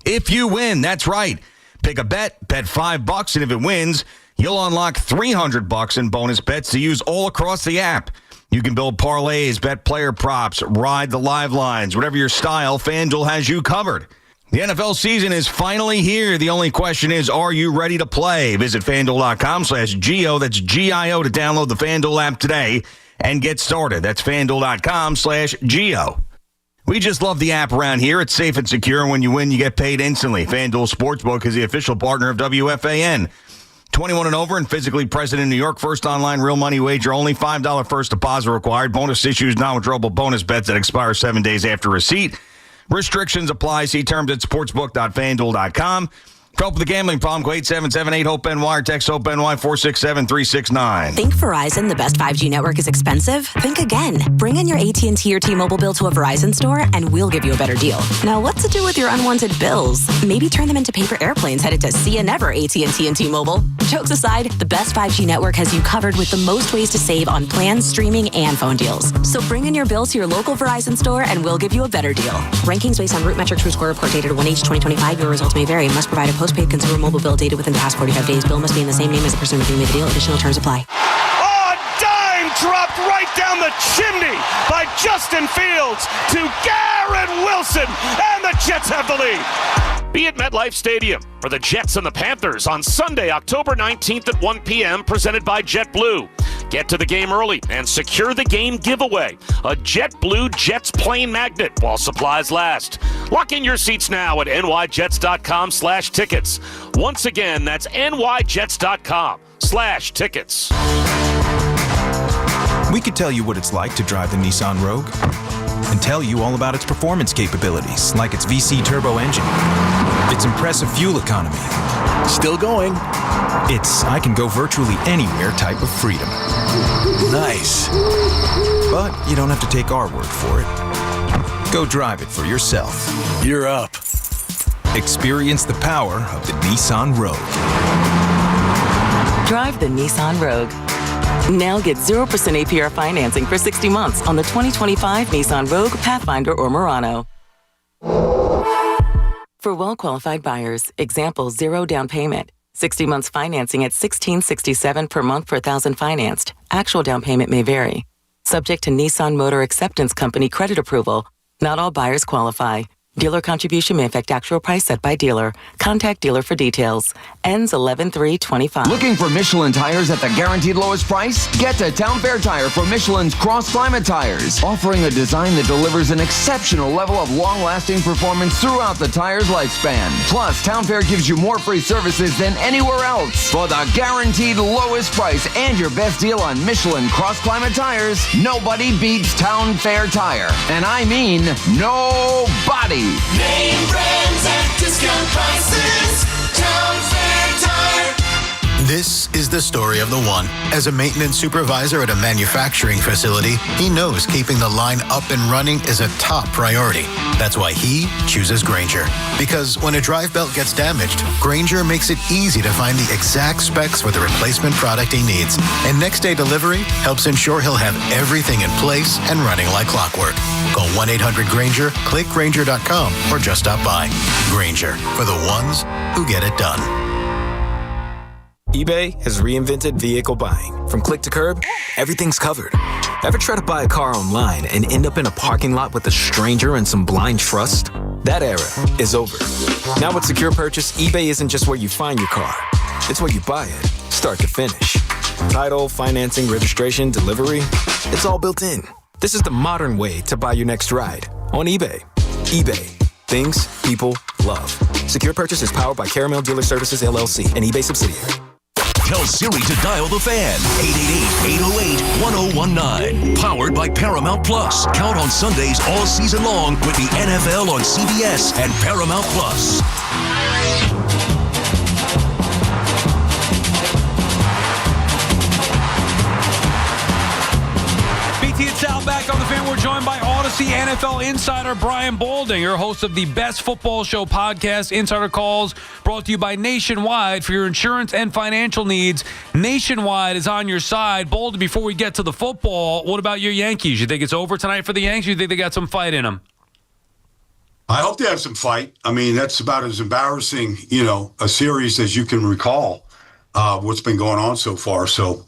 if you win. That's right. Pick a bet $5, and if it wins, you'll unlock $300 in bonus bets to use all across the app. You can build parlays, bet player props, ride the live lines. Whatever your style, FanDuel has you covered. The NFL season is finally here. The only question is, are you ready to play? Visit FanDuel.com/Gio. That's G-I-O to download the FanDuel app today and get started. That's FanDuel.com/Gio. We just love the app around here. It's safe and secure. When you win, you get paid instantly. FanDuel Sportsbook is the official partner of WFAN. 21 and over and physically present in New York. First online real money wager only. $5 first deposit required. Bonus issues, non-withdrawable bonus bets that expire 7 days after receipt. Restrictions apply. See terms at sportsbook.fanduel.com. Help with the gambling problem. Go 877-8-HOPE-NY or text HOPE-NY 467-369. Think Verizon, the best 5G network, is expensive? Think again. Bring in your AT&T or T-Mobile bill to a Verizon store, and we'll give you a better deal. Now, what to do with your unwanted bills? Maybe turn them into paper airplanes headed to See Ya Never AT&T and T-Mobile. Jokes aside, the best 5G network has you covered with the most ways to save on plans, streaming, and phone deals. So bring in your bill to your local Verizon store, and we'll give you a better deal. Rankings based on root metrics through score report dated 1H 2025. Your results may vary. Must provide a postpaid consumer mobile bill dated within the past 45 days. Bill must be in the same name as the person with whom you made the deal. Additional terms apply. Dime dropped right down the chimney by Justin Fields to Garrett Wilson, and the Jets have the lead. Be at MetLife Stadium for the Jets and the Panthers on Sunday, October 19th at 1 p.m., presented by JetBlue. Get to the game early and secure the game giveaway, a JetBlue Jets plane magnet while supplies last. Lock in your seats now at nyjets.com/tickets. Once again, that's nyjets.com/tickets. We could tell you what it's like to drive the Nissan Rogue and tell you all about its performance capabilities, like its VC turbo engine, its impressive fuel economy. Still going. It's I can go virtually anywhere type of freedom. Nice. But you don't have to take our word for it. Go drive it for yourself. You're up. Experience the power of the Nissan Rogue. Drive the Nissan Rogue. Now get 0% APR financing for 60 months on the 2025 Nissan Rogue, Pathfinder, or Murano. For well-qualified buyers, example 0 down payment, 60 months financing at $1,667 per month per 1,000 financed. Actual down payment may vary. Subject to Nissan Motor Acceptance Company credit approval. Not all buyers qualify. Dealer contribution may affect actual price set by dealer. Contact dealer for details. Ends 11/3/25. Looking for Michelin tires at the guaranteed lowest price? Get to Town Fair Tire for Michelin's Cross Climate tires, offering a design that delivers an exceptional level of long-lasting performance throughout the tire's lifespan. Plus, Town Fair gives you more free services than anywhere else. For the guaranteed lowest price and your best deal on Michelin Cross Climate tires, nobody beats Town Fair Tire. And I mean nobody. Name brands at discount prices. Town Fair Tire. This is the story of the one. As a maintenance supervisor at a manufacturing facility, he knows keeping the line up and running is a top priority. That's why he chooses Grainger. Because when a drive belt gets damaged, Grainger makes it easy to find the exact specs for the replacement product he needs. And next day delivery helps ensure he'll have everything in place and running like clockwork. Call 1-800-GRAINGER, click Grainger.com, or just stop by. Grainger, for the ones who get it done. eBay has reinvented vehicle buying. From click to curb, everything's covered. Ever try to buy a car online and end up in a parking lot with a stranger and some blind trust? That era is over. Now with Secure Purchase, eBay isn't just where you find your car. It's where you buy it, start to finish. Title, financing, registration, delivery, it's all built in. This is the modern way to buy your next ride on eBay. eBay. Things people love. Secure Purchase is powered by Caramel Dealer Services, LLC, an eBay subsidiary. Tell Siri to dial the fan. 888-808-1019. Powered by Paramount Plus. Count on Sundays all season long with the NFL on CBS and Paramount Plus. BT and Sal back on the fan. We're joined by Odyssey NFL insider Brian Baldinger, host of the Best Football Show podcast, Insider Calls, brought to you by Nationwide for your insurance and financial needs. Nationwide is on your side. Baldy, before we get to the football, what about your Yankees? You think it's over tonight for the Yankees? You think they got some fight in them? I hope they have some fight. I mean, that's about as embarrassing, a series as you can recall, what's been going on so far. So,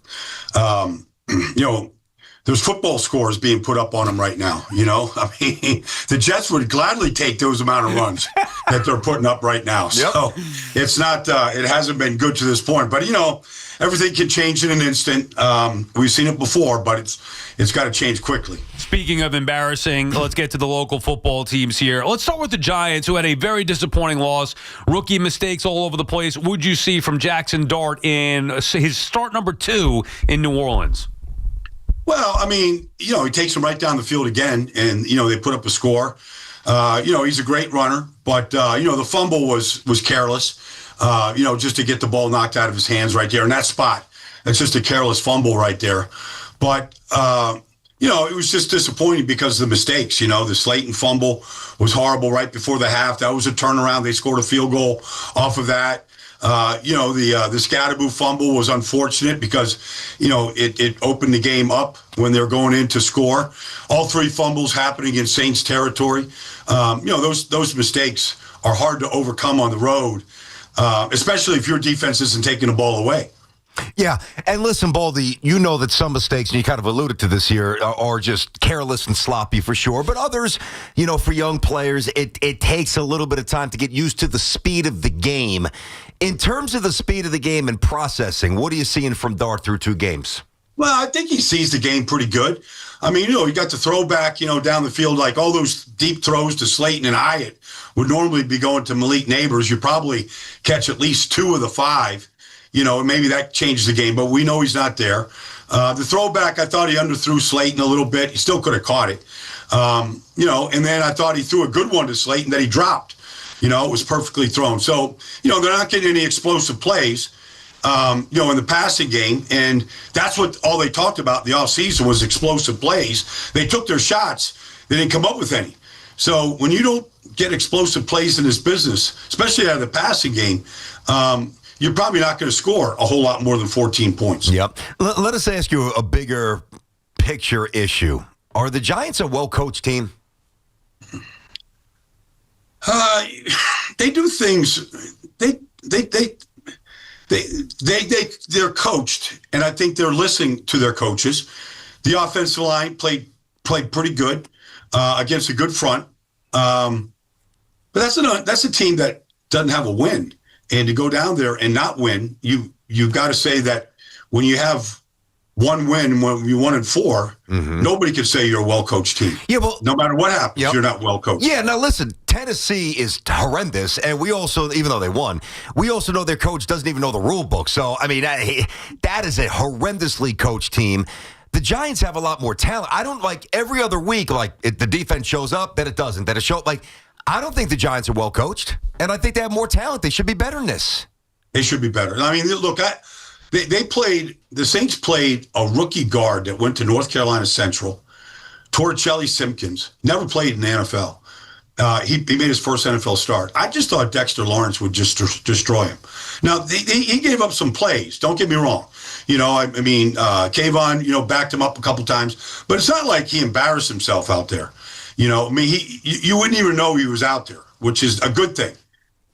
there's football scores being put up on them right now, I mean, the Jets would gladly take those amount of runs that they're putting up right now. Yep. So it's not, it hasn't been good to this point. But, everything can change in an instant. We've seen it before, but it's got to change quickly. Speaking of embarrassing, let's get to the local football teams here. Let's start with the Giants, who had a very disappointing loss. Rookie mistakes all over the place. What'd you see from Jackson Dart in his start number 2 in New Orleans? Well, I mean, he takes them right down the field again, and, they put up a score. He's a great runner, but, the fumble was careless. just to get the ball knocked out of his hands right there in that spot. That's just a careless fumble right there. But, it was just disappointing because of the mistakes. The Slayton fumble was horrible right before the half. That was a turnaround. They scored a field goal off of that. The Scatterboo fumble was unfortunate because, it opened the game up when they're going in to score. All three fumbles happening in Saints territory. Those mistakes are hard to overcome on the road, especially if your defense isn't taking the ball away. Yeah, and listen, Baldy, you know that some mistakes, and you kind of alluded to this here, are just careless and sloppy for sure. But others, for young players, it takes a little bit of time to get used to the speed of the game. In terms of the speed of the game and processing, what are you seeing from Dart through 2 games? Well, I think he sees the game pretty good. I mean, he got the throwback, down the field, like all those deep throws to Slayton and Hyatt would normally be going to Malik Neighbors. You probably catch at least 2 of the 5. Maybe that changed the game, but we know he's not there. The throwback, I thought he underthrew Slayton a little bit. He still could have caught it. And then I thought he threw a good one to Slayton that he dropped. It was perfectly thrown. So, they're not getting any explosive plays, in the passing game. And that's what all they talked about in the offseason was explosive plays. They took their shots. They didn't come up with any. So when you don't get explosive plays in this business, especially out of the passing game, you're probably not going to score a whole lot more than 14 points. Yep. Let us ask you a bigger picture issue. Are the Giants a well-coached team? They do things. They're coached, and I think they're listening to their coaches. The offensive line played pretty good against a good front. But that's a team that doesn't have a win. And to go down there and not win, you've got to say that when you have one win, when you 1-4, nobody can say you're a well-coached team. Yeah, well, no matter what happens, you're not well-coached. Yeah, now listen, Tennessee is horrendous, and we also, even though they won, we also know their coach doesn't even know the rule book. So, I mean, that is a horrendously coached team. The Giants have a lot more talent. I don't like every other week, the defense shows up, then it doesn't, then it shows I don't think the Giants are well coached, and I think they have more talent. They should be better than this. They should be better. I mean, look, the Saints played a rookie guard that went to North Carolina Central, Torricelli Simpkins, never played in the NFL. He made his first NFL start. I just thought Dexter Lawrence would just destroy him. Now, he gave up some plays. Don't get me wrong. Kayvon, backed him up a couple times, but it's not like he embarrassed himself out there. You wouldn't even know he was out there, which is a good thing.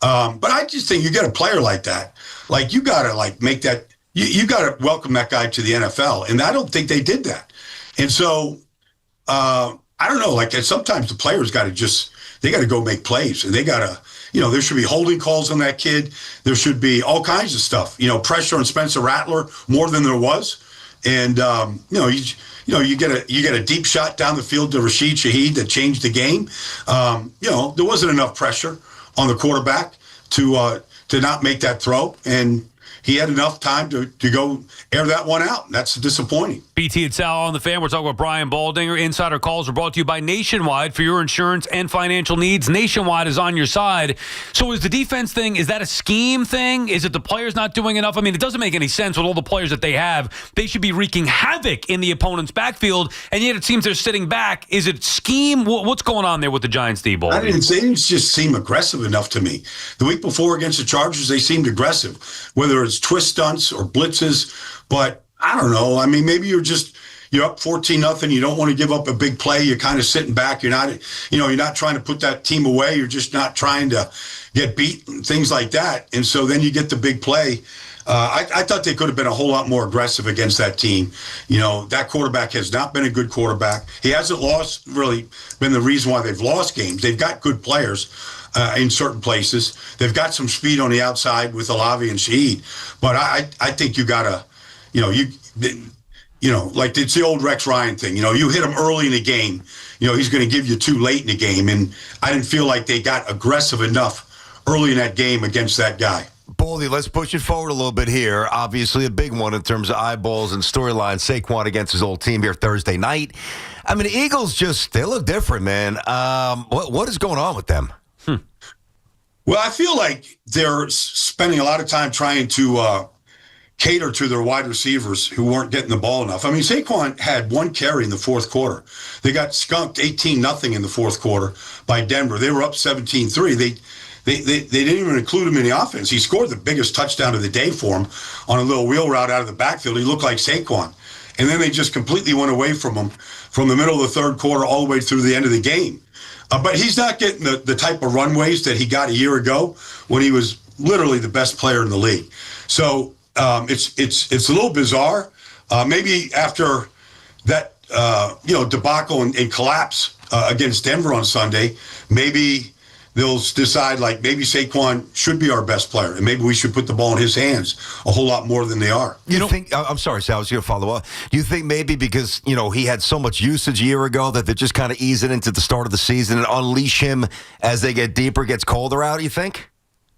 But I just think you get a player like that, you got to make that. You got to welcome that guy to the NFL, and I don't think they did that. And so I don't know. Sometimes the players got to go make plays, and they got to. There should be holding calls on that kid. There should be all kinds of stuff. Pressure on Spencer Rattler more than there was, and you get a deep shot down the field to Rashid Shaheed that changed the game. There wasn't enough pressure on the quarterback to not make that throw, and he had enough time to go air that one out. That's disappointing. BT and Sal on the Fan. We're talking about Brian Baldinger. Insider calls are brought to you by Nationwide for your insurance and financial needs. Nationwide is on your side. So is the defense thing, is that a scheme thing? Is it the players not doing enough? I mean, it doesn't make any sense with all the players that they have. They should be wreaking havoc in the opponent's backfield, and yet it seems they're sitting back. Is it scheme? What's going on there with the Giants, D-Ball? I didn't say it just seem aggressive enough to me. The week before against the Chargers, they seemed aggressive, whether it's twist stunts or blitzes, but I don't know. I mean, maybe you're up 14-0. You don't want to give up a big play. You're kind of sitting back. You're not trying to put that team away. You're just not trying to get beat and things like that. And so then you get the big play. I thought they could have been a whole lot more aggressive against that team. That quarterback has not been a good quarterback. He hasn't really been the reason why they've lost games. They've got good players in certain places. They've got some speed on the outside with Olave and Shaheed. But I think you got to, it's the old Rex Ryan thing. You hit him early in the game, he's going to give you 2 late in the game. And I didn't feel like they got aggressive enough early in that game against that guy. Baldy, let's push it forward a little bit here. Obviously a big one in terms of eyeballs and storylines. Saquon against his old team here Thursday night. I mean, the Eagles they look different, man. What is going on with them? Well, I feel like they're spending a lot of time trying to cater to their wide receivers who weren't getting the ball enough. I mean, Saquon had one carry in the fourth quarter. They got skunked 18-0 in the fourth quarter by Denver. They were up 17-3. They didn't even include him in the offense. He scored the biggest touchdown of the day for him on a little wheel route out of the backfield. He looked like Saquon. And then they just completely went away from him from the middle of the third quarter all the way through the end of the game. But he's not getting the type of runways that he got a year ago when he was literally the best player in the league. So it's a little bizarre. Maybe after that debacle and collapse against Denver on Sunday, maybe they'll decide like maybe Saquon should be our best player, and maybe we should put the ball in his hands a whole lot more than they are. You think? I'm sorry, Sal. I was going to follow up. Do you think maybe because he had so much usage a year ago that they're just kind of easing into the start of the season and unleash him as they get deeper, gets colder out? You think?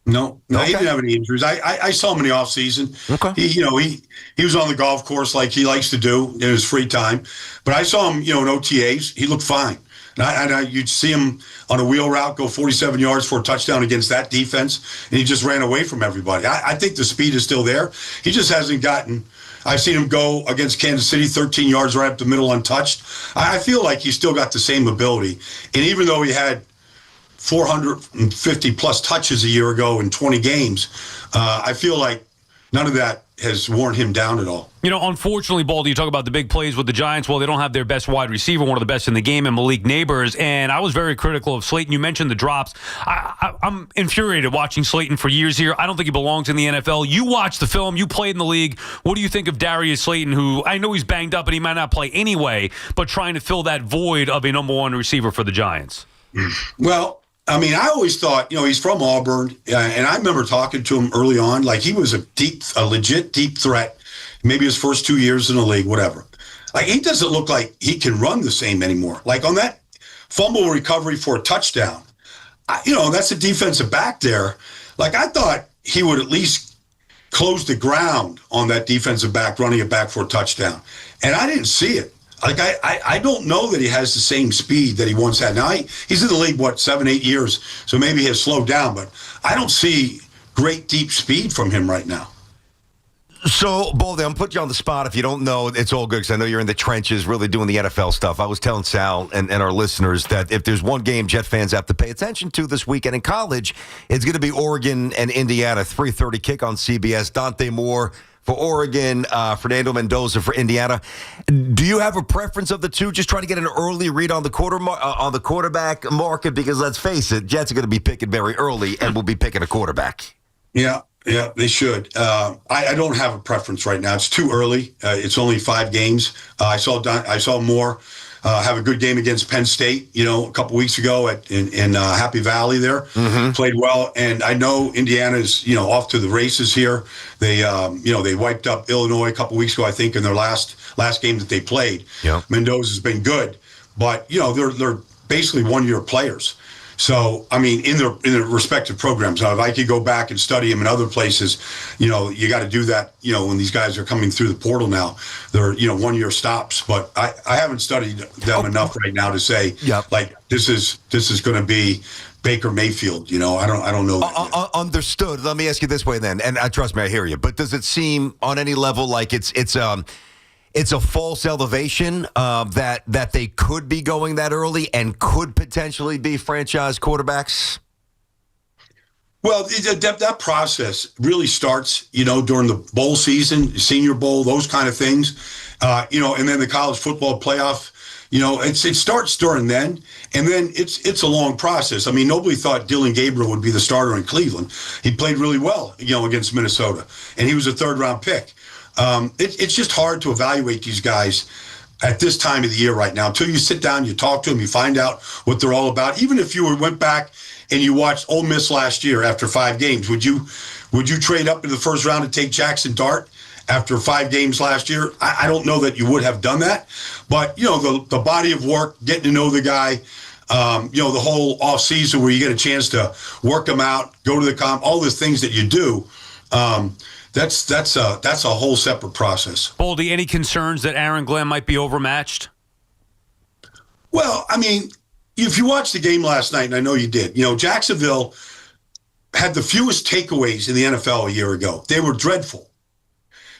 No, okay. He didn't have any injuries. I saw him in the offseason. Okay. He was on the golf course like he likes to do in his free time. But I saw him, in OTAs. He looked fine. And you'd see him on a wheel route go 47 yards for a touchdown against that defense, and he just ran away from everybody. I think the speed is still there. He just hasn't gotten – I've seen him go against Kansas City 13 yards right up the middle untouched. I feel like he's still got the same ability. And even though he had 450-plus touches a year ago in 20 games, I feel like none of that has worn him down at all. Unfortunately, Baldy, you talk about the big plays with the Giants. Well, they don't have their best wide receiver, one of the best in the game, and Malik Neighbors. And I was very critical of Slayton. You mentioned the drops. I'm infuriated watching Slayton for years here. I don't think he belongs in the NFL. You watch the film. You played in the league. What do you think of Darius Slayton, who I know he's banged up and he might not play anyway, but trying to fill that void of a number one receiver for the Giants? Well, I mean, I always thought, he's from Auburn, and I remember talking to him early on, like he was a legit deep threat, maybe his first 2 years in the league, whatever. Like, he doesn't look like he can run the same anymore. Like, on that fumble recovery for a touchdown, that's a defensive back there. Like, I thought he would at least close the ground on that defensive back, running it back for a touchdown. And I didn't see it. Like, I don't know that he has the same speed that he once had. Now, he's in the league, 7-8 years, so maybe he has slowed down, but I don't see great deep speed from him right now. So, Baldy, I'm putting you on the spot. If you don't know, it's all good because I know you're in the trenches really doing the NFL stuff. I was telling Sal and our listeners that if there's one game Jet fans have to pay attention to this weekend in college, it's going to be Oregon and Indiana, 3:30 kick on CBS. Dante Moore for Oregon, Fernando Mendoza for Indiana. Do you have a preference of the two? Just trying to get an early read on the quarterback market, because let's face it, Jets are going to be picking very early, and we'll be picking a quarterback. Yeah, they should. I don't have a preference right now. It's too early. It's only 5 games. I saw Moore have a good game against Penn State, a couple weeks ago in Happy Valley there. Mm-hmm. Played well, and I know Indiana's, off to the races here. They, they wiped up Illinois a couple weeks ago, I think, in their last game that they played. Yeah. Mendoza's been good, but they're basically one-year players. So, I mean, in their respective programs. Now, if I could go back and study them in other places, you got to do that, when these guys are coming through the portal now. They're, 1-year stops. But I haven't studied them enough right now to say, like, this is going to be Baker Mayfield. I don't know. Understood. Let me ask you this way then, and trust me, I hear you. But does it seem on any level like it's a false elevation that they could be going that early and could potentially be franchise quarterbacks? Well, that process really starts, during the bowl season, Senior Bowl, those kind of things, and then the college football playoff. It starts during then, and then it's a long process. I mean, nobody thought Dylan Gabriel would be the starter in Cleveland. He played really well, against Minnesota, and he was a third-round pick. It's just hard to evaluate these guys at this time of the year right now. Until you sit down, you talk to them, you find out what they're all about. Even if you went back and you watched Ole Miss last year after 5 games, would you trade up in the first round to take Jackson Dart after 5 games last year? I don't know that you would have done that. But, the body of work, getting to know the guy, the whole off season where you get a chance to work them out, go to the comp, all the things that you do, that's a whole separate process. Baldy, any concerns that Aaron Glenn might be overmatched? Well, I mean, if you watched the game last night, and I know you did, Jacksonville had the fewest takeaways in the NFL a year ago. They were dreadful.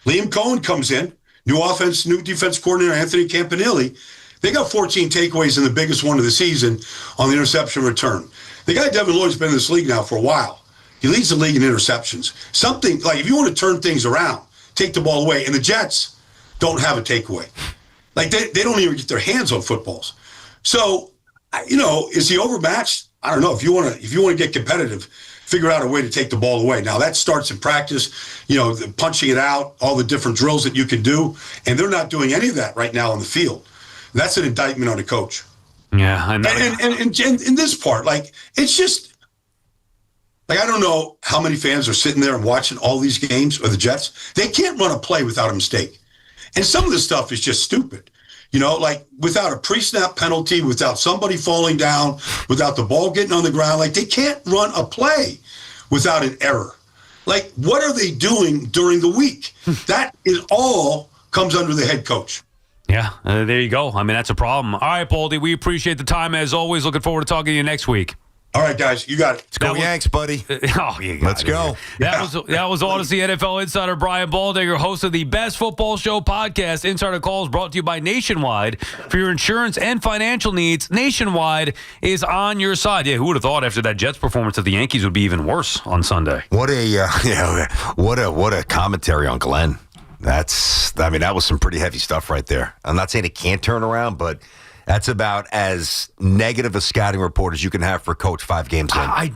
Liam Cohen comes in, new offense, new defense coordinator, Anthony Campanile. They got 14 takeaways in the biggest one of the season on the interception return. The guy Devin Lloyd's been in this league now for a while. He leads the league in interceptions. Something like, if you want to turn things around, take the ball away. And the Jets don't have a takeaway. Like, they don't even get their hands on footballs. So, is he overmatched? I don't know. If you want to get competitive, figure out a way to take the ball away. Now, that starts in practice, punching it out, all the different drills that you can do. And they're not doing any of that right now on the field. That's an indictment on the coach. Yeah, I know. And in this part, like, it's just, like, I don't know how many fans are sitting there and watching all these games of the Jets. They can't run a play without a mistake. And some of the stuff is just stupid. Like without a pre-snap penalty, without somebody falling down, without the ball getting on the ground. Like, they can't run a play without an error. Like, what are they doing during the week? That is all comes under the head coach. Yeah, there you go. I mean, that's a problem. All right, Baldy, we appreciate the time as always. Looking forward to talking to you next week. All right, guys, you got it. Let's go Yanks, buddy. Let's go. That was Odyssey NFL insider Brian Baldinger, host of the Best Football Show podcast. Insider Calls brought to you by Nationwide. For your insurance and financial needs, Nationwide is on your side. Yeah, who would have thought after that Jets performance that the Yankees would be even worse on Sunday? What a commentary on Glenn. That was some pretty heavy stuff right there. I'm not saying it can't turn around, but that's about as negative a scouting report as you can have for a coach 5 games in. I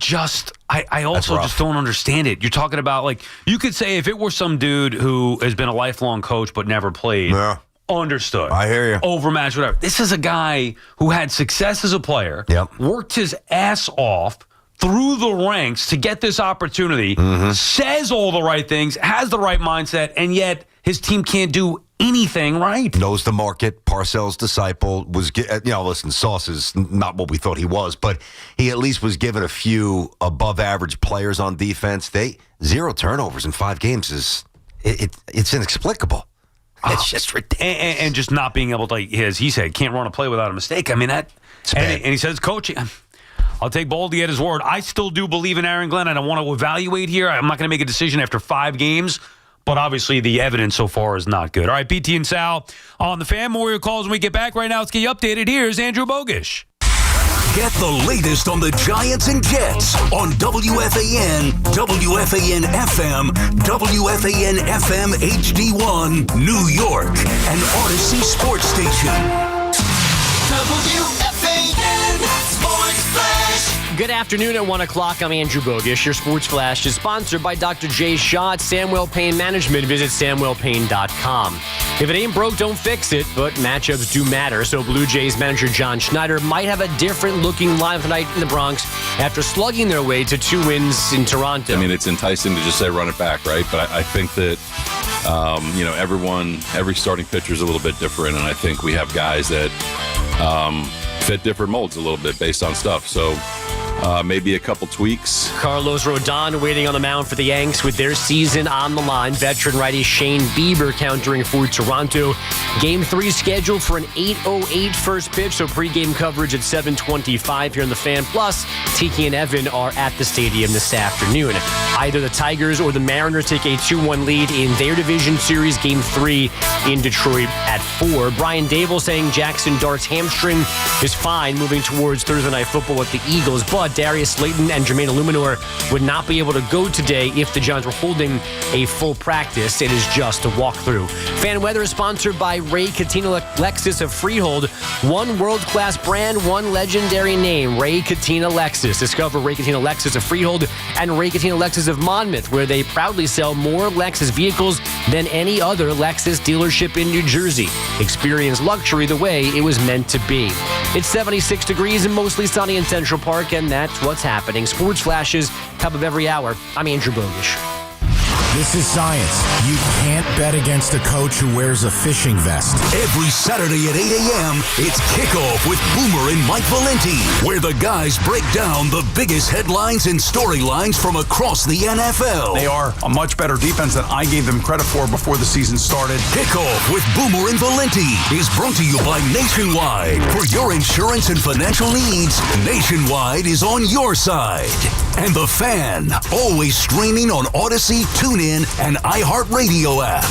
also just don't understand it. You're talking about, like, you could say if it were some dude who has been a lifelong coach but never played. Yeah. Understood. I hear you. Overmatched, whatever. This is a guy who had success as a player, worked his ass off through the ranks to get this opportunity, says all the right things, has the right mindset, and yet his team can't do anything right. Knows the market, Parcells' disciple, listen, Sauce is not what we thought he was, but he at least was given a few above-average players on defense. 0 turnovers in 5 games it's inexplicable. It's just ridiculous. And just not being able to, as he said, can't run a play without a mistake. I mean, and he says coaching. I'll take Baldy at his word. I still do believe in Aaron Glenn. I don't want to evaluate here. I'm not going to make a decision after 5 games. But obviously, the evidence so far is not good. All right, PT and Sal on the Fan. More calls when we get back. Right now, let's get you updated. Here's Andrew Bogish. Get the latest on the Giants and Jets on WFAN, WFAN FM, WFAN FM HD1, New York, and Odyssey Sports Station. WFAN Sports Flash. Good afternoon at 1 o'clock. I'm Andrew Bogish. Your Sports Flash is sponsored by Dr. Jay Shaw at Samwell Pain Management. Visit SamwellPain.com. If it ain't broke, don't fix it, but matchups do matter. So Blue Jays manager John Schneider might have a different-looking lineup tonight in the Bronx after slugging their way to 2 wins in Toronto. I mean, it's enticing to just say run it back, right? But I think that, every starting pitcher is a little bit different, and I think we have guys that fit different molds a little bit based on stuff. So maybe a couple tweaks. Carlos Rodon waiting on the mound for the Yanks with their season on the line. Veteran righty Shane Bieber countering for Toronto. Game 3 scheduled for an 8:08 first pitch, so pregame coverage at 7:25 here on the Fan. Plus, Tiki and Evan are at the stadium this afternoon. Either the Tigers or the Mariners take a 2-1 lead in their division series. Game 3 in Detroit at 4. Brian Dable saying Jackson Dart's hamstring is fine moving towards Thursday Night Football with the Eagles, but Darius Slayton and Jermaine Illuminor would not be able to go today if the Giants were holding a full practice. It is just a walkthrough. Fan weather is sponsored by Ray Catena Lexus of Freehold. One world-class brand, one legendary name, Ray Catena Lexus. Discover Ray Catena Lexus of Freehold and Ray Catena Lexus of Monmouth, where they proudly sell more Lexus vehicles than any other Lexus dealership in New Jersey. Experience luxury the way it was meant to be. It's 76 degrees and mostly sunny in Central Park, and that's what's happening. Sports Flashes, top of every hour. I'm Andrew Bogish. This is science. You can't bet against a coach who wears a fishing vest. Every Saturday at 8 a.m., it's Kickoff with Boomer and Mike Valenti, where the guys break down the biggest headlines and storylines from across the NFL. They are a much better defense than I gave them credit for before the season started. Kickoff with Boomer and Valenti is brought to you by Nationwide. For your insurance and financial needs, Nationwide is on your side. And The Fan, always streaming on Odyssey, TuneIn, and iHeartRadio app.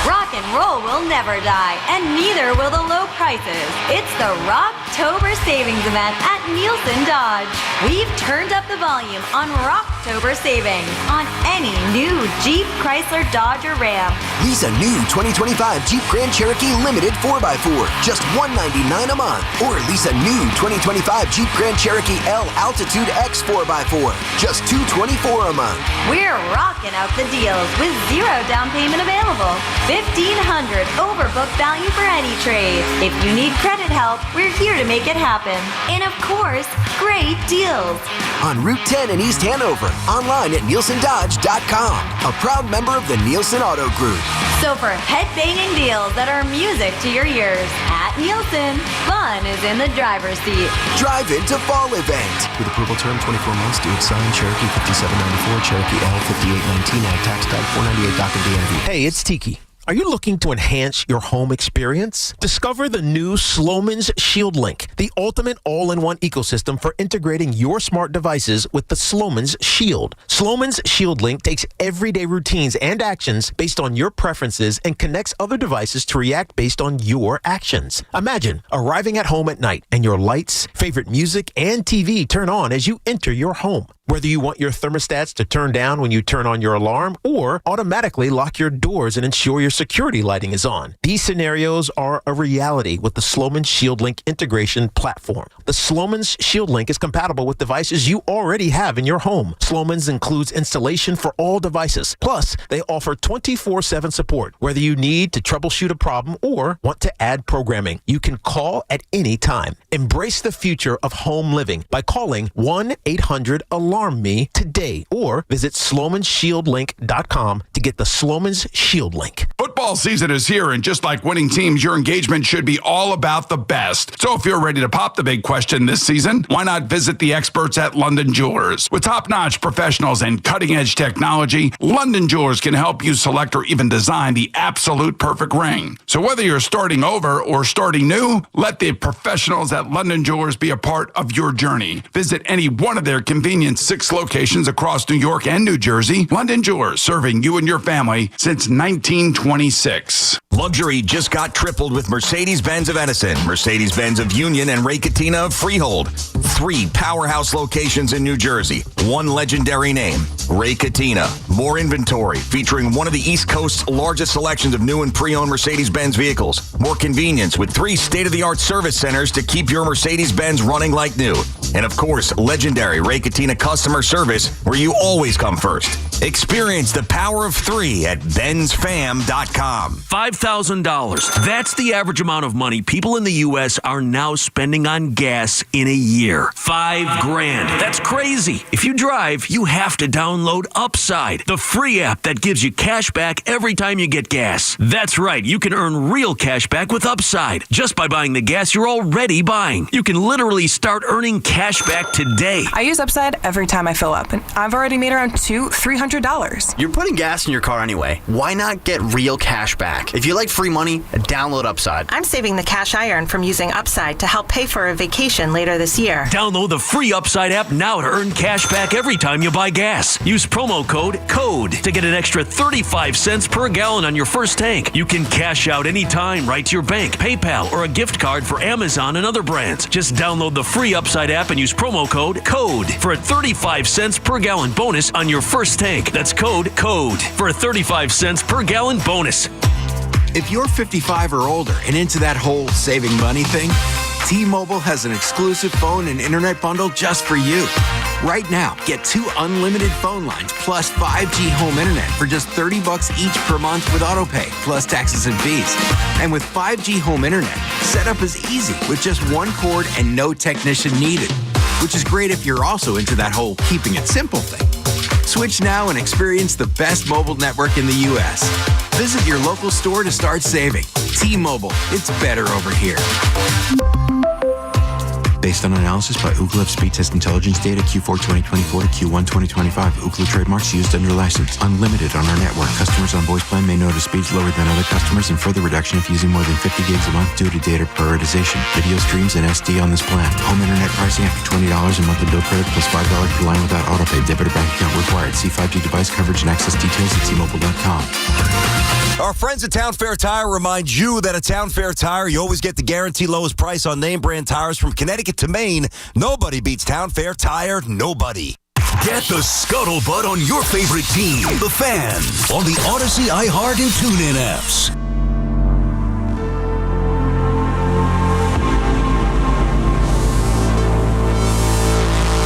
Rock and roll will never die, and neither will the low prices. It's the Rocktober Savings Event at Nielsen Dodge. We've turned up the volume on Rocktober Savings on any new Jeep, Chrysler, Dodge, or Ram. Lease a new 2025 Jeep Grand Cherokee Limited 4x4, just $199 a month. Or lease a new 2025 Jeep Grand Cherokee L Altitude X 4x4, just $224 a month. We're rocking out the deals with 0 down payment available. $1,500 overbook value for any trade. If you need credit help, we're here to make it happen. And of course, great deals. On Route 10 in East Hanover, online at NielsenDodge.com, a proud member of the Nielsen Auto Group. So for head-banging deals that are music to your ears, at Nielsen, fun is in the driver's seat. Drive into fall event. With approval term 24 months, due signed Cherokee 5794, Cherokee L 5819, ag tax type 498 doc and DMV. Hey, it's Tiki. Are you looking to enhance your home experience? Discover the new Sloman's Shield Link, the ultimate all-in-one ecosystem for integrating your smart devices with the Sloman's Shield. Sloman's Shield Link takes everyday routines and actions based on your preferences and connects other devices to react based on your actions. Imagine arriving at home at night and your lights, favorite music, and TV turn on as you enter your home. Whether you want your thermostats to turn down when you turn on your alarm or automatically lock your doors and ensure your security lighting is on. These scenarios are a reality with the Sloman's Shield Link integration platform. The Sloman's Shield Link is compatible with devices you already have in your home. Sloman's includes installation for all devices. Plus, they offer 24/7 support. Whether you need to troubleshoot a problem or want to add programming, you can call at any time. Embrace the future of home living by calling 1-800-ALARM-ME today or visit SlomanShieldLink.com to get the Sloman's Shield Link. Football season is here, and just like winning teams, your engagement should be all about the best. So if you're ready to pop the big question this season, why not visit the experts at London Jewelers? With top-notch professionals and cutting-edge technology, London Jewelers can help you select or even design the absolute perfect ring. So whether you're starting over or starting new, let the professionals at London Jewelers be a part of your journey. Visit any one of their convenient 6 locations across New York and New Jersey. London Jewelers, serving you and your family since 1926. Luxury just got tripled with Mercedes-Benz of Edison, Mercedes-Benz of Union, and Ray Cattina of Freehold. 3 powerhouse locations in New Jersey. 1 legendary name, Ray Cattina. More inventory, featuring one of the East Coast's largest selections of new and pre-owned Mercedes-Benz vehicles. More convenience with 3 state-of-the-art service centers to keep your Mercedes-Benz running like new. And of course, legendary Ray Cattina customer service, where you always come first. Experience the power of 3 at BenzFam.com. $5,000. That's the average amount of money people in the U.S. are now spending on gas in a year. $5,000. That's crazy. If you drive, you have to download Upside, the free app that gives you cash back every time you get gas. That's right. You can earn real cash back with Upside just by buying the gas you're already buying. You can literally start earning cash back today. I use Upside every time I fill up, and I've already made around $300. You're putting gas in your car anyway. Why not get real cash back? If you like free money, download Upside. I'm saving the cash I earn from using Upside to help pay for a vacation later this year. Download the free Upside app now to earn cash back every time you buy gas. Use promo code CODE to get an extra 35 cents per gallon on your first tank. You can cash out anytime right to your bank, PayPal, or a gift card for Amazon and other brands. Just download the free Upside app and use promo code CODE for a 35 cents per gallon bonus on your first tank. That's code CODE for a 35 cents per gallon bonus. If you're 55 or older and into that whole saving money thing, T-Mobile has an exclusive phone and internet bundle just for you. Right now, get 2 unlimited phone lines plus 5G home internet for just $30 each per month with autopay, plus taxes and fees. And with 5G home internet, setup is easy with just 1 cord and no technician needed, which is great if you're also into that whole keeping it simple thing. Switch now and experience the best mobile network in the U.S. Visit your local store to start saving. T-Mobile, it's better over here. Based on analysis by Ookla Speed Test Intelligence data Q4 2024 to Q1 2025. Ookla trademarks used under license. Unlimited on our network. Customers on voice plan may notice speeds lower than other customers and further reduction if using more than 50 gigs a month due to data prioritization. Video streams and SD on this plan. Home internet pricing after $20 a monthly bill credit plus $5 per line without autopay. Debit or bank account required. See 5G device coverage and access details at T-Mobile.com. Our friends at Town Fair Tire remind you that at Town Fair Tire, you always get the guaranteed lowest price on name brand tires from Connecticut to Maine. Nobody beats Town Fair Tire. Nobody. Get the scuttlebutt on your favorite team, the Fans, on the Odyssey, iHeart, and TuneIn apps.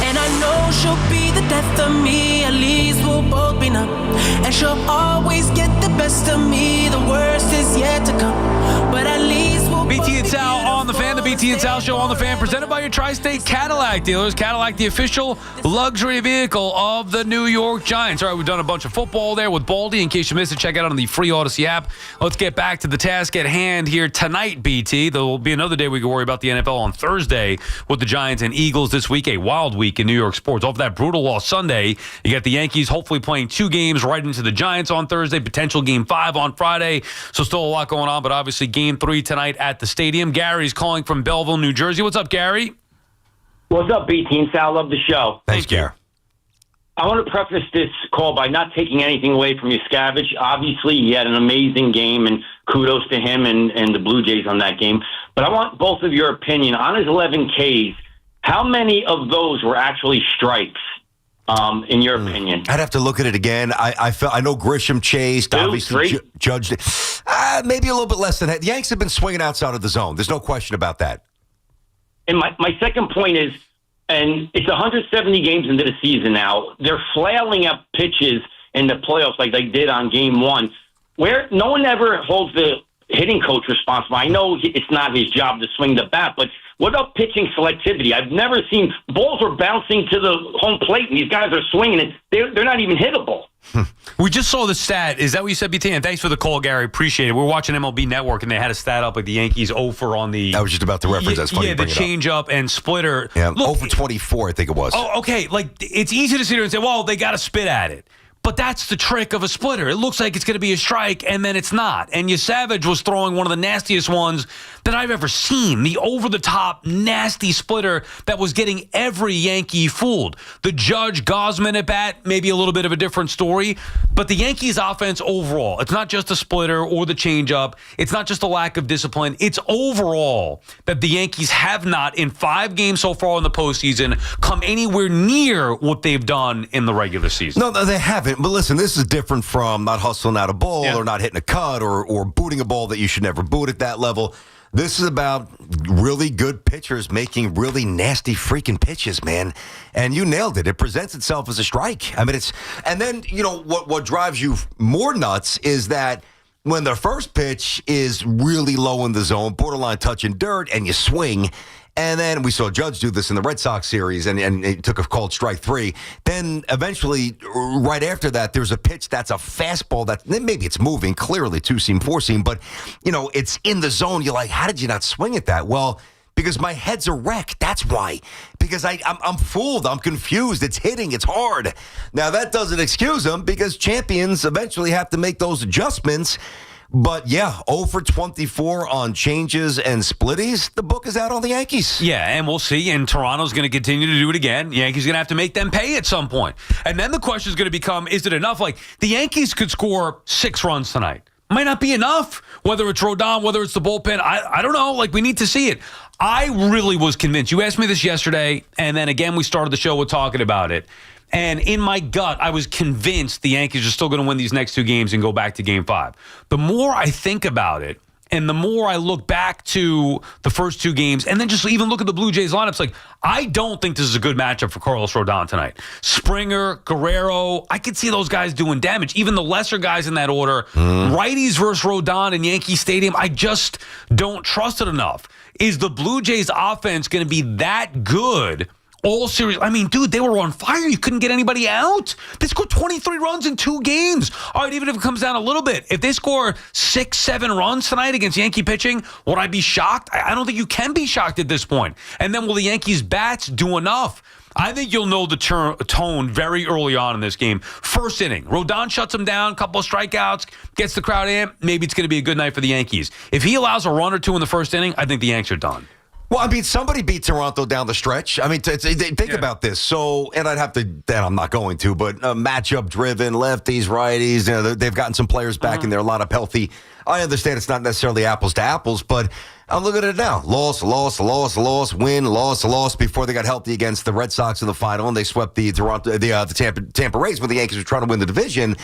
And I know she'll be the death of me, at least we'll both be numb. And she'll always get the best of me, the worst is yet to come. But at least we'll BT and Sal on the Fan, the BT and Sal Show on the Fan, presented by your Tri-State Cadillac dealers. Cadillac, the official luxury vehicle of the New York Giants. All right, we've done a bunch of football there with Baldy. In case you missed it, check it out on the free Odyssey app. Let's get back to the task at hand here tonight, BT. There will be another day we can worry about the NFL on Thursday with the Giants and Eagles this week, a wild week in New York sports. Off that brutal loss Sunday, you got the Yankees hopefully playing 2 games right into the Giants on Thursday, potential Game 5 on Friday. So still a lot going on, but obviously Game 3 tonight at the stadium. Gary's calling from Belleville, New Jersey. What's up, Gary? What's up, BT and Sal? Love the show. Thanks, Gary. I want to preface this call by not taking anything away from Yuskavage. Obviously, he had an amazing game, and kudos to him and the Blue Jays on that game. But I want both of your opinion. On his 11 Ks, how many of those were actually strikes, in your opinion? I'd have to look at it again. I know Grisham chased, obviously judged it. Maybe a little bit less than that. The Yanks have been swinging outside of the zone. There's no question about that. And my second point is, and it's 170 games into the season now, they're flailing up pitches in the playoffs like they did on Game 1, where no one ever holds the hitting coach responsible. I know it's not his job to swing the bat, but what about pitching selectivity? I've never seen balls are bouncing to the home plate, and these guys are swinging it. They're not even hittable. We just saw the stat. Is that what you said, BT? And thanks for the call, Gary. Appreciate it. We're watching MLB Network, and they had a stat up like the Yankees 0 for on the... I was just about to reference. That's funny. Yeah, the change-up and splitter. Yeah, 0 for 24, I think it was. Oh, okay. Like, it's easy to sit here and say, well, they got to spit at it. But that's the trick of a splitter. It looks like it's going to be a strike, and then it's not. And Yuskavage was throwing one of the nastiest ones that I've ever seen. The over-the-top, nasty splitter that was getting every Yankee fooled. The Judge Gosman at bat, maybe a little bit of a different story. But the Yankees' offense overall, it's not just a splitter or the changeup. It's not just a lack of discipline. It's overall that the Yankees have not, in 5 games so far in the postseason, come anywhere near what they've done in the regular season. No, they haven't. But listen, this is different from not hustling out a ball or not hitting a cut or booting a ball that you should never boot at that level. This is about really good pitchers making really nasty freaking pitches, man. And you nailed it. It presents itself as a strike. I mean, and then, you know, what drives you more nuts is that when the first pitch is really low in the zone, borderline touching dirt, and you swing. And then we saw Judge do this in the Red Sox series, and it took a called strike 3. Then eventually, right after that, there's a pitch that's a fastball that maybe it's moving, clearly 2-seam, 4-seam, but, you know, it's in the zone. You're like, how did you not swing at that? Well, because my head's a wreck. That's why. Because I'm fooled. I'm confused. It's hitting. It's hard. Now, that doesn't excuse them because champions eventually have to make those adjustments. But, yeah, 0 for 24 on changes and splitties. The book is out on the Yankees. Yeah, and we'll see. And Toronto's going to continue to do it again. Yankees going to have to make them pay at some point. And then the question is going to become, is it enough? Like, the Yankees could score 6 runs tonight. Might not be enough. Whether it's Rodon, whether it's the bullpen, I don't know. Like, we need to see it. I really was convinced. You asked me this yesterday, and then again we started the show with talking about it. And in my gut, I was convinced the Yankees are still going to win these next 2 games and go back to Game 5. The more I think about it, and the more I look back to the first 2 games, and then just even look at the Blue Jays lineups, like, I don't think this is a good matchup for Carlos Rodon tonight. Springer, Guerrero, I could see those guys doing damage. Even the lesser guys in that order. Righties versus Rodon in Yankee Stadium, I just don't trust it enough. Is the Blue Jays offense going to be that good? All series. I mean, dude, they were on fire. You couldn't get anybody out. They scored 23 runs in 2 games. All right, even if it comes down a little bit, if they score 6, 7 runs tonight against Yankee pitching, would I be shocked? I don't think you can be shocked at this point. And then will the Yankees bats do enough? I think you'll know the tone very early on in this game. First inning, Rodon shuts him down, couple of strikeouts, gets the crowd in. Maybe it's going to be a good night for the Yankees. If he allows a run or 2 in the first inning, I think the Yanks are done. Well, I mean, somebody beat Toronto down the stretch. I mean, think about this. So, and I'd have to, and I'm not going to, but matchup driven, lefties, righties. You know, they've gotten some players back in there, a lot of healthy. I understand it's not necessarily apples to apples, but I'm looking at it now. Loss, win, loss before they got healthy against the Red Sox in the final, and they swept the Tampa Rays when the Yankees were trying to win the division.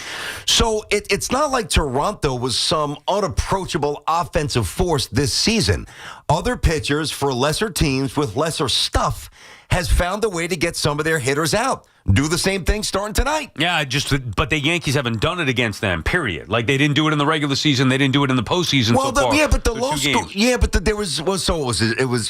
So it's not like Toronto was some unapproachable offensive force this season. Other pitchers for lesser teams with lesser stuff has found a way to get some of their hitters out. Do the same thing starting tonight. Yeah, but the Yankees haven't done it against them, period. Like, they didn't do it in the regular season. They didn't do it in the postseason so far. Yeah, but the low score. Yeah, but there was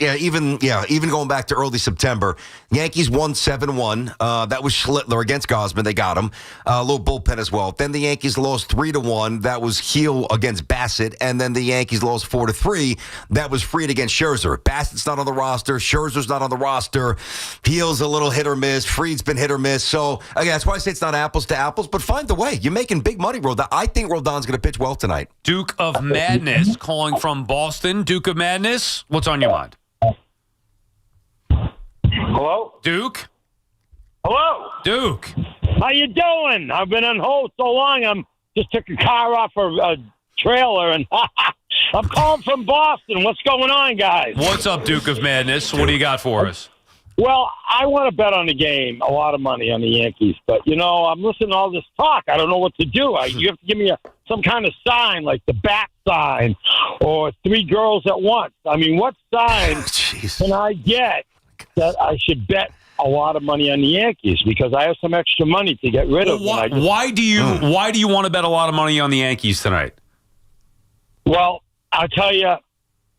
even going back to early September, Yankees won 7-1. That was Schlittler against Gausman. They got him. A little bullpen as well. Then the Yankees lost 3-1. That was Heel against Bassett. And then the Yankees lost 4-3. That was Fried against Scherzer. Bassett's not on the roster. Scherzer's not on the roster. Heel's a little hit or miss. Fried's been hit or miss. So, again, that's why I say it's not apples to apples, but find the way. You're making big money, Rodon. I think Rodon's going to pitch well tonight. Duke of Madness calling from Boston. Duke of Madness, what's on your mind? Hello? Duke? Hello? Duke. How you doing? I've been on hold so long, just took a car off a trailer, and I'm calling from Boston. What's going on, guys? What's up, Duke of Madness? What do you got for us? Well, I want to bet on the game, a lot of money on the Yankees. But, I'm listening to all this talk. I don't know what to do. You have to give me some kind of sign, like the bat sign or 3 girls at once. I mean, what sign can I get that I should bet a lot of money on the Yankees? Because I have some extra money to get rid of. Why do you want to bet a lot of money on the Yankees tonight? Well, I'll tell you,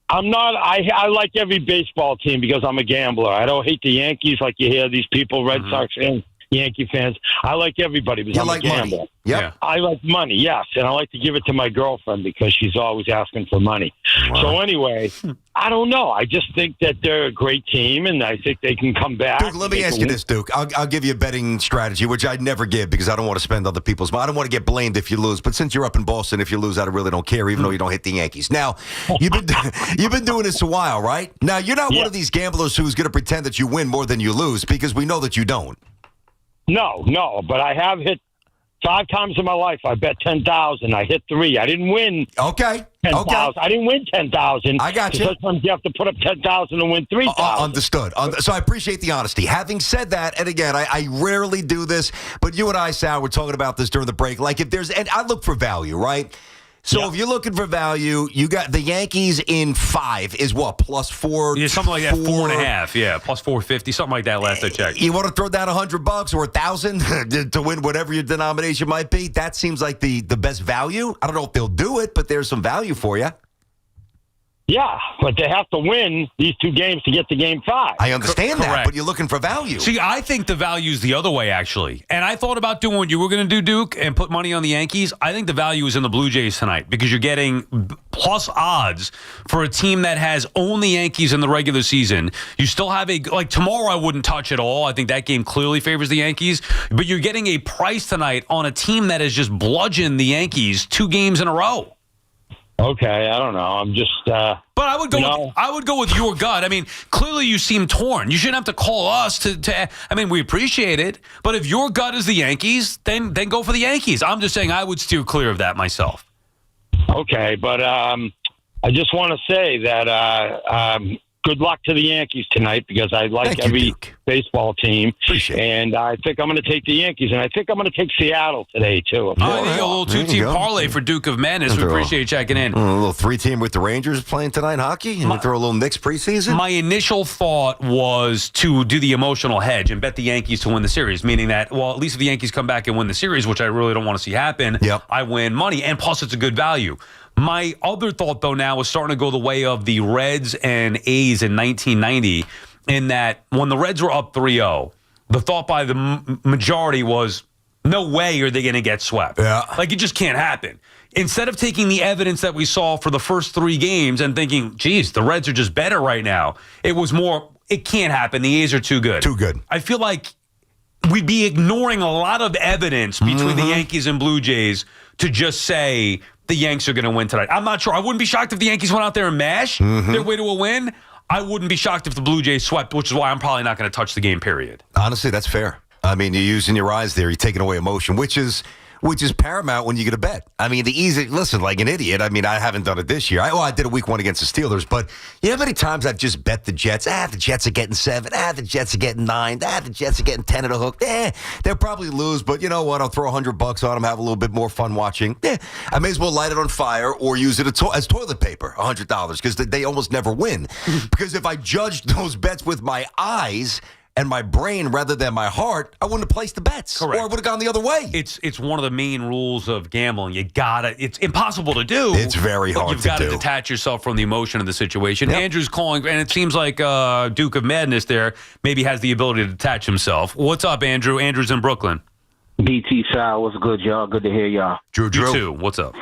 I'm not. I like every baseball team because I'm a gambler. I don't hate the Yankees like you hear these people, Red Sox fans, Yankee fans. I like everybody because I'm a gambler. Money. Yep. I like money, yes, and I like to give it to my girlfriend because she's always asking for money. Wow. So anyway, I don't know. I just think that they're a great team, and I think they can come back. Duke, let me ask you this, Duke. I'll give you a betting strategy, which I'd never give because I don't want to spend other people's money. I don't want to get blamed if you lose. But since you're up in Boston, if you lose, I really don't care, even though you don't hit the Yankees. Now, you've been doing this a while, right? Now, you're not one of these gamblers who's going to pretend that you win more than you lose because we know that you don't. No, but I have hit 5 times in my life. I bet 10,000. I hit 3. I didn't win. Okay. 10,000. I didn't win 10,000. I got you. Sometimes you have to put up 10,000 and win 3,000. Understood. So I appreciate the honesty. Having said that, and again, I rarely do this, but you and I, Sal, were talking about this during the break. Like if there's, and I look for value, right? So if you're looking for value, you got the Yankees in 5 is what, +4? Yeah, something like that, 4.5. Yeah, +450, something like that. Last I checked. You want to throw down $100 or $1,000 to win whatever your denomination might be? That seems like the best value. I don't know if they'll do it, but there's some value for you. Yeah, but they have to win these 2 games to get to Game 5. I understand that, but you're looking for value. See, I think the value's the other way, actually. And I thought about doing what you were going to do, Duke, and put money on the Yankees. I think the value is in the Blue Jays tonight because you're getting plus odds for a team that has owned the Yankees in the regular season. You still have tomorrow I wouldn't touch at all. I think that game clearly favors the Yankees. But you're getting a price tonight on a team that has just bludgeoned the Yankees 2 games in a row. Okay, I don't know. I'm just. But I would go. I would go with your gut. I mean, clearly you seem torn. You shouldn't have to call us to. I mean, we appreciate it, but if your gut is the Yankees, then go for the Yankees. I'm just saying I would steer clear of that myself. Okay, but I just want to say that good luck to the Yankees tonight because I like every baseball team. And I think I'm going to take the Yankees, and I think I'm going to take Seattle today, too. A little 2-team parlay for Duke of Madness. We appreciate you checking in. A little 3-team with the Rangers playing tonight hockey, and throw a little Knicks preseason. My initial thought was to do the emotional hedge and bet the Yankees to win the series, meaning that, well, at least if the Yankees come back and win the series, which I really don't want to see happen, I win money, and plus it's a good value. My other thought, though, now is starting to go the way of the Reds and A's in 1990. in that when the Reds were up 3-0, the thought by the majority was, no way are they going to get swept. Yeah. Like, it just can't happen. Instead of taking the evidence that we saw for the first 3 games and thinking, geez, the Reds are just better right now, it was more, it can't happen. The A's are too good. Too good. I feel like we'd be ignoring a lot of evidence between the Yankees and Blue Jays to just say the Yanks are going to win tonight. I'm not sure. I wouldn't be shocked if the Yankees went out there and mashed their way to a win. I wouldn't be shocked if the Blue Jays swept, which is why I'm probably not going to touch the game, period. Honestly, that's fair. I mean, you're using your eyes there. You're taking away emotion, which is paramount when you get a bet. I mean, listen, like an idiot. I mean, I haven't done it this year. I did a week 1 against the Steelers, but you know how many times I've just bet the Jets? The Jets are getting 7. The Jets are getting 9. The Jets are getting 10 at a hook. They'll probably lose, but you know what? I'll throw $100 on them, have a little bit more fun watching. I may as well light it on fire or use it as toilet paper, $100, because they almost never win. Because if I judged those bets with my eyes and my brain rather than my heart, I wouldn't have placed the bets. Correct. Or I would have gone the other way. It's one of the main rules of gambling. It's impossible to do. It's very hard to do. You've got to detach yourself from the emotion of the situation. Yep. Andrew's calling, and it seems like Duke of Madness there maybe has the ability to detach himself. What's up, Andrew? Andrew's in Brooklyn. BT Sal, what's good, y'all? Good to hear y'all. Drew. You too. What's up?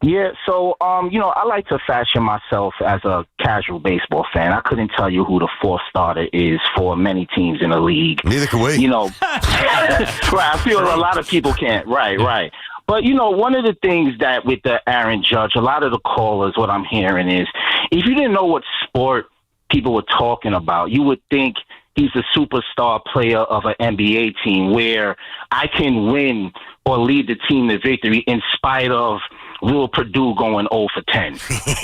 Yeah, so, I like to fashion myself as a casual baseball fan. I couldn't tell you who the 4th starter is for many teams in the league. Neither can we. Right, I feel a lot of people can't. Right. But, one of the things that with the Aaron Judge, a lot of the callers, what I'm hearing is, if you didn't know what sport people were talking about, you would think he's a superstar player of an NBA team where I can win or lead the team to victory in spite of Will Purdue going 0 for 10,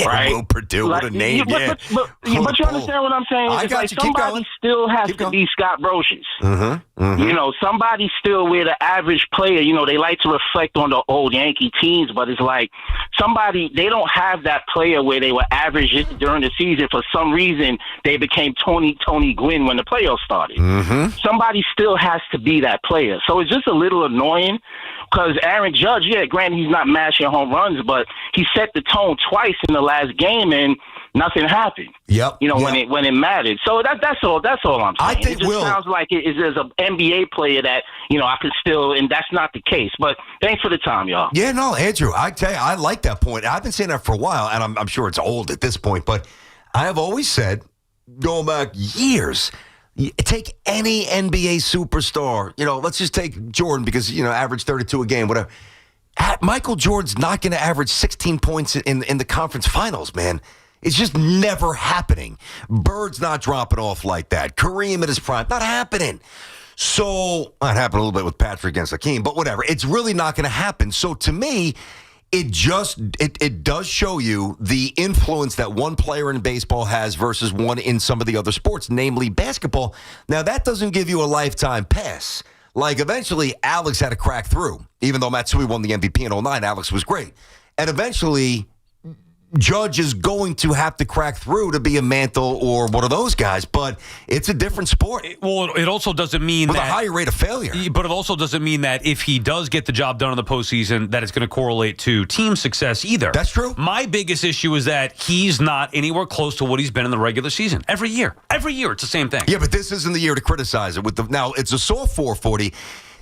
right? Will Purdue, what a name, But you understand what I'm saying? I It's got like you. Keep somebody going. still has Keep to going. be Scott Brocious. Mm-hmm. Somebody still where the average player, they like to reflect on the old Yankee teams, but it's like they don't have that player where they were average during the season. For some reason, they became Tony Gwynn when the playoffs started. Somebody still has to be that player. So it's just a little annoying because Aaron Judge, granted he's not mashing home runs, but he set the tone twice in the last game and nothing happened. Yep. When it mattered. So that's all I'm saying. I think it just sounds like there's an NBA player that, I could still, and that's not the case. But thanks for the time, y'all. Yeah, no, Andrew, I tell you, I like that point. I've been saying that for a while, and I'm sure it's old at this point, but I have always said, going back years, take any NBA superstar. Let's just take Jordan because, average 32 a game, whatever. Michael Jordan's not going to average 16 points in the conference finals, man. It's just never happening. Bird's not dropping off like that. Kareem at his prime, not happening. So, that happened a little bit with Patrick against Hakeem, but whatever. It's really not going to happen. So, to me, it does show you the influence that one player in baseball has versus one in some of the other sports, namely basketball. Now, that doesn't give you a lifetime pass. Like, eventually, Alex had to crack through. Even though Matsui won the MVP in 2009, Alex was great. And eventually, Judge is going to have to crack through to be a Mantle or one of those guys, but it's a different sport. It also doesn't mean with that a higher rate of failure. But it also doesn't mean that if he does get the job done in the postseason, that it's going to correlate to team success either. That's true. My biggest issue is that he's not anywhere close to what he's been in the regular season. Every year, it's the same thing. Yeah, but this isn't the year to criticize it. Now it's a soft 440,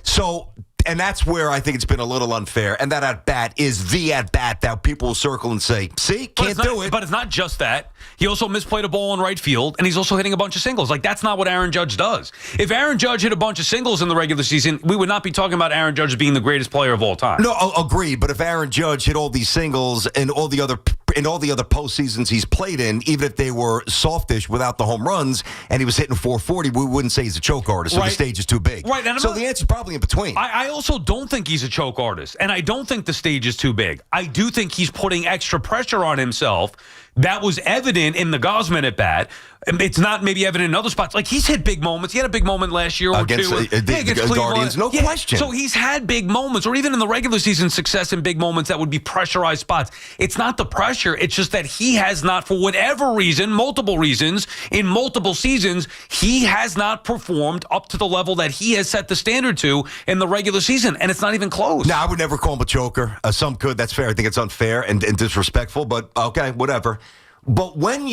so. And that's where I think it's been a little unfair. And that at-bat is the at-bat that people will circle and say, see, can't do it. But it's not just that. He also misplayed a ball in right field, and he's also hitting a bunch of singles. Like, that's not what Aaron Judge does. If Aaron Judge hit a bunch of singles in the regular season, we would not be talking about Aaron Judge being the greatest player of all time. No, agreed. But if Aaron Judge hit all these singles and all the other postseasons he's played in, even if they were softish without the home runs, and he was hitting 440, we wouldn't say he's a choke artist, so the stage is too big. Right. So the answer's probably in between. I also don't think he's a choke artist, and I don't think the stage is too big. I do think he's putting extra pressure on himself. That was evident in the Gosman at bat. It's not maybe evident in other spots. Like, he's hit big moments. He had a big moment last year or against, two. Against Guardians, no question. So he's had big moments, or even in the regular season success in big moments that would be pressurized spots. It's not the pressure. It's just that he has not, for whatever reason, multiple reasons, in multiple seasons, he has not performed up to the level that he has set the standard to in the regular season, and it's not even close. No, I would never call him a choker. Some could. That's fair. I think it's unfair and disrespectful, but okay, whatever. But when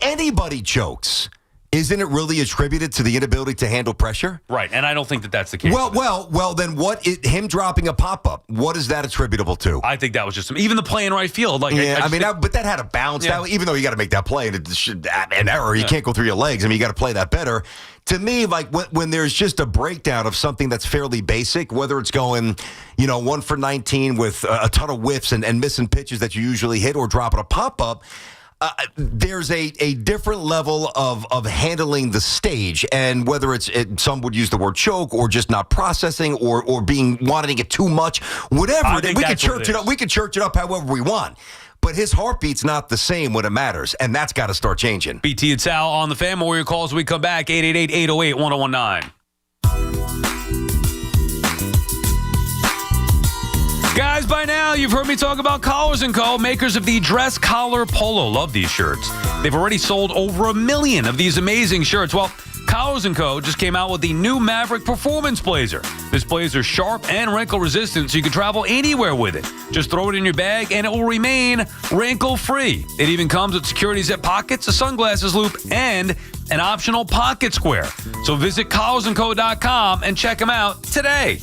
anybody chokes, isn't it really attributed to the inability to handle pressure? Right, and I don't think that that's the case. Well, then him dropping a pop-up, what is that attributable to? I think that was just even the play in right field. Like, but that had a bounce. Yeah. Even though you got to make that play, and it's an error, you can't go through your legs. I mean, you got to play that better. To me, like when there's just a breakdown of something that's fairly basic, whether it's going, 1 for 19 with a ton of whiffs and missing pitches that you usually hit, or dropping a pop-up, there's a different level of handling the stage, and whether some would use the word choke or just not processing or wanting it too much, whatever. We could church it up. We could church it up however we want. But his heartbeat's not the same when it matters, and that's got to start changing. BT and Sal on the Fan. More your calls when we come back. 888-808-1019. Guys, by now, you've heard me talk about Collars & Co., makers of the Dress Collar Polo. Love these shirts. They've already sold over 1 million of these amazing shirts. Well, Collars & Co. just came out with the new Maverick Performance Blazer. This blazer's sharp and wrinkle-resistant, so you can travel anywhere with it. Just throw it in your bag, and it will remain wrinkle-free. It even comes with security zip pockets, a sunglasses loop, and an optional pocket square. So visit collarsandco.com and check them out today.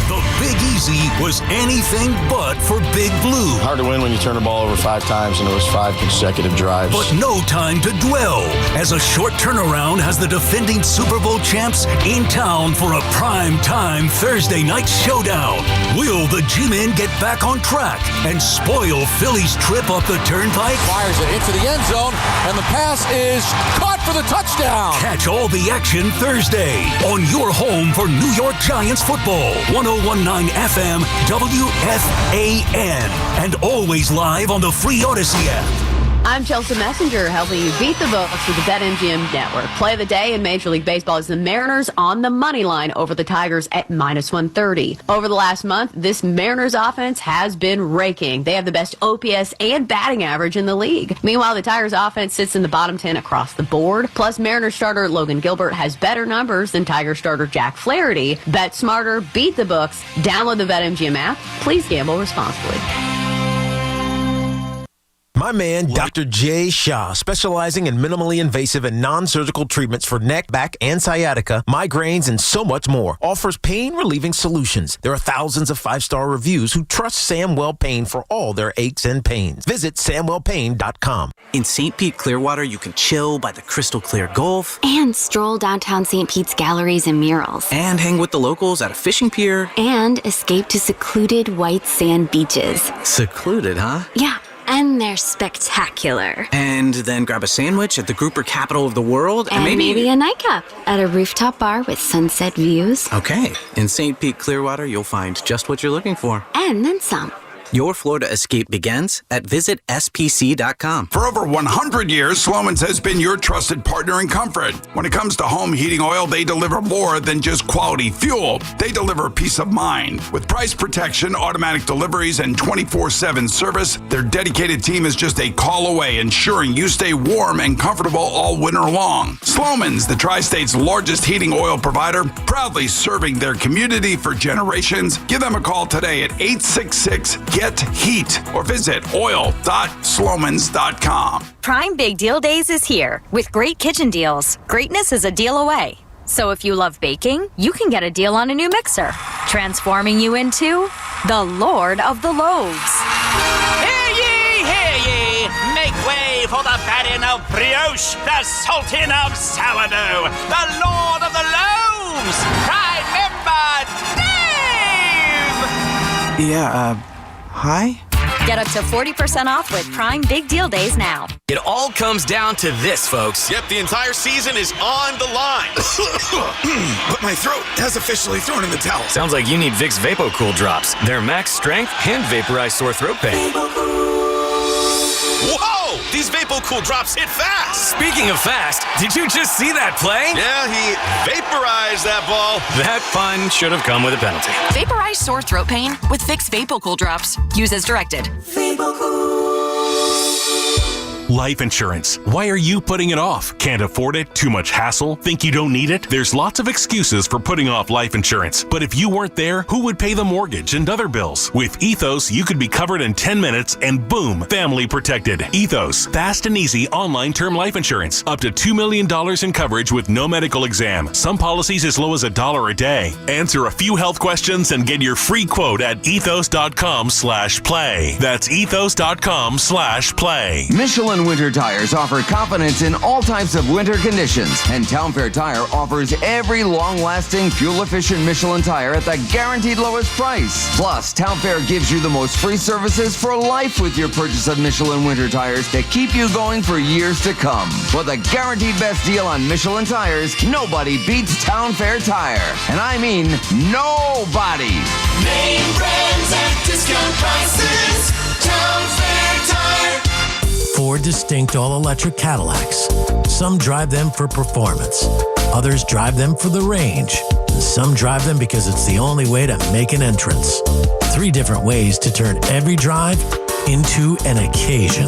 The Big Easy was anything but for Big Blue. Hard to win when you turn the ball over 5 times and it was 5 consecutive drives. But no time to dwell, as a short turnaround has the defending Super Bowl champs in town for a prime-time Thursday night showdown. Will the G-Men get back on track and spoil Philly's trip up the turnpike? Fires it into the end zone, and the pass is caught for the touchdown. Catch all the action Thursday on your home for New York Giants football. 1019 FM WFAN, and always live on the free Odyssey app. I'm Chelsea Messenger, helping you beat the books with the BetMGM Network. Play of the day in Major League Baseball is the Mariners on the money line over the Tigers at -130. Over the last month, this Mariners offense has been raking. They have the best OPS and batting average in the league. Meanwhile, the Tigers offense sits in the bottom 10 across the board. Plus, Mariners starter Logan Gilbert has better numbers than Tiger starter Jack Flaherty. Bet smarter, beat the books. Download the BetMGM app. Please gamble responsibly. My man, Dr. Jay Shah, specializing in minimally invasive and non-surgical treatments for neck, back, and sciatica, migraines, and so much more, offers pain-relieving solutions. There are thousands of 5-star reviews who trust Samwell Pain for all their aches and pains. Visit SamwellPain.com. In St. Pete, Clearwater, you can chill by the crystal clear Gulf. And stroll downtown St. Pete's galleries and murals. And hang with the locals at a fishing pier. And escape to secluded white sand beaches. Secluded, huh? Yeah. And they're spectacular. And then grab a sandwich at the grouper capital of the world. And maybe a nightcap at a rooftop bar with sunset views. Okay. In St. Pete, Clearwater, you'll find just what you're looking for. And then some. Your Florida escape begins at visitspc.com. For over 100 years, Sloman's has been your trusted partner in comfort. When it comes to home heating oil, they deliver more than just quality fuel. They deliver peace of mind. With price protection, automatic deliveries, and 24/7 service, their dedicated team is just a call away, ensuring you stay warm and comfortable all winter long. Sloman's, the Tri-State's largest heating oil provider, proudly serving their community for generations. Give them a call today at 866-GET-HEAT or visit oil.slomans.com. Prime Big Deal Days is here with great kitchen deals. Greatness is a deal away. So if you love baking, you can get a deal on a new mixer, transforming you into the Lord of the Loaves. Hear ye, hear ye! Make way for the baron of brioche, the sultan of sourdough, the Lord of the Loaves, Prime Member Dave! Yeah, hi? Get up to 40% off with Prime Big Deal Days now. It all comes down to this, folks. Yep, the entire season is on the line. But my throat has officially thrown in the towel. Sounds like you need Vicks VapoCool drops. They're max strength and vaporize sore throat pain. Whoa! These VapoCool drops hit fast. Speaking of fast, did you just see that play? Yeah, he vaporized that ball. That pun should have come with a penalty. Vaporize sore throat pain with Vicks VapoCool drops. Use as directed. Life insurance. Why are you putting it off? Can't afford it? Too much hassle? Think you don't need it? There's lots of excuses for putting off life insurance. But if you weren't there, who would pay the mortgage and other bills? With Ethos, you could be covered in 10 minutes and boom, family protected. Ethos, fast and easy online term life insurance. Up to $2 million in coverage with no medical exam. Some policies as low as $1 a day. Answer a few health questions and get your free quote at ethos.com/play. That's ethos.com/play. Michelin Winter Tires offer confidence in all types of winter conditions, and Town Fair Tire offers every long-lasting, fuel-efficient Michelin tire at the guaranteed lowest price. Plus, Town Fair gives you the most free services for life with your purchase of Michelin Winter Tires to keep you going for years to come. With a guaranteed best deal on Michelin tires, nobody beats Town Fair Tire. And I mean nobody. Name brands at discount prices. Town Fair Tire. 4 distinct all-electric Cadillacs. Some drive them for performance. Others drive them for the range. And some drive them because it's the only way to make an entrance. 3 different ways to turn every drive into an occasion.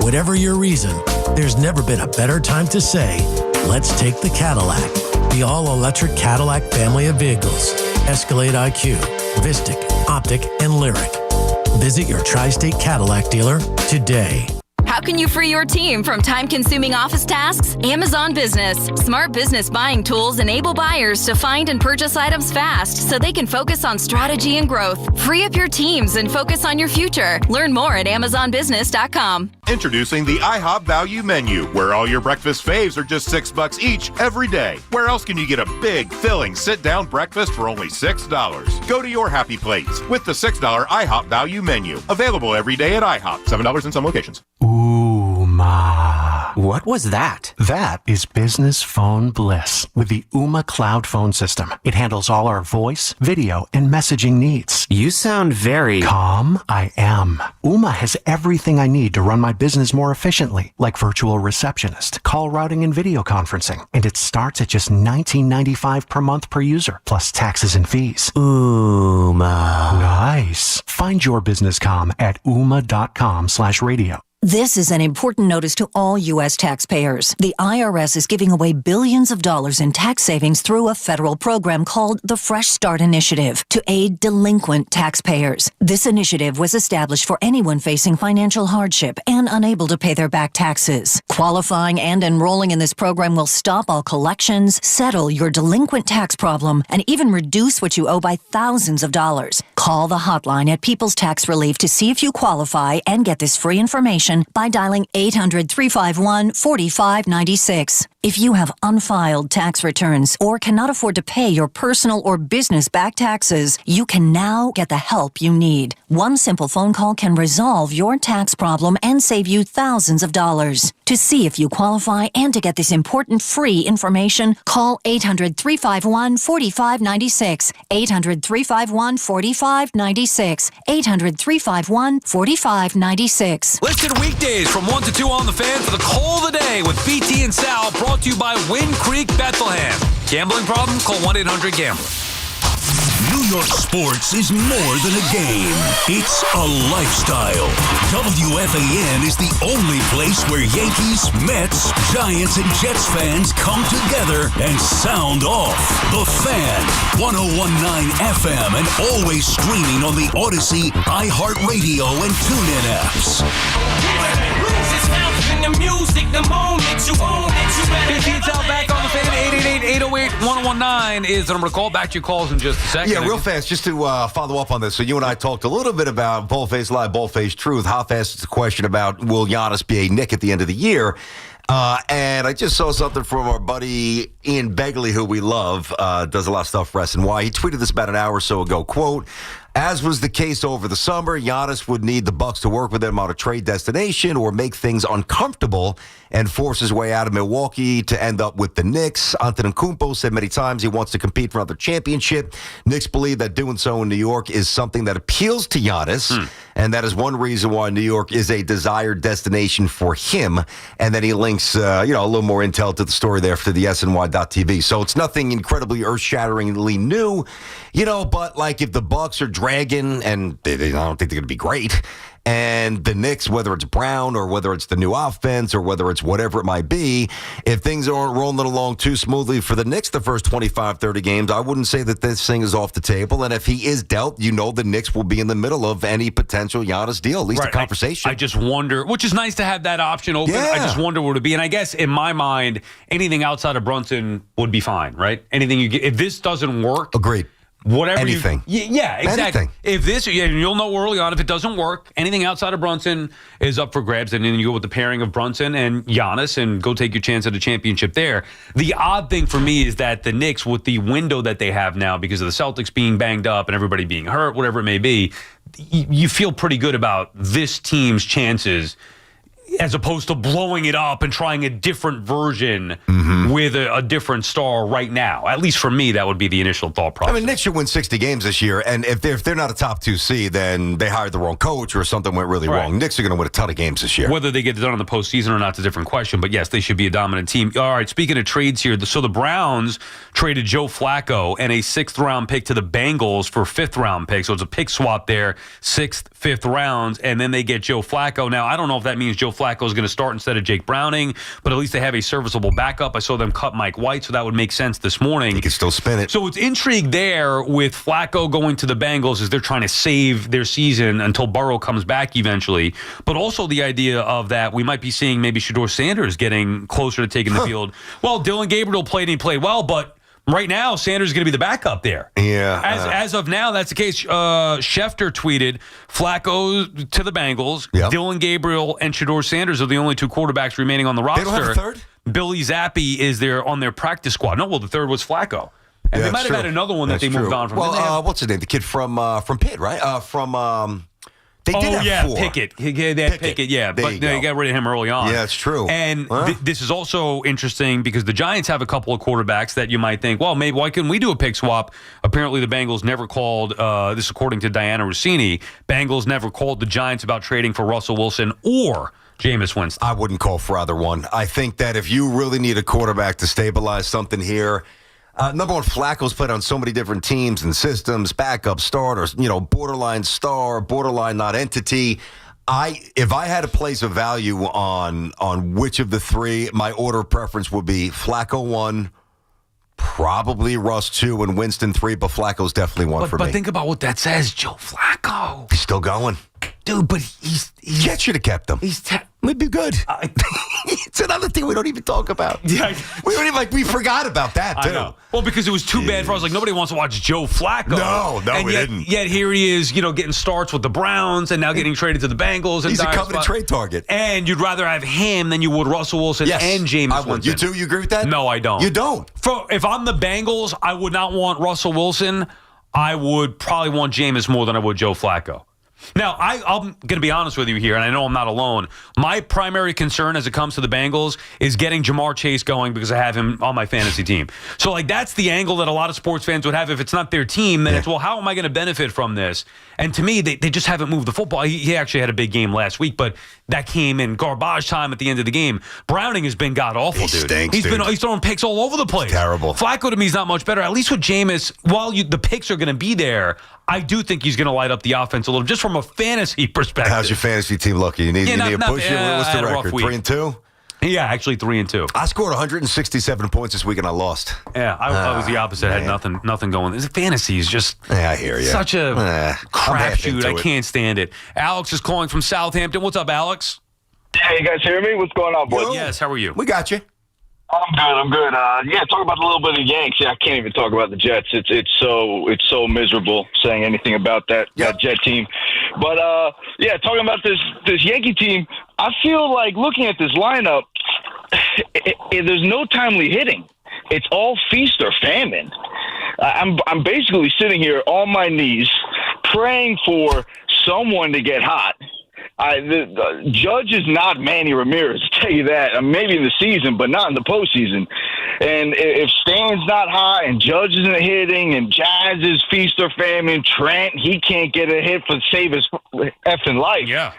Whatever your reason, there's never been a better time to say, let's take the Cadillac. The all-electric Cadillac family of vehicles. Escalade IQ, Vistic, Optic, and Lyric. Visit your Tri-State Cadillac dealer today. How can you free your team from time-consuming office tasks? Amazon Business. Smart business buying tools enable buyers to find and purchase items fast so they can focus on strategy and growth. Free up your teams and focus on your future. Learn more at amazonbusiness.com. Introducing the IHOP Value Menu, where all your breakfast faves are just $6 each every day. Where else can you get a big, filling, sit-down breakfast for only $6? Go to your happy place with the $6 IHOP Value Menu. Available every day at IHOP. $7 in some locations. Ooma. What was that? That is business phone bliss with the Ooma cloud phone system. It handles all our voice, video, and messaging needs. You sound very calm. I am. Ooma has everything I need to run my business more efficiently, like virtual receptionist, call routing, and video conferencing. And it starts at just $19.95 per month per user, plus taxes and fees. Ooma. Nice. Find your business comm at ooma.com/radio. This is an important notice to all U.S. taxpayers. The IRS is giving away billions of dollars in tax savings through a federal program called the Fresh Start Initiative to aid delinquent taxpayers. This initiative was established for anyone facing financial hardship and unable to pay their back taxes. Qualifying and enrolling in this program will stop all collections, settle your delinquent tax problem, and even reduce what you owe by thousands of dollars. Call the hotline at People's Tax Relief to see if you qualify and get this free information by dialing 800-351-4596. If you have unfiled tax returns or cannot afford to pay your personal or business back taxes, you can now get the help you need. One simple phone call can resolve your tax problem and save you thousands of dollars. To see if you qualify and to get this important free information, call 800-351-4596. 800-351-4596. 800-351-4596. Listen weekdays from 1 to 2 on The Fan for the call of the day with BT and Sal, brought to you by Wind Creek Bethlehem. Gambling problem? Call 1-800-GAMBLER. New York sports is more than a game. It's a lifestyle. WFAN is the only place where Yankees, Mets, Giants, and Jets fans come together and sound off. The Fan, 101.9 FM, and always streaming on the Odyssey, iHeartRadio, and TuneIn apps. BT out back on The Fan. 888-808-1019 is the number to call. Back to your calls in just a second. Yeah, real fast, just to follow up on this. So you and I talked a little bit about Boldface Lie, Boldface Truth. How fast is the question about will Giannis be a Knick at the end of the year? And I just saw something from our buddy Ian Begley, who we love, does a lot of stuff for SNY. He tweeted this about an hour or so ago, quote, as was the case over the summer, Giannis would need the Bucks to work with him on a trade destination or make things uncomfortable and force his way out of Milwaukee to end up with the Knicks. Antetokounmpo said many times he wants to compete for another championship. Knicks believe that doing so in New York is something that appeals to Giannis, and that is one reason why New York is a desired destination for him. And then he links, a little more intel to the story there for the SNY.TV. So it's nothing incredibly earth-shatteringly new, but like if the Bucks are dragging, and I don't think they're going to be great, And the Knicks, whether it's Brown or whether it's the new offense or whether it's whatever it might be, if things aren't rolling along too smoothly for the Knicks the first 25, 30 games, I wouldn't say that this thing is off the table. And if he is dealt, the Knicks will be in the middle of any potential Giannis deal, at least a conversation. I just wonder, which is nice to have that option open. Yeah. I just wonder what it would be. And I guess in my mind, anything outside of Brunson would be fine, right? Anything you get, if this doesn't work. Agreed. Whatever anything. Yeah, exactly. Anything. If this, you'll know early on if it doesn't work. Anything outside of Brunson is up for grabs, and then you go with the pairing of Brunson and Giannis, and go take your chance at a championship there. The odd thing for me is that the Knicks, with the window that they have now, because of the Celtics being banged up and everybody being hurt, whatever it may be, you feel pretty good about this team's chances, as opposed to blowing it up and trying a different version with a different star right now. At least for me, that would be the initial thought process. I mean, Knicks should win 60 games this year, and if they're not a top 2 seed, then they hired the wrong coach or something went really wrong. Knicks are going to win a ton of games this year. Whether they get it done in the postseason or not is a different question, but yes, they should be a dominant team. All right, speaking of trades here, so the Browns traded Joe Flacco and a 6th-round pick to the Bengals for 5th-round pick, so it's a pick swap there, 6th, 5th rounds, and then they get Joe Flacco. Now, I don't know if that means Joe Flacco is going to start instead of Jake Browning, but at least they have a serviceable backup. I saw them cut Mike White, so that would make sense this morning. He can still spin it. So it's intrigue there with Flacco going to the Bengals as they're trying to save their season until Burrow comes back eventually. But also the idea of that we might be seeing maybe Shedeur Sanders getting closer to taking the field. Well, Dylan Gabriel played and he played well, but right now, Sanders is going to be the backup there. Yeah. As of now, that's the case. Schefter tweeted, Flacco to the Bengals. Yep. Dylan Gabriel and Shedeur Sanders are the only 2 quarterbacks remaining on the roster. They don't have a third? Billy Zappi is there on their practice squad. No, well, the third was Flacco. And they might have had another one that they moved on from. Well, what's his name? The kid from Pitt, right? They did have 4. Pickett. They had Pickett, yeah. But they got rid of him early on. Yeah, that's true. And this is also interesting because the Giants have a couple of quarterbacks that you might think, well, maybe why couldn't we do a pick swap? Apparently the Bengals never called, this according to Diana Rossini, Bengals never called the Giants about trading for Russell Wilson or Jameis Winston. I wouldn't call for either one. I think that if you really need a quarterback to stabilize something here, number one, Flacco's played on so many different teams and systems, backup starters, borderline star, borderline not entity. If I had to place a value on which of the 3, my order of preference would be Flacco 1, probably Russ 2, and Winston 3, but Flacco's definitely 1 for me. But think about what that says, Joe Flacco. He's still going. Dude, but he's Jets should have kept him. We'd be good. It's another thing we don't even talk about. Yeah, we forgot about that too. I know. Well, because it was too bad for us. Like nobody wants to watch Joe Flacco. No, we didn't. Yet here he is, getting starts with the Browns and now getting traded to the Bengals. And he's a coveted trade target. And you'd rather have him than you would Russell Wilson and Jameis Winston. You too? You agree with that? No, I don't. You don't? If I'm the Bengals, I would not want Russell Wilson. I would probably want Jameis more than I would Joe Flacco. Now, I'm going to be honest with you here, and I know I'm not alone. My primary concern as it comes to the Bengals is getting Jamar Chase going because I have him on my fantasy team. So, that's the angle that a lot of sports fans would have. If it's not their team, then it's, well, how am I going to benefit from this? And to me, they just haven't moved the football. He actually had a big game last week, but that came in garbage time at the end of the game. Browning has been god-awful, dude. Stinks, He's throwing picks all over the place. It's terrible. Flacco to me is not much better. At least with Jameis, while the picks are going to be there, I do think he's going to light up the offense a little, just from a fantasy perspective. How's your fantasy team looking? You need a push? What's the record? 3-2? Yeah, actually 3-2. I scored 167 points this week and I lost. Yeah, I was the opposite. I had nothing going. This fantasy is just I hear you. Such a crapshoot. I can't stand it. Alex is calling from Southampton. What's up, Alex? Hey, you guys hear me? What's going on, boys? Yes, how are you? We got you. I'm good. Talk about a little bit of Yanks. Yeah, I can't even talk about the Jets. It's so miserable saying anything about that Jet team. But talking about this Yankee team, I feel like looking at this lineup, there's no timely hitting. It's all feast or famine. I'm basically sitting here on my knees praying for someone to get hot. The Judge is not Manny Ramirez, I'll tell you that. Maybe in the season, but not in the postseason. And if Stan's not hot and Judge isn't hitting and Jazz is feast or famine, Trent, he can't get a hit for save his effing life. Yeah.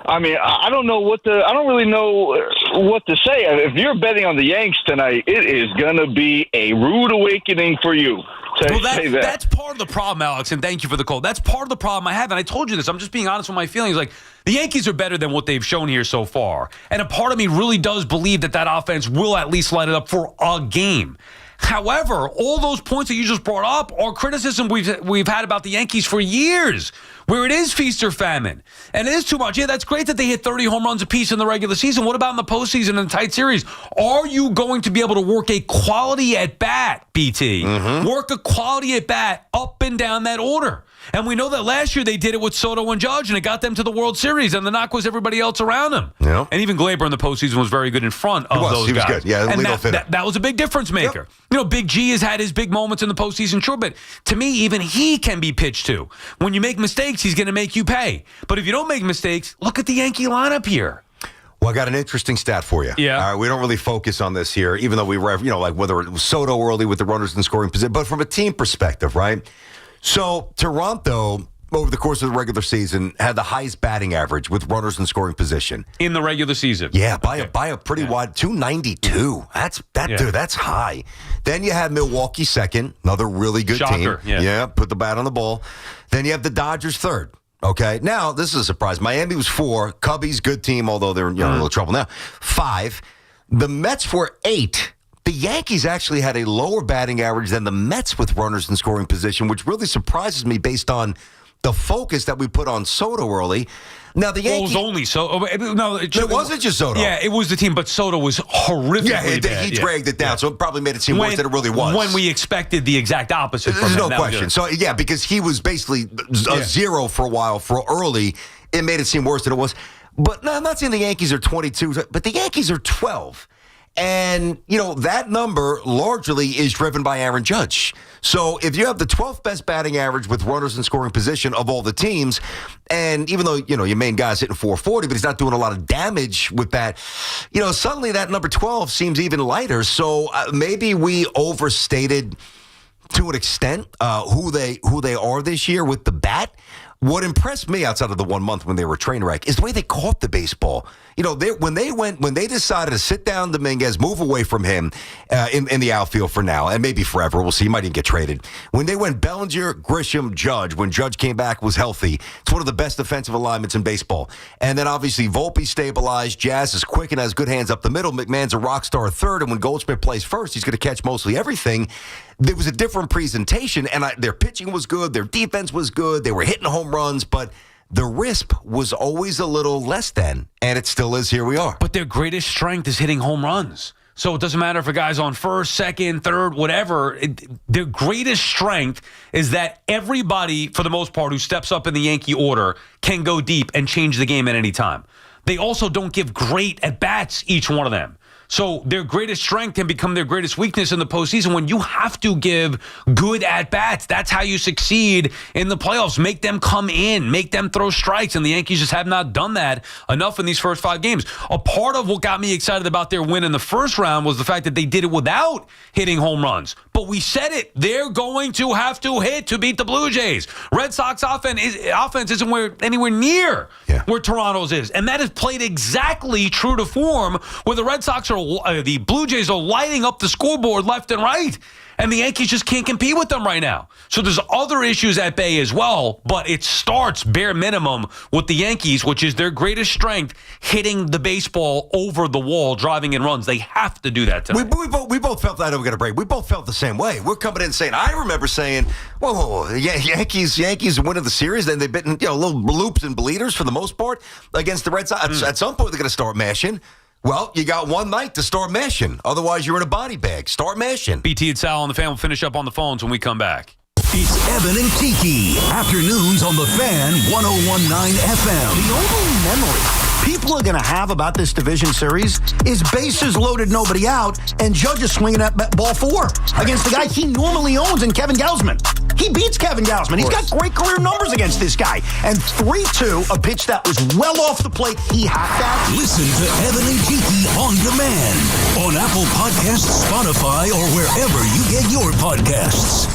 I mean, I don't really know what to say. If you're betting on the Yanks tonight, it is going to be a rude awakening for you. That's part of the problem, Alex, and thank you for the call. That's part of the problem I have, and I told you this. I'm just being honest with my feelings. Like, the Yankees are better than what they've shown here so far, and a part of me really does believe that offense will at least light it up for a game. However, all those points that you just brought up are criticism we've had about the Yankees for years, where it is feast or famine, and it is too much. Yeah, that's great that they hit 30 home runs apiece in the regular season. What about in the postseason and tight series? Are you going to be able to work a quality at bat, BT? Work a quality at bat up and down that order. And we know that last year they did it with Soto and Judge, and it got them to the World Series, and the knock was everybody else around them. Yeah. And even Glaber in the postseason was very good in front of those guys. He was good. Yeah, and leadoff hitter. that was a big difference maker. Yep. You know, Big G has had his big moments in the postseason, sure, but to me, even he can be pitched to. When you make mistakes, he's going to make you pay. But if you don't make mistakes, look at the Yankee lineup here. Well, I got an interesting stat for you. Yeah. All right, we don't really focus on this here, even though we, like whether it was Soto early with the runners in scoring position, but from a team perspective, right? So Toronto, over the course of the regular season, had the highest batting average with runners in scoring position in the regular season. Yeah, by a pretty wide 292. Dude, that's high. Then you had Milwaukee second, another really good Shocker, team. Yeah, put the bat on the ball. Then you have the Dodgers third. Okay, now this is a surprise. Miami was 4. Cubbies, good team, although they're in a little trouble now. 5. The Mets were 8. The Yankees actually had a lower batting average than the Mets with runners in scoring position, which really surprises me based on the focus that we put on Soto early. Now, the Yankees... Well, it was only Soto. No, it wasn't just Soto. Yeah, it was the team, but Soto was horrifically bad. He dragged it down, so it probably made it seem worse than it really was. When we expected the exact opposite from him. There's no question. So, yeah, because he was basically a 0 for a while for early, it made it seem worse than it was. But no, I'm not saying the Yankees are 22, but the Yankees are 12. And, that number largely is driven by Aaron Judge. So if you have the 12th best batting average with runners in scoring position of all the teams, and even though, your main guy's hitting 440, but he's not doing a lot of damage with that, suddenly that number 12 seems even lighter. So maybe we overstated to an extent who they are this year with the bat. What impressed me outside of the 1 month when they were a train wreck is the way they caught the baseball. When they decided to sit down Dominguez, move away from him in the outfield for now, and maybe forever, we'll see, he might even get traded. When they went Bellinger, Grisham, Judge, when Judge came back, was healthy, it's one of the best defensive alignments in baseball. And then obviously Volpe stabilized, Jazz is quick and has good hands up the middle, McMahon's a rock star third, and when Goldschmidt plays first, he's going to catch mostly everything. There was a different presentation, and their pitching was good, their defense was good, they were hitting home runs, but the RISP was always a little less than, and it still is. Here we are. But their greatest strength is hitting home runs. So it doesn't matter if a guy's on first, second, third, whatever. Their greatest strength is that everybody, for the most part, who steps up in the Yankee order can go deep and change the game at any time. They also don't give great at-bats, each one of them. So their greatest strength can become their greatest weakness in the postseason when you have to give good at-bats. That's how you succeed in the playoffs. Make them come in, make them throw strikes, and the Yankees just have not done that enough in these first 5 games. A part of what got me excited about their win in the first round was the fact that they did it without hitting home runs. But we said it, they're going to have to hit to beat the Blue Jays. Red Sox offense isn't anywhere near where Toronto's is, and that is played exactly true to form where the Red Sox the Blue Jays are lighting up the scoreboard left and right, and the Yankees just can't compete with them right now. So there's other issues at bay as well, but it starts bare minimum with the Yankees, which is their greatest strength, hitting the baseball over the wall, driving in runs. They have to do that tonight. We both felt that. I know we're going to break. We both felt the same way. We're coming in saying, I remember saying, whoa, Yankees winning the series, then they've been little loops and bleeders for the most part against the Red Sox. At some point, they're going to start mashing. Well, you got one night to start mashing. Otherwise, you're in a body bag. Start mashing. BT and Sal on the Fan will finish up on the phones when we come back. It's Evan and Kiki. Afternoons on the Fan, 101.9 FM. The only memory people are going to have about this division series is bases loaded, nobody out, and Judge is swinging at ball 4 against the guy he normally owns in Kevin Gausman. He beats Kevin Gausman. He's got great career numbers against this guy. And 3-2, a pitch that was well off the plate. He had that. Listen to Evan and Kiki on demand on Apple Podcasts, Spotify, or wherever you get your podcasts.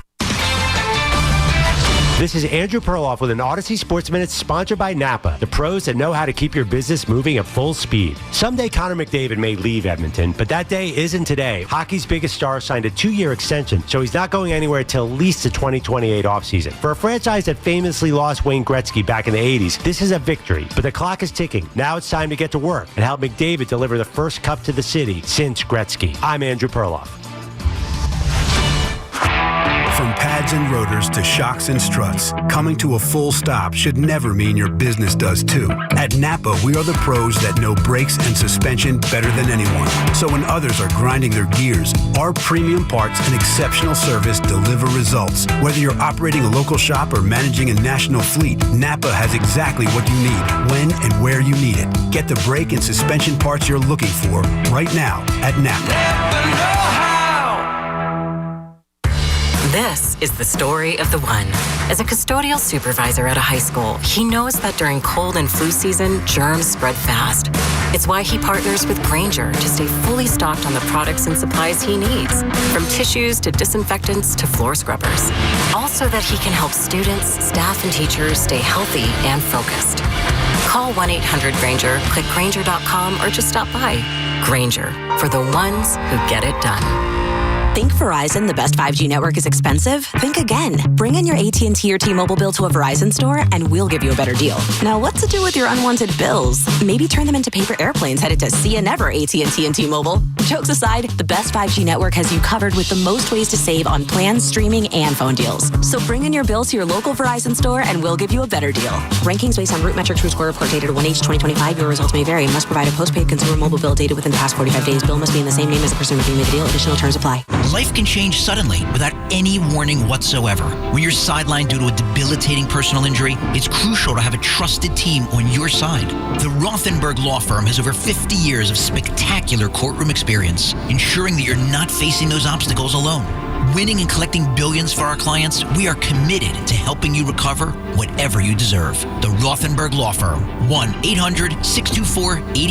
This is Andrew Perloff with an Odyssey Sports Minute sponsored by Napa, the pros that know how to keep your business moving at full speed. Someday Connor McDavid may leave Edmonton, but that day isn't today. Hockey's biggest star signed a 2-year extension, so he's not going anywhere till at least the 2028 offseason. For a franchise that famously lost Wayne Gretzky back in the 80s, this is a victory, but the clock is ticking. Now it's time to get to work and help McDavid deliver the first cup to the city since Gretzky. I'm Andrew Perloff. From pads and rotors to shocks and struts, coming to a full stop should never mean your business does too. At Napa, we are the pros that know brakes and suspension better than anyone. So when others are grinding their gears, our premium parts and exceptional service deliver results. Whether you're operating a local shop or managing a national fleet, Napa has exactly what you need, when and where you need it. Get the brake and suspension parts you're looking for right now at Napa. This is the story of the one. As a custodial supervisor at a high school, he knows that during cold and flu season, germs spread fast. It's why he partners with Grainger to stay fully stocked on the products and supplies he needs, from tissues to disinfectants to floor scrubbers. Also that he can help students, staff, and teachers stay healthy and focused. Call 1-800-GRAINGER, click Grainger.com, or just stop by. Grainger, for the ones who get it done. Think Verizon, the best 5G network, is expensive? Think again. Bring in your AT&T or T-Mobile bill to a Verizon store and we'll give you a better deal. Now, what to do with your unwanted bills? Maybe turn them into paper airplanes headed to See Ya Never AT&T and T-Mobile. Jokes aside, the best 5G network has you covered with the most ways to save on plans, streaming, and phone deals. So bring in your bill to your local Verizon store and we'll give you a better deal. Rankings based on Root Metrics Root Score report dated 1H2025. Your results may vary. Must provide a postpaid consumer mobile bill dated within the past 45 days. Bill must be in the same name as the person making the deal. Additional terms apply. Life can change suddenly without any warning whatsoever. When you're sidelined due to a debilitating personal injury, it's crucial to have a trusted team on your side. The Rothenberg Law Firm has over 50 years of spectacular courtroom experience, ensuring that you're not facing those obstacles alone. Winning and collecting billions for our clients, we are committed to helping you recover whatever you deserve. The Rothenberg Law Firm, 1-800-624-8888. Be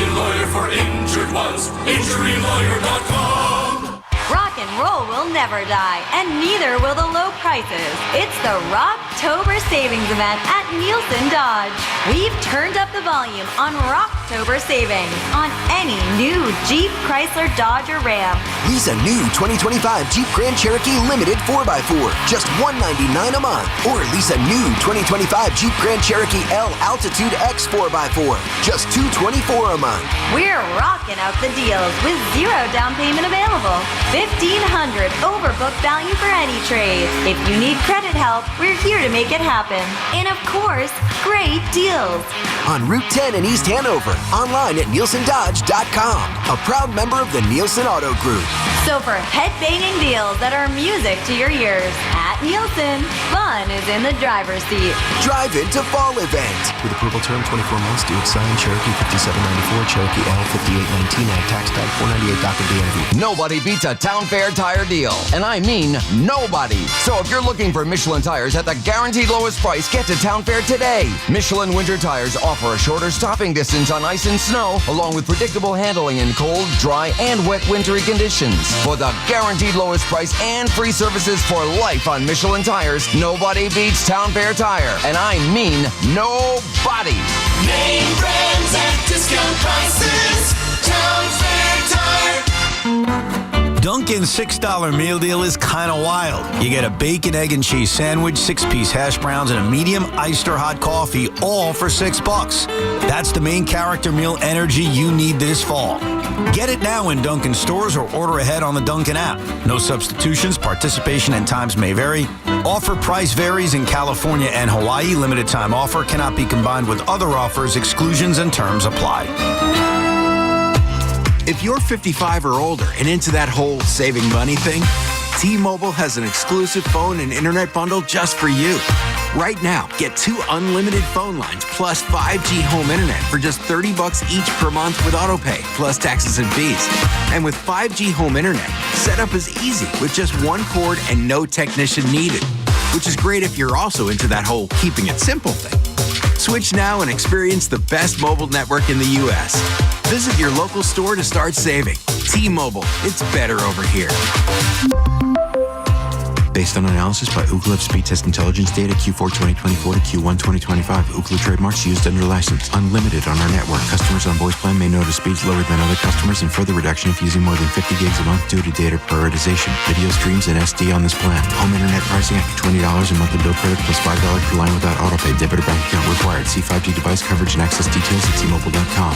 a lawyer for injured ones. InjuryLawyer.com. Rock and roll will never die, and neither will the low prices. It's the Rocktober Savings Event at Nielsen Dodge. We've turned up the volume on Rocktober Savings on any new Jeep, Chrysler, Dodge, or Ram. Lease a new 2025 Jeep Grand Cherokee Limited 4x4, just $199 a month. Or lease a new 2025 Jeep Grand Cherokee L Altitude X 4x4, just $224 a month. We're rocking out the deals with 0 down payment available. $1,500 overbook value for any trade. If you need credit help, we're here to make it happen. And of course, great deals. On Route 10 in East Hanover, online at NielsenDodge.com, a proud member of the Nielsen Auto Group. So for head-banging deals that are music to your ears, at Nielsen, fun is in the driver's seat. Drive into fall event. With approval term 24 months due. Signed Cherokee 5794, Cherokee L 5819, ag tax type 498, docket DMV. Nobody beats a Town Fair tire deal. And I mean nobody. So if you're looking for Michelin tires at the guaranteed lowest price, get to Town Fair today. Michelin winter tires offer a shorter stopping distance on ice and snow, along with predictable handling in cold, dry, and wet wintry conditions. For the guaranteed lowest price and free services for life on Michelin tires, nobody beats Town Fair Tire. And I mean nobody. Name brands at discount prices. Town Fair Tire. Dunkin's $6 meal deal is kind of wild. You get a bacon, egg, and cheese sandwich, 6-piece hash browns, and a medium iced or hot coffee, all for $6. That's the main character meal energy you need this fall. Get it now in Dunkin' stores or order ahead on the Dunkin' app. No substitutions, participation and times may vary. Offer price varies in California and Hawaii. Limited time offer cannot be combined with other offers. Exclusions and terms apply. If you're 55 or older and into that whole saving money thing, T-Mobile has an exclusive phone and internet bundle just for you. Right now, get 2 unlimited phone lines plus 5G home internet for just $30 each per month with autopay, plus taxes and fees. And with 5G home internet, setup is easy with just 1 cord and no technician needed, which is great if you're also into that whole keeping it simple thing. Switch now and experience the best mobile network in the U.S. Visit your local store to start saving. T-Mobile, it's better over here. Based on analysis by Ookla of Speed Test Intelligence data Q4 2024 to Q1 2025. Ookla trademarks used under license. Unlimited on our network. Customers on voice plan may notice speeds lower than other customers and further reduction if using more than 50 gigs a month due to data prioritization. Video streams and SD on this plan. Home internet pricing after $20 a monthly bill credit plus $5 per line without autopay. Debit or bank account required. See 5G device coverage and access details at T-Mobile.com.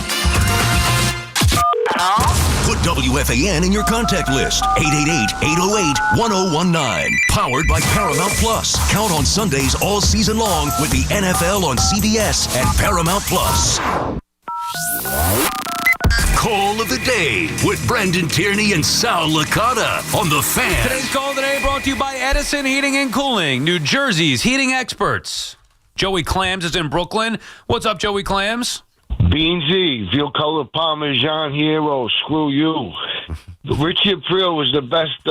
Put WFAN in your contact list. 888-808-1019. Powered by Paramount Plus. Count on Sundays all season long with the NFL on CBS and Paramount Plus. Call of the Day with Brendan Tierney and Sal Licata on The Fan. Today's Call of the Day brought to you by Edison Heating and Cooling, New Jersey's heating experts. Joey Clams is in Brooklyn. What's up, Joey Clams? Beansy, veal color Parmesan hero, screw you. Richie Aprile was the best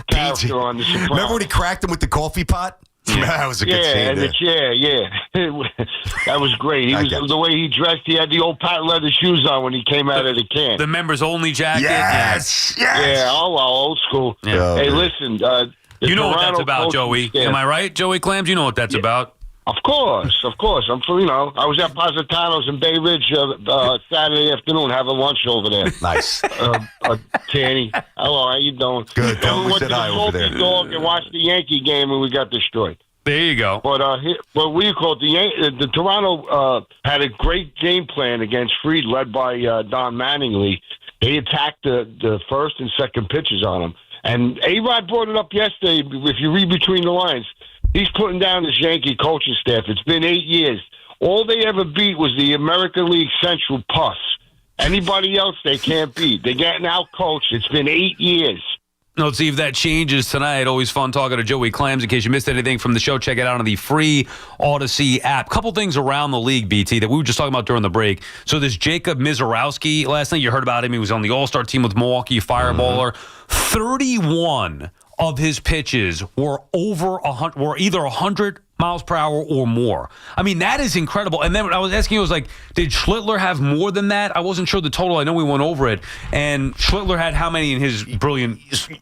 character on The Sopranos. Remember when he cracked him with the coffee pot? Yeah. That was a good scene. And the chair, that was great. The way he dressed, he had the old patent leather shoes on when he came out of the can. The members only jacket? Yes. Yeah, old school. Yeah. Hey, listen. You know what that's about, Joey. Am I right, Joey Clams? You know what that's about. Of course. I'm from, I was at Positano's in Bay Ridge Saturday afternoon having lunch over there. Nice. Tanny. Hello, how you doing? Good. We went said to hi the over there. Salty Dog and watched the Yankee game and we got destroyed. There you go. But what do you call it? The Toronto had a great game plan against Fried, led by Don Mattingly. They attacked the first and second pitches on him. And A-Rod brought it up yesterday, if you read between the lines. He's putting down this Yankee coaching staff. It's been 8 years. All they ever beat was the American League Central Puss. Anybody else they can't beat. They're getting out-coached. It's been 8 years. Let's see if that changes tonight. Always fun talking to Joey Clams. In case you missed anything from the show, check it out on the free Odyssey app. Couple things around the league, BT, that we were just talking about during the break. So this Jacob Mizorowski, last night you heard about him. He was on the All-Star team with Milwaukee, Fireballer. 31 of his pitches were either 100 miles per hour or more. I mean, that is incredible. And then when I was asking you, I was like, did Schlittler have more than that? I wasn't sure the total. I know we went over it. And Schlittler had how many in his brilliant...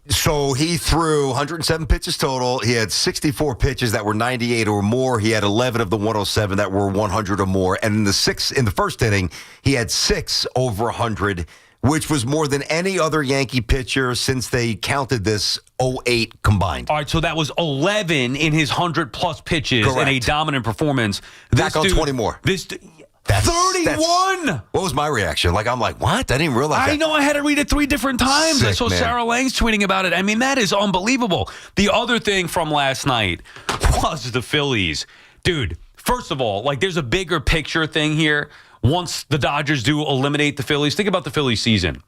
So he threw 107 pitches total. He had 64 pitches that were 98 or more. He had 11 of the 107 that were 100 or more. And in the first inning, he had 6 over 100, which was more than any other Yankee pitcher since they counted this 08 combined. All right, so that was 11 in his 100-plus pitches. Correct. And a dominant performance. Back on 20 more. 31! What was my reaction? I'm like, what? I didn't realize that. I know. I had to read it 3 different times. Sick, I saw man. Sarah Lang's tweeting about it. I mean, that is unbelievable. The other thing from last night was the Phillies. Dude, first of all, there's a bigger picture thing here. Once the Dodgers do eliminate the Phillies, think about the Phillies season.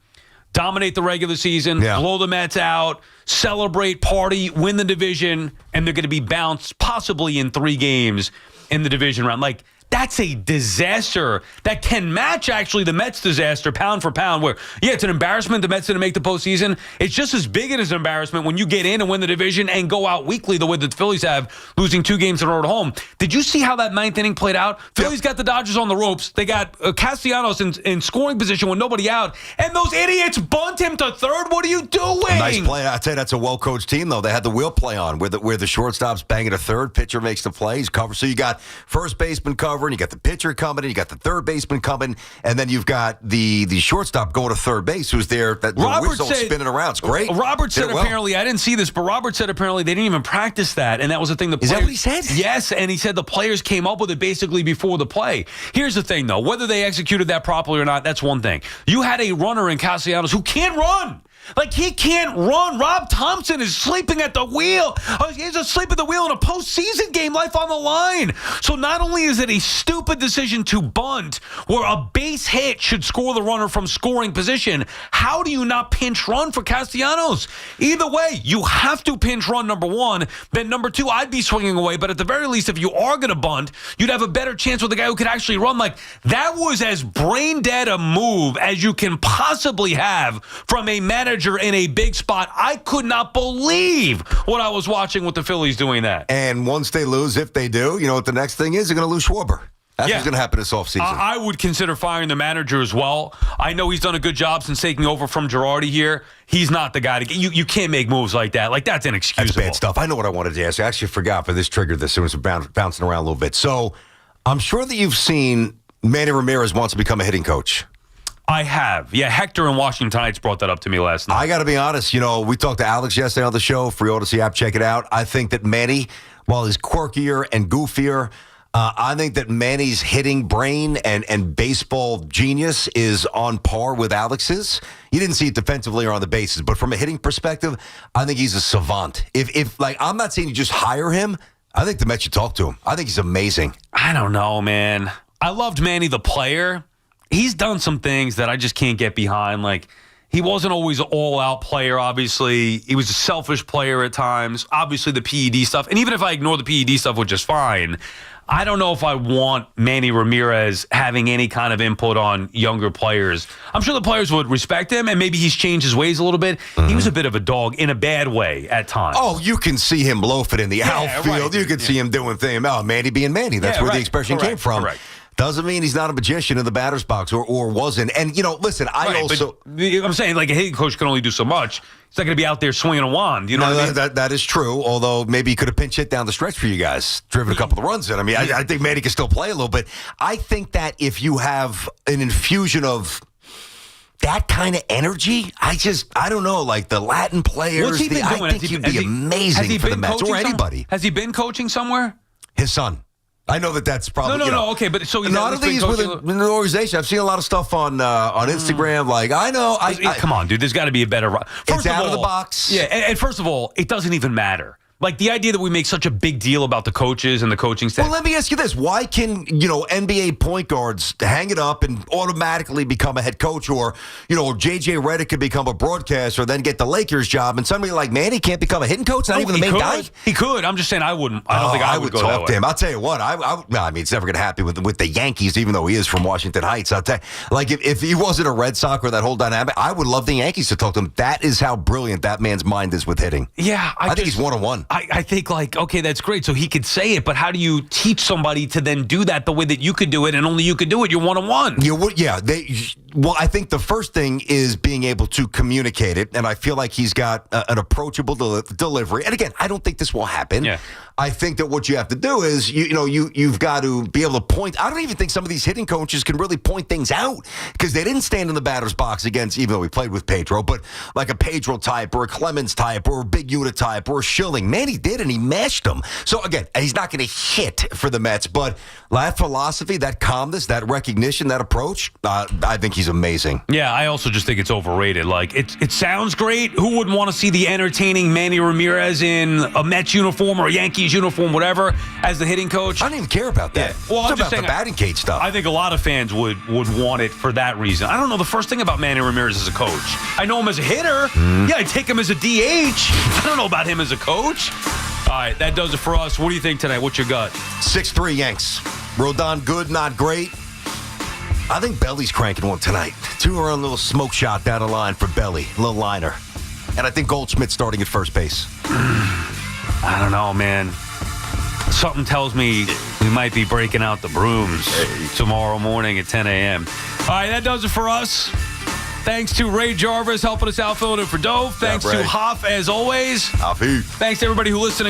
Dominate the regular season, blow the Mets out, celebrate, party, win the division, and they're going to be bounced possibly in 3 games in the division round. That's a disaster that can match, actually, the Mets' disaster pound for pound, where, it's an embarrassment the Mets didn't make the postseason. It's just as big as an embarrassment when you get in and win the division and go out weekly the way that the Phillies have, losing 2 games in a row at home. Did you see how that 9th inning played out? Phillies got the Dodgers on the ropes. They got Castellanos in scoring position with nobody out, and those idiots bunt him to third. What are you doing? Nice play. I'd say that's a well-coached team, though. They had the wheel play on, where the shortstop's banging to third, pitcher makes the play, he's covered. So you got first baseman covering, you got the pitcher coming in, you got the third baseman coming, and then you've got the shortstop going to third base, who's there, that the whistle spinning around. It's great. Robert said apparently, I didn't see this, but Robert said apparently they didn't even practice that, and that was the thing. Is that what he said? Yes, and he said the players came up with it basically before the play. Here's the thing, though. Whether they executed that properly or not, that's one thing. You had a runner in Castellanos who can't run. He can't run. Rob Thompson is sleeping at the wheel. He's asleep at the wheel in a postseason game, life on the line. So not only is it a stupid decision to bunt, where a base hit should score the runner from scoring position, how do you not pinch run for Castellanos? Either way, you have to pinch run, number 1. Then number 2, I'd be swinging away. But at the very least, if you are going to bunt, you'd have a better chance with the guy who could actually run. That was as brain dead a move as you can possibly have from a manager in a big spot. I could not believe what I was watching with the Phillies doing that. And once they lose, if they do, you know what the next thing is? They're going to lose Schwarber. That's what's going to happen this offseason. I would consider firing the manager as well. I know he's done a good job since taking over from Girardi here. He's not the guy to get. You can't make moves like that. Like, that's inexcusable. That's bad stuff. I know what I wanted to ask you. I actually forgot, but this triggered this. It was bouncing around a little bit. So I'm sure that you've seen Manny Ramirez wants to become a hitting coach. I have. Yeah, Hector in Washington Heights brought that up to me last night. I got to be honest. We talked to Alex yesterday on the show. Free Odyssey app. Check it out. I think that Manny, while he's quirkier and goofier, I think that Manny's hitting brain and baseball genius is on par with Alex's. You didn't see it defensively or on the bases, but from a hitting perspective, I think he's a savant. If I'm not saying you just hire him, I think the Mets should talk to him. I think he's amazing. I don't know, man. I loved Manny the player. He's done some things that I just can't get behind. Like, he wasn't always an all-out player, obviously. He was a selfish player at times. Obviously, the PED stuff. And even if I ignore the PED stuff, which is fine, I don't know if I want Manny Ramirez having any kind of input on younger players. I'm sure the players would respect him, and maybe he's changed his ways a little bit. He was a bit of a dog in a bad way at times. Oh, you can see him loafing in the outfield. Right. You can see him doing things. Oh, Manny being Manny. That's where the expression came from. Correct. Doesn't mean he's not a magician in the batter's box or wasn't. And, listen, I'm saying, like, a hitting coach can only do so much. He's not going to be out there swinging a wand. You know what I mean? That is true, although maybe he could have pinch hit down the stretch for you guys, driven a couple of runs in. I mean, I think Manny can still play a little bit. I think that if you have an infusion of that kind of energy, I don't know, like the Latin players. What's he been doing? I think he'd be amazing for the Mets or anybody. Has he been coaching somewhere? His son. I know that's probably no. Okay, but so he's not at least with an organization. I've seen a lot of stuff on Instagram. Like I know, come on, dude. There's got to be a better. It's out of the box. Yeah, and first of all, it doesn't even matter. Like, the idea that we make such a big deal about the coaches and the coaching staff. Well, let me ask you this. Why can, NBA point guards hang it up and automatically become a head coach? Or, J.J. Redick could become a broadcaster, then get the Lakers job, and somebody like Manny can't become a hitting coach? Not even the main guy? He could. I'm just saying I wouldn't. I don't think I would go talk that way. To him. I'll tell you what. It's never going to happen with the Yankees, even though he is from Washington Heights. I'll tell you, like, if he wasn't a Red Sox or that whole dynamic, I would love the Yankees to talk to him. That is how brilliant that man's mind is with hitting. Yeah. I think he's one-on-one. I think, like, okay, that's great. So he could say it, but how do you teach somebody to then do that the way that you could do it and only you could do it? You're one-on-one. Well, I think the first thing is being able to communicate it, and I feel like he's got an approachable delivery. And again, I don't think this will happen. Yeah. I think that what you have to do is, you've got to be able to point. I don't even think some of these hitting coaches can really point things out because they didn't stand in the batter's box against, even though we played with Pedro, but like a Pedro type or a Clemens type or a Big Unit type or a Schilling. Man, he did, and he mashed them. So again, he's not going to hit for the Mets, but that philosophy, that calmness, that recognition, that approach, I think he's amazing. Yeah, I also just think it's overrated. Like, it sounds great. Who wouldn't want to see the entertaining Manny Ramirez in a Mets uniform or a Yankees uniform, whatever, as the hitting coach? I don't even care about that. Yeah. Well, I'm just just saying the batting cage stuff. I think a lot of fans would want it for that reason. I don't know the first thing about Manny Ramirez as a coach. I know him as a hitter. Yeah, I take him as a DH. I don't know about him as a coach. All right, that does it for us. What do you think tonight? What's your gut? 6-3 Yanks. Rodon good, not great. I think Belly's cranking one tonight. 2-run little smoke shot down the line for Belly. A little liner. And I think Goldschmidt's starting at first base. I don't know, man. Something tells me we might be breaking out the brooms tomorrow morning at 10 a.m. All right, that does it for us. Thanks to Ray Jarvis helping us out filling in for Dove. Thanks to Hoff, as always. Hoffy. Thanks to everybody who listened.